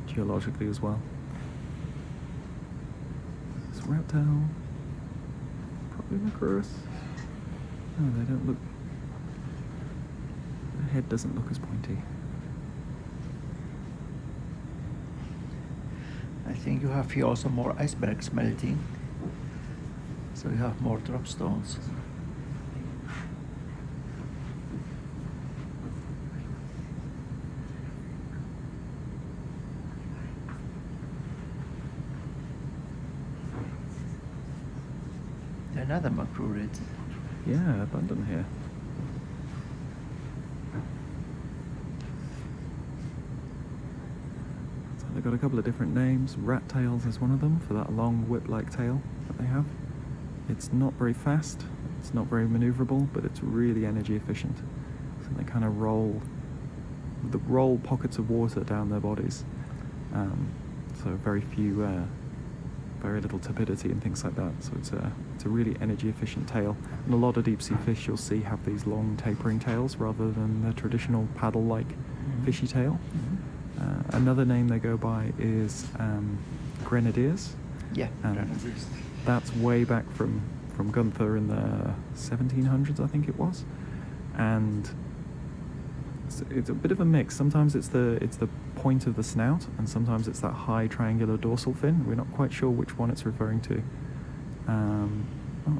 geologically as well. This reptile, probably macrofauna. No, they don't look. The head doesn't look as pointy. I think you have here also more icebergs melting, so you have more drop stones. Another macrorid. Yeah, abundant here. So they've got a couple of different names. Rat tails is one of them for that long whip-like tail that they have. It's not very fast, it's not very maneuverable, but it's really energy efficient. So they kind of roll pockets of water down their bodies. So very little turbidity and things like that. So it's a really energy efficient tail. And a lot of deep sea fish you'll see have these long tapering tails rather than the traditional paddle-like fishy tail. Another name they go by is grenadiers. Yeah, and grenadiers. That's way back from Gunther in the 1700s, I think it was. And it's a bit of a mix. Sometimes it's the point of the snout, and sometimes it's that high triangular dorsal fin. We're not quite sure which one it's referring to.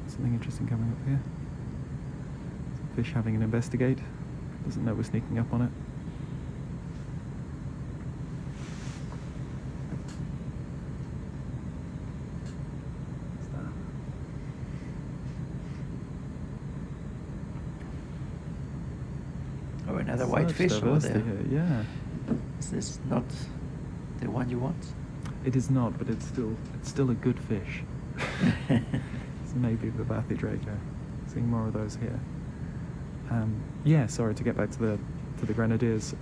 Something interesting coming up here. Fish having an investigate. Doesn't know we're sneaking up on it. Oh, another white fish over there. Here, yeah. Is this not the one you want? It is not, but it's still a good fish. It's maybe the Bathydraco. Seeing more of those here. Yeah, sorry, to get back to the grenadiers.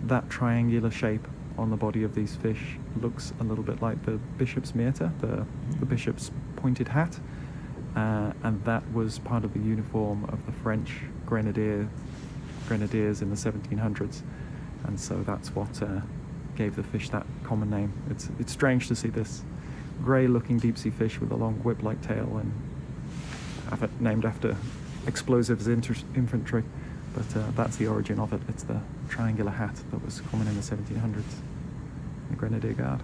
That triangular shape on the body of these fish looks a little bit like the bishop's mitre, the bishop's pointed hat, and that was part of the uniform of the French grenadiers in the 1700s, and so that's what gave the fish that common name. It's strange to see this grey-looking deep-sea fish with a long whip-like tail and have it named after explosives infantry, but that's the origin of it. It's the triangular hat that was common in the 1700s, the Grenadier Guard.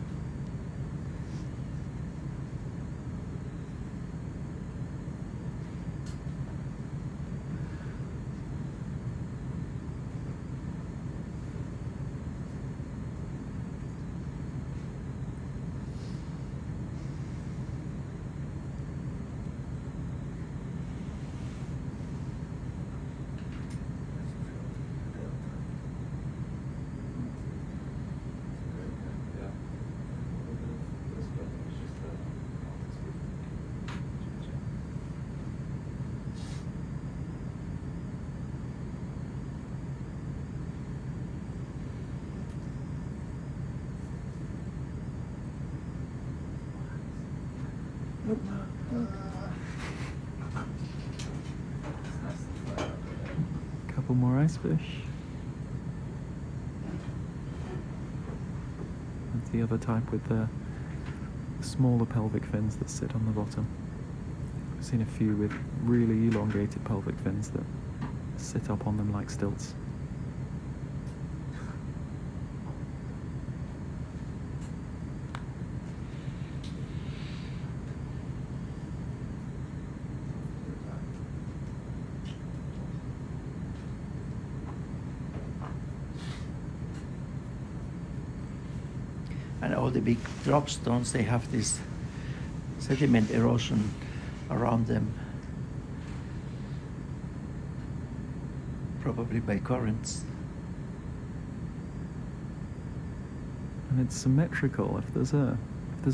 Couple more ice fish. That's the other type with the smaller pelvic fins that sit on the bottom. I've seen a few with really elongated pelvic fins that sit up on them like stilts. And all the big drop stones, they have this sediment erosion around them, probably by currents. And it's symmetrical. If there's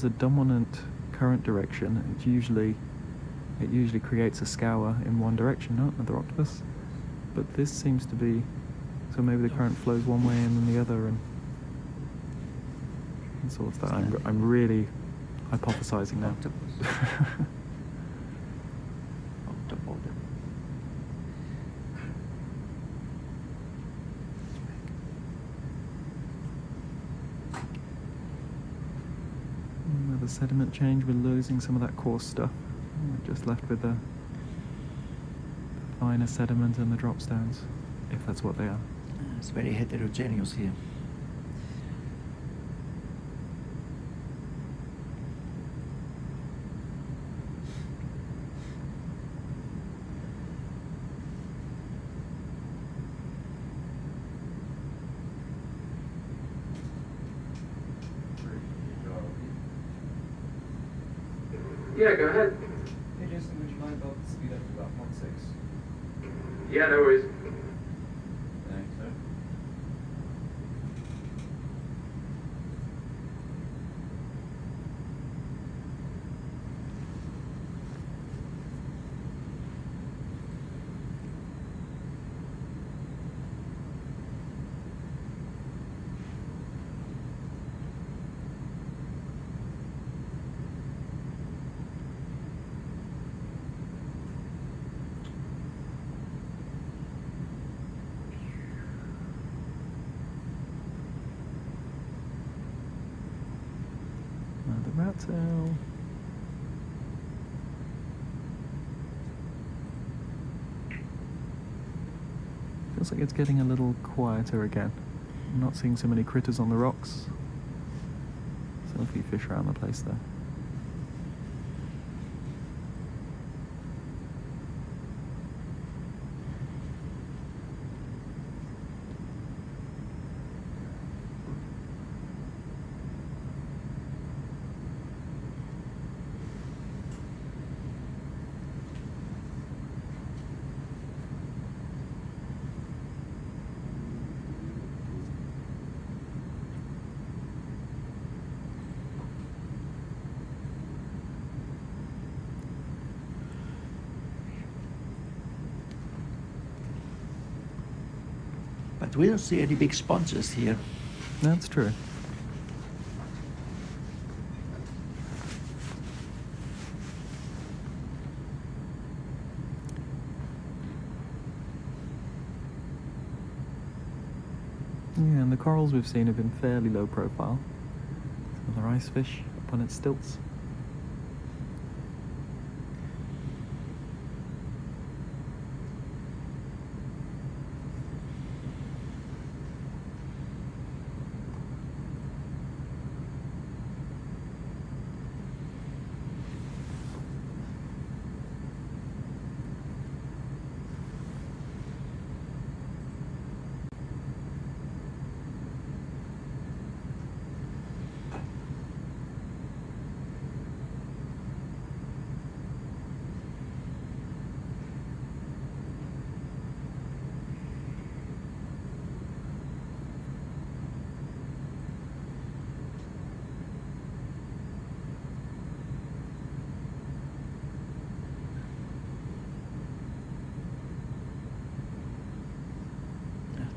a dominant current direction, it usually creates a scour in one direction, not another octopus. But this seems to be, so maybe the current flows one way and then the other, and so it's that. I'm really hypothesizing now. Another sediment change. We're losing some of that coarse stuff. We're just left with the finer sediment and the drop stones, if that's what they are. It's very heterogeneous here. Yeah, go ahead. Hey, about to speed up to about 0.6. Yeah, no worries. Thanks, sir. The rat tail. Feels like it's getting a little quieter again. I'm not seeing so many critters on the rocks. Still a few fish around the place though. But we don't see any big sponges here. That's true. Yeah, and the corals we've seen have been fairly low profile. Another ice fish up on its stilts.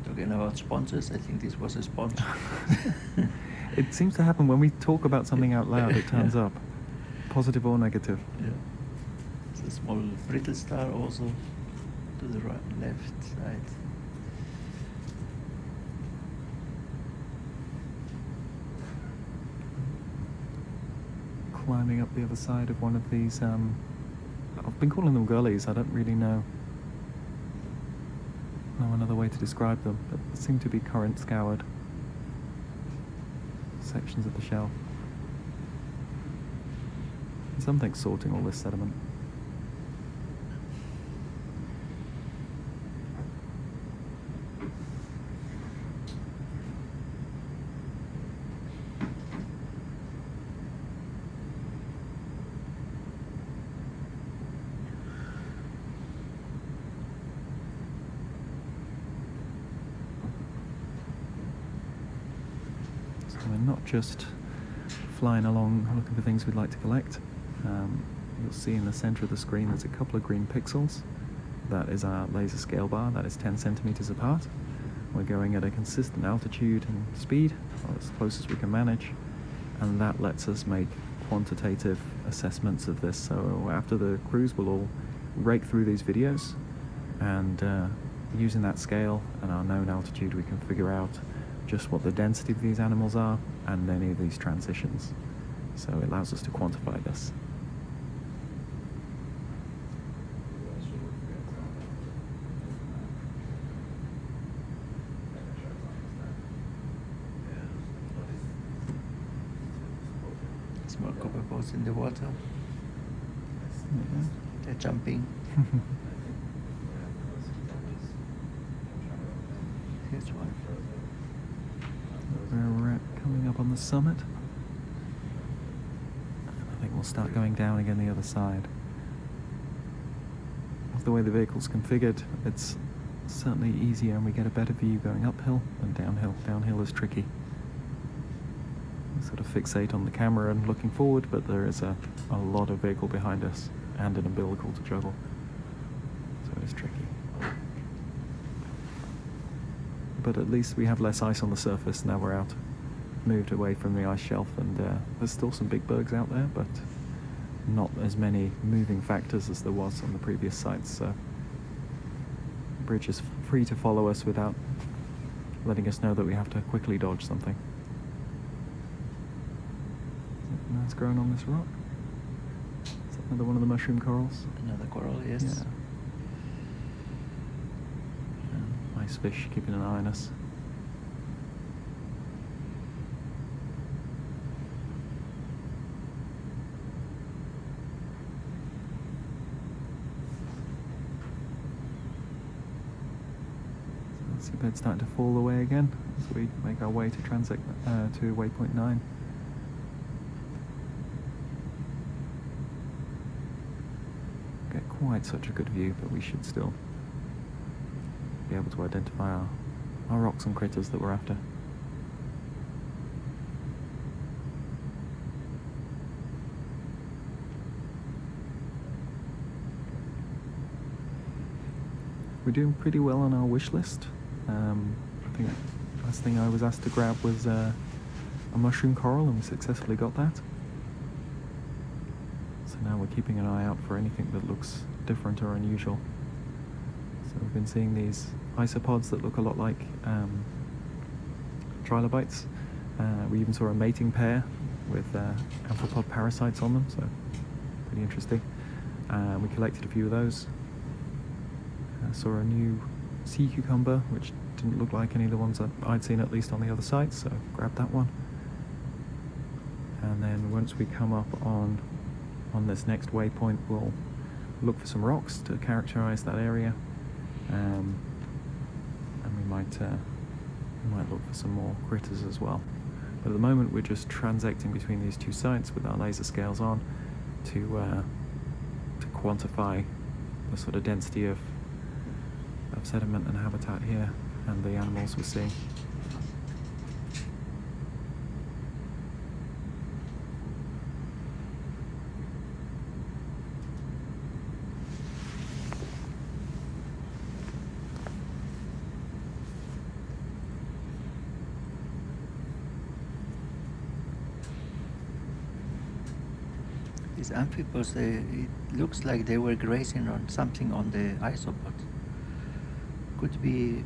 Talking about sponges, I think this was a sponge. It seems to happen when we talk about something out loud, it turns up. Positive or negative. Yeah. It's a small brittle star also to the right, left side. Climbing up the other side of one of these, I've been calling them gullies, I don't really know another way to describe them, but they seem to be current scoured sections of the shelf. Something's sorting all this sediment. We're not just flying along looking for things we'd like to collect. You'll see in the center of the screen there's a couple of green pixels. That is our laser scale bar, that is 10 centimeters apart. We're going at a consistent altitude and speed, or as close as we can manage, and that lets us make quantitative assessments of this. So after the cruise we'll all rake through these videos, and using that scale and our known altitude we can figure out just what the density of these animals are and any of these transitions. So it allows us to quantify this. Small copper boats in the water. They're jumping. Here's one. We're coming up on the summit. And I think we'll start going down again the other side. the way the vehicle's configured, it's certainly easier and we get a better view going uphill than downhill. Downhill is tricky. We sort of fixate on the camera and looking forward, but there is a lot of vehicle behind us and an umbilical to juggle. So it's tricky. But at least we have less ice on the surface now we're out, moved away from the ice shelf, and there's still some big bergs out there, but not as many moving factors as there was on the previous sites, so the bridge is free to follow us without letting us know that we have to quickly dodge something. And that's grown on this rock. Is that another one of the mushroom corals? Another coral, yes. Yeah. Nice fish keeping an eye on us. So the seabed's starting to fall away again as we make our way to transect to waypoint 9. Get quite such a good view, but we should still be able to identify our rocks and critters that we're after. We're doing pretty well on our wish list. I think the last thing I was asked to grab was a mushroom coral, and we successfully got that. So now we're keeping an eye out for anything that looks different or unusual. So we've been seeing these isopods that look a lot like trilobites. We even saw a mating pair with amphipod parasites on them, so pretty interesting. We collected a few of those. Saw a new sea cucumber, which didn't look like any of the ones that I'd seen, at least on the other side, so grabbed that one. And then once we come up on this next waypoint, we'll look for some rocks to characterize that area. And we might look for some more critters as well. But at the moment we're just transecting between these two sites with our laser scales on to quantify the sort of density of sediment and habitat here and the animals we're seeing. These amphipods, it looks like they were grazing on something on the isopod. Could be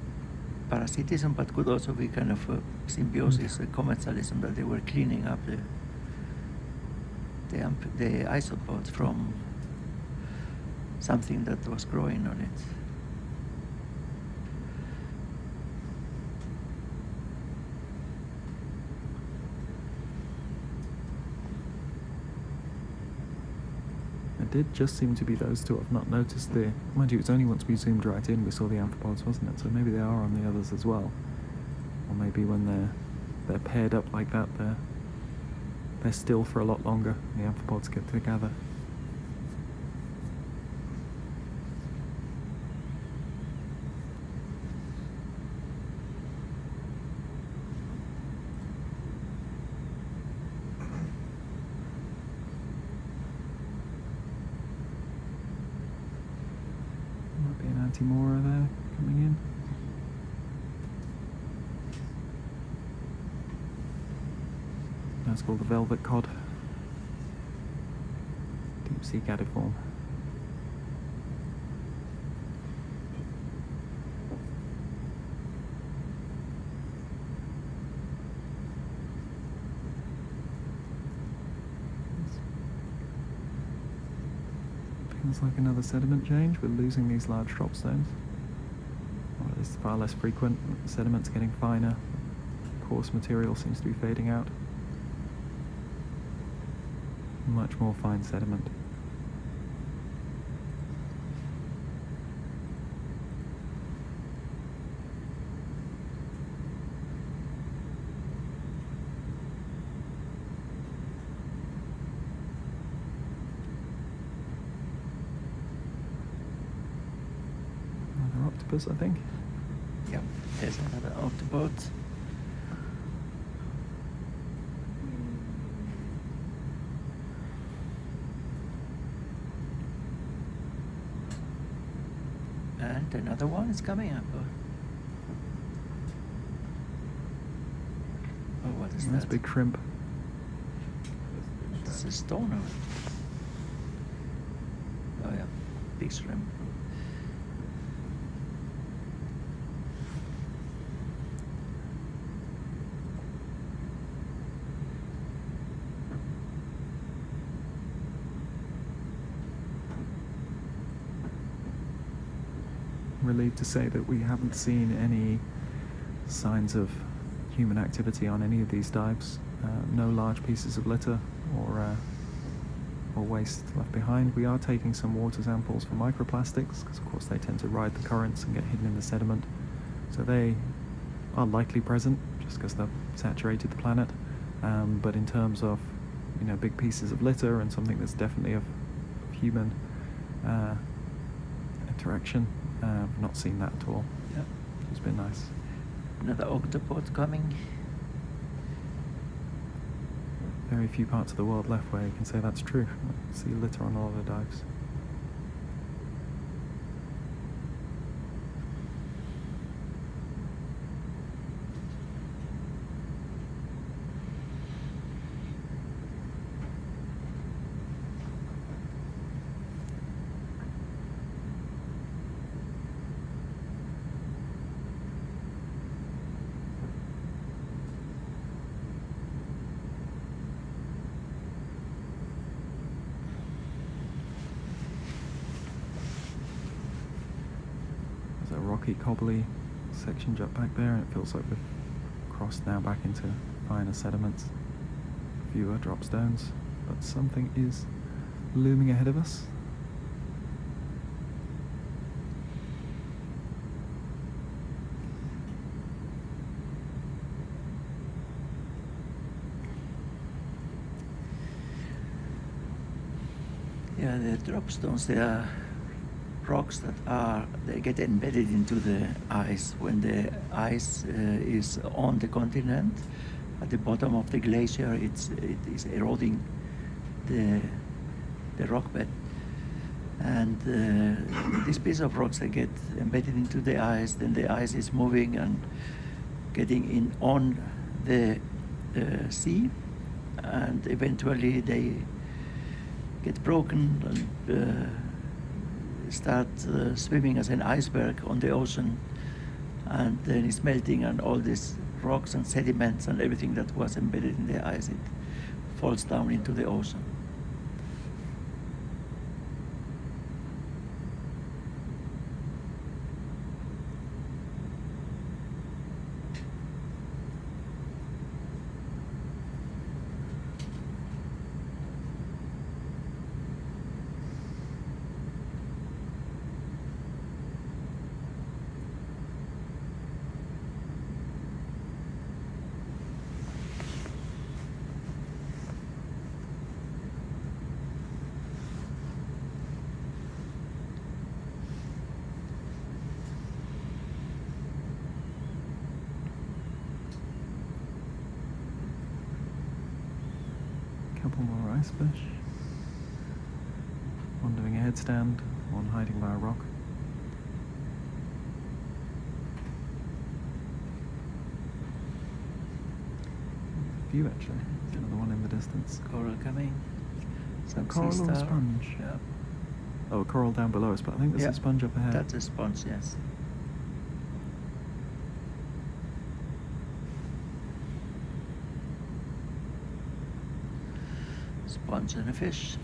parasitism, but could also be kind of a symbiosis, a commensalism, that they were cleaning up the isopod from something that was growing on it. It did just seem to be those two. I've not noticed the... Mind you, it's only once we zoomed right in we saw the amphipods, wasn't it? So maybe they are on the others as well. Or maybe when they're paired up like that, they're still for a lot longer. The amphipods get together. Antimora there coming in. That's called the velvet cod. Deep sea gadiform. Feels like another sediment change. We're losing these large drop stones. Well, it's far less frequent. The sediment's getting finer. Coarse material seems to be fading out. Much more fine sediment. octopus, I think. Yep, there's another octopod. And another one is coming up. Oh, what is That's that? a big shrimp. It's a stone. Oh yeah, big shrimp. Relieved to say that we haven't seen any signs of human activity on any of these dives. No large pieces of litter or waste left behind. We are taking some water samples for microplastics because of course they tend to ride the currents and get hidden in the sediment. So they are likely present just because they've saturated the planet. But in terms of big pieces of litter and something that's definitely of human interaction, I've not seen that at all. Yep. It's been nice. Another octopod coming. Very few parts of the world left where you can say that's true. I see litter on all the dives. There's a rocky, cobbly section just back there, and it feels like we've crossed now back into finer sediments. Fewer drop stones, but something is looming ahead of us. Yeah, the drop stones, they are rocks that they get embedded into the ice when the ice is on the continent. At the bottom of the glacier, it is eroding the rock bed, and this piece of rocks, they get embedded into the ice. Then the ice is moving and getting in on the sea, and eventually they get broken and start swimming as an iceberg on the ocean, and then it's melting, and all these rocks and sediments and everything that was embedded in the ice, it falls down into the ocean. Couple more ice fish. One doing a headstand, one hiding by a rock. A few actually. Another one in the distance. Coral coming. Some Coral sea or a star. sponge? Yeah. Oh, a coral down below us, but I think there's Yeah, a sponge up ahead. That's a sponge, yes. Sponge and a fish.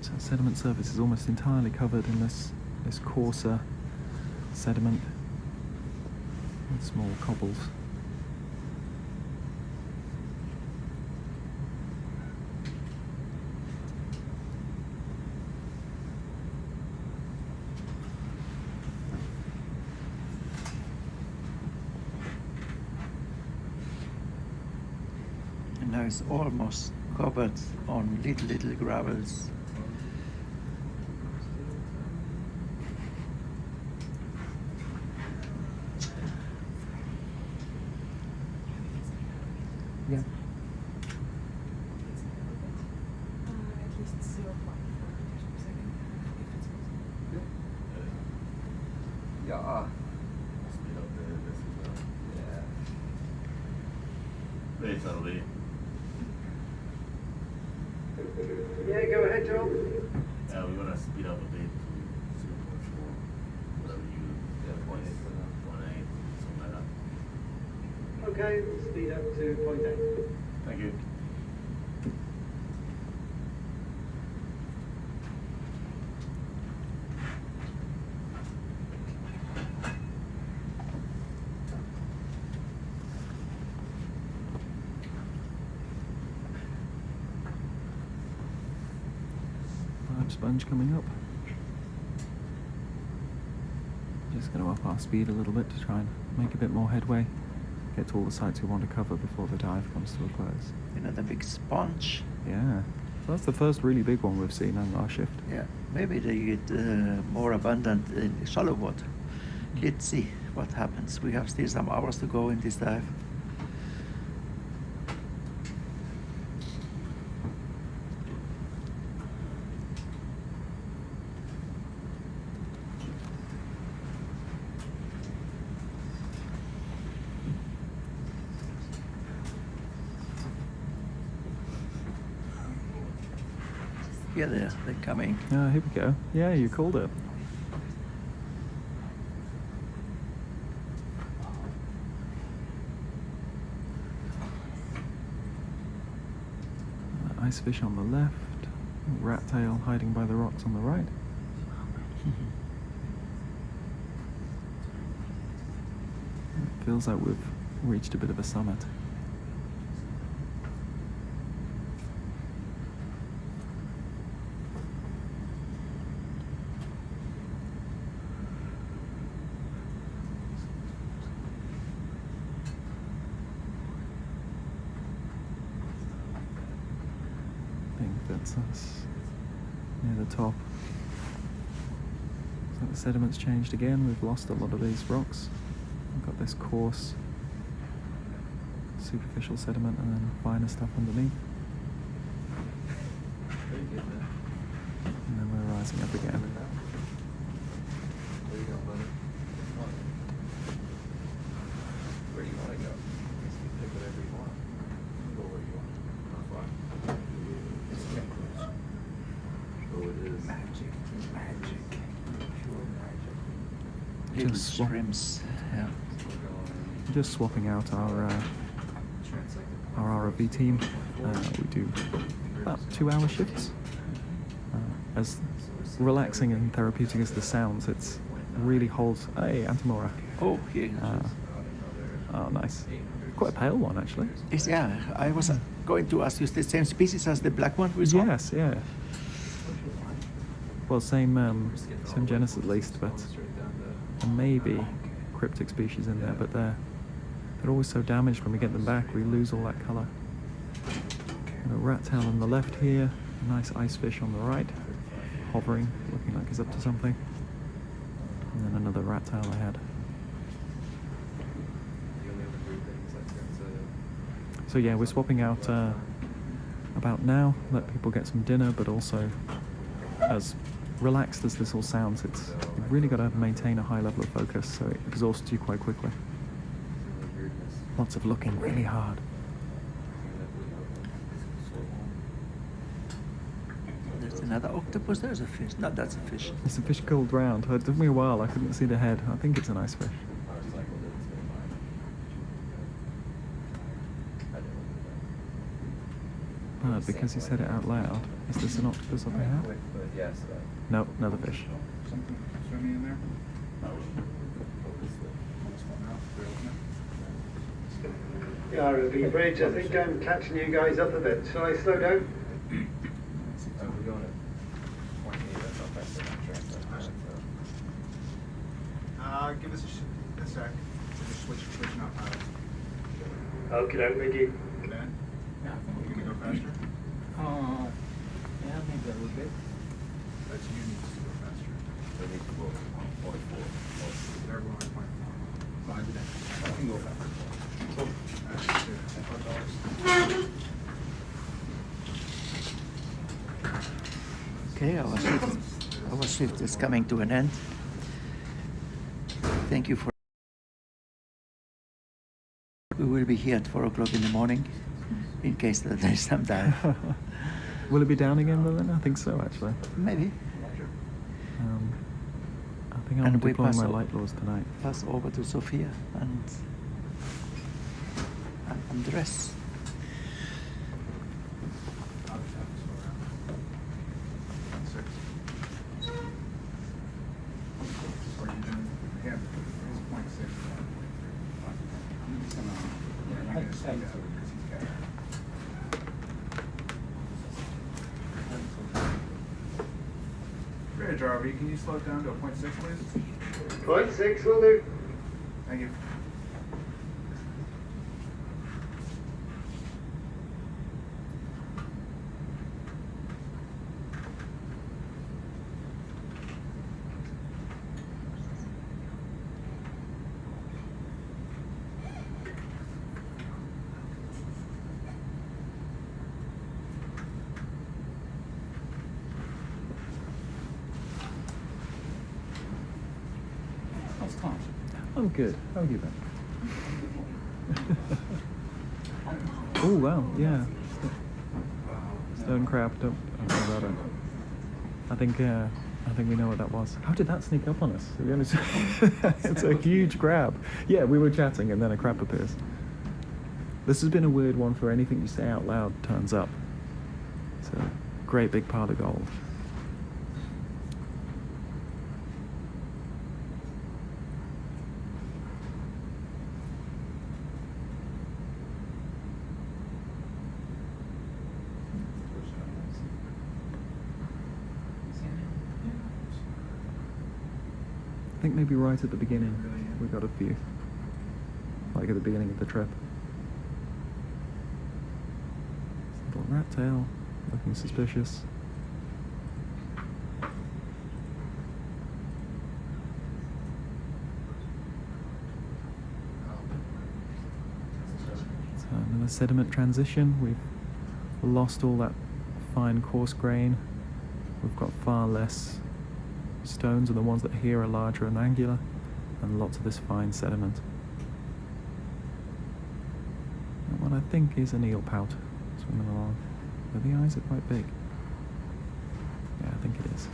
So sediment surface is almost entirely covered in this coarser sediment with small cobbles. Now it's almost covered on little gravels. Yeah. At least 0.4 meters per second. If it's possible. Yeah. Speed up the vessel. Yeah. Wait, ROV. Yeah, go ahead, Joel. We're gonna speed up a bit to 0.4. Whatever you. Yeah, 0.8 for now. 0.8, something like that. Okay, speed up to 0.8. Thank you. Sponge coming up. Just going to up our speed a little bit to try and make a bit more headway, get to all the sites we want to cover before the dive comes to a close. Another big sponge. Yeah, so that's the first really big one we've seen on our shift. Yeah, maybe they get more abundant in shallow water. Let's see what happens. We have still some hours to go in this dive. Yeah, they're coming. Here we go. Yeah, you called it. Ice fish on the left, rat tail hiding by the rocks on the right. It feels like we've reached a bit of a summit. That's us near the top. So the sediment's changed again. We've lost a lot of these rocks. We've got this coarse, superficial sediment and then finer stuff underneath. And then we're rising up again. Where you going, buddy? Where do you want to go? You can pick whatever you want. Go where you want. Not far. So it is magic. Pure magic. Just Little swap- shrimps. Yeah. Just swapping out our ROV team. We do about 2-hour shifts. As relaxing and therapeutic as the sounds, it's really holds. Hey, Antamora. Oh, yeah. Oh, nice. Quite a pale one, actually. Yeah, I was going to ask you, is the same species as the black one we saw? Yes, yeah. Well, same genus at least, but there may be cryptic species in there, but they're always so damaged when we get them back, we lose all that colour. And a rat tail on the left here, a nice ice fish on the right, hovering, looking like he's up to something. And then another rat tail ahead. So yeah, we're swapping out about now, let people get some dinner, but also as relaxed as this all sounds, you've really got to maintain a high level of focus, so it exhausts you quite quickly. Lots of looking really hard. There's another octopus, there's a fish. No, that's a fish. It's a fish called round. It took me a while, I couldn't see the head. I think it's an ice fish. But because he said it out loud, is this an octopus up ahead? No, another fish. Something swimming in there? Yeah, ROV Bridge, I think I'm catching you guys up a bit. Shall I slow down? We're going at 0.8, that's how fast they're not transect. Give us a sec. We're just switching out. Okay, thank you. Okay. You can go faster? Yeah, maybe a little bit. That's you need to go faster. They need to go 0.4. They're going 0.5. So I did that. I can go faster. Okay, our shift is coming to an end. Thank you for. We will be here at 4 o'clock in the morning, in case that there's some dive. Will it be down again, Berlin? I think so, actually. Maybe. I think I'm deploying my light laws tonight. Pass over to Sophia and undress. Bridge RV, can you slow it down to a 0.6, please? 0.6 will do. Thank you. I'm good. How are you then? Oh wow, yeah. Stone crab. Don't worry about it. I think we know what that was. How did that sneak up on us? To be honest, it's a huge crab. Yeah, we were chatting and then a crab appears. This has been a weird one for anything you say out loud turns up. It's a great big pile of gold. I think maybe right at the beginning we got a few, like at the beginning of the trip. Little rat tail, looking suspicious. So another sediment transition. We've lost all that fine coarse grain. We've got far less stones, and the ones that are here are larger and angular, and lots of this fine sediment. And what I think is an eel pout swimming along, but the eyes are quite big. Yeah, I think it is.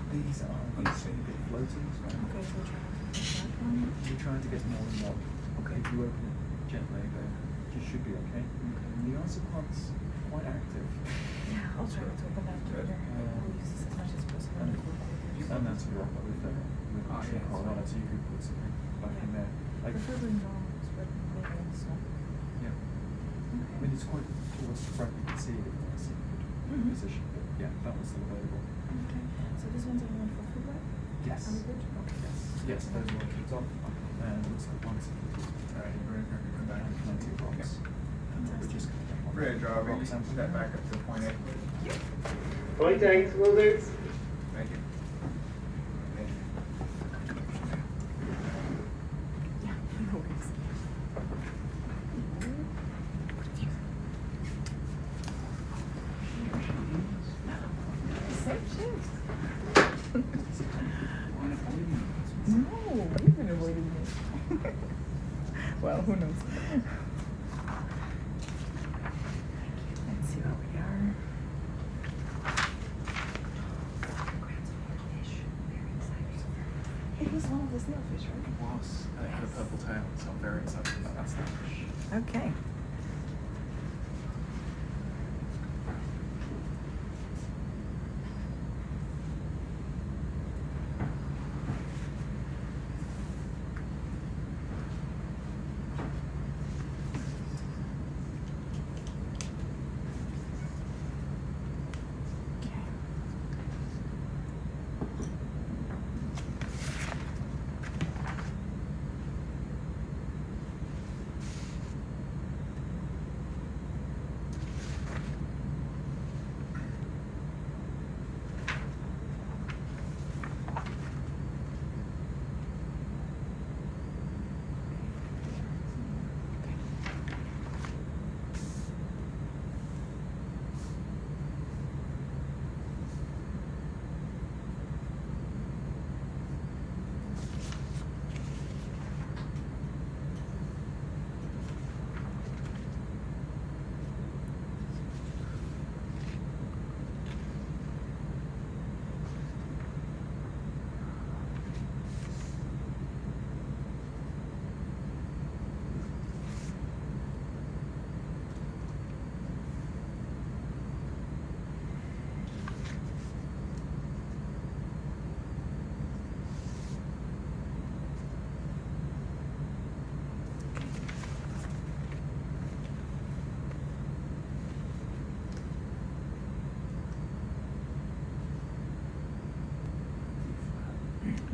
These are bit floating. Okay, so you're trying to get more and more. Okay, if you open it gently, then it should be okay. And the answer part's quite active. Yeah, I'll try to open that later. We'll use this as much as possible. And that's a rock with the coral on it, so you could put something back in there. Like, Preferably normal, but maybe in this one. yeah. I mean, it's quite towards the front, you can see it in a good position. But yeah, that one's still available. Okay. So this one's the one for food web? Yes. Are we good? Okay. Yes, those ones at the top. And it looks like one's alright, we're going to come back with plenty of rocks. And we're just going to Bridge RV, you can put that back up to 0.8. Point thanks, lizards. Thank you. No worries. Same shift. No, you've been avoiding me. Well, who knows? Let's see where we are. It was one of the snailfish, right? It was. And it had a purple tail, so I'm very excited about that snailfish. Okay.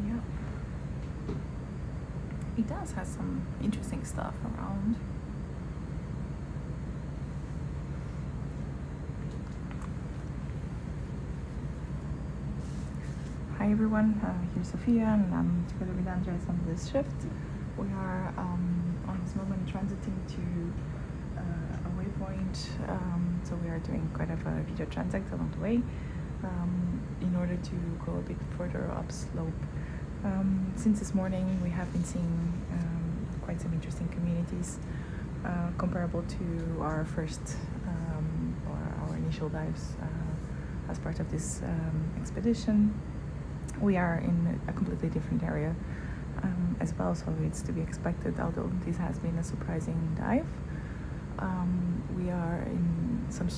Yeah. It does have some interesting stuff around. Hi everyone, here's Sophia and I'm together with Andres on this shift. We are on this moment transiting to a waypoint, so we are doing quite a video transect along the way in order to go a bit further upslope. Since this morning we have been seeing quite some interesting communities comparable to our first or our initial dives as part of this expedition. We are in a completely different area as well, so it's to be expected, although this has been a surprising dive. We are in some,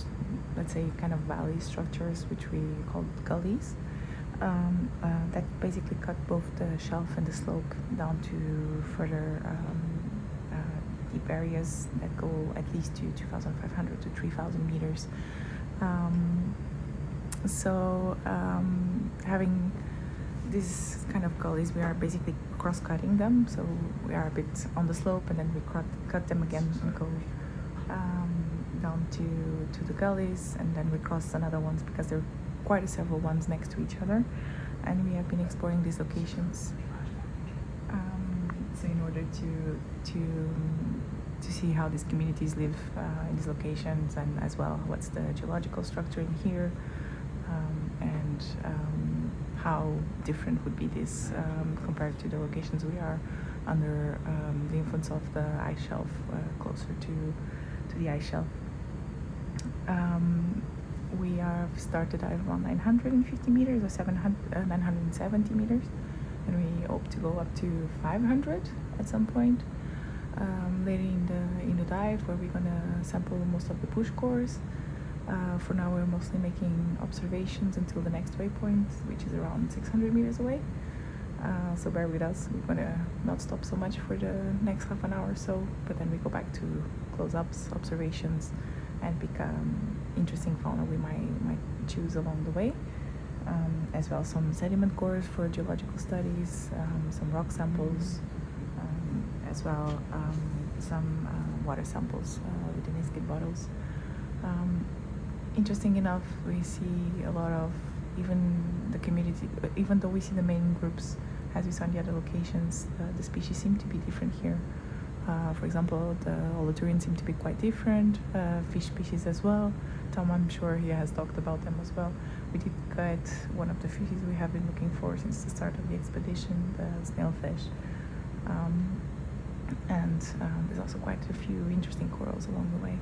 let's say, kind of valley structures, which we call gullies, that basically cut both the shelf and the slope down to further deep areas that go at least to 2,500 to 3,000 meters. Having these kind of gullies, we are basically cross-cutting them, so we are a bit on the slope and then we cut them again and go down to the gullies, and then we cross another ones because there are quite several ones next to each other, and we have been exploring these locations. So in order to see how these communities live in these locations, and as well what's the geological structure in here, and how different would be this compared to the locations we are under the influence of the ice shelf, closer to the ice shelf. We have started dive around 950 meters or 970 meters, and we hope to go up to 500 at some point later in the dive, where we're gonna sample most of the push cores. For now, we're mostly making observations until the next waypoint, which is around 600 meters away. So bear with us. We're gonna not stop so much for the next half an hour or so, but then we go back to close-ups, observations, and pick interesting fauna we might choose along the way. As well, some sediment cores for geological studies, some rock samples, as well some water samples within skid bottles. interesting enough, we see a lot of even the community, even though we see the main groups as we saw in the other locations, the species seem to be different here. For example, the holoturians seem to be quite different, fish species as well. Tom, I'm sure he has talked about them as well. We did get one of the fishes we have been looking for since the start of the expedition, the snailfish. And there's also quite a few interesting corals along the way.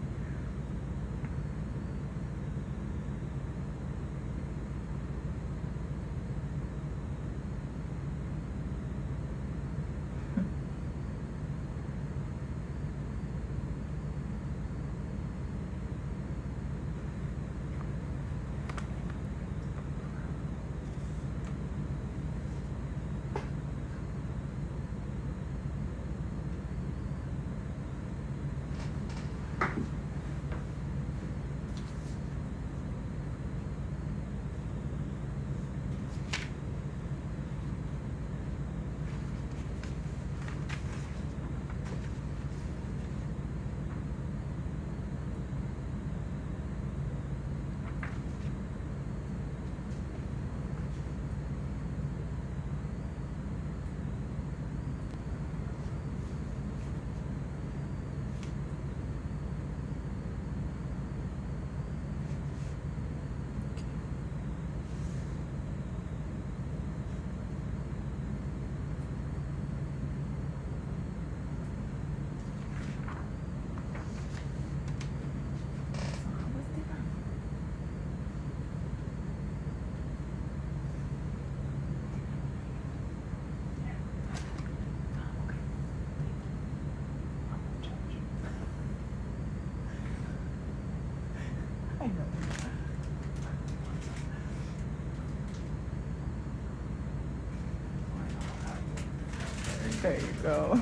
There you go.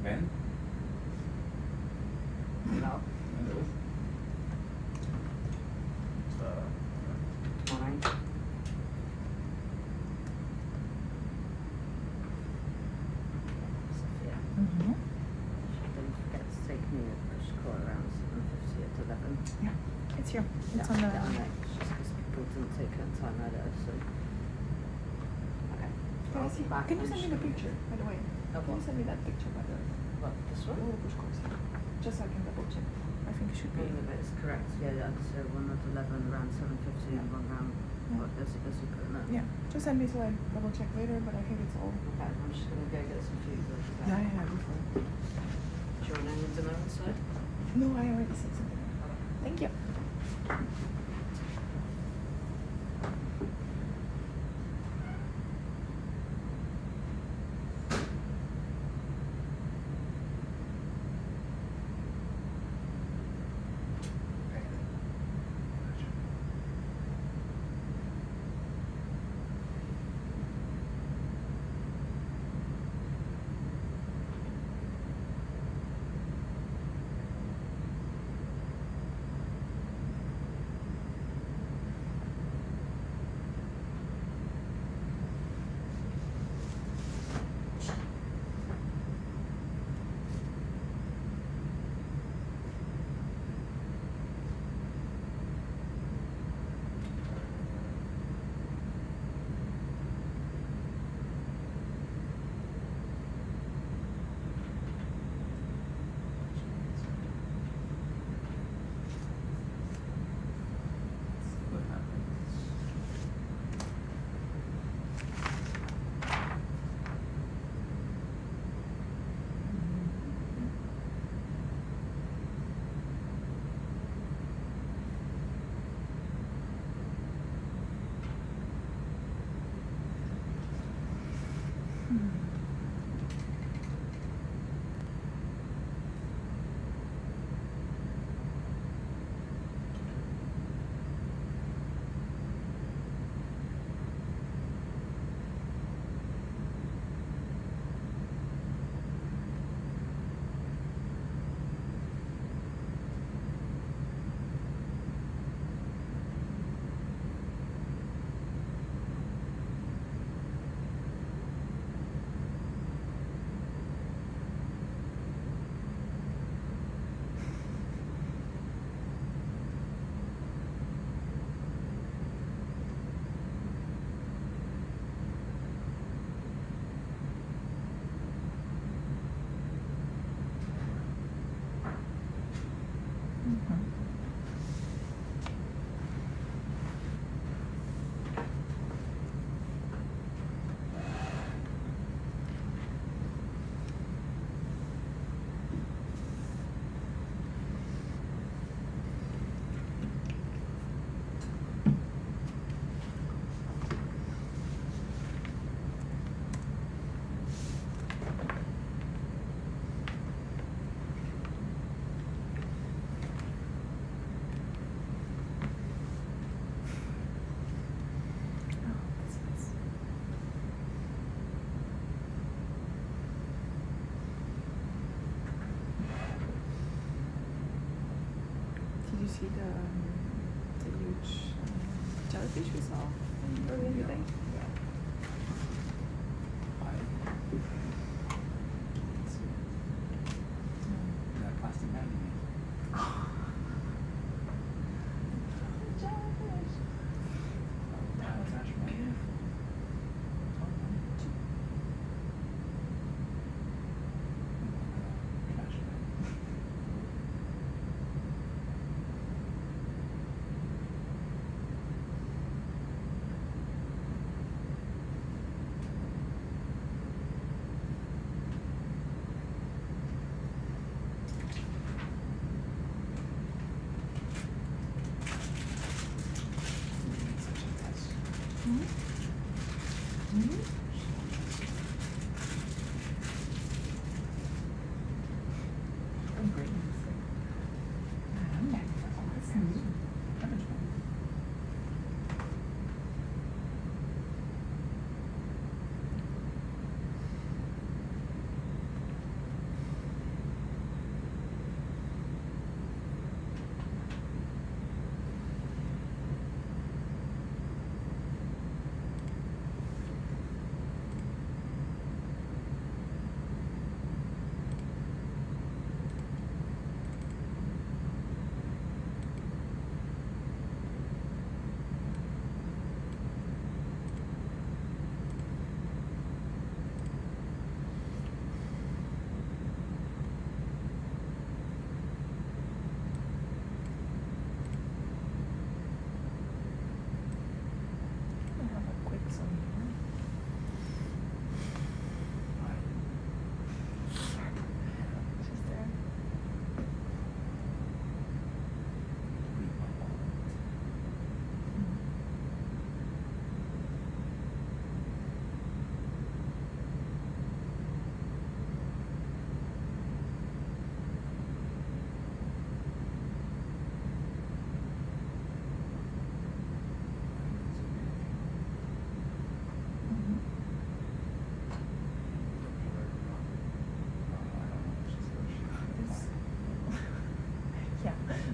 Ben? Hello. Morning. Sophia. Mm-hmm. Don't forget to take me a push call around 7:50 at 11. Yeah, it's here. It's Yeah, on the. yeah, I know. It's just because people didn't take her time earlier, so. Okay. Can I see? Back Can you when send me she- the picture, by the way? Of Can what? you send me that picture, by the way? What, this one? Oh, push course. Just so I can double check. I think it should be. If it's correct, yeah, so one at 11, around 7:50, and one round, what, as you put in that? Yeah, just send me so I double check later, but I think it's all. Okay, I'm just gonna go get some food. Yeah, go for it. Do you want any dinner inside? No, I already said something. Thank you. see the huge jellyfish we saw earlier in the day? Plastic man. Jellyfish! That was actually beautiful.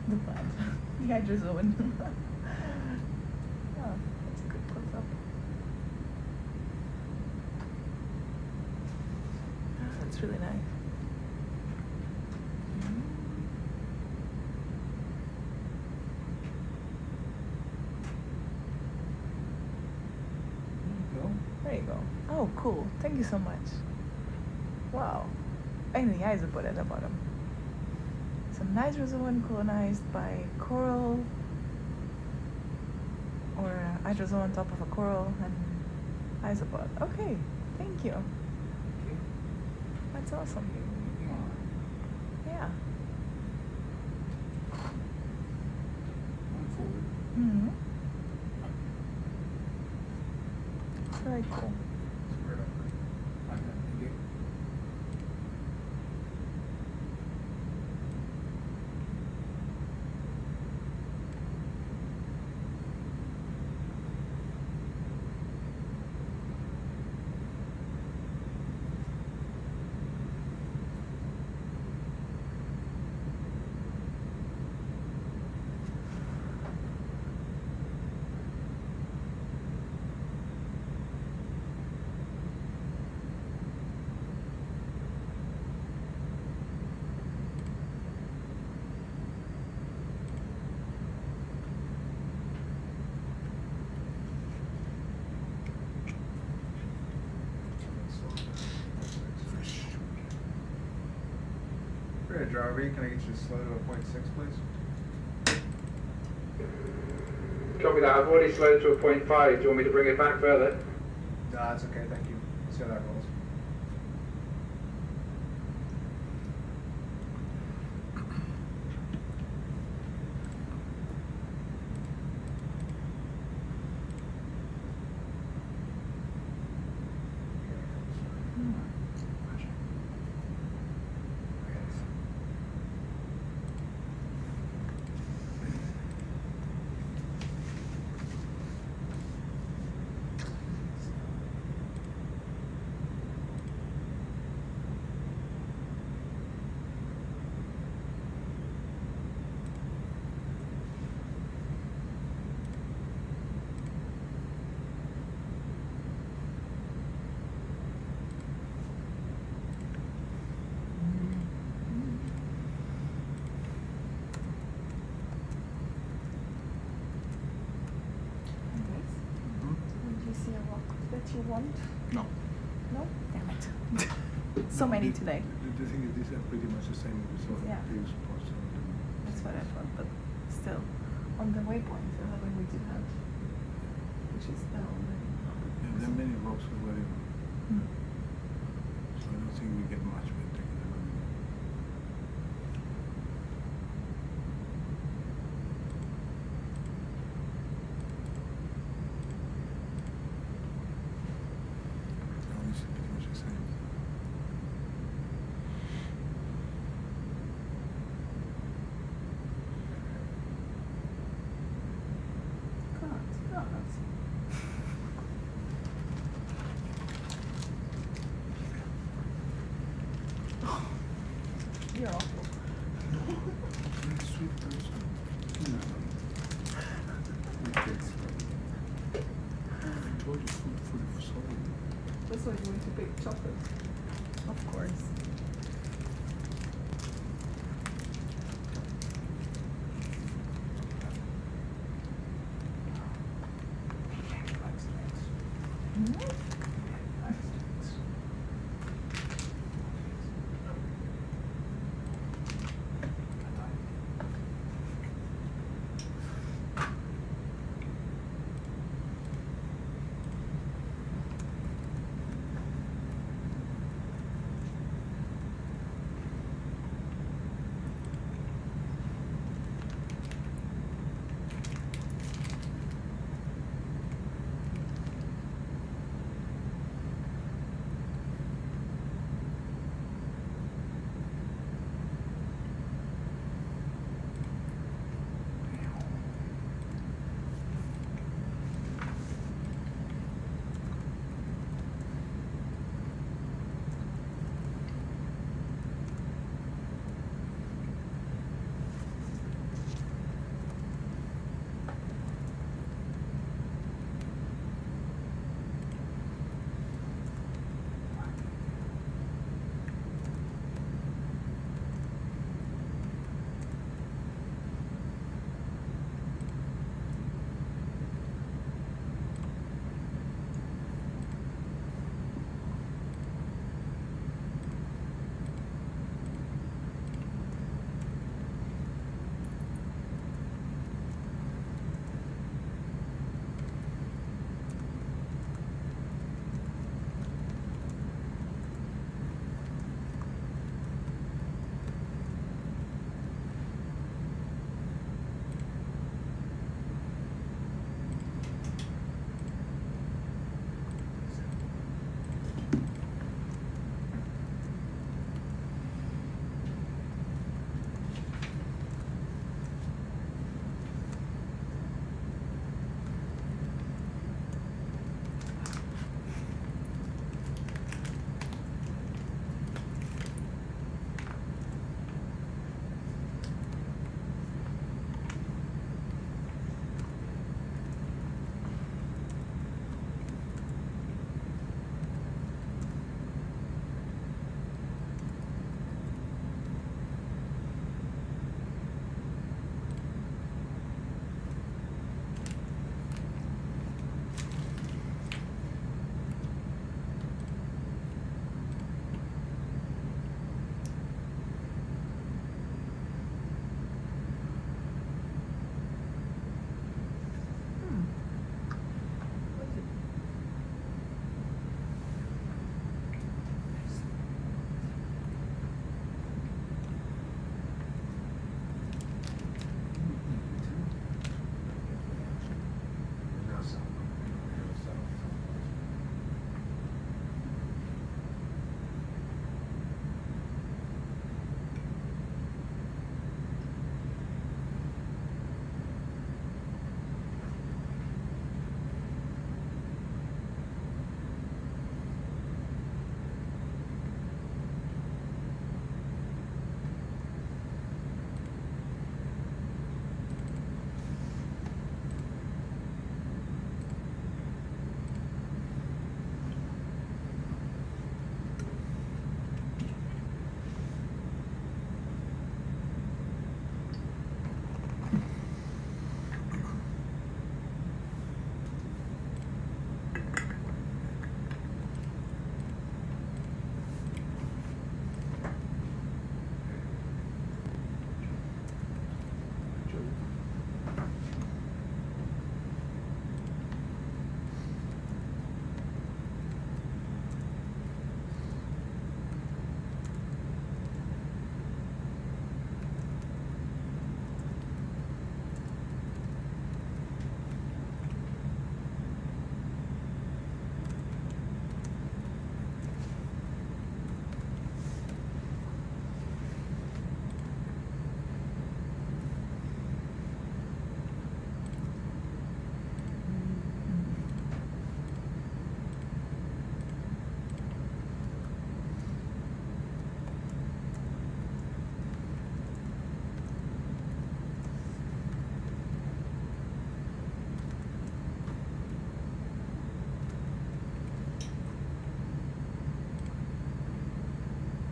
The blood. The hydrozoan. Oh, that's a good close up. Oh, that's really nice. There you go. Oh, cool. Thank you so much. Wow. And the eyes are put at the bottom. So nitrozoan colonized by coral, or hydrozoan on top of a coral, and isopod. Okay, thank you. That's awesome. Yeah. Mm-hmm. Very cool. Bridge, ROV, can I get you to slow to a 0.6, please? Copy that. I've already slowed to a 0.5. Do you want me to bring it back further? No, that's okay, thank you. See how that rolls. you want? No. No? Damn it. So many today. The thing is, these are pretty much the same as we saw in Yeah. the previous spots. That's what I thought, but still, on the waypoint, we did have, which is down. Yeah, there are many rocks already. So I don't think we get much with taking them away. No, this is pretty much the same. You're awful. Very sweet person. No. I told you food for soul. That's why you went to bake chocolate. Of course.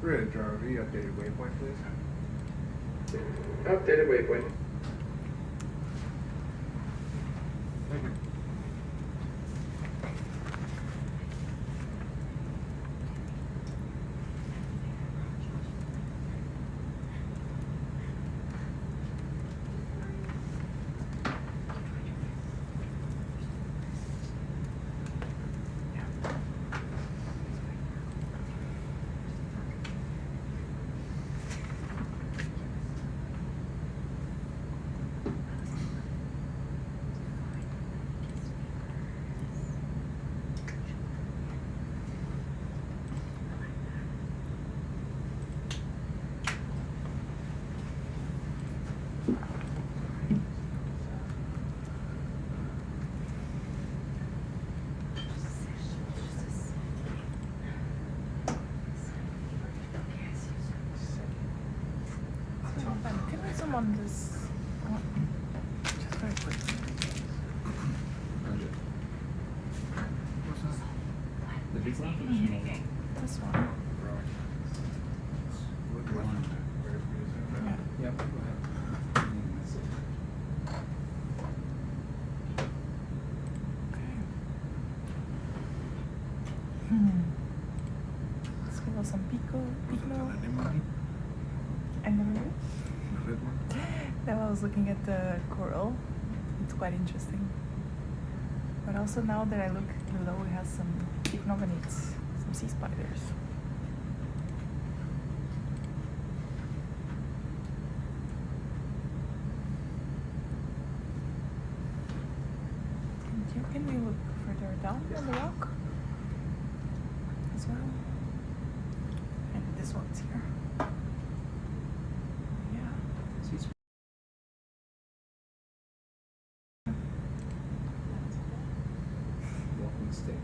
Bridge, ROV, updated waypoint, please. Updated waypoint. Thank you. Can we zoom on this? Just very quick. The big one or the small one? This one. Yeah. Yep, go ahead. That's it. Let's give us some pico. And then now I was looking at the coral. It's quite interesting. But also now that I look below, it has some ichneumonids, some sea spiders. Can we look further down on the rock as well? And this one's here. Walking stick.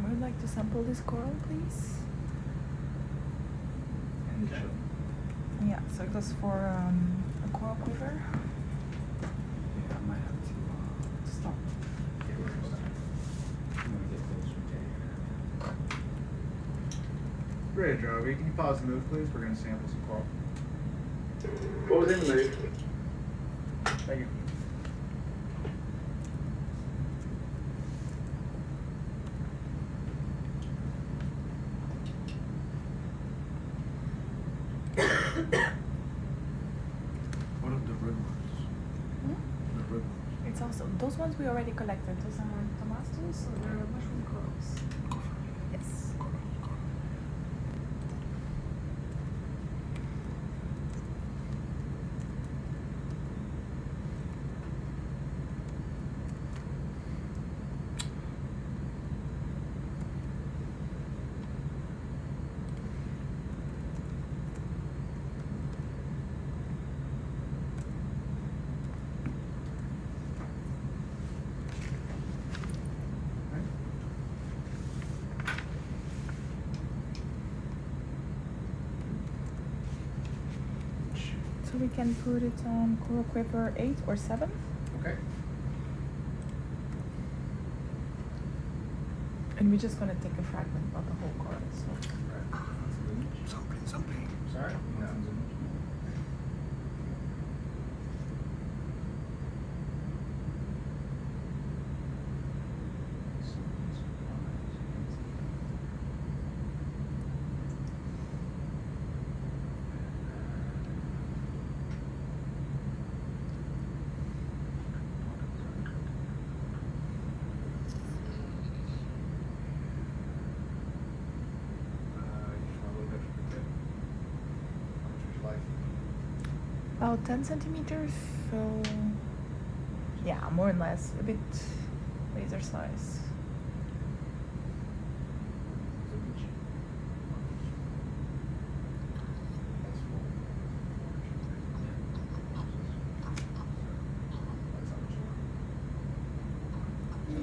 Would like to sample this coral, please? Yeah, so it goes for a coral quiver. Yeah, I might have to stop. I'm gonna get closer. Bridge, ROV, can you pause the move, please? We're going to sample some coral. Pausing the move. Thank you. What are the red ones? The red ones. It's also, those ones we already collected. Those are tomastos, so they're mushroom corals. Yes. So we can put it on coral quiver 8 or 7. Okay. And we're just gonna take a fragment of the whole coral. So. Something. Sorry? No. About 10 centimeters, so yeah, more or less, a bit razor size.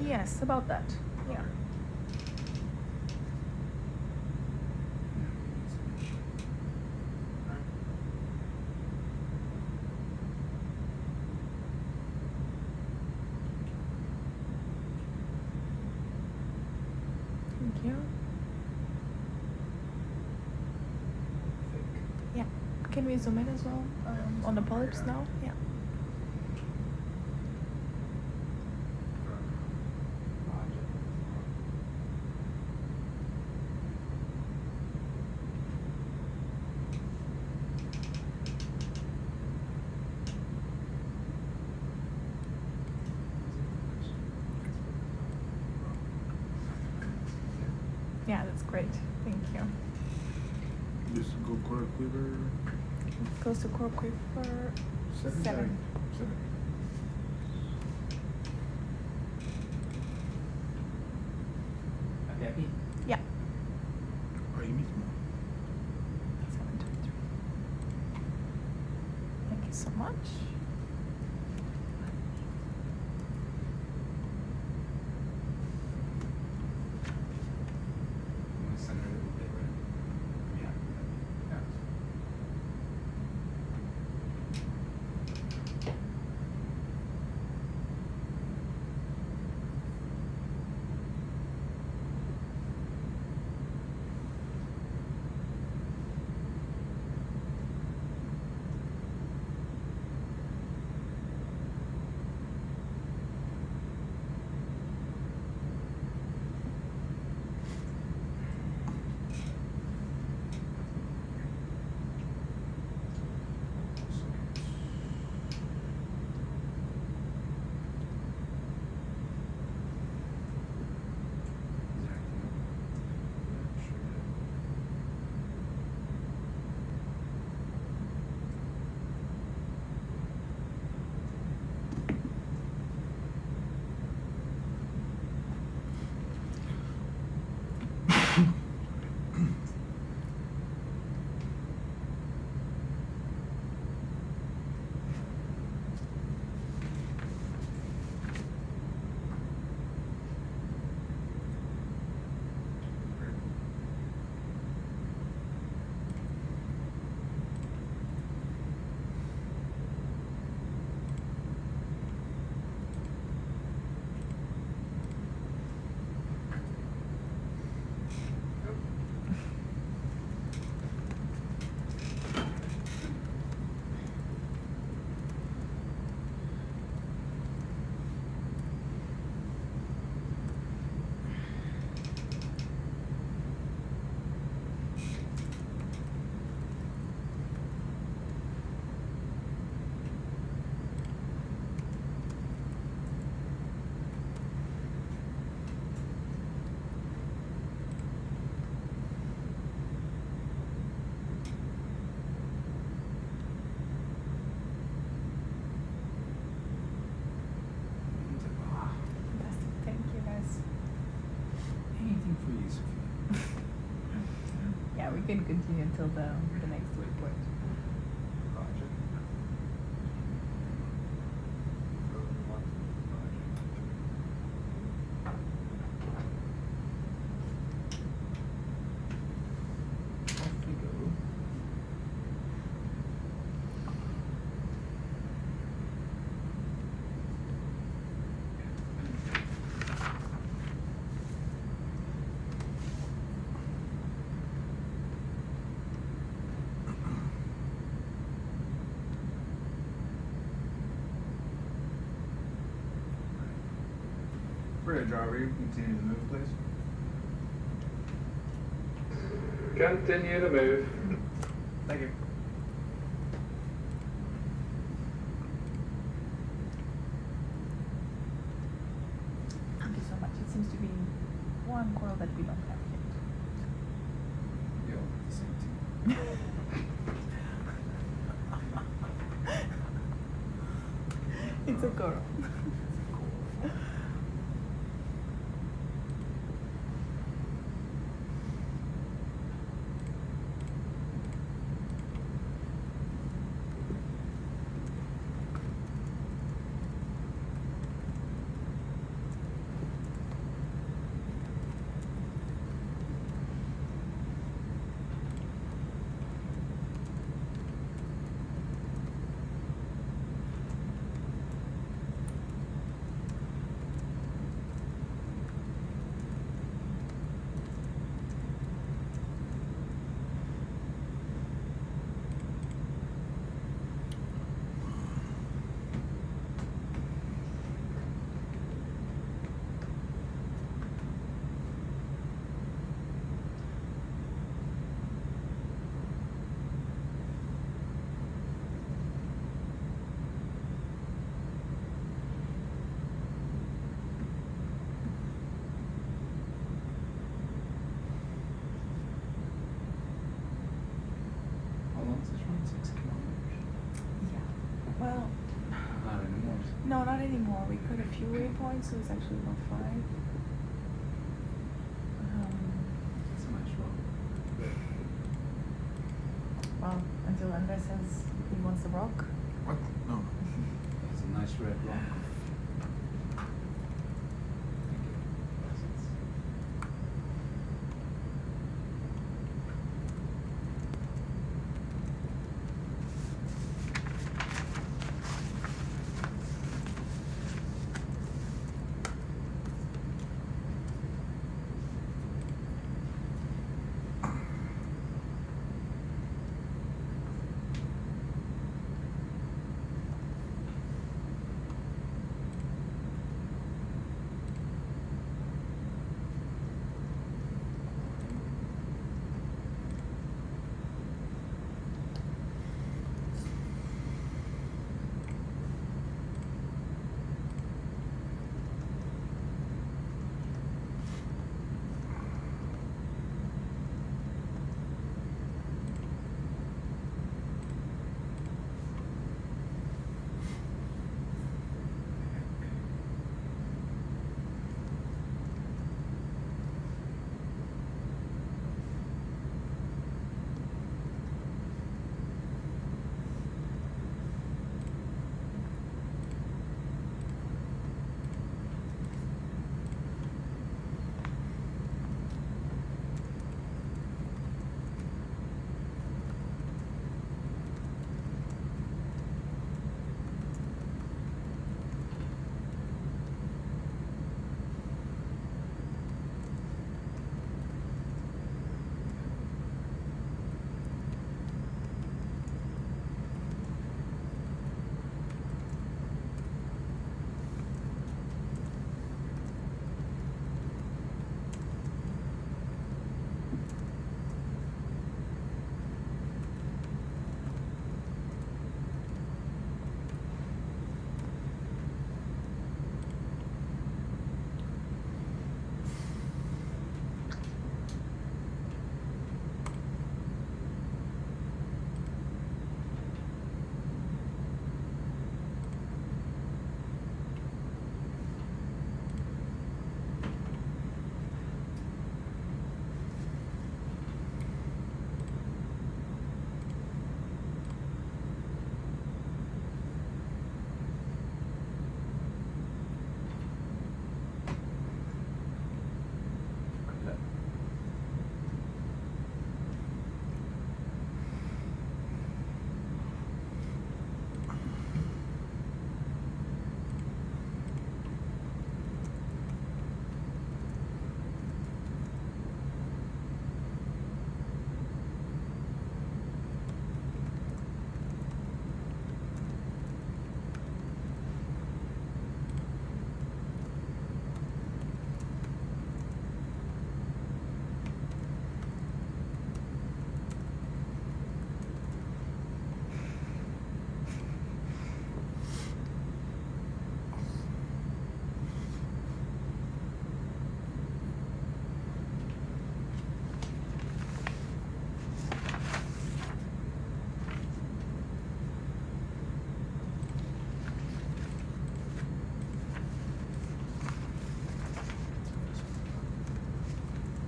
Yes, about that, yeah. Can we zoom in as well on the polyps now? Yeah. Yeah, that's great. Thank you. Just go coral quiver. Goes to coral quiver 7. Okay, aquí. Yeah. Ahí mismo. 723. Thank you so much. Center it a little bit, right? Yeah. Yeah. Fantastic. Thank you, guys. Anything for you, Sophia. Yeah, we can continue until the next report. Roger. Off we go. Bridge, are we continue to move, please? Continue to move. Thank you. Thank you so much. It seems to be one coral that we don't have yet. Yeah, same team. It's a coral. Well, Not anymore. no, not anymore. We put a few waypoints, so it's actually about 5. That's a nice rock. Well, until Andres says he wants the rock. What? No. It's a nice red rock.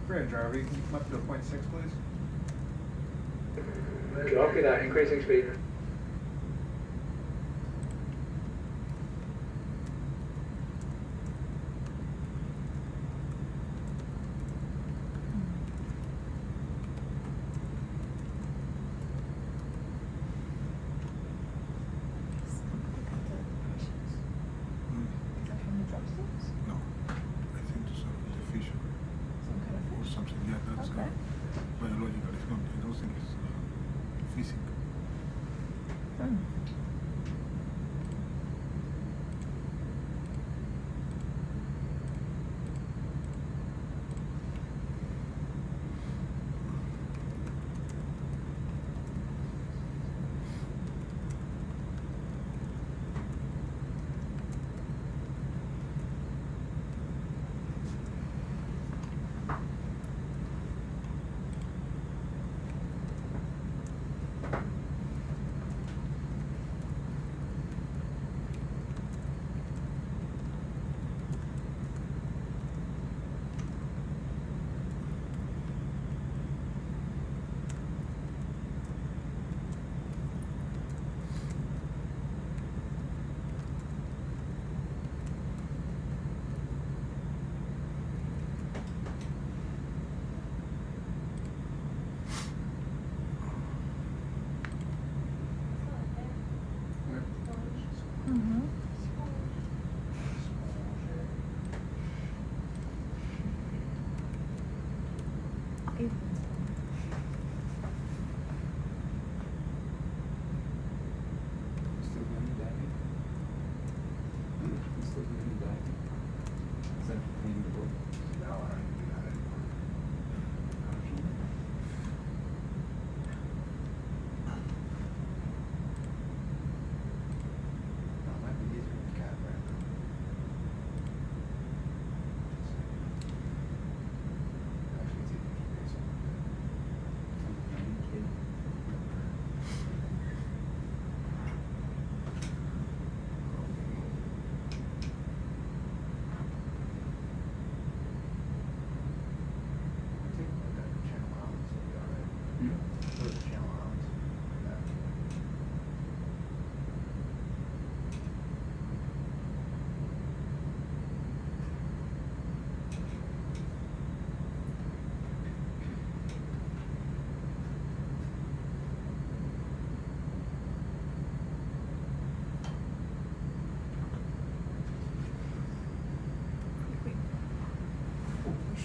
Bridge, ROV, can you come up to a 0.6, please? Copy that, increasing speed. No, I think it's a fish. Some kind of Or fish. something, yeah, that's Okay. biological. It's not, I don't think it's physical.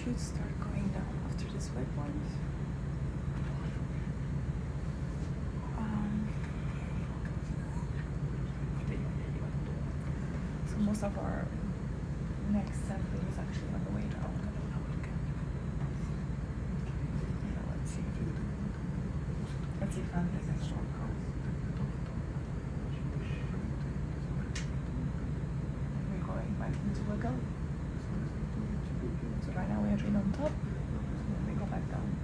should start going down after this waypoint. So most of our next sampling is actually on the way down. Let's see. Let's see if I'm the next one. We're going back into a gully. So right now we have been on top, and then we go back down.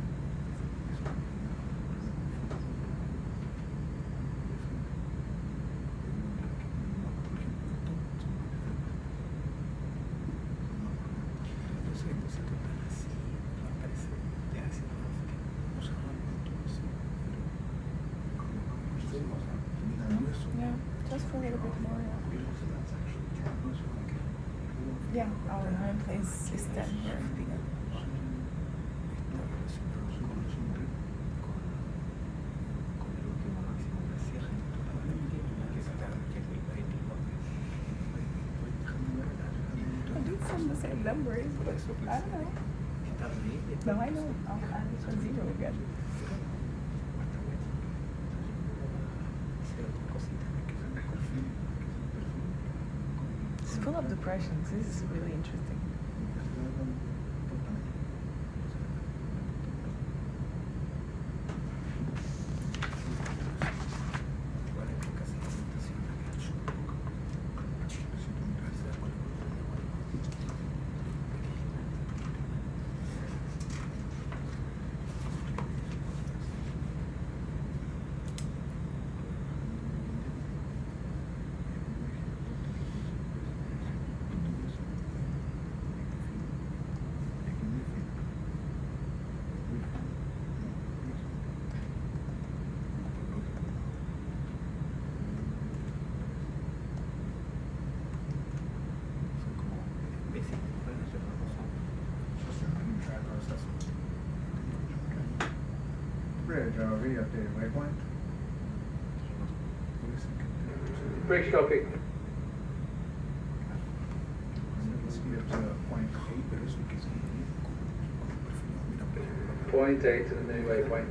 Yeah, just for a little bit more. Yeah, our home place is then here. I did some the same numbers, but I don't know. No, I know. I'll add it to 0 again. It's full of depressions. This is really interesting. Bridge, ROV updated waypoint. Bridge copy. Speed up to point 8. Point 8 to the new waypoint.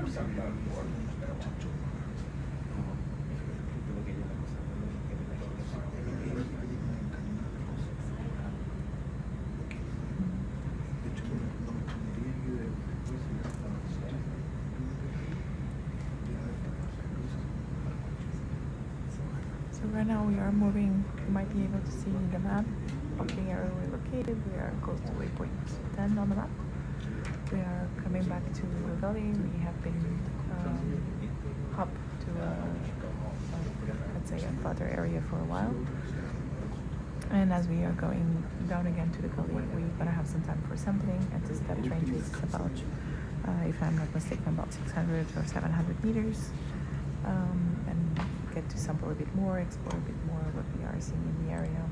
So right now we are moving, you might be able to see the map, walking area we're located. We are close to waypoint 10 on the map. We are coming back to the gully. We have been up to let's say a flatter area for a while. And as we are going down again to the gully, we're gonna have some time for sampling, and this depth range is about, if I'm not mistaken, about 600 or 700 meters. And get to sample a bit more, explore a bit more what we are seeing in the area.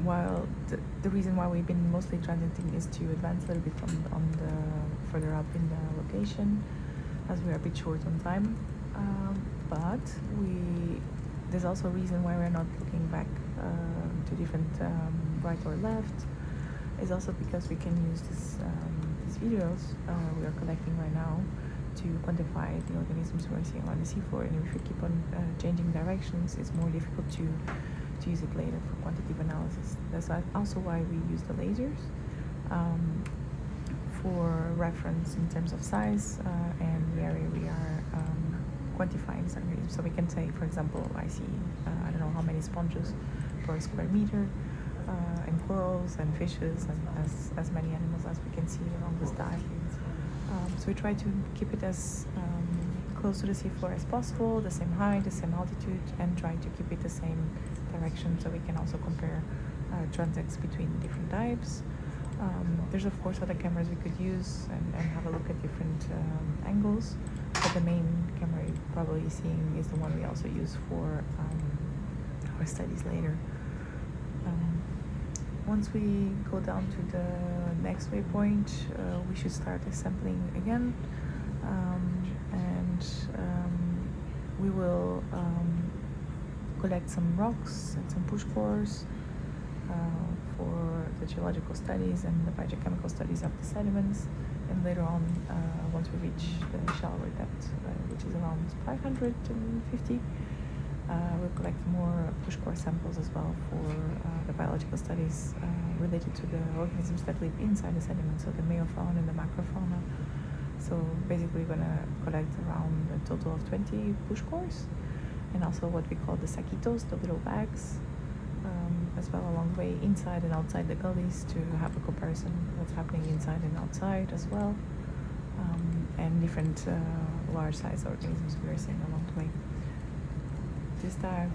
While the reason why we've been mostly transiting is to advance a little bit on the further up in the location, as we are a bit short on time. But there's also a reason why we're not looking back to different right or left. Is also because we can use these videos we are collecting right now to quantify the organisms we're seeing on the seafloor, and if we keep on changing directions, it's more difficult to use it later for quantitative analysis. That's also why we use the lasers for reference in terms of size and the area we are quantifying this organism. So we can say, for example, I see I don't know how many sponges per square meter, and corals and fishes, and as many animals as we can see along this dive. So we try to keep it as close to the seafloor as possible, the same height, the same altitude, and try to keep it the same direction, so we can also compare transects between different dives. There's of course other cameras we could use and have a look at different angles, but the main camera you're probably seeing is the one we also use for our studies later. Once we go down to the next waypoint, we should start sampling again, and we will collect some rocks and some push cores for the geological studies and the biochemical studies of the sediments. And later on, once we reach the shallower depth, which is around 550, we'll collect more push core samples as well for the biological studies related to the organisms that live inside the sediment, so the meiofauna and the macrofauna. So basically we're gonna collect around a total of 20 push cores, and also what we call the saquitos, the little bags, as well along the way inside and outside the gullies, to have a comparison what's happening inside and outside as well, and different large size organisms we are seeing along the way. This dive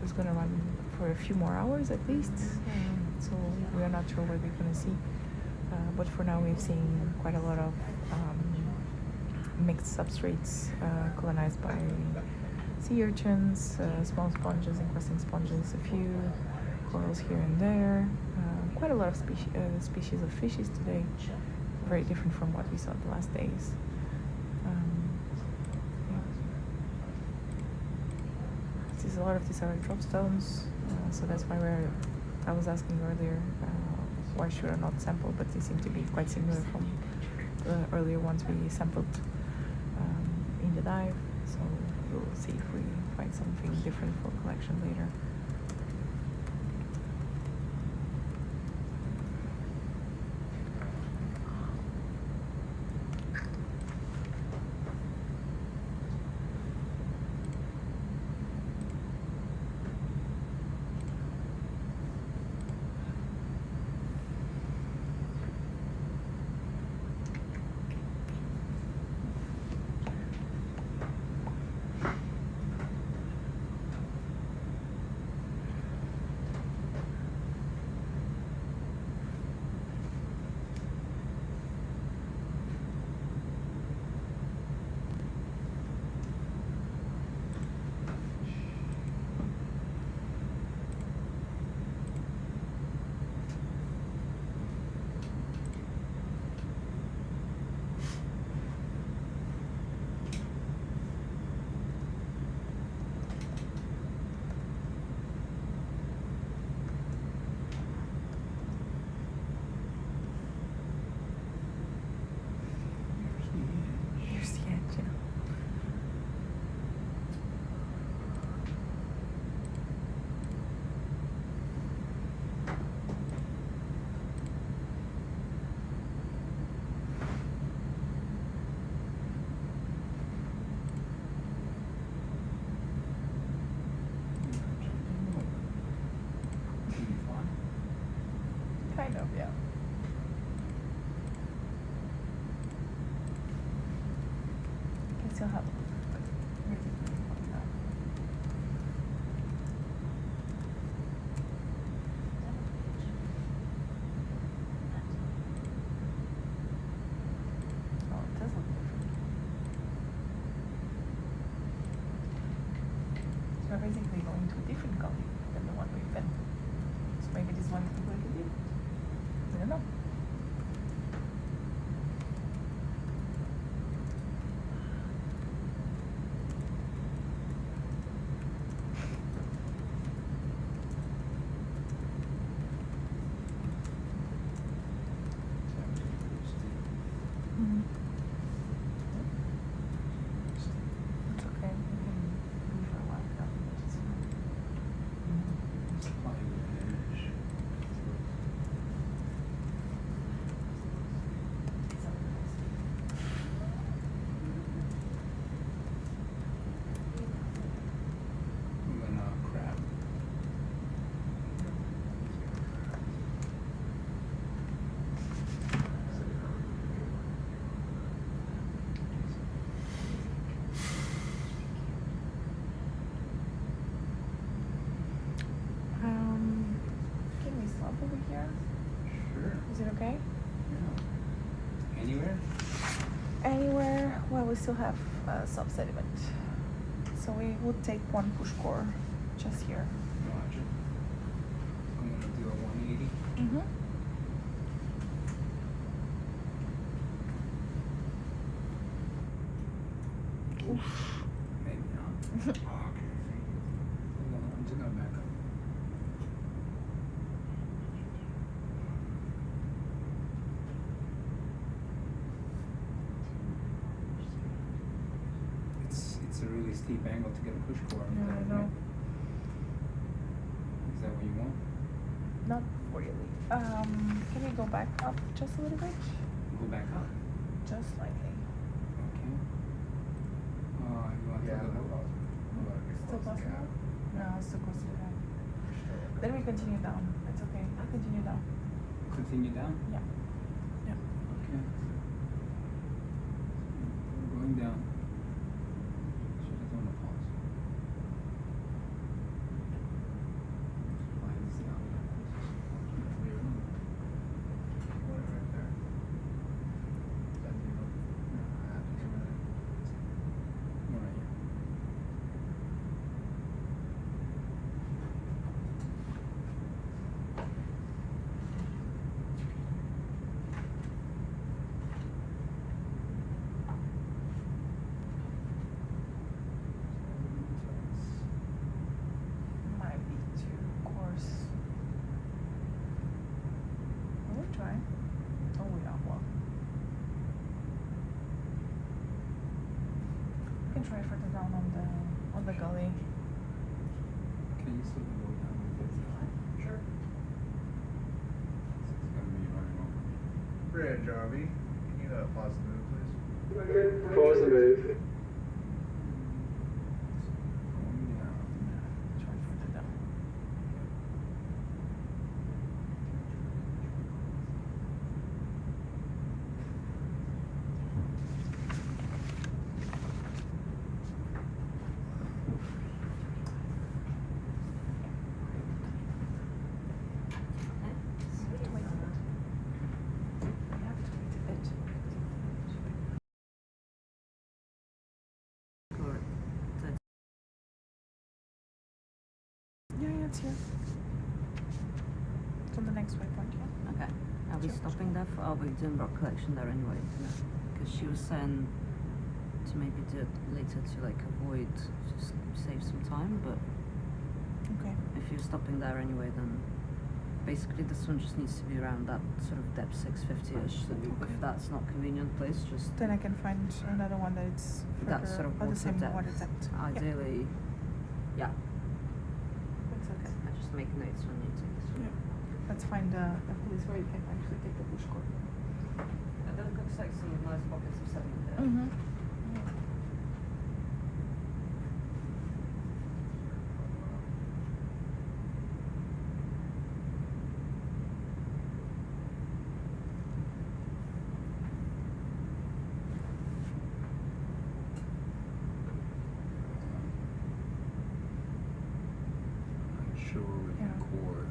is going to run for a few more hours at least, so we are not sure what we're going to see, but for now we've seen quite a lot of mixed substrates colonized by sea urchins, small sponges, encrusting sponges, a few corals here and there, quite a lot of species of fishes today, very different from what we saw the last days. A lot of these are drop stones, so that's why I was asking earlier why should I not sample, but they seem to be quite similar from the earlier ones we sampled in the dive, so we'll see if we find something different for collection later. still have we're basically going to a different gully than the one we've been. So maybe this one is completely different. I don't know. Mm-hmm. It's okay. We can leave for a while. No, it's Crab. Can we stop over here? Sure. Is it okay? Yeah. Anywhere? Anywhere? Well, we still have some sediment. So we would take one push core just here. Roger. I'm gonna do a 180. Mm-hmm. Maybe not. Okay. I'm just gonna back up. It's a really steep angle to get a push core. Yeah, I know. Is that what you want? Not really. Can we go back up just a little bit? Go back up. Just slightly. Okay. You want to go? Still possible? No, it's still close to the ground. Then we continue down. It's okay. We continue down. Continue down? Yeah. Yeah. Okay. We're going down. Should I want to pause? Why is it down? One right there. Is that you? No, I have to come in. One right here. Might be too coarse. We'll try. Oh yeah, well. We can try further down on the gully. Can you still go down a bit? Sure. It's gonna be running over me. Bridge, RV. Can you pause the move, please? Pause the move. Going down. Try further down. Yeah, it's here. It's on the next waypoint, yeah. Okay. Are we stopping there? Are we doing rock collection there anyway? Because she was saying to maybe do it later to like avoid, just save some time, but Okay. if you're stopping there anyway, then basically this one just needs to be around that sort of depth 650-ish. So Okay. if that's not convenient place, just Then I can find another one that it's further, that sort of or the water same depth. water depth. Yeah. Ideally, yeah. Makes sense. I just make notes when you take this one. Yeah. Let's find a place where you can actually take the bush core. And then looks like some nice pockets of sediment there. Mm-hmm.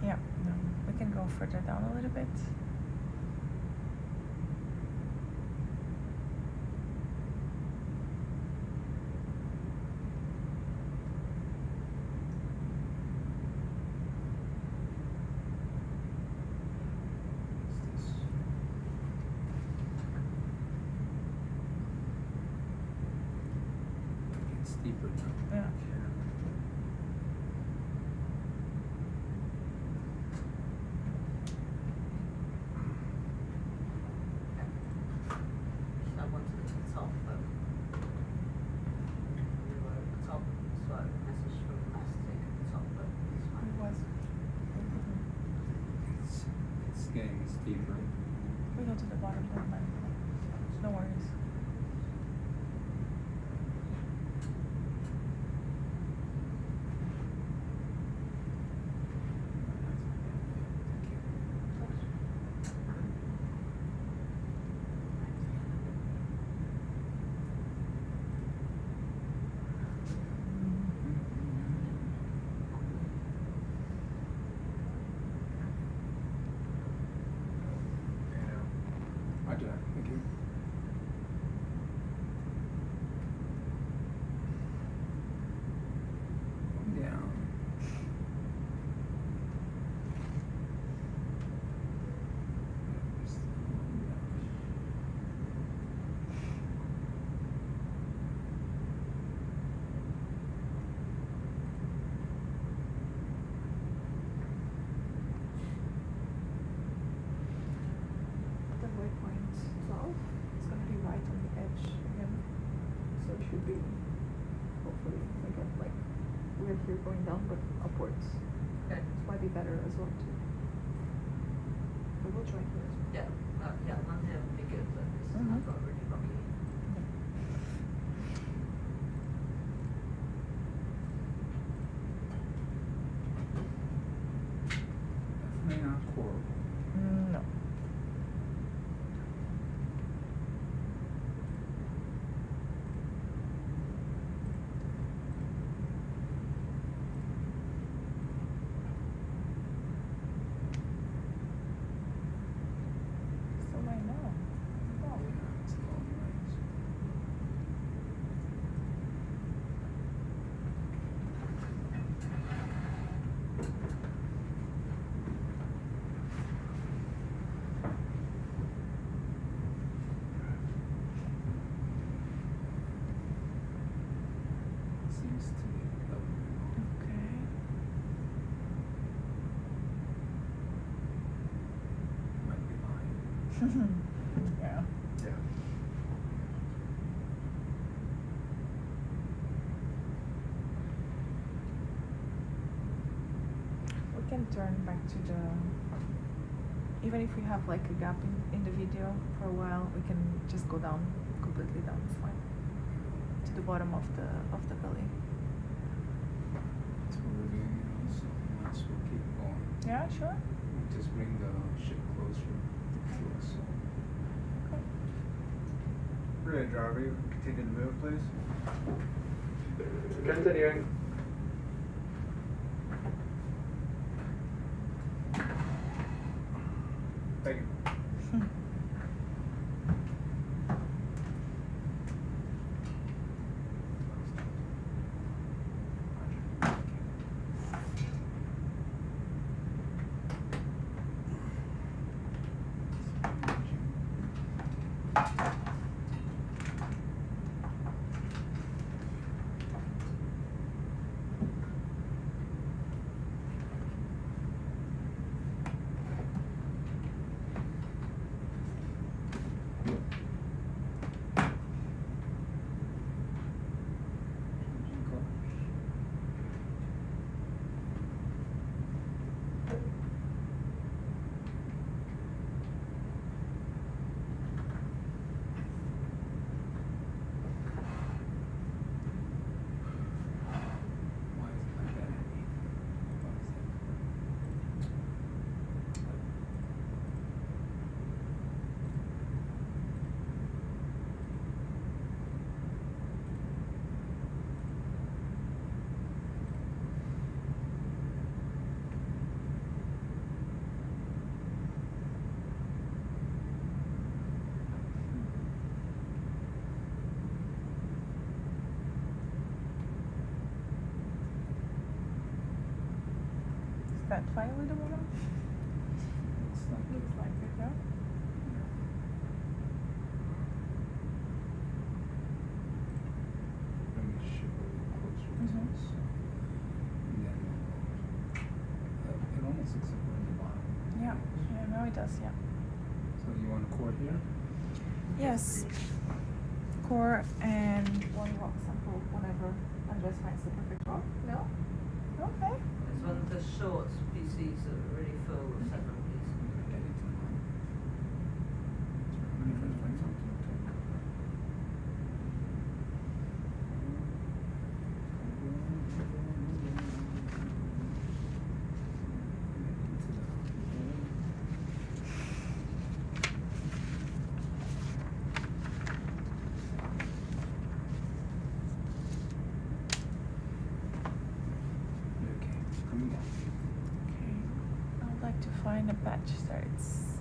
Yeah, no, we can go further down a little bit. It's deeper now. Yeah. I want to the top, but top, so message from the master take at the top, but it's fine. It was. It's getting steeper. We go to the bottom, don't mind. No worries. Roger that. Thank you. Down. The waypoint 12 is going to be right on the edge again. So it should be, hopefully, again, like, we're here going down, but upwards. Okay. It might be better as well, too. But we'll try here as well. Yeah, one here would be good, but this is not really rocky. Definitely not coral. No. So right now. Wow. It's a long ways. Seems to be Okay. might be lying. Yeah. Yeah. We can turn back to the, even if we have like a gap in the video for a while, we can just go down, completely down, it's fine. To the bottom of the belly. That's what we're doing, so might as well keep going. Yeah, sure. Just bring the ship closer to us. Okay. Brilliant, driver. Continue to move, please. Continuing. Thank you. that file with the bottom? Looks like Looks like it, yeah. Bring the ship a little closer to Mhm. us. Yeah. It almost looks like we're in the bottom. Yeah, yeah, no, it does, yeah. So you want a core here? Yes. Core and one rock sample whenever Andres finds the perfect rock. No? Okay. It's one of the short PCs that are really full of sediment pieces. Get into the line. Let me first find something to take. Okay, coming down. Okay. I would like to find a patch starts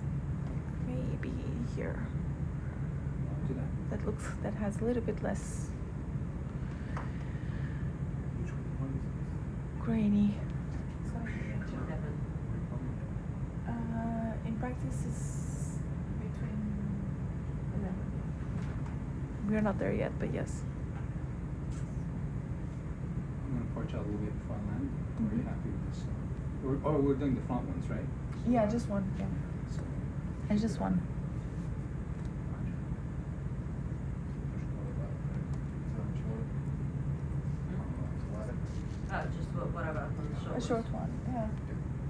maybe here. Do that. That has a little bit less Which one is this? grainy. It's gonna be Eleven. in practice is between 11. We're not there yet, but yes. I'm gonna porch out a little bit before I land. Are you Mhm. happy with this? We're doing the front ones, right? Yeah, just one. Yeah, So, it's just one. Oh, just whatever on the short. A short one. Yeah,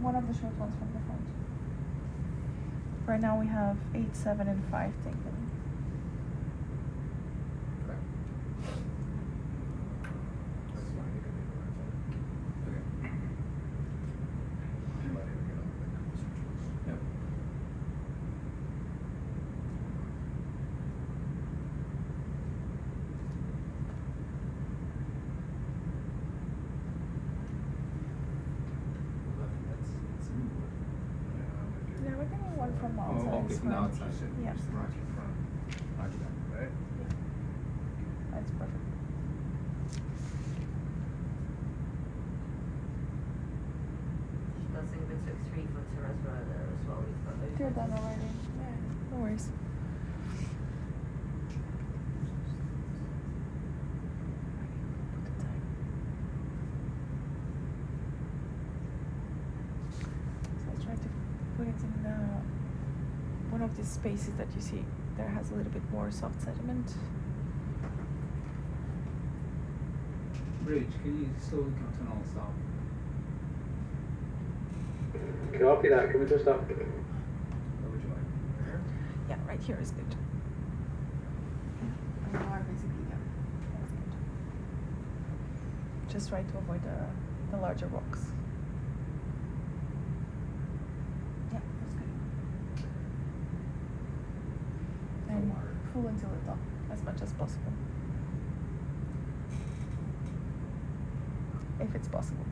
one of the short ones from the front. Right now we have 8, 7, and 5 taken. Yep. Yeah, we're getting one from Oh, outside. okay, is from the fine. outside. Yeah, Roger that. Right? that's perfect. She does think we took 3 for reservoir there as well. We've got those. They're done already. Yeah, no worries. So I'll try to put it in one of these spaces that you see. There has a little bit more soft sediment. Bridge, can you slowly come to an all stop? Copy that, coming to a stop. Where would you like? Here? Yeah, right here is good. And you are basically, yeah, that's good. Just try to avoid the larger rocks. Yeah, that's good. And full until the top, as much as possible. If it's possible.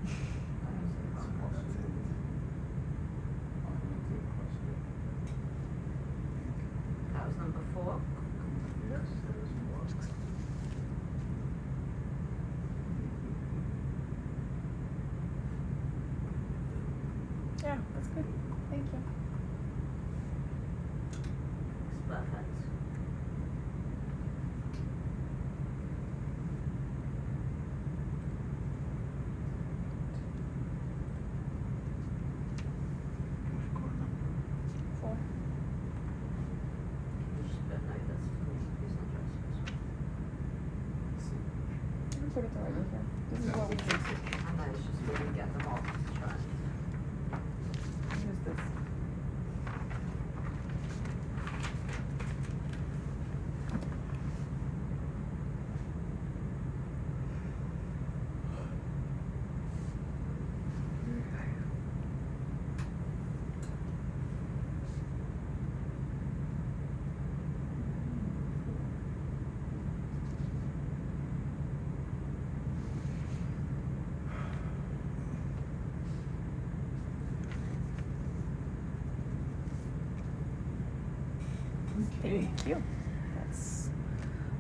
That was number 4. Yes, there is more. Yeah, that's good. Thank you. It's perfect. Four. But no, that's for me. It's not just. You can put it already here. This is what we use. I know, it's just really get them off to try and Use this. Thank you. That's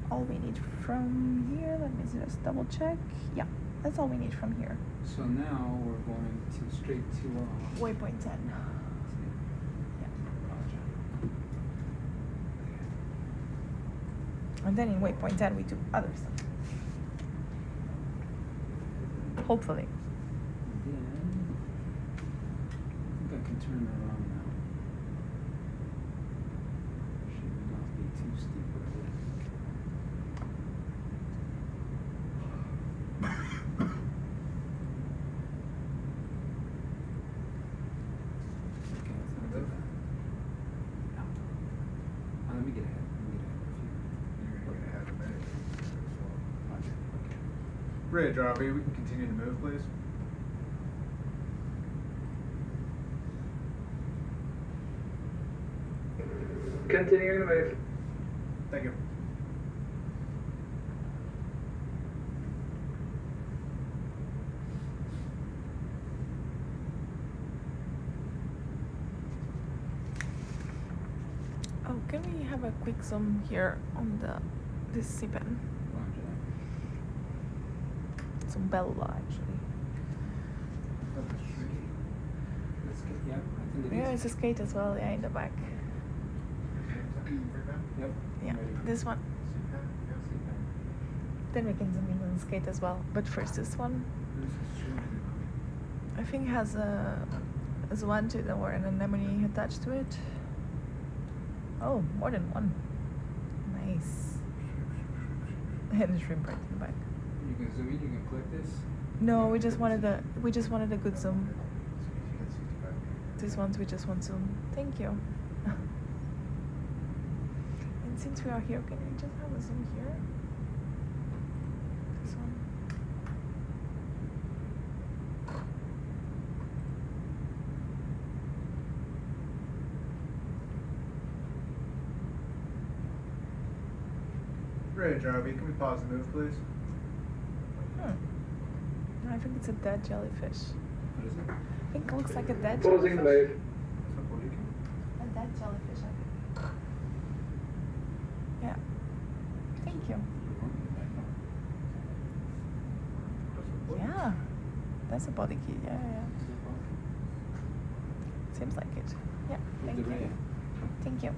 all we need from here. Let me just double check. Yeah, That's all we need from here. So now we're going to straight to Waypoint 10. And then in waypoint 10 we do other stuff. Hopefully. Then I think I can turn around now. Should not be too steep of a dip. Okay, let's not do that. No. Let me get ahead. Bridge, ROV, we can continue to move, please. Continuing to move. Thank you. Oh, can we have a quick zoom here on this seapan? Some Bella actually. Yeah, I think it Yeah, is. it's a skate as well, yeah, in the back. Yep. Yeah, this one. Then we can zoom in on the skate as well. But first this one. I think has a one to or an anemone attached to it. Oh, more than one. Nice. And the shrimp right in the back. You can zoom in, you can click this. No, we just wanted a good zoom. These ones we just want zoom. Thank you. And since we are here, can we just have a zoom here? This one. Bridge, ROV, can we pause and move, please? No, I think it's a dead jellyfish. What is it? I think it looks like a dead Pausing the jellyfish. move. A dead jellyfish, I think. Yeah. Thank you. Yeah. That's a body key. Yeah, yeah. Seems like it. Yeah. Thank you. Thank you.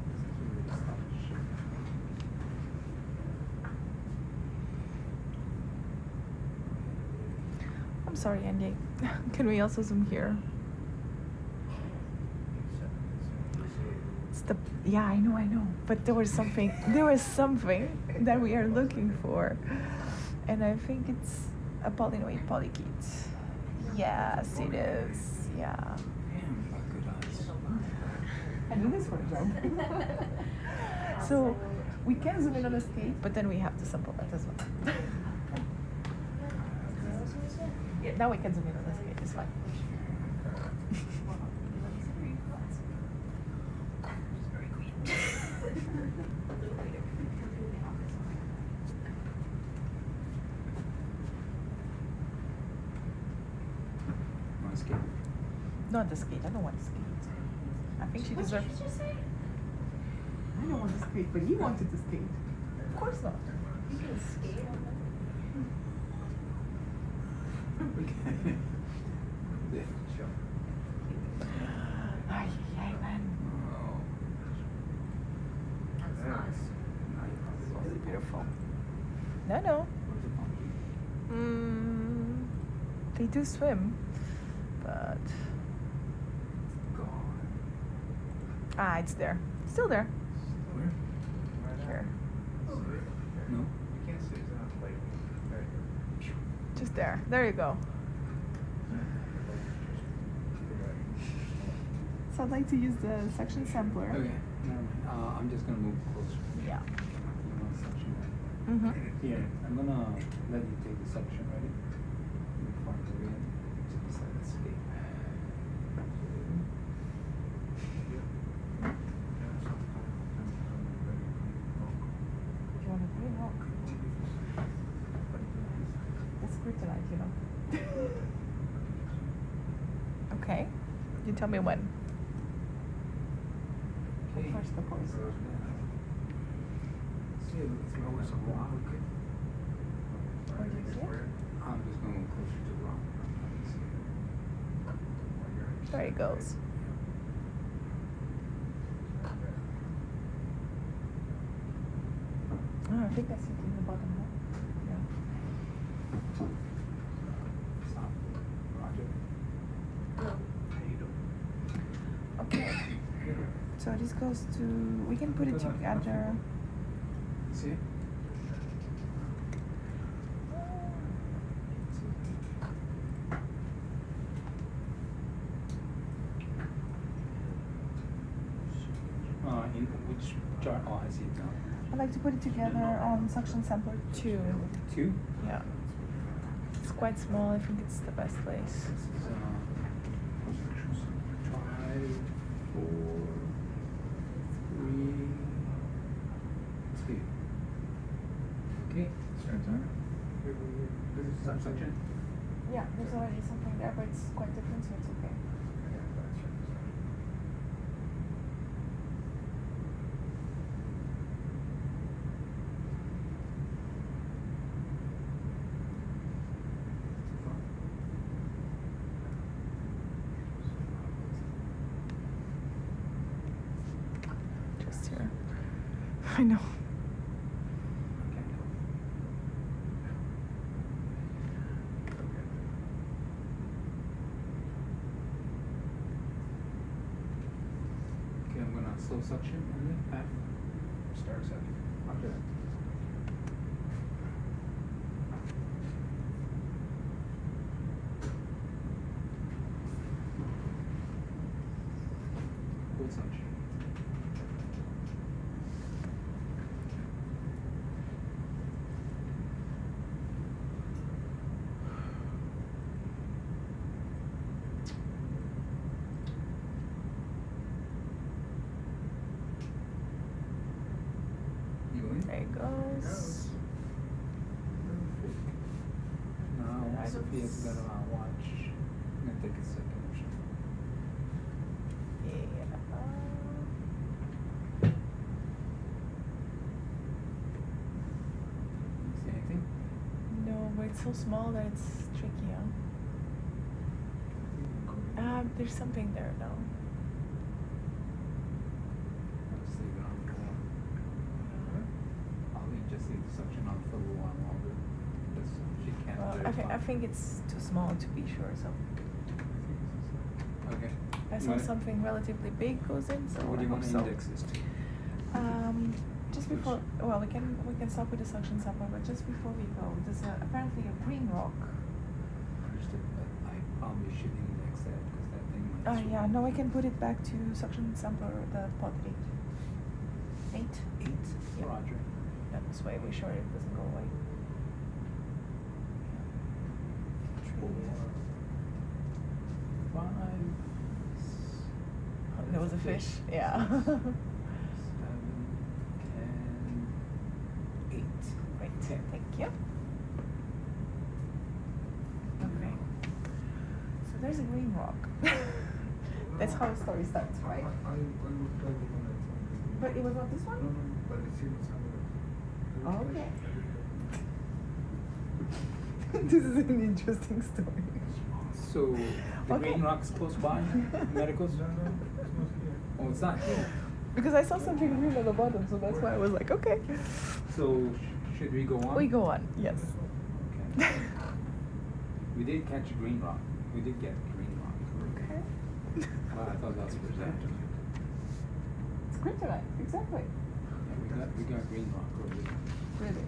I'm sorry, Andy. Can we also zoom here? It's the I know. But there was something that we are looking for. And I think it's a polynoid polykete. Yes, it is. Yeah. I knew this one, Joe. So we can zoom in on the skate, but then we have to sample that as well. Yeah, now we can zoom in on the skate, it's fine. Want to skate? Not the skate, I don't want to skate. I think she deserves. What did you just say? I don't want to skate, but you wanted to skate. Of course not. You can skate on them. Yeah, sure. Ay, man. That's nice. Really beautiful. No. They do swim, but it's there. Still there. Where? Here. No. You can't see it. It's not like there you go. Just there. There you go. So I'd like to use the section sampler. Okay, never mind. I'm just gonna move closer. Yeah. You want section, right? Mm-hmm. Here, I'm gonna let you take the section, ready? Before I go in to the side of the skate. You want to green rock? It's kryptonite, you know. Okay. You tell me when. Okay. First, of course. See, it's always a rock. Where do you see it? I'm just gonna move There he goes. Oh, I think I see it in the bottom there. Yeah. Stop. Roger. How you doing? Okay. So this goes to, we can put it together. See? In which chart? Oh, I see it now. I'd like to put it together on suction sampler 2. 2? Yeah. It's quite small, I think it's the best place. This is 5, 4, 3, 2. Okay, start time. This is subsection? Yeah, there's already something there, but it's quite different, so it's okay. Just here. I know. Okay, I'm gonna slow suction and then path. Start suction. After that. Full suction. There it goes. Now, Sophia's gonna watch. I'm gonna take a second or something. See anything? No, but it's so small that it's tricky, huh? There's something there now. Let's leave it on for. I'll just leave the suction on for a little while longer. Because she can't Well, verify. I think it's too small to be sure, so. Okay. I saw something relatively big goes in, so What do you I want hope to so. index this to? Just before, well, we can stop with the suction sample, but just before we go, there's apparently a green rock. Understood, but I probably should index that because that thing might. Yeah, no, I can put it back to suction sampler, the pot 8. 8? 8? Yeah. Roger. That was way we sure it doesn't go away. 4, 5. Oh, there was a fish. Yeah. 7, 10, 8. Great. Thank you. Okay. So there's a green rock. That's how a story starts, right? But it was not this one? No, but it seems Oh, okay. This is an interesting story. So, the Okay. green rock's close by? Medicals? Oh, it's not here. Because I saw something green at the bottom, so that's why I was like, okay. So, should we go on? We go on, yes. Okay. We did catch a green rock. We did get a green rock. Okay. Well, I thought that was presented. It's kryptonite, exactly. Yeah, we got green rock over there. Really?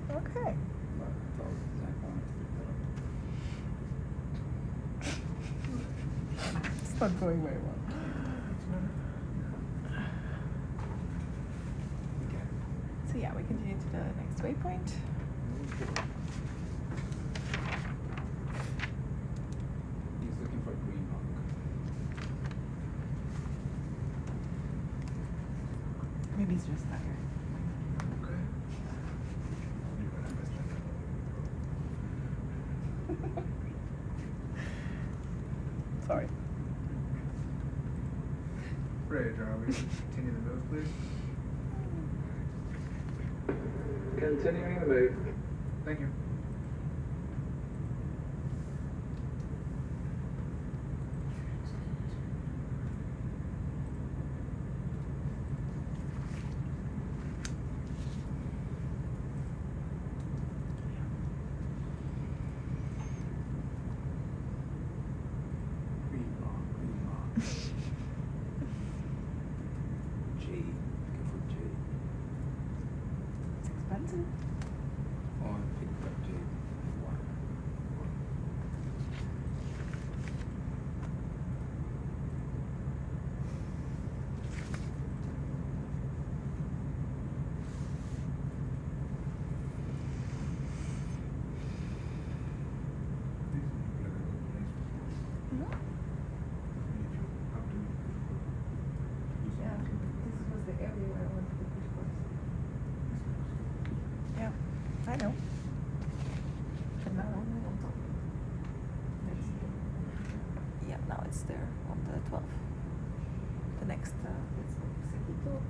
Yeah. Okay. But I thought Zach wanted to pick that up. It's not going very well. Okay. So yeah, we continue to the next waypoint. He's looking for green rock. Maybe it's just tired. Okay. Sorry. Bridge, are we continue the move, please? Continuing the move. Thank you. next. Let's go un seguito.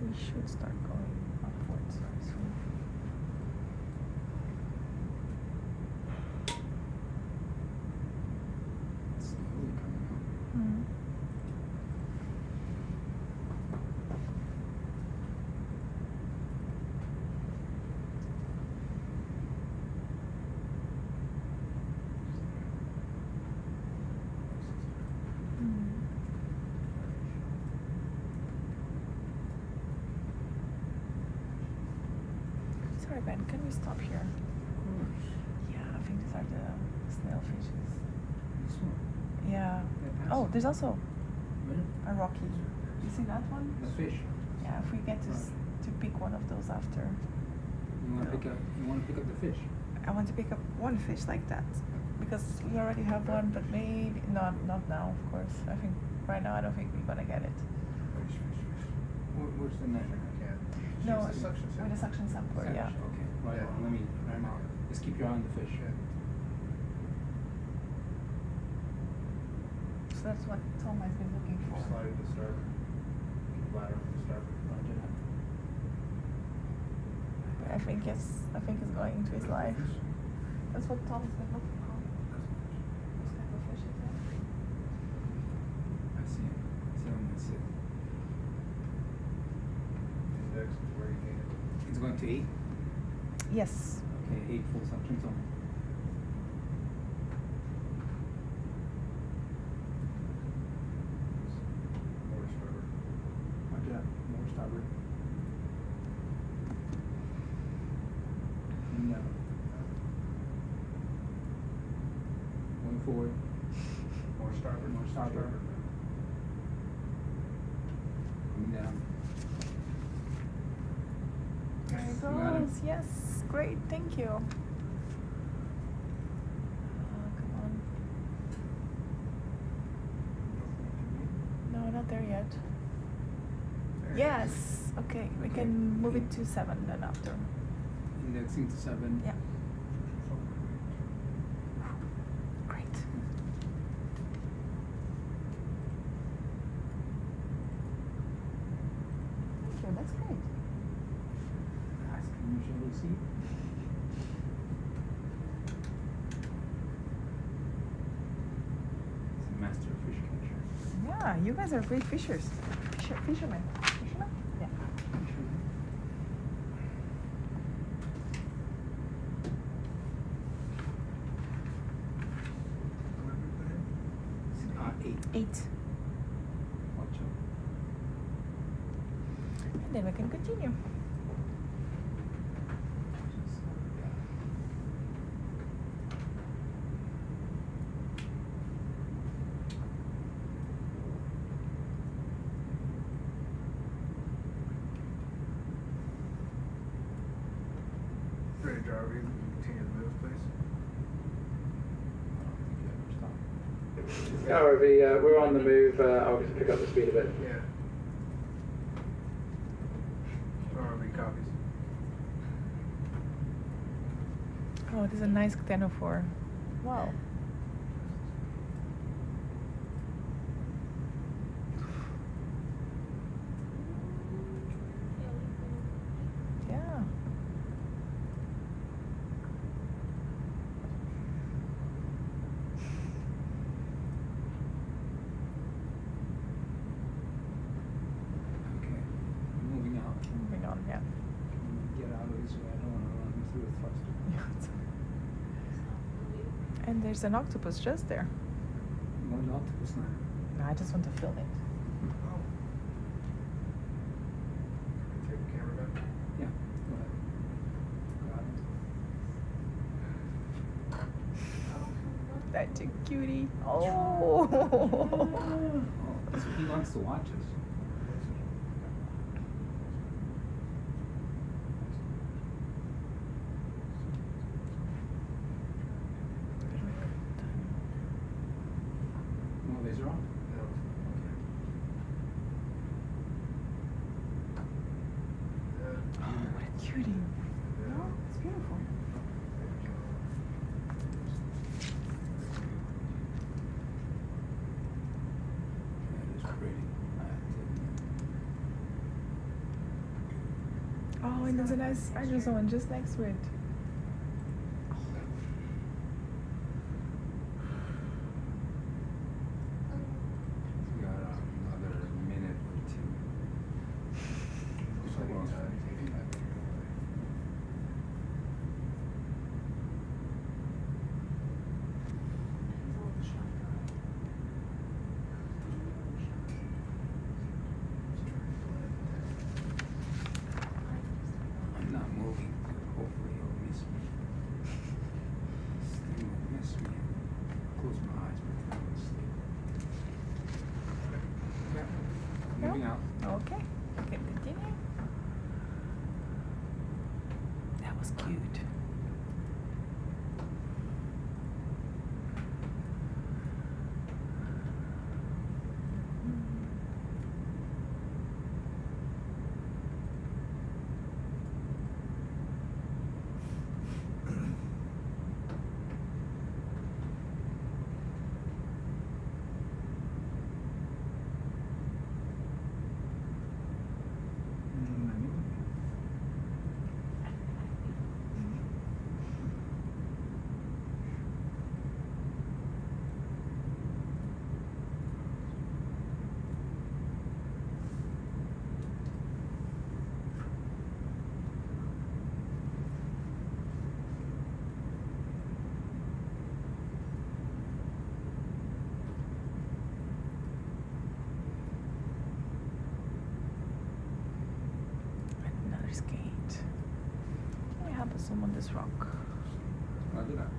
We should start going upwards very soon. It's slowly coming up. Mm. Sorry, Ben, can we stop here? Yeah, I think these are the snail fishes. This one? Yeah. Yeah, Oh, there's also Where? a rocky. You see that one? The fish. Yeah, if we get to pick one of those after. You want to pick up the fish. I want to pick up one fish like that because we already have one, but maybe not now, of course. I think right now I don't think we're gonna get it. Where's the net? No, Use the suction with a suction sampler, yeah. Okay, right Yeah. on. Let me. Just keep your eye on the fish. So that's what Tom has been looking for. Slide it to start. Keep ladder to start. Roger that. I think it's going into his life. That's what Tom's been looking for. Those type of fishes, yeah. I see him. See him. That's it. Index is where you need it. It's going to 8. Yes. Okay, 8 full suctions on. More starboard. Roger that. More starboard. And going forward. More starboard. More starboard. Coming down. There it You got him? goes. Yes. Great. Thank you. Come on. No, not there yet. There. Yes. Okay. We can move it to 7 then after. Indexing to 7. Yeah. Great. Thank you. That's great. As can usually see. He's a master fish catcher. Yeah, you guys are great fishers. Fishermen. Fishermen? Yeah. What did we put in? 8. 8. Watch out. And then we can continue. Ready to drive. We can continue to move, please. I don't think you ever stop. ROV, we're on the move. I'll just pick up the speed a bit. Yeah. ROV copies. Oh, this is a nice ctenophore. Wow. Yeah. Okay. Moving out. Moving on, yeah. Get out of his way. I don't want to run him through a thruster. And there's an octopus just there. One octopus now. No, I just want to film it. Oh. Can we take the camera back? Yeah. Go ahead. Got it. such a cutie. Oh. So he likes to watch us. No laser on? Oh, what a cutie. No, it's beautiful. That is pretty. Oh, and there's a nice hydrozoan just next to it. We got another minute or two. Looks like it's taking that picture away. I'm not moving. Hopefully he'll miss me. This thing will miss me. Close my eyes, pretend I'm asleep. Yeah. Moving out. Okay. Okay, continue. That was cute. Another skate. Can you help us zoom on this rock? I'll do that.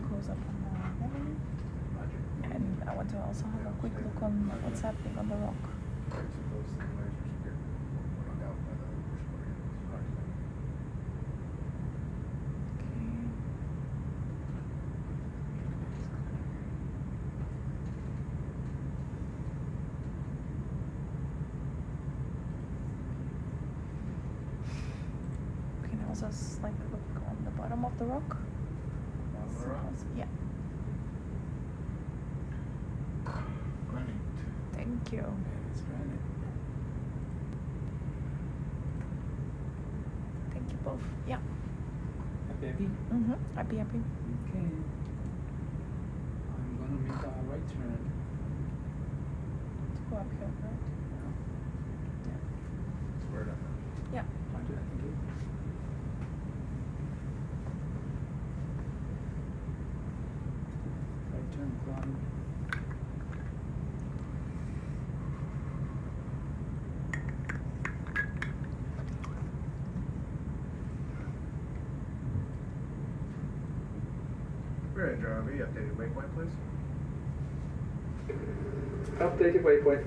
Close up on the belly. And I want to also have a quick look on what's happening on the rock. We can also slightly look on the bottom of the rock. Yeah. Thank you. It's granite. Thank you both. Yeah. Happy? Mm-hmm. Happy. Okay. I'm gonna make a right turn. To go up here, right? Yeah. Squared up. Yeah. Roger, thank you. Right turn, climb. Bridge, ROV, updated waypoint, please. Updated waypoint.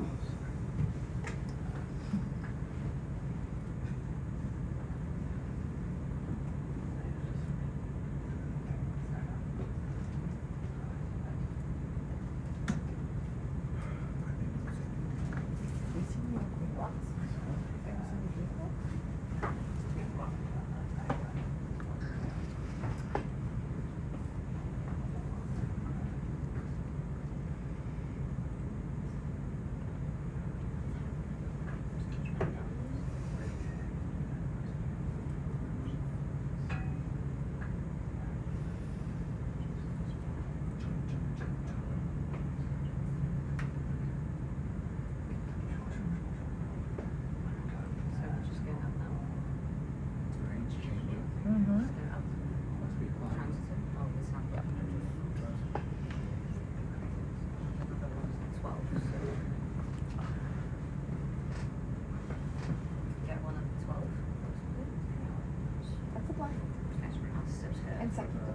Exactly.